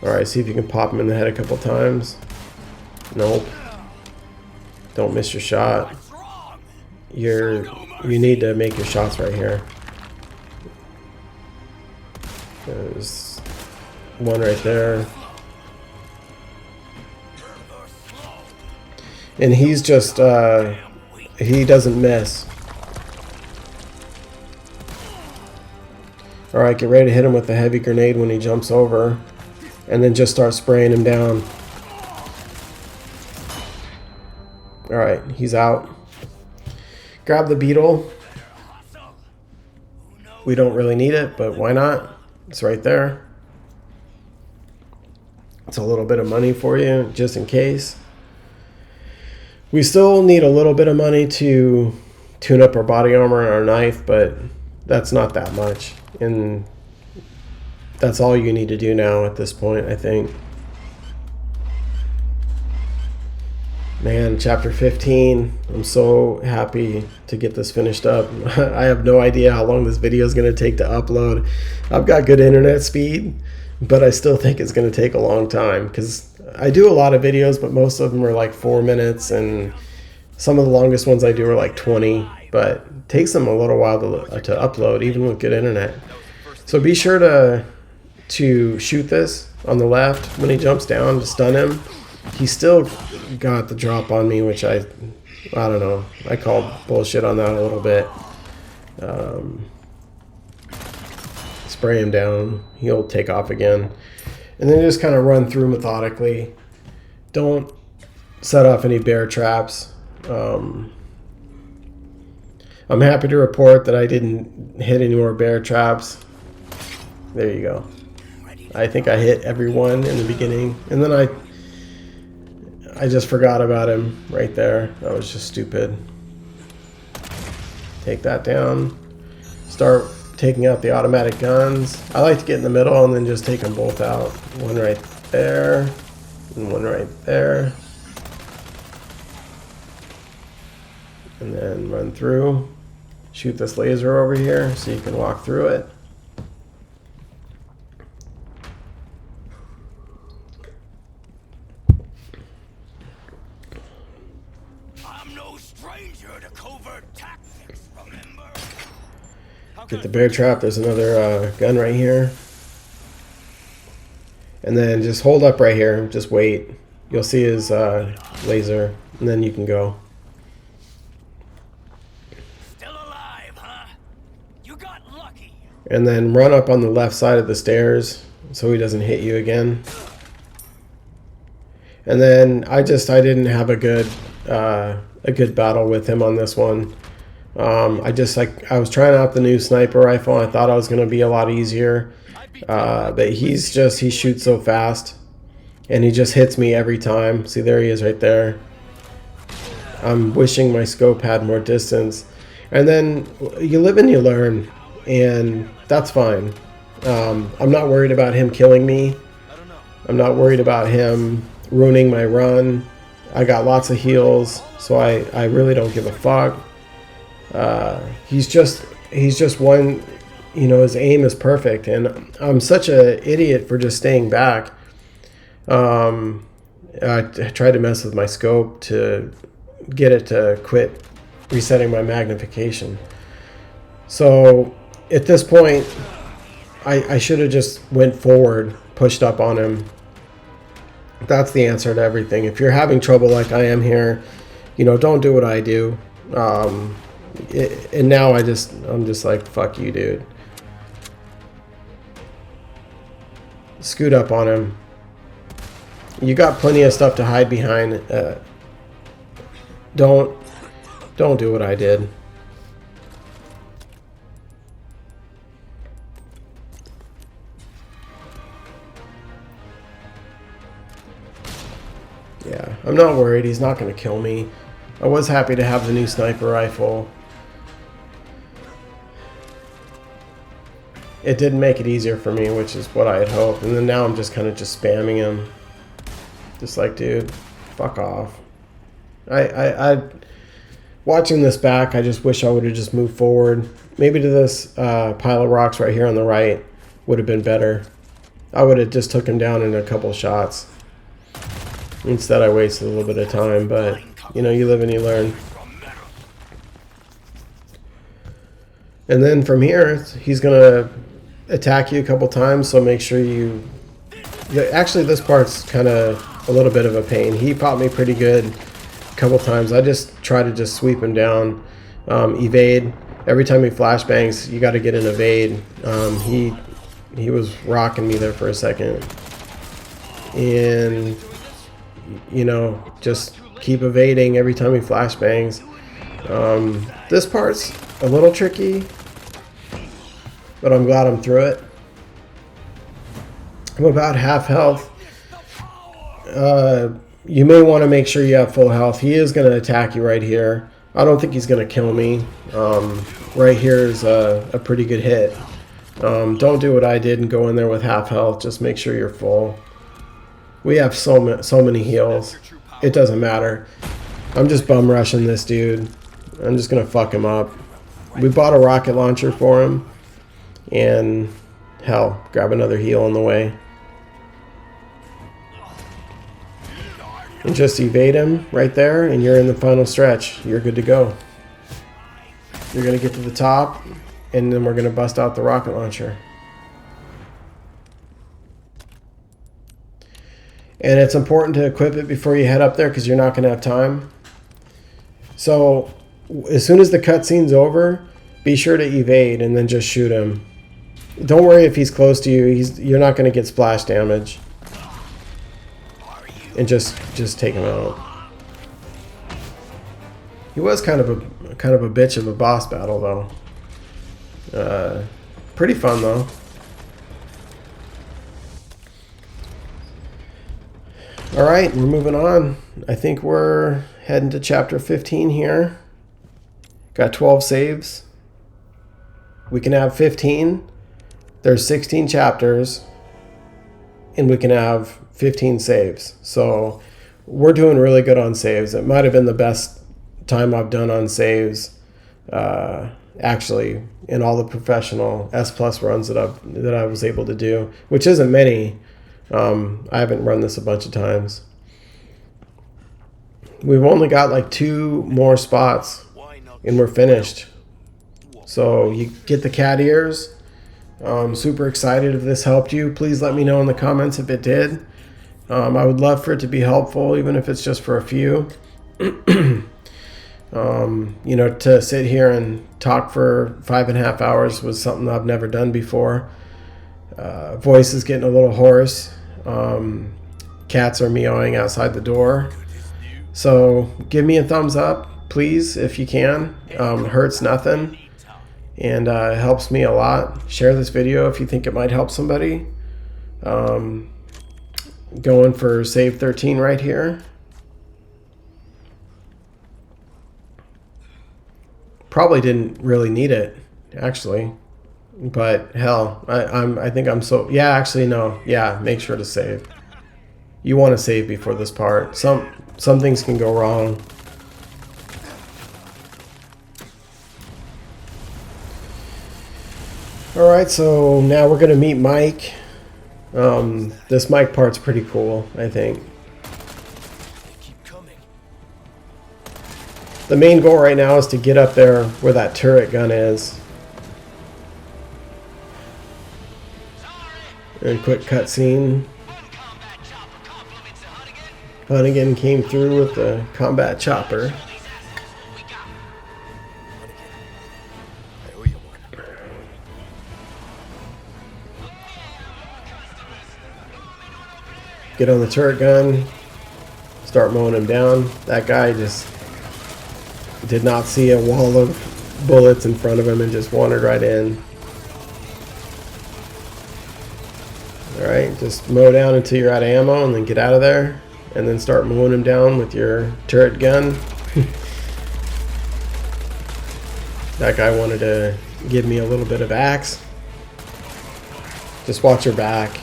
Alright, see if you can pop him in the head a couple times. Nope. Don't miss your shot. You need to make your shots right here. There's one right there. And he's just, he doesn't miss. Alright, get ready to hit him with the heavy grenade when he jumps over. And then just start spraying him down. Alright, he's out. Grab the beetle. We don't really need it, but why not? It's right there. It's a little bit of money for you, just in case. We still need a little bit of money to tune up our body armor and our knife, but that's not that much. And that's all you need to do now at this point, I think. Man, chapter 15. I'm so happy to get this finished up. I have no idea how long this video is going to take to upload. I've got good internet speed, but I still think it's going to take a long time because I do a lot of videos, but most of them are like 4 minutes, and some of the longest ones I do are like 20, but it takes them a little while to upload, even with good internet. So be sure to shoot this on the left when he jumps down to stun him. He still got the drop on me, which I don't know. I called bullshit on that a little bit. Spray him down. He'll take off again. And then just kind of run through methodically. Don't set off any bear traps. I'm happy to report that I didn't hit any more bear traps. There you go. I think I hit every one in the beginning. And then I just forgot about him right there. That was just stupid. Take that down. Start taking out the automatic guns. I like to get in the middle and then just take them both out. One right there and one right there. And then run through. Shoot this laser over here so you can walk through it. Get the bear trap. There's another gun right here. And then just hold up right here. Just wait. You'll see his laser. And then you can go. Still alive, huh? You got lucky. And then run up on the left side of the stairs so he doesn't hit you again. And then I didn't have a good battle with him on this one. I was trying out the new sniper rifle. I thought I was going to be a lot easier, but he shoots so fast, and he just hits me every time. See, there he is right there. I'm wishing my scope had more distance. And then you live and you learn, and that's fine. I'm not worried about him killing me. I'm not worried about him ruining my run. I got lots of heals, so I really don't give a fuck. He's just one, his aim is perfect, and I'm such an idiot for just staying back. I tried to mess with my scope to get it to quit resetting my magnification. So at this point, I should have just went forward, pushed up on him. That's the answer to everything. If you're having trouble like I am here, don't do what I do. And now I'm just like, fuck you, dude. Scoot up on him. You got plenty of stuff to hide behind. Don't do what I did. Yeah, I'm not worried. He's not going to kill me. I was happy to have the new sniper rifle. It did make it easier for me, which is what I had hoped. And then now I'm just kind of spamming him. Just like, dude, fuck off. Watching this back, I just wish I would have just moved forward. Maybe to this pile of rocks right here on the right would have been better. I would have just took him down in a couple shots. Instead, I wasted a little bit of time, but, you live and you learn. And then from here, he's going to attack you a couple times, so make sure you... Actually, this part's kind of a little bit of a pain. He popped me pretty good couple times. I just try to just sweep him down, evade. Every time he flashbangs, you got to get an evade. He was rocking me there for a second, and you know, just keep evading every time he flashbangs. This part's a little tricky, but I'm glad I'm through it. I'm about half health. You may want to make sure you have full health. He is going to attack you right here. I don't think he's going to kill me. Right here is a pretty good hit. Don't do what I did and go in there with half health. Just make sure you're full. We have so many heals. It doesn't matter. I'm just bum rushing this dude. I'm just going to fuck him up. We bought a rocket launcher for him. And hell, grab another heal on the way. And just evade him right there, and you're in the final stretch. You're good to go. You're going to get to the top, and then we're going to bust out the rocket launcher. And it's important to equip it before you head up there because you're not going to have time. So as soon as the cutscene's over, be sure to evade and then just shoot him. Don't worry if he's close to you. You're not going to get splash damage. And just take him out. He was kind of a bitch of a boss battle though. Pretty fun though. All right, we're moving on. I think we're heading to chapter 15 here. Got 12 saves. We can have 15. There's 16 chapters. And we can have 15 saves. So we're doing really good on saves. It might have been the best time I've done on saves, actually, in all the professional S+ runs that I was able to do, which isn't many. I haven't run this a bunch of times. We've only got like 2 more spots and we're finished. So you get the cat ears. Super excited if this helped you. Please let me know in the comments if it did. I would love for it to be helpful, even if it's just for a few. You know, to sit here and talk for 5.5 hours was something I've never done before. Voice is getting a little hoarse. Cats are meowing outside the door. So give me a thumbs up, please, if you can. Hurts nothing. And it helps me a lot. Share this video if you think it might help somebody. Going for save 13 right here. Probably didn't really need it, actually. But hell, I think I'm so... Yeah, actually, no. Yeah, make sure to save. You want to save before this part. Some things can go wrong. Alright, so now we're going to meet Mike. This Mike part's pretty cool, I think. The main goal right now is to get up there where that turret gun is. And quick cutscene. Hunnigan came through with the combat chopper. Get on the turret gun, start mowing him down. That guy just did not see a wall of bullets in front of him and just wandered right in. Alright, just mow down until you're out of ammo and then get out of there. And then start mowing him down with your turret gun. That guy wanted to give me a little bit of axe. Just watch your back.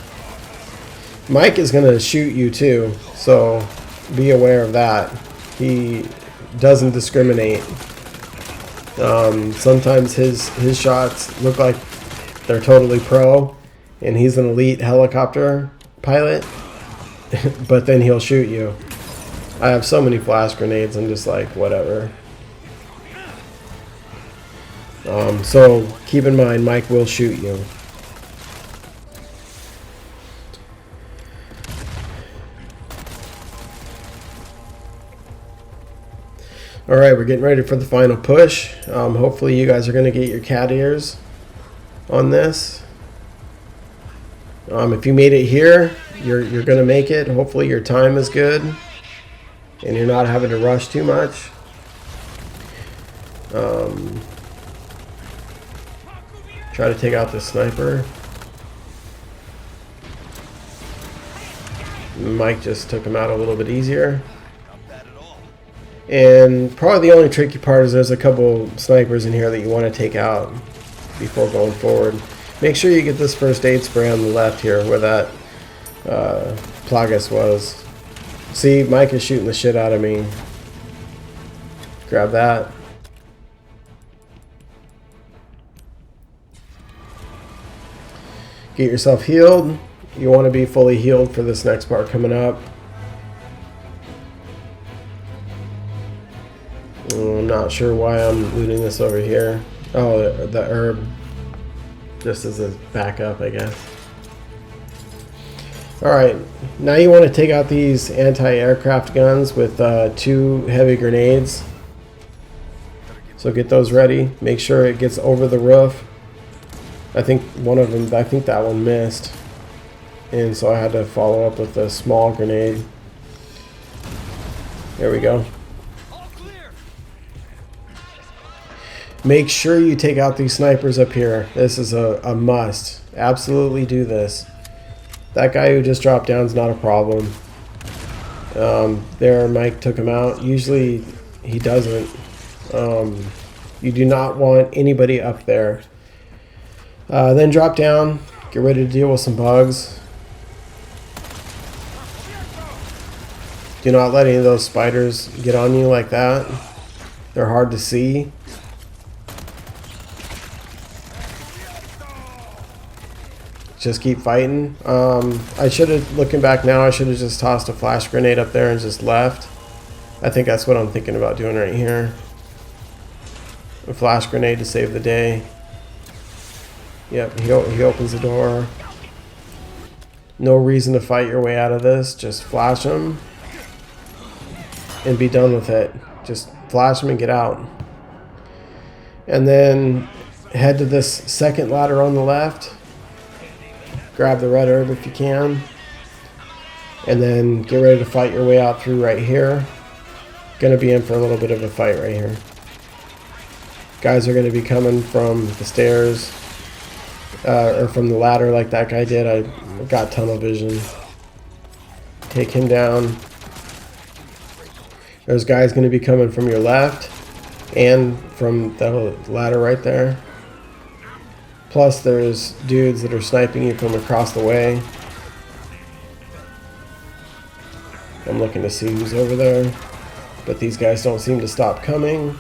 Mike is going to shoot you too, so be aware of that. He doesn't discriminate. Sometimes his shots look like they're totally pro, and he's an elite helicopter pilot, but then he'll shoot you. I have so many flash grenades, I'm just like, whatever. So keep in mind, Mike will shoot you. All right, we're getting ready for the final push. Hopefully you guys are going to get your cat ears on this. If you made it here, you're going to make it. Hopefully your time is good and you're not having to rush too much. Try to take out the sniper. Mike just took him out a little bit easier. And probably the only tricky part is there's a couple snipers in here that you want to take out before going forward. Make sure you get this first aid spray on the left here where that Plagas was. See, Mike is shooting the shit out of me. Grab that. Get yourself healed. You want to be fully healed for this next part coming up. I'm not sure why I'm looting this over here. Oh, the herb. Just as a backup, I guess. Alright, now you want to take out these anti-aircraft guns with 2 heavy grenades. So get those ready. Make sure it gets over the roof. I think that one missed. And so I had to follow up with a small grenade. There we go. Make sure you take out these snipers up here. This is a must. Absolutely do this. That guy who just dropped down is not a problem. There, Mike took him out. Usually he doesn't. You do not want anybody up there. Then drop down. Get ready to deal with some bugs. Do not let any of those spiders get on you like that. They're hard to see. Just keep fighting. I should have, looking back now, I should have just tossed a flash grenade up there and just left. I think that's what I'm thinking about doing right here. A flash grenade to save the day. Yep, he opens the door. No reason to fight your way out of this. Just flash him and be done with it. Just flash him and get out. And then head to this second ladder on the left. Grab the red herb if you can. And then get ready to fight your way out through right here. Gonna be in for a little bit of a fight right here. Guys are gonna be coming from the stairs. Or from the ladder like that guy did. I got tunnel vision. Take him down. There's guys gonna be coming from your left. And from the ladder right there. Plus there's dudes that are sniping you from across the way. I'm looking to see who's over there. But these guys don't seem to stop coming.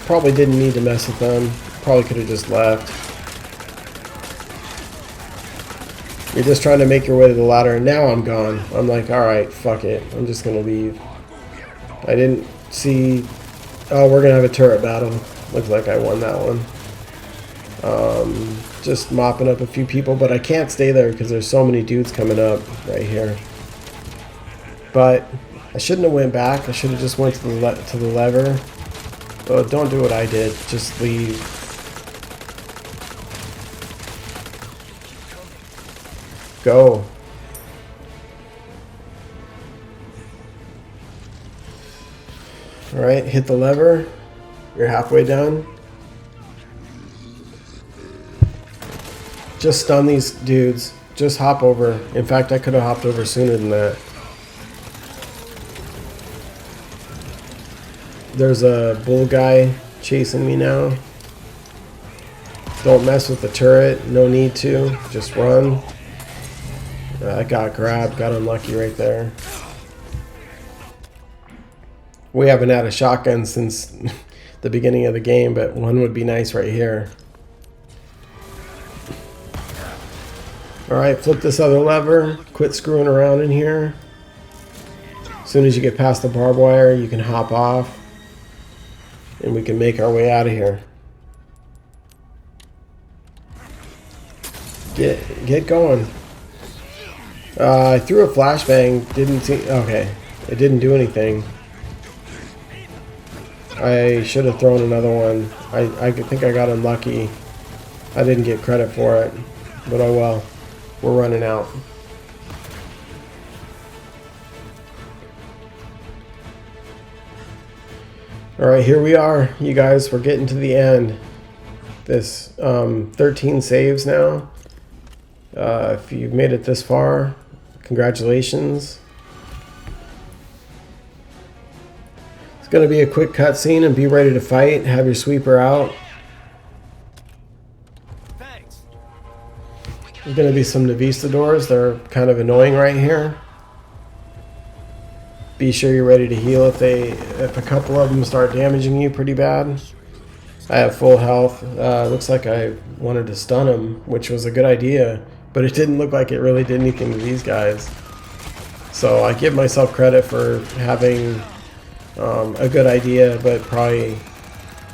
Probably didn't need to mess with them. Probably could have just left. You're just trying to make your way to the ladder and now I'm gone. I'm like, alright, fuck it. I'm just gonna leave. I didn't see... Oh, we're gonna have a turret battle. Looks like I won that one. Just mopping up a few people, but I can't stay there because there's so many dudes coming up right here. But I shouldn't have went back. I should have just went to the lever. Oh, don't do what I did. Just leave. Go. All right, hit the lever. You're halfway done. Just stun these dudes. Just hop over. In fact, I could have hopped over sooner than that. There's a bull guy chasing me now. Don't mess with the turret. No need to. Just run. I got grabbed. Got unlucky right there. We haven't had a shotgun since the beginning of the game, but one would be nice right here. Alright, flip this other lever. Quit screwing around in here. As soon as you get past the barbed wire, you can hop off. And we can make our way out of here. Get going. I threw a flashbang. Didn't see... Okay. It didn't do anything. I should have thrown another one. I think I got unlucky. I didn't get credit for it. But oh well. We're running out. Alright, here we are, you guys. We're getting to the end. This 13 saves now. If you've made it this far, congratulations. It's going to be a quick cutscene and be ready to fight. Have your sweeper out. Thanks. There's going to be some Navistadors. They're kind of annoying right here. Be sure you're ready to heal if a couple of them start damaging you pretty bad. I have full health. Looks like I wanted to stun him, which was a good idea, but it didn't look like it really did anything to these guys. So I give myself credit for having a good idea, but probably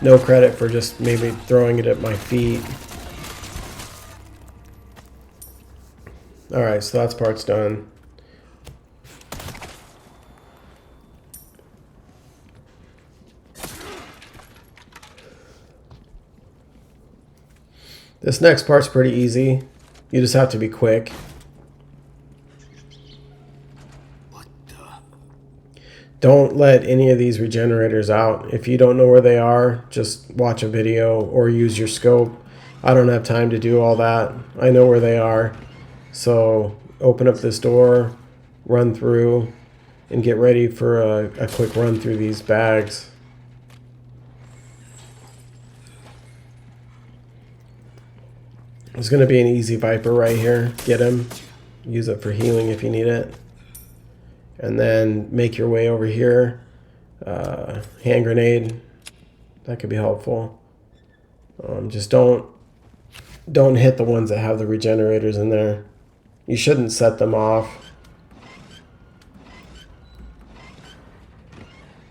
no credit for just maybe throwing it at my feet. Alright, so that part's done. This next part's pretty easy. You just have to be quick. What the? Don't let any of these regenerators out. If you don't know where they are, just watch a video or use your scope. I don't have time to do all that. I know where they are. So open up this door, run through, and get ready for a quick run through these bags. There's going to be an easy Viper right here. Get him. Use it for healing if you need it. And then make your way over here. Hand grenade. That could be helpful. Just don't hit the ones that have the regenerators in there. You shouldn't set them off.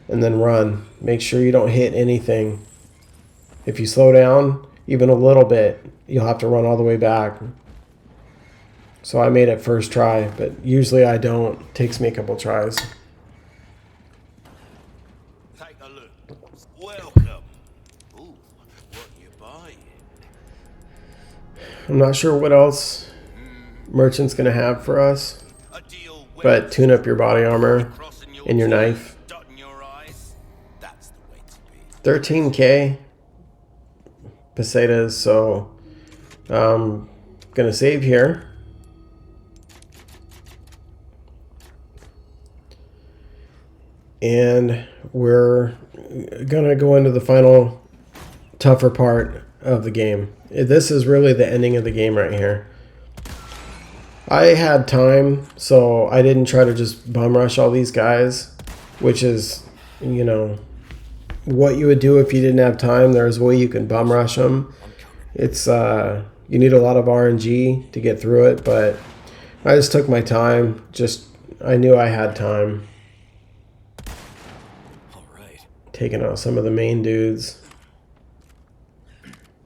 And then run. Make sure you don't hit anything. If you slow down even a little bit, you'll have to run all the way back. So I made it first try, but usually I don't. It takes me a couple tries. Take a look. Welcome. Ooh, what you buying? I'm not sure what else Merchant's gonna have for us, A deal well but tune up your body armor crossing your and your T's, knife. dotting your I's. That's the way to be. 13k pesetas, so gonna save here. And we're gonna go into the final tougher part of the game. This is really the ending of the game right here. I had time, so I didn't try to just bum rush all these guys, which is, you know, what you would do if you didn't have time. There's a way you can bum rush them. It's you need a lot of RNG to get through it, but I just took my time. I knew I had time. All right. Taking out some of the main dudes.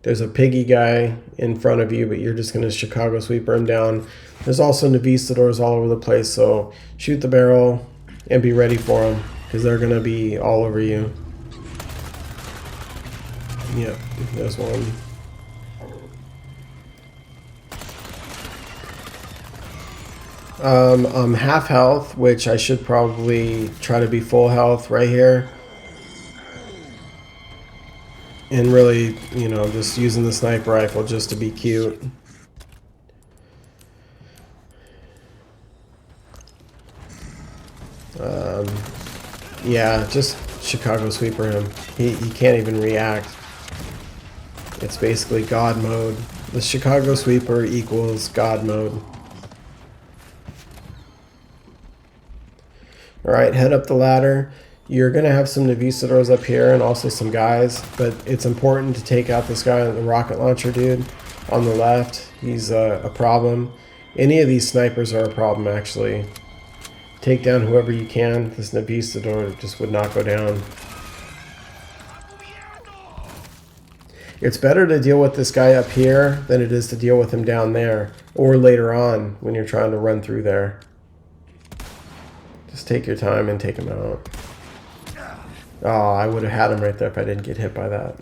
There's a piggy guy in front of you, but you're just going to Chicago sweeper him down. There's also Navistadors all over the place, so shoot the barrel and be ready for them, because they're going to be all over you. Yep, there's one. I'm half health, which I should probably try to be full health right here. And really, you know, just using the sniper rifle just to be cute. Yeah, just Chicago sweeper him. He can't even react. It's basically God mode. The Chicago sweeper equals God mode. Alright, head up the ladder. You're going to have some Navistadors up here and also some guys, but it's important to take out this guy, the rocket launcher dude on the left. He's a problem. Any of these snipers are a problem, actually. Take down whoever you can. This Navistador just would not go down. It's better to deal with this guy up here than it is to deal with him down there, or later on when you're trying to run through there. Just take your time and take him out. Oh, I would have had him right there if I didn't get hit by that.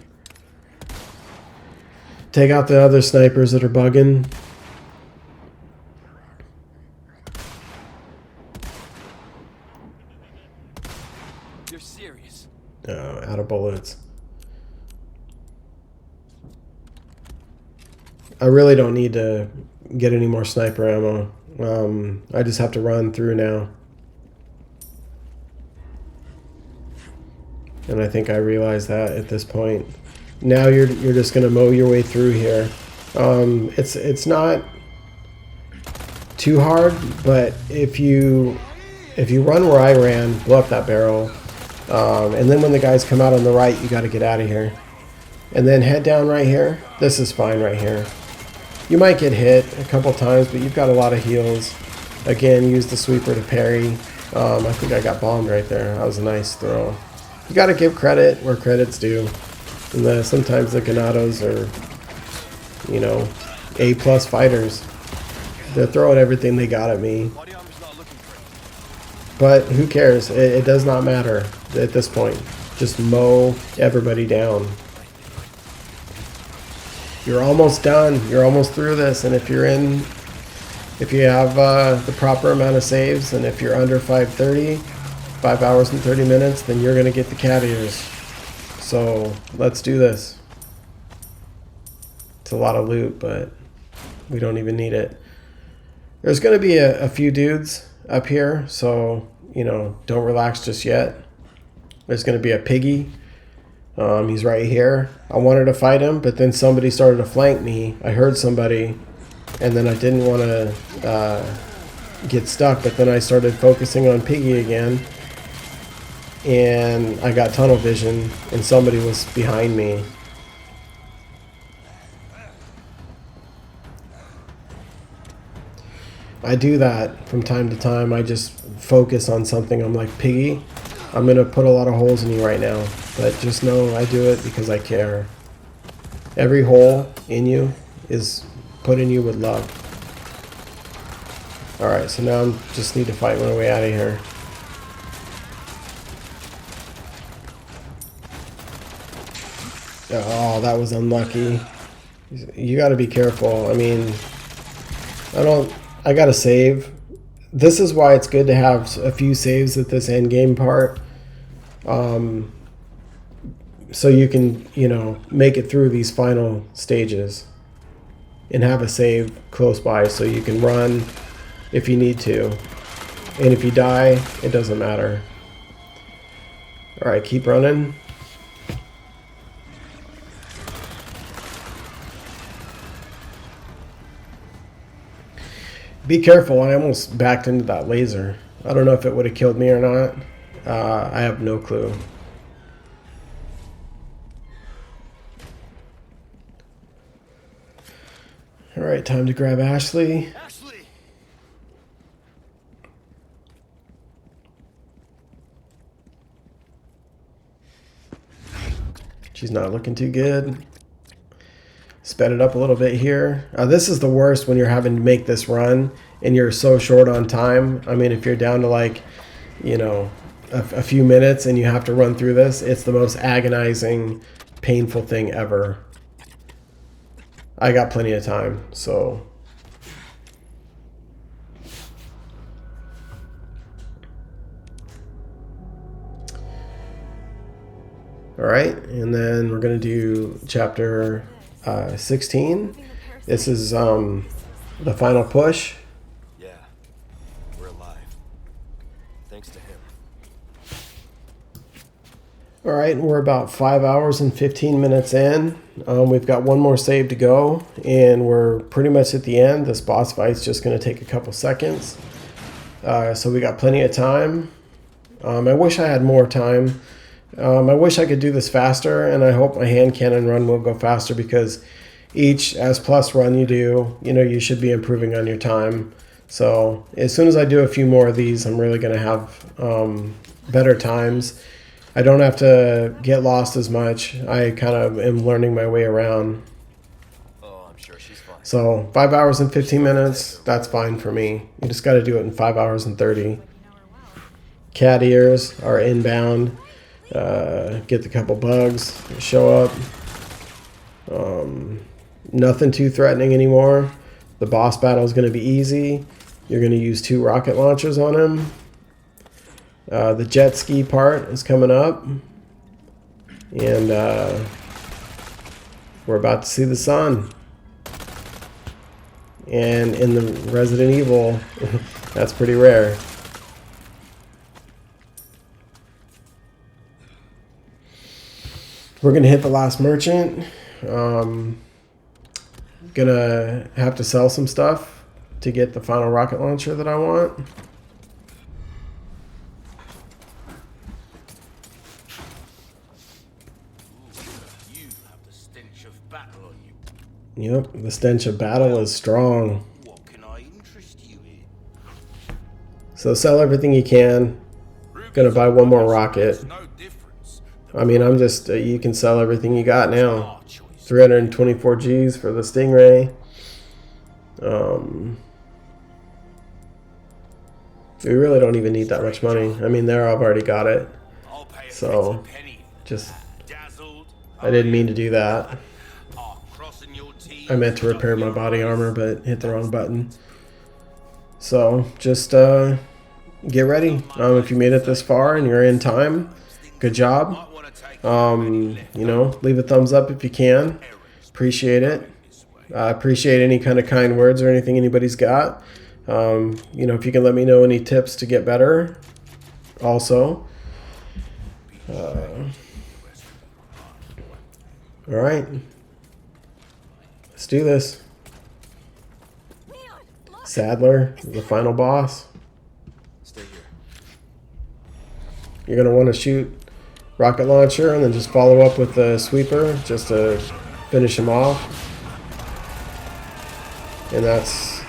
Take out the other snipers that are bugging. You're serious. Oh, out of bullets. I really don't need to get any more sniper ammo. I just have to run through now. And I think I realize that at this point. Now you're just gonna mow your way through here. It's not too hard, but if you run where I ran, blow up that barrel, and then when the guys come out on the right, you got to get out of here. And then head down right here. This is fine right here. You might get hit a couple times, but you've got a lot of heals. Again, use the sweeper to parry. I think I got bombed right there. That was a nice throw. You got to give credit where credit's due. And sometimes the Ganados are, you know, A+ fighters. They're throwing everything they got at me. Body armor's not looking great. But who cares? It does not matter at this point. Just mow everybody down. You're almost done. You're almost through this. And if you have the proper amount of saves, and if you're under 5:30, 5 hours and 30 minutes, then you're going to get the cat ears. So let's do this. It's a lot of loot, but we don't even need it. There's going to be a few dudes up here, so, you know, don't relax just yet. There's going to be a piggy. He's right here. I wanted to fight him, but then somebody started to flank me. I heard somebody, and then I didn't want to get stuck, but then I started focusing on piggy again, and I got tunnel vision, and somebody was behind me. I do that from time to time. I just focus on something. I'm like, piggy, I'm going to put a lot of holes in you right now. But just know I do it because I care. Every hole in you is put in you with love. Alright, so now I just need to fight my way out of here. Oh, that was unlucky. You got to be careful. I mean, I got to save. This is why it's good to have a few saves at this end game part. So you can, you know, make it through these final stages and have a save close by so you can run if you need to. And if you die, it doesn't matter. Alright, keep running. Be careful, I almost backed into that laser. I don't know if it would have killed me or not. I have no clue. Alright, time to grab Ashley. Ashley! She's not looking too good. Sped it up a little bit here. This is the worst when you're having to make this run and you're so short on time. I mean, if you're down to like, you know, a few minutes and you have to run through this, it's the most agonizing, painful thing ever. I got plenty of time, so. All right, and then we're gonna do chapter 16. This is the final push. Yeah, we're alive. Thanks to him. All right, we're about 5 hours and 15 minutes in. We've got one more save to go, and we're pretty much at the end. This boss fight's just going to take a couple seconds. So we got plenty of time. I wish I had more time. I wish I could do this faster, and I hope my hand cannon run will go faster because each S+ run you do, you know, you should be improving on your time. So as soon as I do a few more of these, I'm really going to have better times. I don't have to get lost as much. I kind of am learning my way around. Oh, I'm sure she's fine. So 5 hours and 15 minutes, that's fine for me. You just got to do it in 5 hours and 30. Cat ears are inbound. Get the couple bugs that show up. Nothing too threatening anymore. The boss battle is going to be easy. You're going to use 2 rocket launchers on him. The jet ski part is coming up. And we're about to see the sun. And in the Resident Evil, that's pretty rare. We're going to hit the last merchant. Gonna have to sell some stuff to get the final rocket launcher that I want. You have the stench of battle on you. Yep, the stench of battle is strong. What can I interest you in? So sell everything you can. Gonna buy one more rocket. No difference. I mean, I'm just, you can sell everything you got now. Our choice. 324 Gs for the Stingray. We really don't even need that much money. I mean, there I've already got it. I'll pay a So, pretty penny. just, Dazzled. I didn't mean to do that. Are crossing your T's. I meant to repair my body armor, but hit the wrong button. So, just get ready. If you made it this far and you're in time, good job. Might wanna take You know, leave a thumbs up if you can. Appreciate it. I appreciate any kind of kind words or anything anybody's got. You know, if you can let me know any tips to get better. Also. All right. Let's do this. Sadler, the final boss. Stay here. You're going to want to shoot rocket launcher and then just follow up with the sweeper just to finish him off. And that's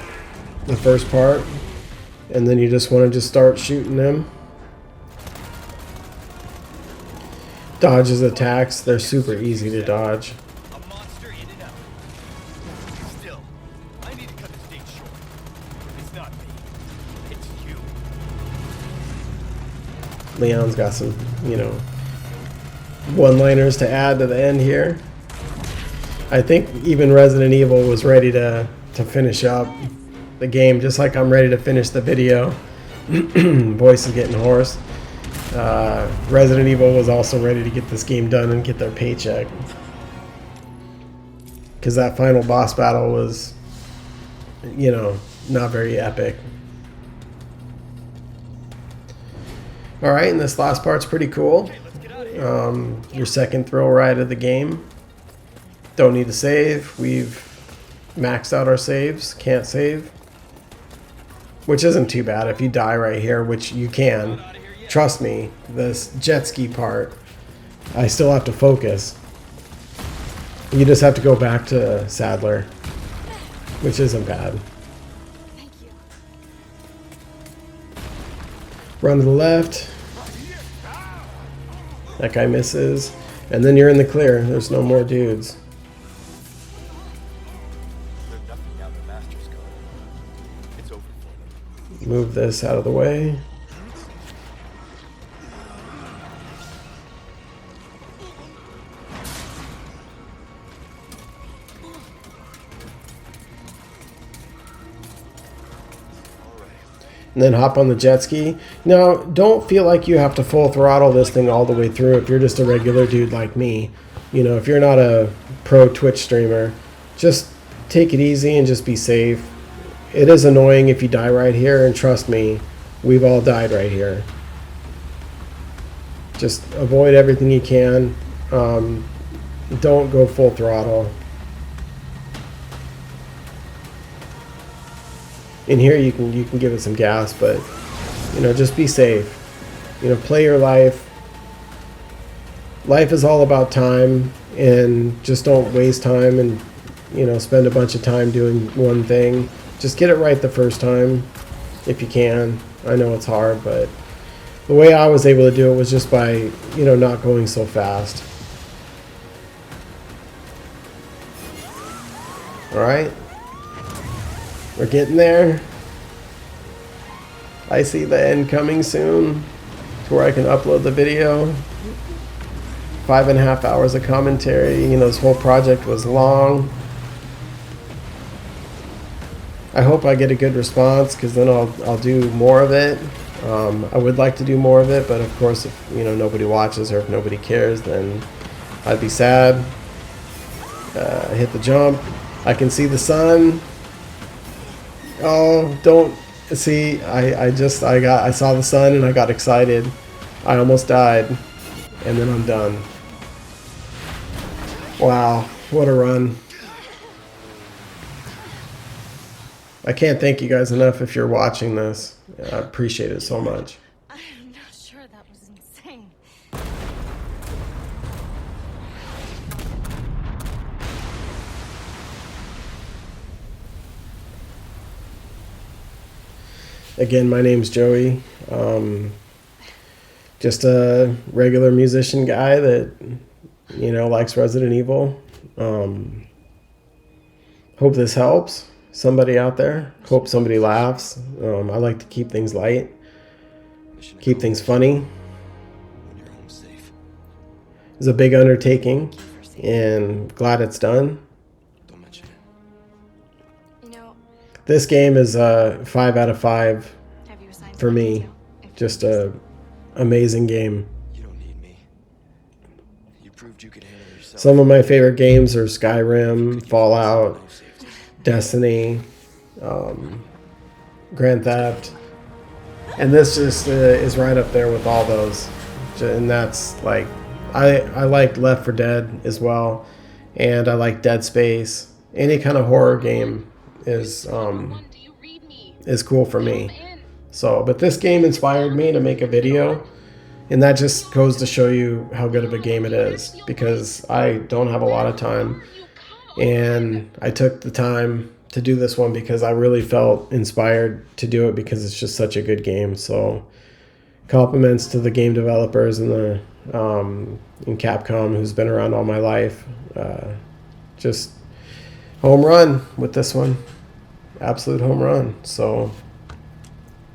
the first part. And then you just want to just start shooting them. Dodge his attacks. They're super easy to dodge. A monster in and out. Still, I need to cut this date short. It's not me. It's you. Leon's got some, you know, one-liners to add to the end here. I think even Resident Evil was ready to finish up the game, just like I'm ready to finish the video. Voice is getting hoarse. Resident Evil was also ready to get this game done and get their paycheck. Because that final boss battle was, you know, not very epic. Alright, and this last part's pretty cool. Your second thrill ride of the game. Don't need to save. We've maxed out our saves. Can't save. Which isn't too bad if you die right here, which you can. Trust me, this jet ski part, I still have to focus. You just have to go back to Sadler, which isn't bad. Thank you. Run to the left. That guy misses. And then you're in the clear. There's no more dudes. There's nothing down the Master's Code. It's over for them. Move this out of the way. And then hop on the jet ski. Now, don't feel like you have to full throttle this thing all the way through if you're just a regular dude like me. You know, if you're not a pro Twitch streamer, just take it easy and just be safe. It is annoying if you die right here, and trust me, we've all died right here. Just avoid everything you can. Don't go full throttle. In here you can give it some gas, but you know, just be safe. You know, play your life. Life is all about time, and just don't waste time and, you know, spend a bunch of time doing one thing. Just get it right the first time if you can. I know it's hard, but the way I was able to do it was just by, you know, not going so fast. All right. We're getting there. I see the end coming soon to where I can upload the video. 5.5 hours of commentary. You know, this whole project was long. I hope I get a good response, because then I'll do more of it. I would like to do more of it, but of course, if you know nobody watches or if nobody cares, then I'd be sad. I hit the jump. I can see the sun. Oh, don't see. I saw the sun and I got excited. I almost died, and then I'm done. Wow, what a run. I can't thank you guys enough if you're watching this. I appreciate it so much. I'm not sure that was insane. Again, my name's Joey. Just a regular musician guy that, you know, likes Resident Evil. Hope this helps somebody out there. Hope somebody laughs. I like to keep things light, keep things funny. When you're home safe. It's a big undertaking, and glad it's done. Don't mention it. You know, This game is a 5 out of 5 have you assigned for something me. to? If Just you a amazing game. You don't need me. You proved you could handle yourself. Some of my favorite games are Skyrim, Fallout, No safety. Destiny, Grand Theft, and this just is right up there with all those. And that's like, I like Left 4 Dead as well, and I like Dead Space. Any kind of horror game is cool for me. So, but this game inspired me to make a video, and that just goes to show you how good of a game it is, because I don't have a lot of time, and I took the time to do this one because I really felt inspired to do it, because it's just such a good game. So compliments to the game developers and the in Capcom, who's been around all my life. Just home run with this one. Absolute home run. So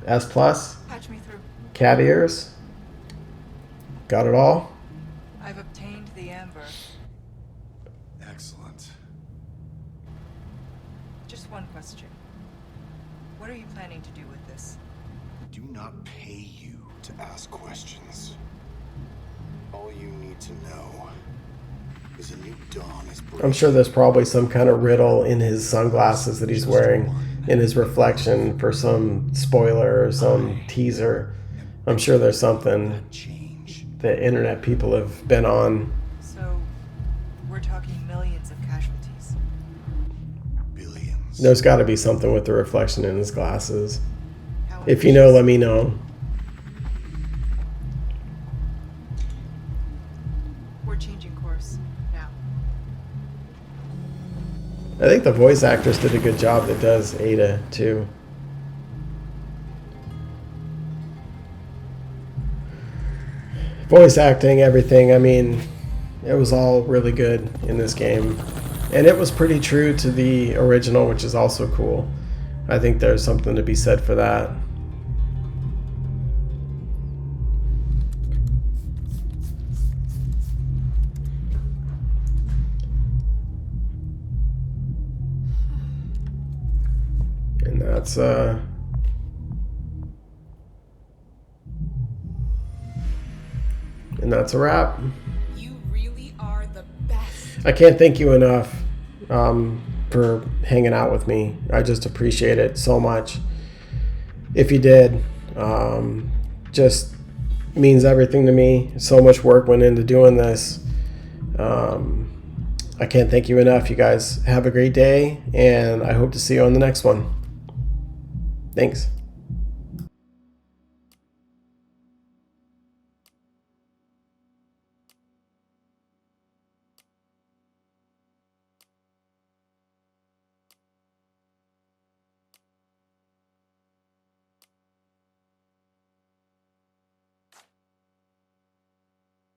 S+, Patch me through. cat ears, got it all. I've obtained the amber. Excellent. Just one question. What are you planning to do with this? Do not pay you to ask questions. All you need to know is a new dawn is breaking. I'm sure there's probably some kind of riddle in his sunglasses that he's wearing, in his reflection, for some spoiler or some teaser. I'm sure there's something Change. that internet people have been on. So, we're talking millions of casualties. Billions. There's got to be something with the reflection in his glasses. How If you know, let me know. We're changing course now. I think the voice actress did a good job that does Ada too. Voice acting, everything, I mean, it was all really good in this game. And it was pretty true to the original, which is also cool. I think there's something to be said for that. And that's a wrap. You really are the best. I can't thank you enough for hanging out with me. I just appreciate it so much. If you did, just means everything to me. So much work went into doing this. I can't thank you enough. You guys have a great day, and I hope to see you on the next one. Thanks.